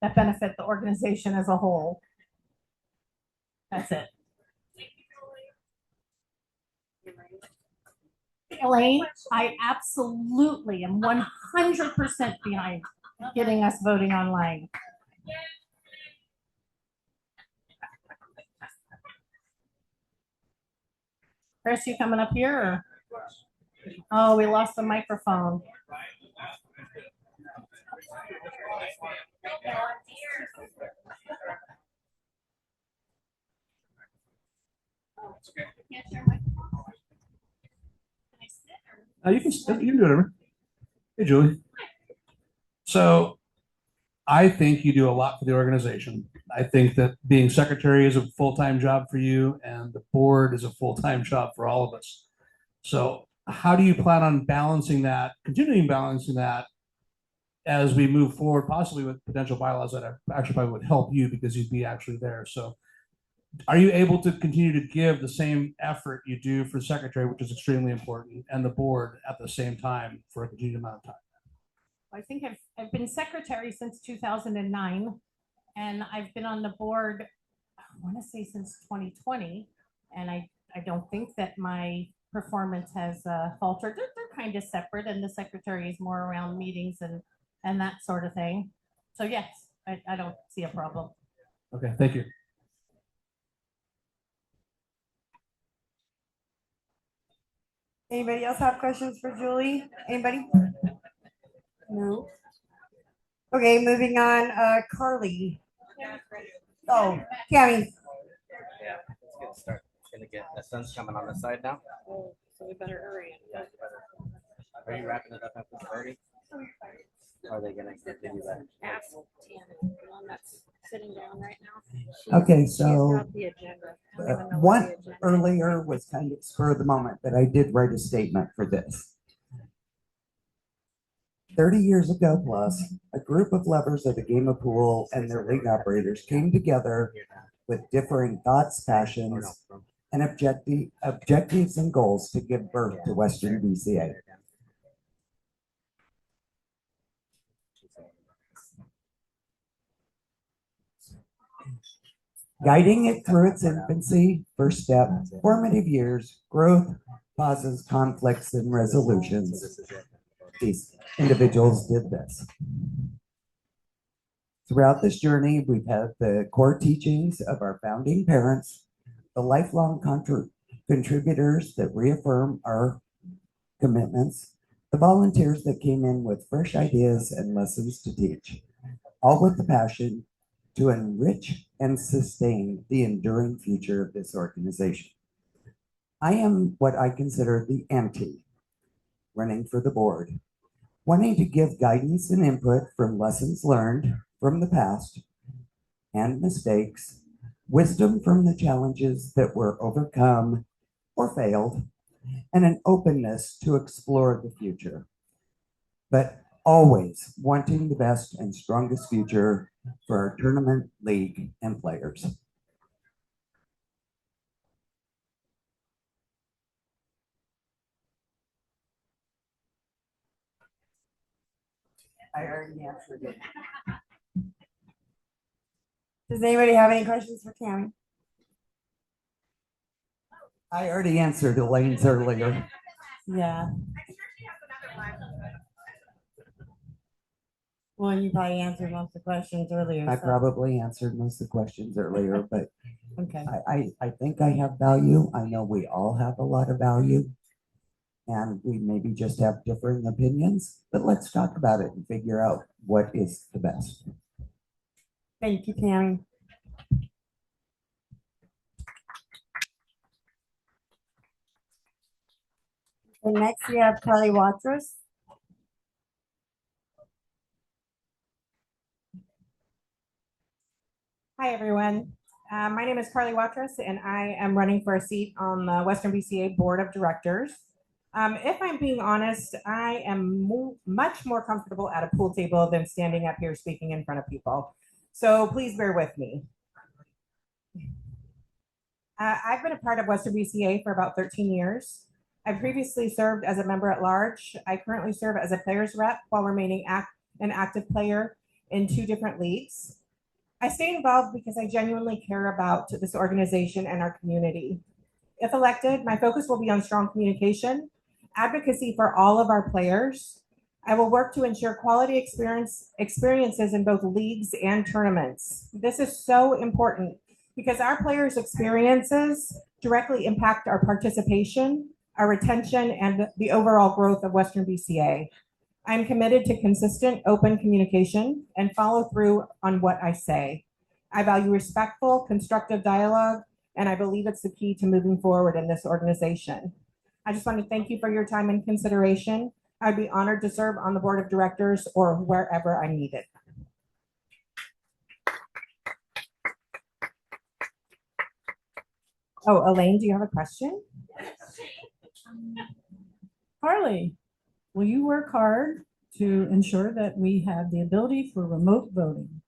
that benefit the organization as a whole. That's it. Elaine, I absolutely am 100% behind getting us voting online. Chris, you coming up here? Or? Oh, we lost the microphone.
You can do whatever. Hey, Julie. So I think you do a lot for the organization. I think that being secretary is a full-time job for you, and the board is a full-time job for all of us. So how do you plan on balancing that, continuing balancing that as we move forward, possibly with potential bylaws that actually probably would help you because you'd be actually there. So are you able to continue to give the same effort you do for secretary, which is extremely important, and the board at the same time for a continued amount of time?
I think I've been secretary since 2009, and I've been on the board, I want to say since 2020, and I don't think that my performance has faltered. They're kind of separate, and the secretary is more around meetings and that sort of thing. So yes, I don't see a problem.
Okay, thank you.
Anybody else have questions for Julie? Anybody? No. Okay, moving on. Carly. Oh, Tammy.
Yeah, let's get started. It's gonna get the sun's coming on the side now.
Oh, so we better hurry.
Yeah, are you wrapping it up after the party? Or are they gonna continue that?
Ask Tammy, the one that's sitting down right now.
Okay,
She's
so
got the agenda. I don't even know what
one
the agenda is.
earlier was kind of spur of the moment, but I did write a statement for this. 30 years ago plus, a group of lovers of the game of pool and their league operators came together with differing thoughts, passions, and objectives and goals to give birth to Western BCA. Guiding it through its infancy, first step, formative years, growth, pauses, conflicts, and resolutions. These individuals did this. Throughout this journey, we've had the core teachings of our founding parents, the lifelong contributors that reaffirm our commitments, the volunteers that came in with fresh ideas and lessons to teach, all with the passion to enrich and sustain the enduring future of this organization. I am what I consider the auntie running for the board, wanting to give guidance and input from lessons learned from the past and mistakes, wisdom from the challenges that were overcome or failed, and an openness to explore the future, but always wanting the best and strongest future for our tournament, league, and players.
I already answered it. Does anybody have any questions for Tammy?
I already answered Elaine's earlier.
Yeah. Well, you probably answered most of the questions earlier.
I
so-
probably answered most of the questions earlier, but
Okay.
I think I have value. I know we all have a lot of value. And we maybe just have differing opinions, but let's talk about it and figure out what is the best.
Thank you, Tammy. And next we have Carly Watrous.
Hi, everyone. My name is Carly Watrous, and I am running for a seat on the Western BCA Board of Directors. If I'm being honest, I am much more comfortable at a pool table than standing up here speaking in front of people. So please bear with me. I've been a part of Western BCA for about 13 years. I previously served as a member at large. I currently serve as a players rep while remaining an active player in 2 different leagues. I stay involved because I genuinely care about this organization and our community. If elected, my focus will be on strong communication, advocacy for all of our players. I will work to ensure quality experiences in both leagues and tournaments. This is so important because our players' experiences directly impact our participation, our retention, and the overall growth of Western BCA. I'm committed to consistent, open communication and follow through on what I say. I value respectful, constructive dialogue, and I believe it's the key to moving forward in this organization. I just want to thank you for your time and consideration. I'd be honored to serve on the board of directors or wherever I'm needed. Oh, Elaine, do you have a question?
Carly, will you work hard to ensure that we have the ability for remote voting?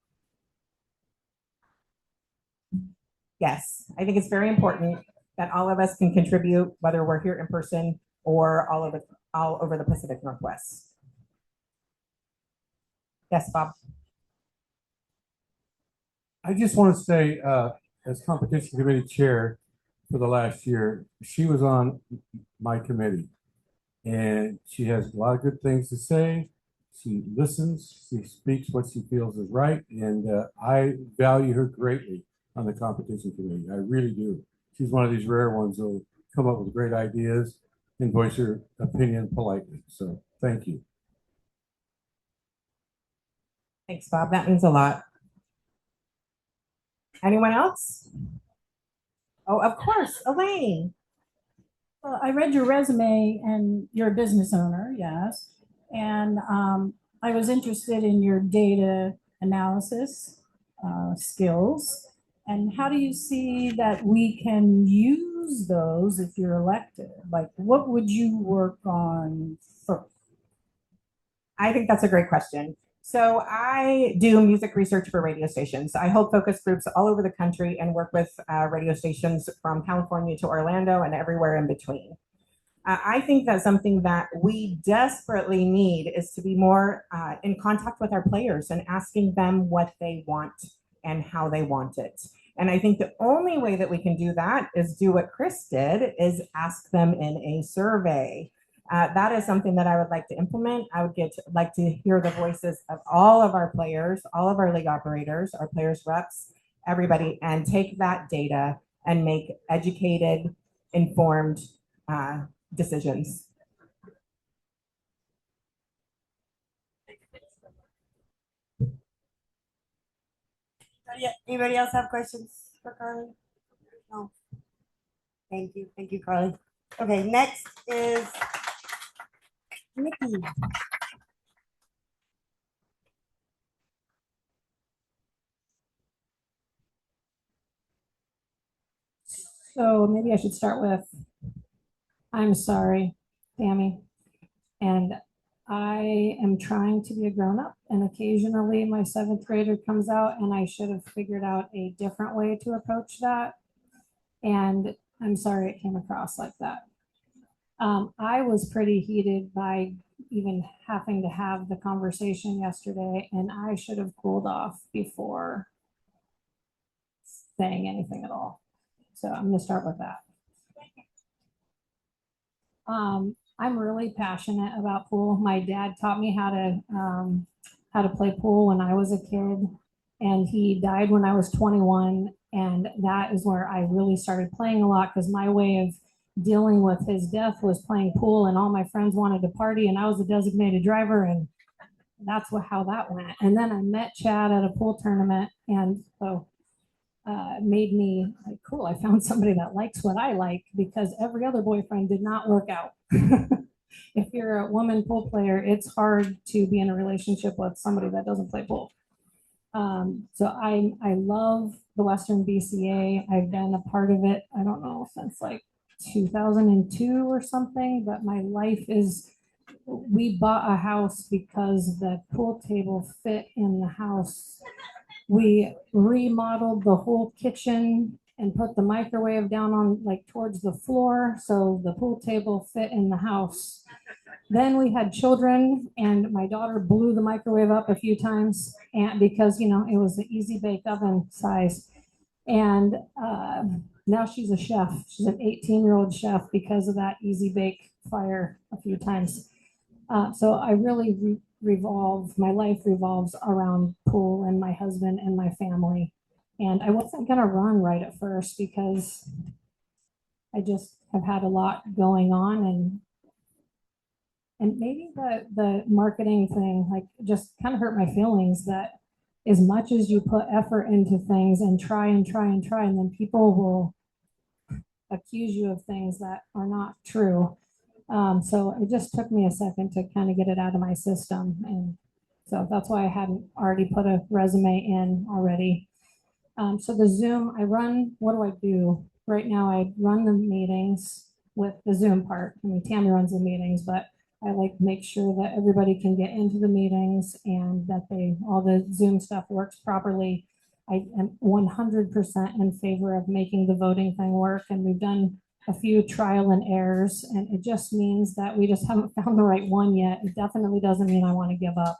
Yes, I think it's very important that all of us can contribute, whether we're here in person or all over the Pacific Northwest. Yes, Bob.
I just want to say, as competition committee chair for the last year, she was on my committee. And she has a lot of good things to say. She listens, she speaks what she feels is right. And I value her greatly on the competition committee. I really do. She's one of these rare ones who'll come up with great ideas and voice her opinion politely. So thank you.
Thanks, Bob. That means a lot. Anyone else? Oh, of course, Elaine.
Well, I read your resume and you're a business owner, yes. And I was interested in your data analysis skills. And how do you see that we can use those if you're elected? Like, what would you work on first?
I think that's a great question. So I do music research for radio stations. I hold focus groups all over the country and work with radio stations from California to Orlando and everywhere in between. I think that something that we desperately need is to be more in contact with our players and asking them what they want and how they want it. And I think the only way that we can do that is do what Chris did, is ask them in a survey. That is something that I would like to implement. I would like to hear the voices of all of our players, all of our league operators, our players reps, everybody, and take that data and make educated, informed decisions.
Anybody else have questions for Carly? No. Thank you. Thank you, Carly. Okay, next is Nikki.
So maybe I should start with, I'm sorry, Tammy. And I am trying to be a grown up, and occasionally my 7th grader comes out and I should have figured out a different way to approach that. And I'm sorry it came across like that. I was pretty heated by even having to have the conversation yesterday, and I should have cooled off before saying anything at all. So I'm going to start with that. I'm really passionate about pool. My dad taught me how to play pool when I was a kid, and he died when I was 21. And that is where I really started playing a lot, because my way of dealing with his death was playing pool, and all my friends wanted to party, and I was a designated driver, and that's how that went. And then I met Chad at a pool tournament, and so made me like, cool, I found somebody that likes what I like, because every other boyfriend did not work out. if you're a woman pool player, it's hard to be in a relationship with somebody that doesn't play pool. So I love the Western BCA. I've been a part of it, I don't know, since like 2002 or something, but my life is, we bought a house because the pool table fit in the house. We remodeled the whole kitchen and put the microwave down on like towards the floor, so the pool table fit in the house. Then we had children, and my daughter blew the microwave up a few times, and because you know it was the easy bake oven size. And now she's a chef. She's an 18-year-old chef because of that easy bake fire a few times. So I really my life revolves around pool and my husband and my family. And I wasn't gonna run right at first because I just have had a lot going on, and maybe the marketing thing like just kind of hurt my feelings that as much as you put effort into things and try and try and try, and then people will accuse you of things that are not true. So it just took me a second to kind of get it out of my system. And so that's why I hadn't already put a resume in already. So the Zoom, what do I do? Right now I run the meetings with the Zoom part. I mean, Tammy runs the meetings, but I like make sure that everybody can get into the meetings and that all the Zoom stuff works properly. I am 100% in favor of making the voting thing work. And we've done a few trial and errors, and it just means that we just haven't found the right one yet. It definitely doesn't mean I want to give up.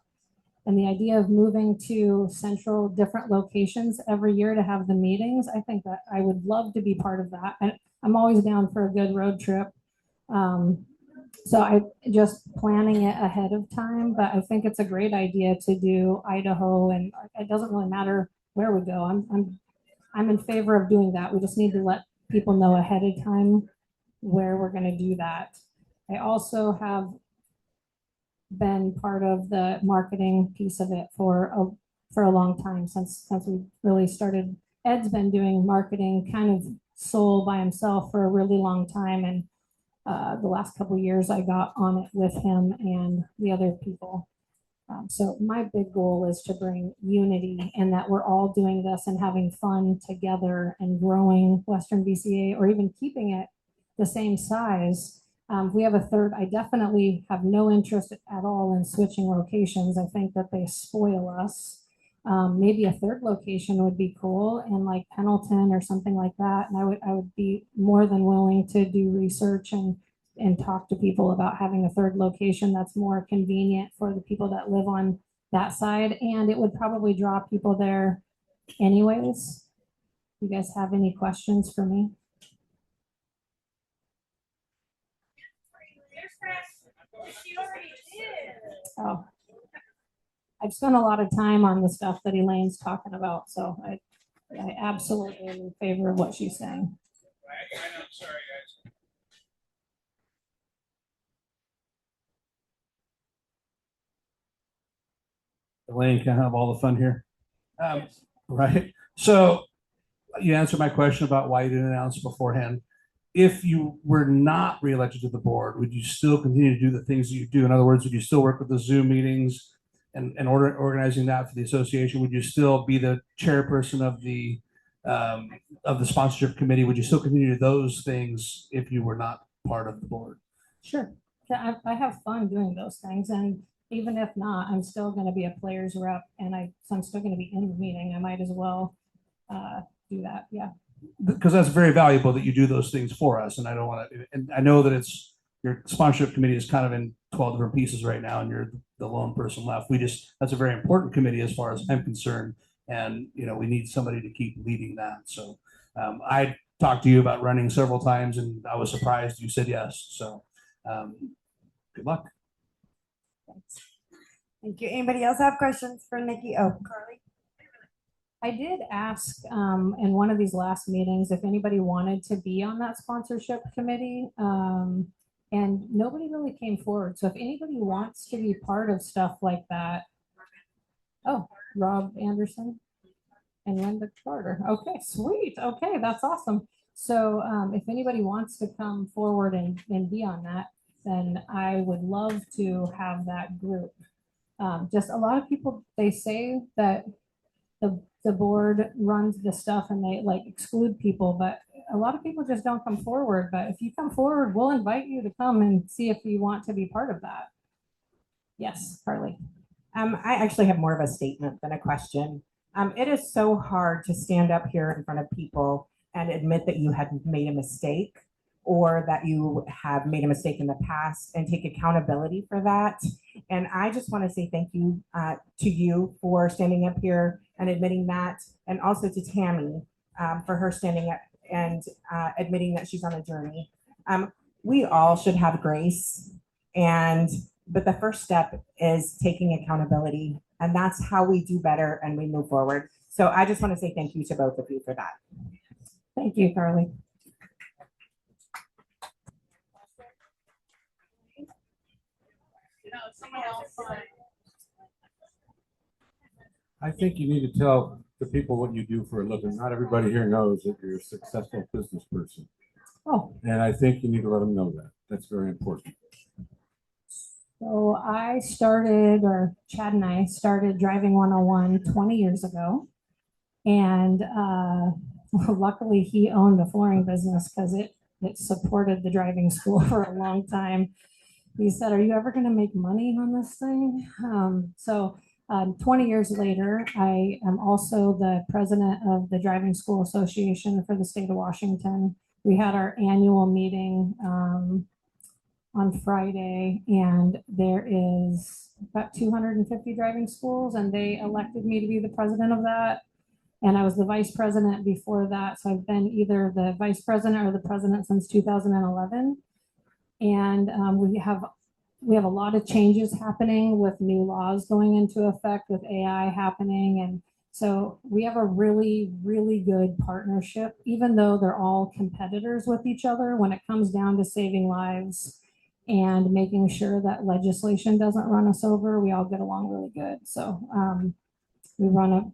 And the idea of moving to central different locations every year to have the meetings, I think that I would love to be part of that. And I'm always down for a good road trip. So I just planning it ahead of time, but I think it's a great idea to do Idaho, and it doesn't really matter where we go. I'm in favor of doing that. We just need to let people know ahead of time where we're going to do that. I also have been part of the marketing piece of it for a long time since we really started. Ed's been doing marketing kind of sole by himself for a really long time, and the last couple of years I got on it with him and the other people. So my big goal is to bring unity and that we're all doing this and having fun together and growing Western BCA, or even keeping it the same size. We have a third. I definitely have no interest at all in switching locations. I think that they spoil us. Maybe a third location would be cool, in like Pendleton or something like that. And I would be more than willing to do research and talk to people about having a third location that's more convenient for the people that live on that side. And it would probably draw people there anyways. You guys have any questions for me? Oh, I've spent a lot of time on the stuff that Elaine's talking about, so I absolutely am in favor of what she's saying.
I know, sorry guys.
Elaine can have all the fun here. Right. So you answered my question about why you didn't announce beforehand. If you were not reelected to the board, would you still continue to do the things that you do? In other words, would you still work with the Zoom meetings and organizing that for the association? Would you still be the chairperson of the sponsorship committee? Would you still continue to do those things if you were not part of the board?
Sure. Yeah, I have fun doing those things, and even if not, I'm still going to be a players rep, and so I'm still going to be in the meeting. I might as well do that. Yeah.
Because that's very valuable that you do those things for us. And I don't want to, and I know that your sponsorship committee is kind of in 12 different pieces right now, and you're the lone person left. That's a very important committee as far as I'm concerned. And, we need somebody to keep leading that. So I talked to you about running several times, and I was surprised you said yes. So good luck.
Thanks. Thank you. Anybody else have questions for Nikki? Oh, Carly.
I did ask in one of these last meetings if anybody wanted to be on that sponsorship committee, and nobody really came forward. So if anybody wants to be part of stuff like that, oh, Rob Anderson and Linda Carter. Okay, sweet. Okay, that's awesome. So if anybody wants to come forward and be on that, then I would love to have that group. Just a lot of people, they say that the board runs the stuff and they like exclude people, but a lot of people just don't come forward. But if you come forward, we'll invite you to come and see if you want to be part of that. Yes, Carly.
I actually have more of a statement than a question. It is so hard to stand up here in front of people and admit that you had made a mistake or that you have made a mistake in the past and take accountability for that. And I just want to say thank you to you for standing up here and admitting that, and also to Tammy for her standing up and admitting that she's on a journey. We all should have grace, but the first step is taking accountability, and that's how we do better and we move forward. So I just want to say thank you to both of you for that.
Thank you, Carly.
I think you need to tell the people what you do for a living. Not everybody here knows that you're a successful business person.
Oh.
And I think you need to let them know that. That's very important.
So I started, or Chad and I started Driving 101 20 years ago. And luckily he owned a flooring business because it supported the driving school for a long time. He said, "Are you ever going to make money on this thing?" 20 years later, I am also the president of the Driving School Association for the state of Washington. We had our annual meeting on Friday, and there is about 250 driving schools, and they elected me to be the president of that. And I was the vice president before that. So I've been either the vice president or the president since 2011. And we have a lot of changes happening with new laws going into effect with AI happening. And so we have a really, really good partnership, even though they're all competitors with each other when it comes down to saving lives and making sure that legislation doesn't run us over. We all get along really good. So we run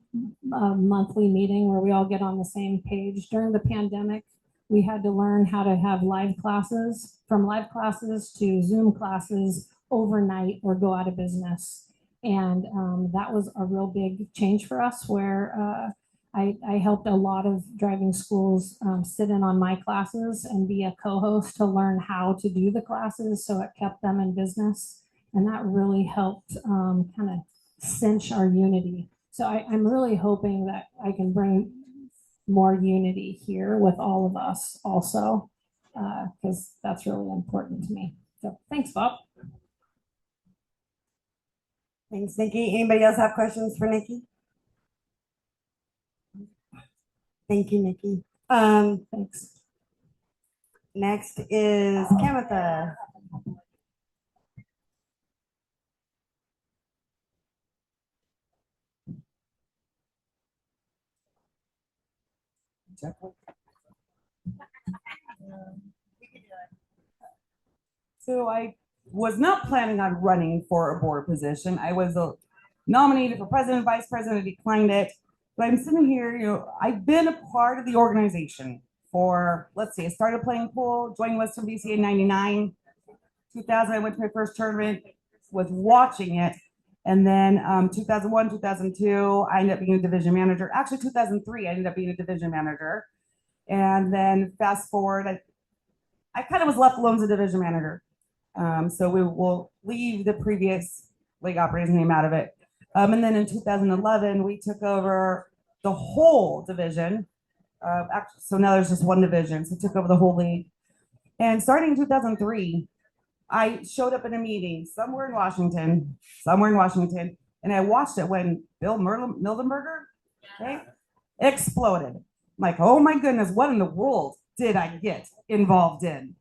a monthly meeting where we all get on the same page. During the pandemic, we had to learn how to have live classes, from live classes to Zoom classes overnight or go out of business. And that was a real big change for us, where I helped a lot of driving schools sit in on my classes and be a co-host to learn how to do the classes, so it kept them in business. And that really helped kind of cinch our unity. So I'm really hoping that I can bring more unity here with all of us also, because that's really important to me. So thanks, Bob.
Thanks, Nikki. Anybody else have questions for Nikki? Thank you, Nikki.
Thanks.
Next is Kamitha.
So I was not planning on running for a board position. I was nominated for president, vice president, I declined it. But I'm sitting here, I've been a part of the organization for, let's see, I started playing pool, joined Western BCA in 99. 2000, I went to my first tournament, was watching it. And then 2001, 2002, I ended up being a division manager. Actually, 2003, I ended up being a division manager. And then fast forward, I kind of was left alone as a division manager. So we will leave the previous league operator's name out of it. And then in 2011, we took over the whole division. So now there's just one division. So took over the whole league. And starting in 2003, I showed up in a meeting somewhere in Washington, and I watched it when Bill Mildenberger, okay, exploded. I'm like, oh my goodness, what in the world did I get involved in?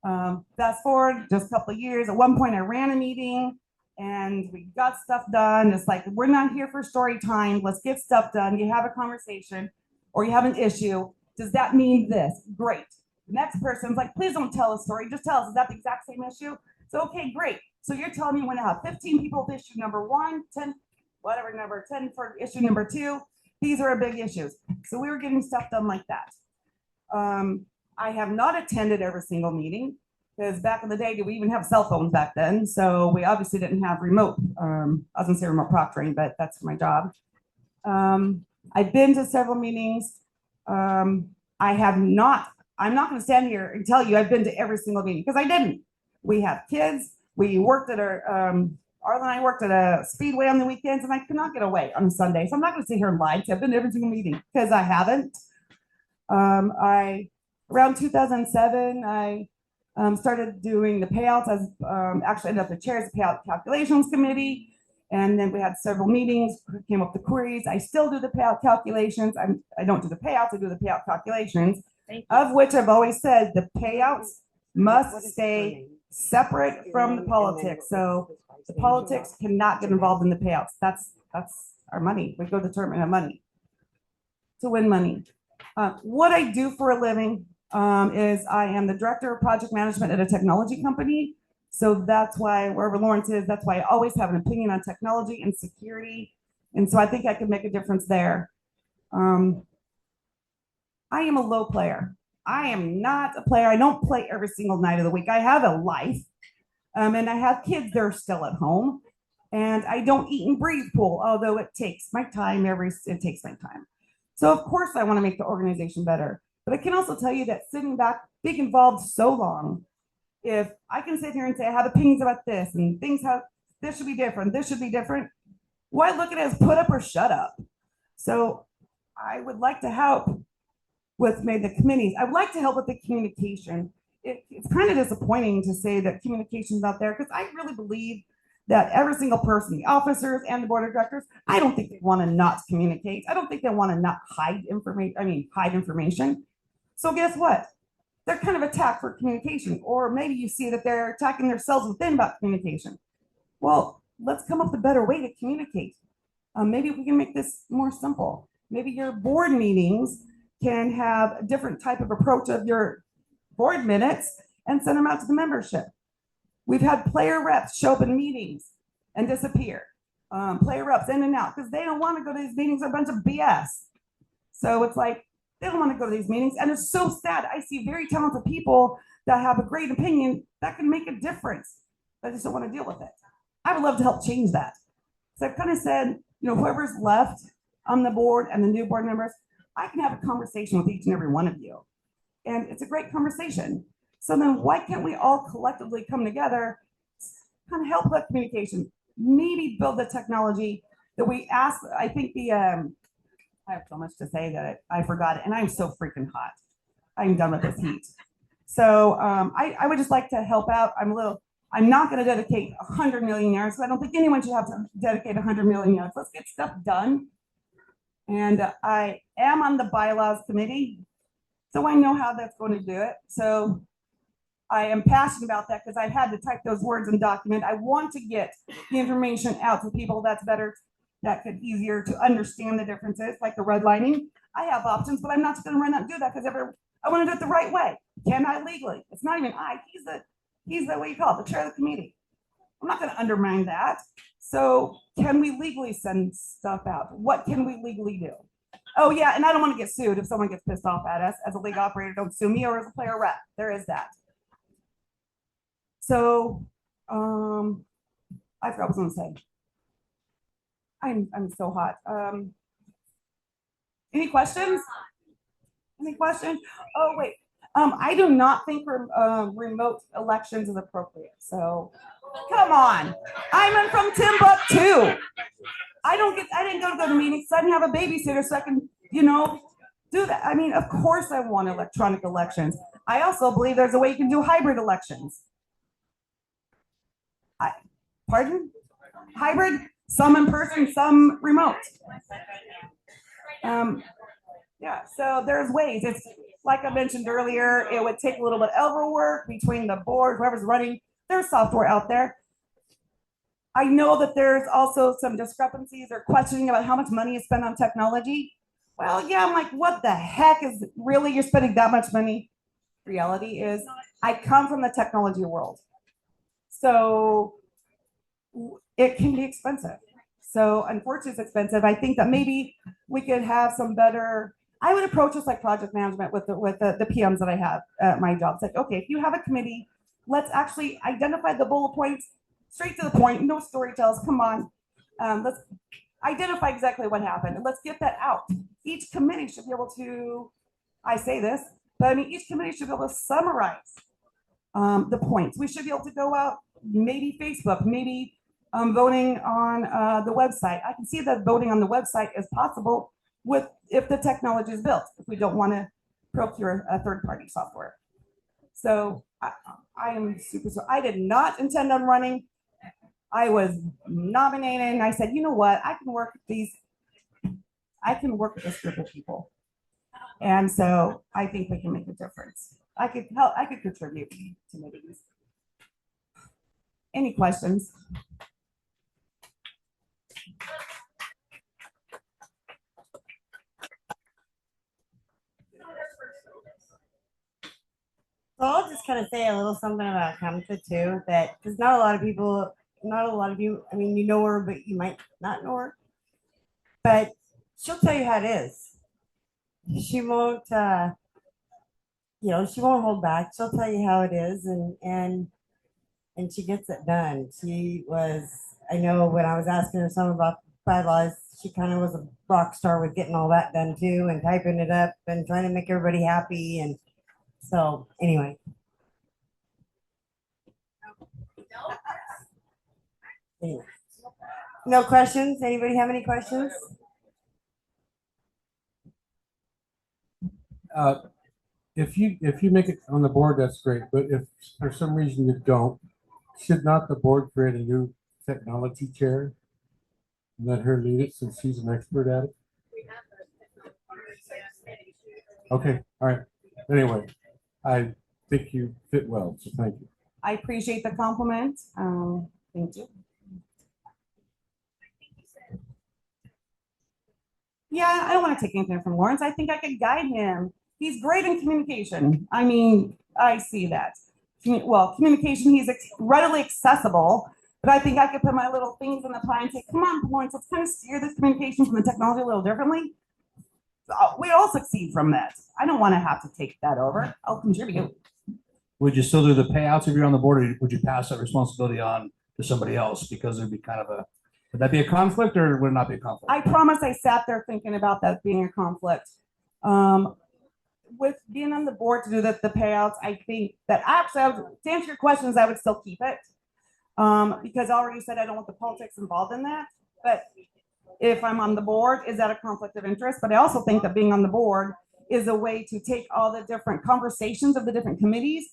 Fast forward just a couple of years. At one point, I ran a meeting and we got stuff done. It's like, we're not here for story time. Let's get stuff done. You have a conversation or you have an issue. Does that mean this? Great. The next person's like, please don't tell a story. Just tell us, is that the exact same issue? So, okay, great. So you're telling me when I have 15 people with issue number 1, 10, whatever number, 10 for issue number 2. These are big issues. So we were getting stuff done like that. I have not attended every single meeting. Because back in the day, did we even have cell phones back then? So we obviously didn't have remote, I was gonna say remote proctoring, but that's for my job. I've been to several meetings. I have not, I'm not gonna stand here and tell you I've been to every single meeting, because I didn't. We have kids, we worked at Arlen and I worked at a speedway on the weekends, and I could not get away on Sunday. So I'm not gonna sit here and lie. I've been to every single meeting, because I haven't. Around 2007, I started doing the payouts. As actually ended up the chair of the payout calculations committee, and then we had several meetings. Came up with the queries. I still do the payout calculations. I don't do the payouts. I do the payout calculations, of which I've always said the payouts must stay separate from the politics. So the politics cannot get involved in the payouts. That's our money. We go determine our money to win money. What I do for a living is I am the director of project management at a technology company. So that's why wherever Lawrence is, that's why I always have an opinion on technology and security. And so I think I can make a difference there. I am a low player. I am not a player. I don't play every single night of the week. I have a life, and I have kids that are still at home, and I don't eat and breathe pool, although it takes my time. It takes my time. So of course I want to make the organization better. But I can also tell you that sitting back, being involved so long, if I can sit here and say I have opinions about this and things how this should be different, this should be different, why look at it as put up or shut up? So I would like to help with maybe the committees. I would like to help with the communication. It's kind of disappointing to say that communication's not there, because I really believe that every single person, the officers and the board of directors, I don't think they want to not communicate. I don't think they want to not hide information. So guess what? They're kind of attacked for communication, or maybe you see that they're attacking themselves within about communication. Well, let's come up with a better way to communicate. Maybe we can make this more simple. Maybe your board meetings can have a different type of approach of your board minutes and send them out to the membership. We've had player reps show up in meetings and disappear. Player reps in and out because they don't want to go to these meetings, a bunch of BS. So it's like, they don't want to go to these meetings. And it's so sad. I see very talented people that have a great opinion that can make a difference. They just don't want to deal with it. I would love to help change that. So I've kind of said, whoever's left on the board and the new board members, I can have a conversation with each and every one of you. And it's a great conversation. So then why can't we all collectively come together, kind of help with communication, maybe build the technology that we ask. I think I have so much to say that I forgot it, and I'm so freaking hot. I'm done with this heat. So I would just like to help out. I'm not going to dedicate 100 million yards, so I don't think anyone should have to dedicate 100 million yards. Let's get stuff done. And I am on the bylaws committee, so I know how that's going to do it. So I am passionate about that because I've had to type those words and document. I want to get the information out to people that's better, that could easier to understand the differences, like the redlining. I have options, but I'm not just going to run out and do that because I want to do it the right way. Can I legally? It's not even I. He's the what you call it, the chair of the committee. I'm not going to undermine that. So can we legally send stuff out? What can we legally do? Oh yeah, and I don't want to get sued if someone gets pissed off at us. As a league operator, don't sue me, or as a player rep. There is that. So I forgot what I was going to say. I'm so hot. Any questions? Any questions? Oh wait, I do not think remote elections is appropriate. So come on, I'm from Timbuktu. I didn't go to meetings. So I didn't have a babysitter, so I can do that. I mean, of course I want electronic elections. I also believe there's a way you can do hybrid elections. Pardon? Hybrid? Some in person, some remote. Yeah, so there's ways. It's like I mentioned earlier, it would take a little bit of elbow work between the board, whoever's running. There's software out there. I know that there's also some discrepancies or questioning about how much money is spent on technology. Well, yeah, I'm like, what the heck is really, you're spending that much money? Reality is, I come from the technology world. So it can be expensive. So unfortunately, it's expensive. I think that maybe we could have some better, I would approach this like project management with the PMs that I have at my job. It's like, okay, if you have a committee Let's actually identify the bullet points, straight to the point, no story tells. Come on. Let's identify exactly what happened and let's get that out. Each committee should be able to, I say this, but I mean, each committee should be able to summarize the points. We should be able to go out, maybe Facebook, maybe voting on the website. I can see that voting on the website is possible with if the technology is built, if we don't want to procure a third-party software. So I am super, I did not intend on running. I was nominated and I said, you know what, I can work with this group of people. And so I think we can make a difference. I could help, I could contribute to meetings. Any questions?
So I'll just kind of say a little something about Kamta too, that because not a lot of people, not a lot of you, I mean, you know her, but you might not know her. But she'll tell you how it is. She won't, she won't hold back. She'll tell you how it is, and she gets it done. She was, I know when I was asking her some about bylaws, she kind of was a rock star with getting all that done too, and typing it up and trying to make everybody happy. And so, anyway. Anyway. No questions? Anybody have any questions?
If you make it on the board, that's great. But if for some reason you don't, should not the board create a new technology chair and let her lead it since she's an expert at it? Okay, all right. Anyway, I think you fit well, so thank you.
I appreciate the compliment. Thank you. Yeah, I don't want to take anything from Lawrence. I think I could guide him. He's great in communication. I mean, I see that. Well, communication, he's readily accessible, but I think I could put my little things in the pie and say, come on, Lawrence, let's kind of steer this communication from the technology a little differently. We all succeed from that. I don't want to have to take that over. I'll contribute.
Would you still do the payouts if you're on the board, or would you pass that responsibility on to somebody else? Because there'd be kind of a, would that be a conflict or would it not be a conflict?
I promise I sat there thinking about that being a conflict. With being on the board to do the payouts, I think that actually, to answer your questions, I would still keep it. Because I already said I don't want the politics involved in that. But if I'm on the board, is that a conflict of interest? But I also think that being on the board is a way to take all the different conversations of the different committees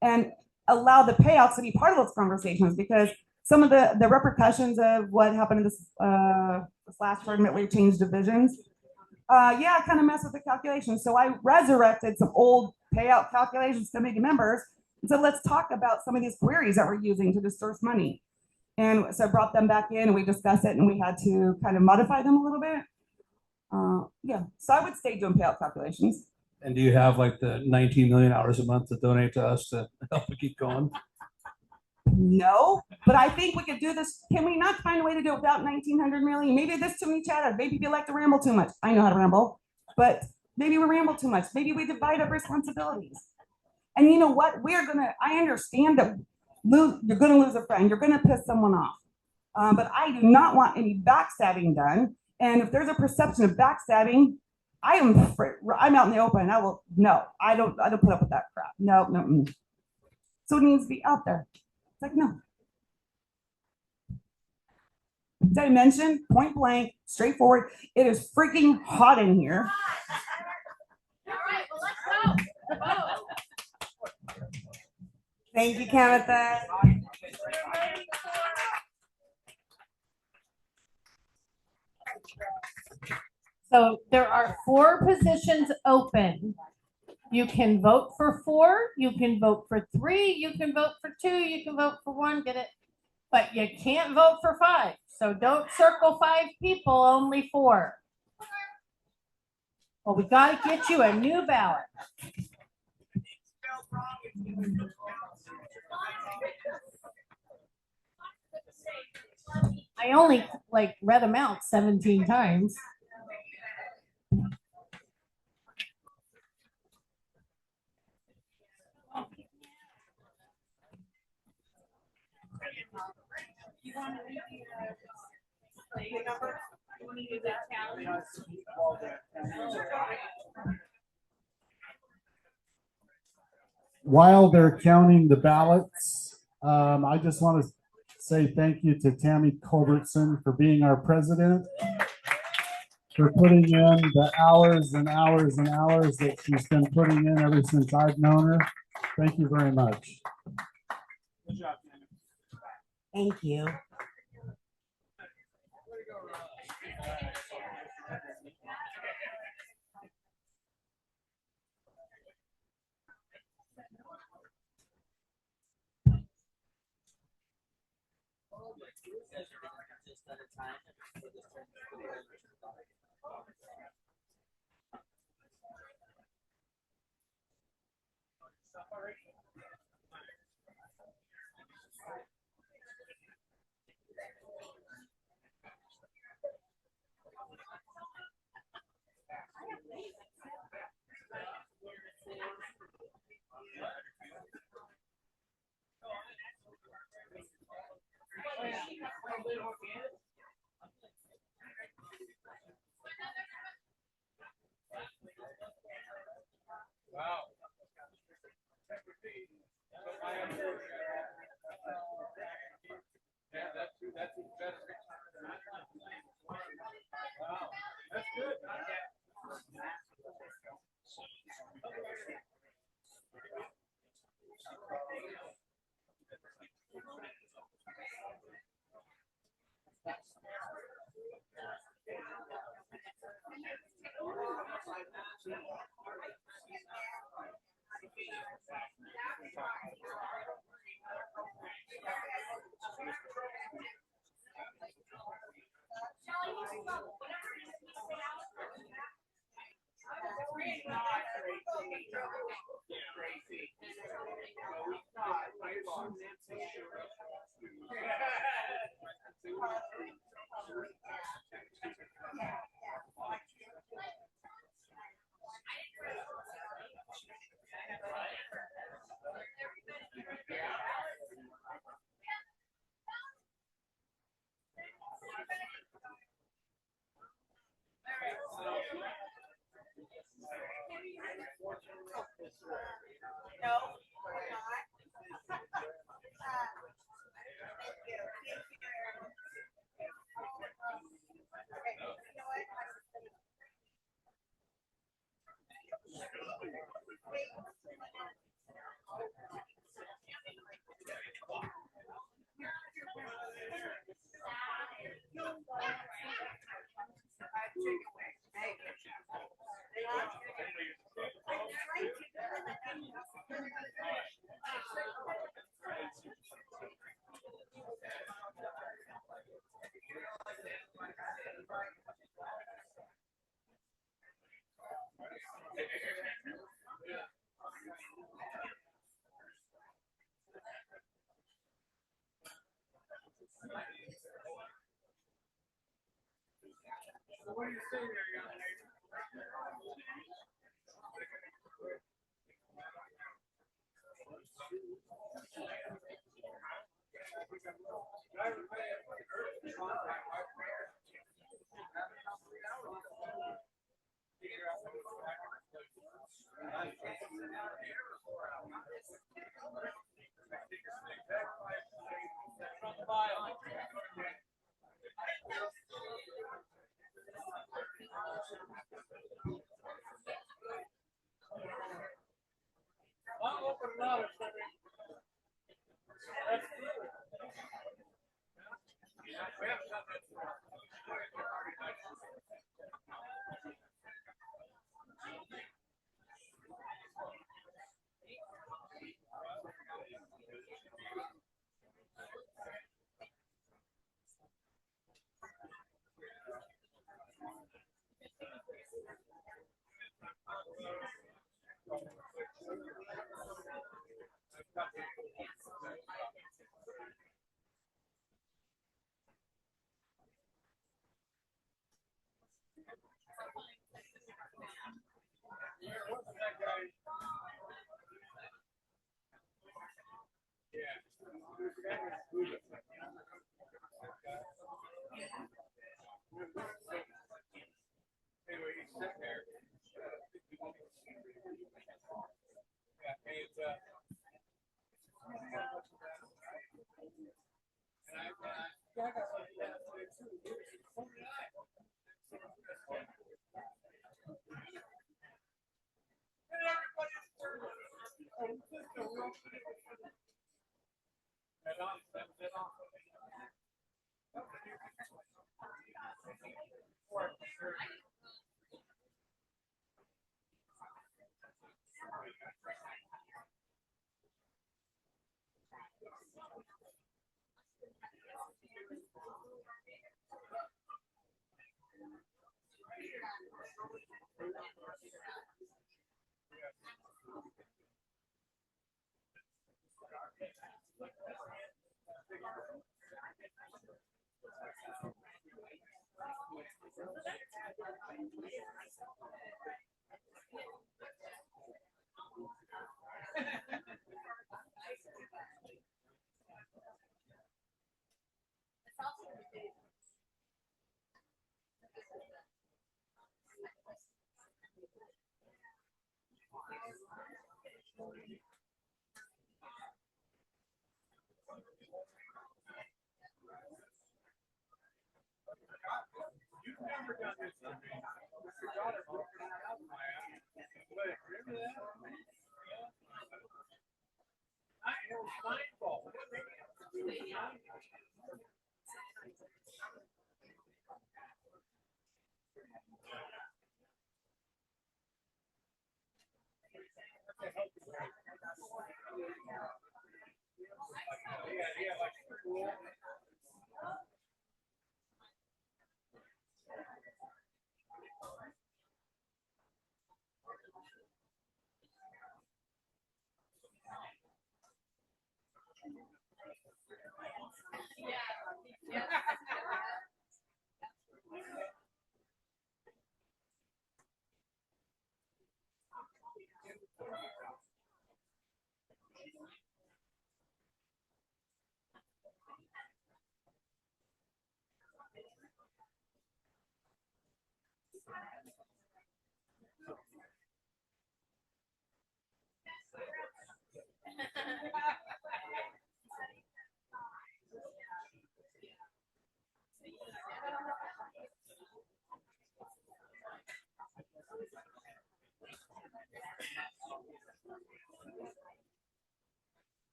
and allow the payouts to be part of those conversations, because some of the repercussions of what happened in this last tournament where we changed divisions, I kind of messed with the calculations. So I resurrected some old payout calculations to committee members and said, let's talk about some of these queries that we're using to disperse money. And so I brought them back in and we discussed it and we had to kind of modify them a little bit. So I would stay doing payout calculations.
And do you have like the 19 million hours a month to donate to us to help it keep going?
No, but I think we could do this. Can we not find a way to do it without 1900 million? Maybe this too many chatter. Maybe you like to ramble too much. I know how to ramble, but maybe we ramble too much. Maybe we divide up responsibilities. And you know what? I understand that you're going to lose a friend. You're going to piss someone off. But I do not want any backstabbing done. And if there's a perception of backstabbing, I'm out in the open. I don't put up with that crap. No. So it needs to be out there. It's like, no. Did I mention point blank, straightforward? It is freaking hot in here.
All right, well, let's go.
Thank you, Kamitha.
So there are 4 positions open. You can vote for 4, you can vote for 3, you can vote for 2, you can vote for 1, get it? But you can't vote for 5. So don't circle 5 people, only 4. Well, we got to get you a new ballot. I only read them out 17 times.
You want to read the number? You want to do that tally?
While they're counting the ballots, I just want to say thank you to Tammy Culbertson for being our president, for putting in the hours and hours and hours that she's been putting in ever since I've known her. Thank you very much.
Good job,
Thank you.
Wow. Yeah, that's wow, that's good. So what are you saying there, young lady? I'll open another. That's good. We have something.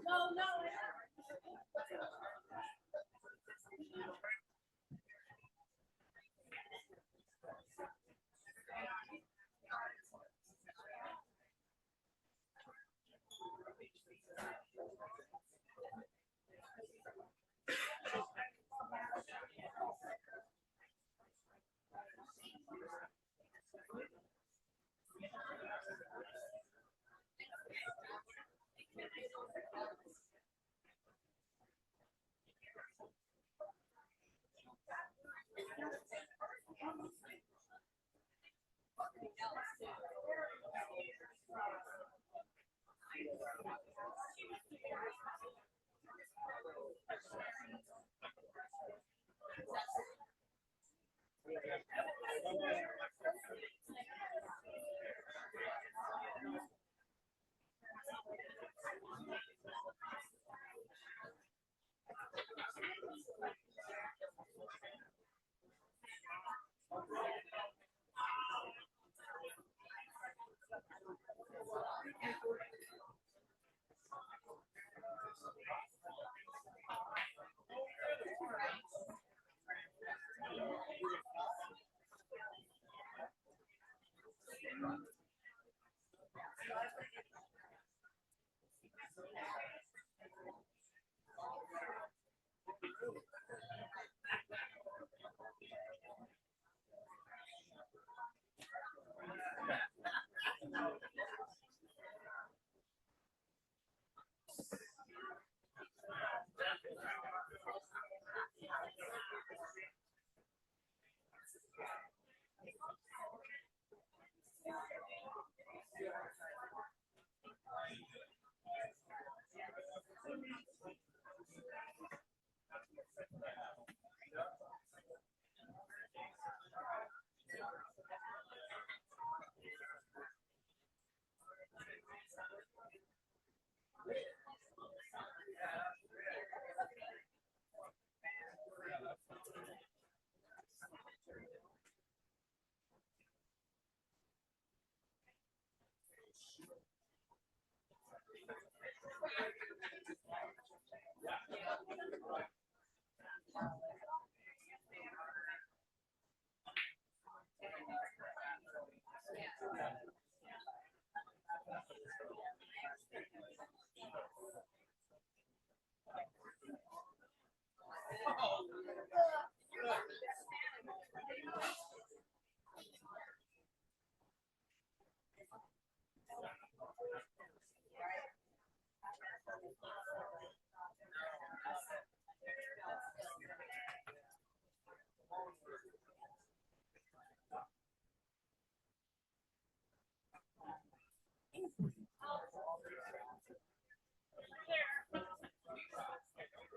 No, no.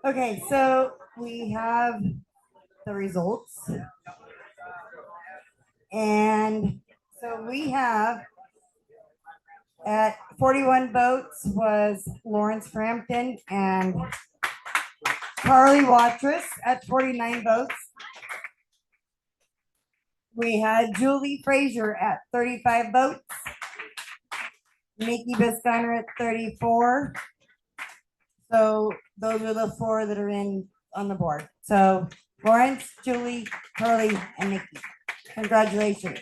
Okay, so we have the results. And so we have at 41 votes was Lawrence Frampton and Carly Watrous at 49 votes. We had Julie Frazier at 35 votes. Nikki Bisciner at 34. So those are the four that are in on the board. So Lawrence, Julie, Carly, and Nikki. Congratulations.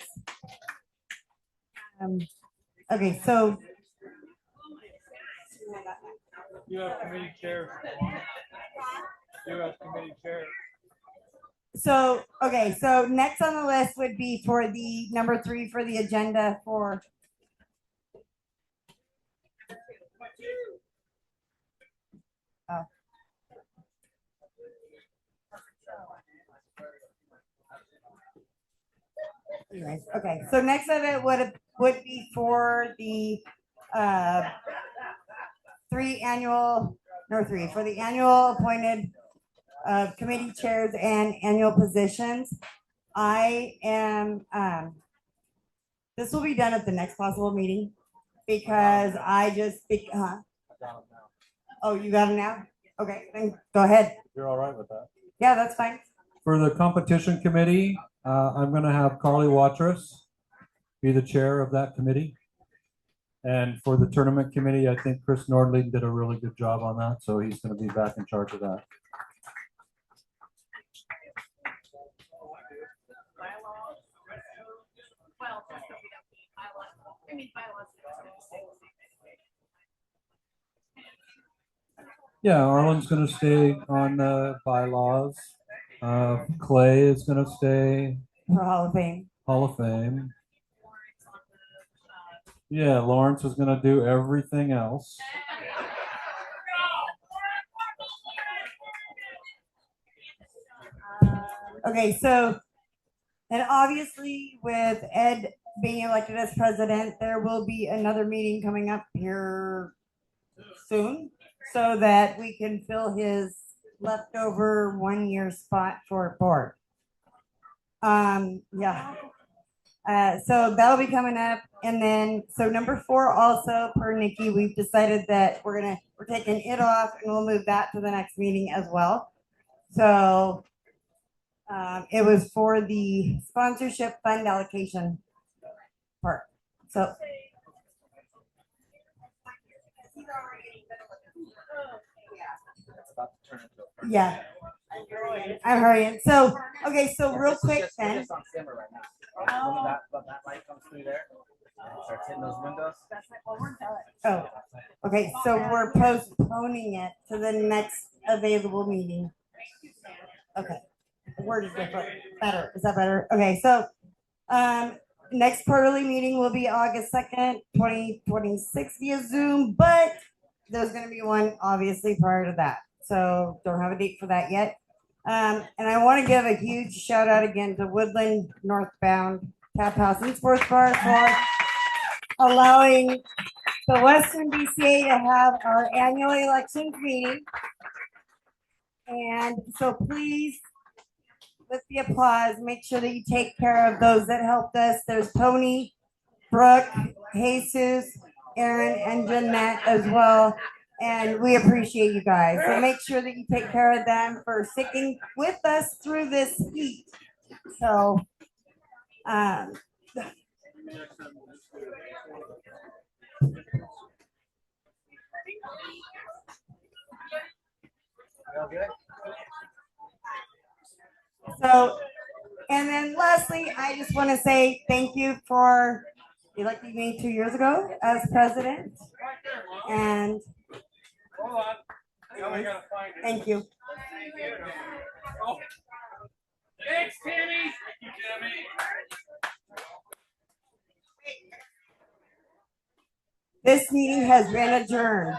Okay, so
You have committee chair. You have committee chair.
so next on the list would be for the number 3 for the agenda for anyways, okay. So next of it would be for the for the annual appointed committee chairs and annual positions. I am this will be done at the next possible meeting because I just oh, you got it now? Okay, then go ahead.
You're all right with that?
Yeah, that's fine.
For the competition committee, I'm gonna have Carly Watrous be the chair of that committee. And for the tournament committee, I think Chris Nordling did a really good job on that, so he's gonna be back in charge of that. Yeah, Arlen's gonna stay on the bylaws. Clay is gonna stay
For Hall of Fame.
Hall of Fame. Yeah, Lawrence is gonna do everything else.
Okay, so, and obviously with Ed being elected as president, there will be another meeting coming up here soon so that we can fill his leftover 1-year spot for board. Yeah. So that'll be coming up. And then, so number 4 also per Nikki, we've decided that we're taking it off and we'll move that to the next meeting as well. So it was for the sponsorship fund allocation part. So yeah, I'm hurrying. So okay, so real quick then. Oh, okay. So we're postponing it to the next available meeting. Okay. The word is different. Better. Is that better? Okay. So, next quarterly meeting will be August 2nd, 2026 via Zoom, but there's going to be one obviously prior to that. So don't have a date for that yet. And I want to give a huge shout out again to Woodland Northbound Tap House and Sports Bar for allowing the Western BCA to have our annual elections meeting. And so please, with the applause, make sure that you take care of those that helped us. There's Tony, Brooke, Jesus, Aaron, and Jeanette as well. And we appreciate you guys. So make sure that you take care of them for sticking with us through this heat. So, so, and then lastly, I just want to say thank you for electing me 2 years ago as president. And thank you.
Thanks, Tammy. Thank you, Tammy.
This meeting has been adjourned.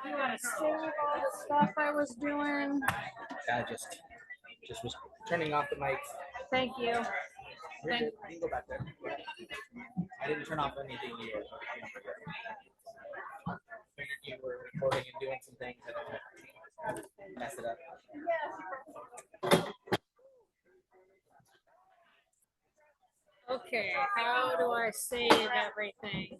You want to save all the stuff I was doing?
I just was turning off the mic.
Thank you.
You can go back there. I didn't turn off anything yet. Figured you were recording and doing some things that mess it up.
Okay, how do I save everything?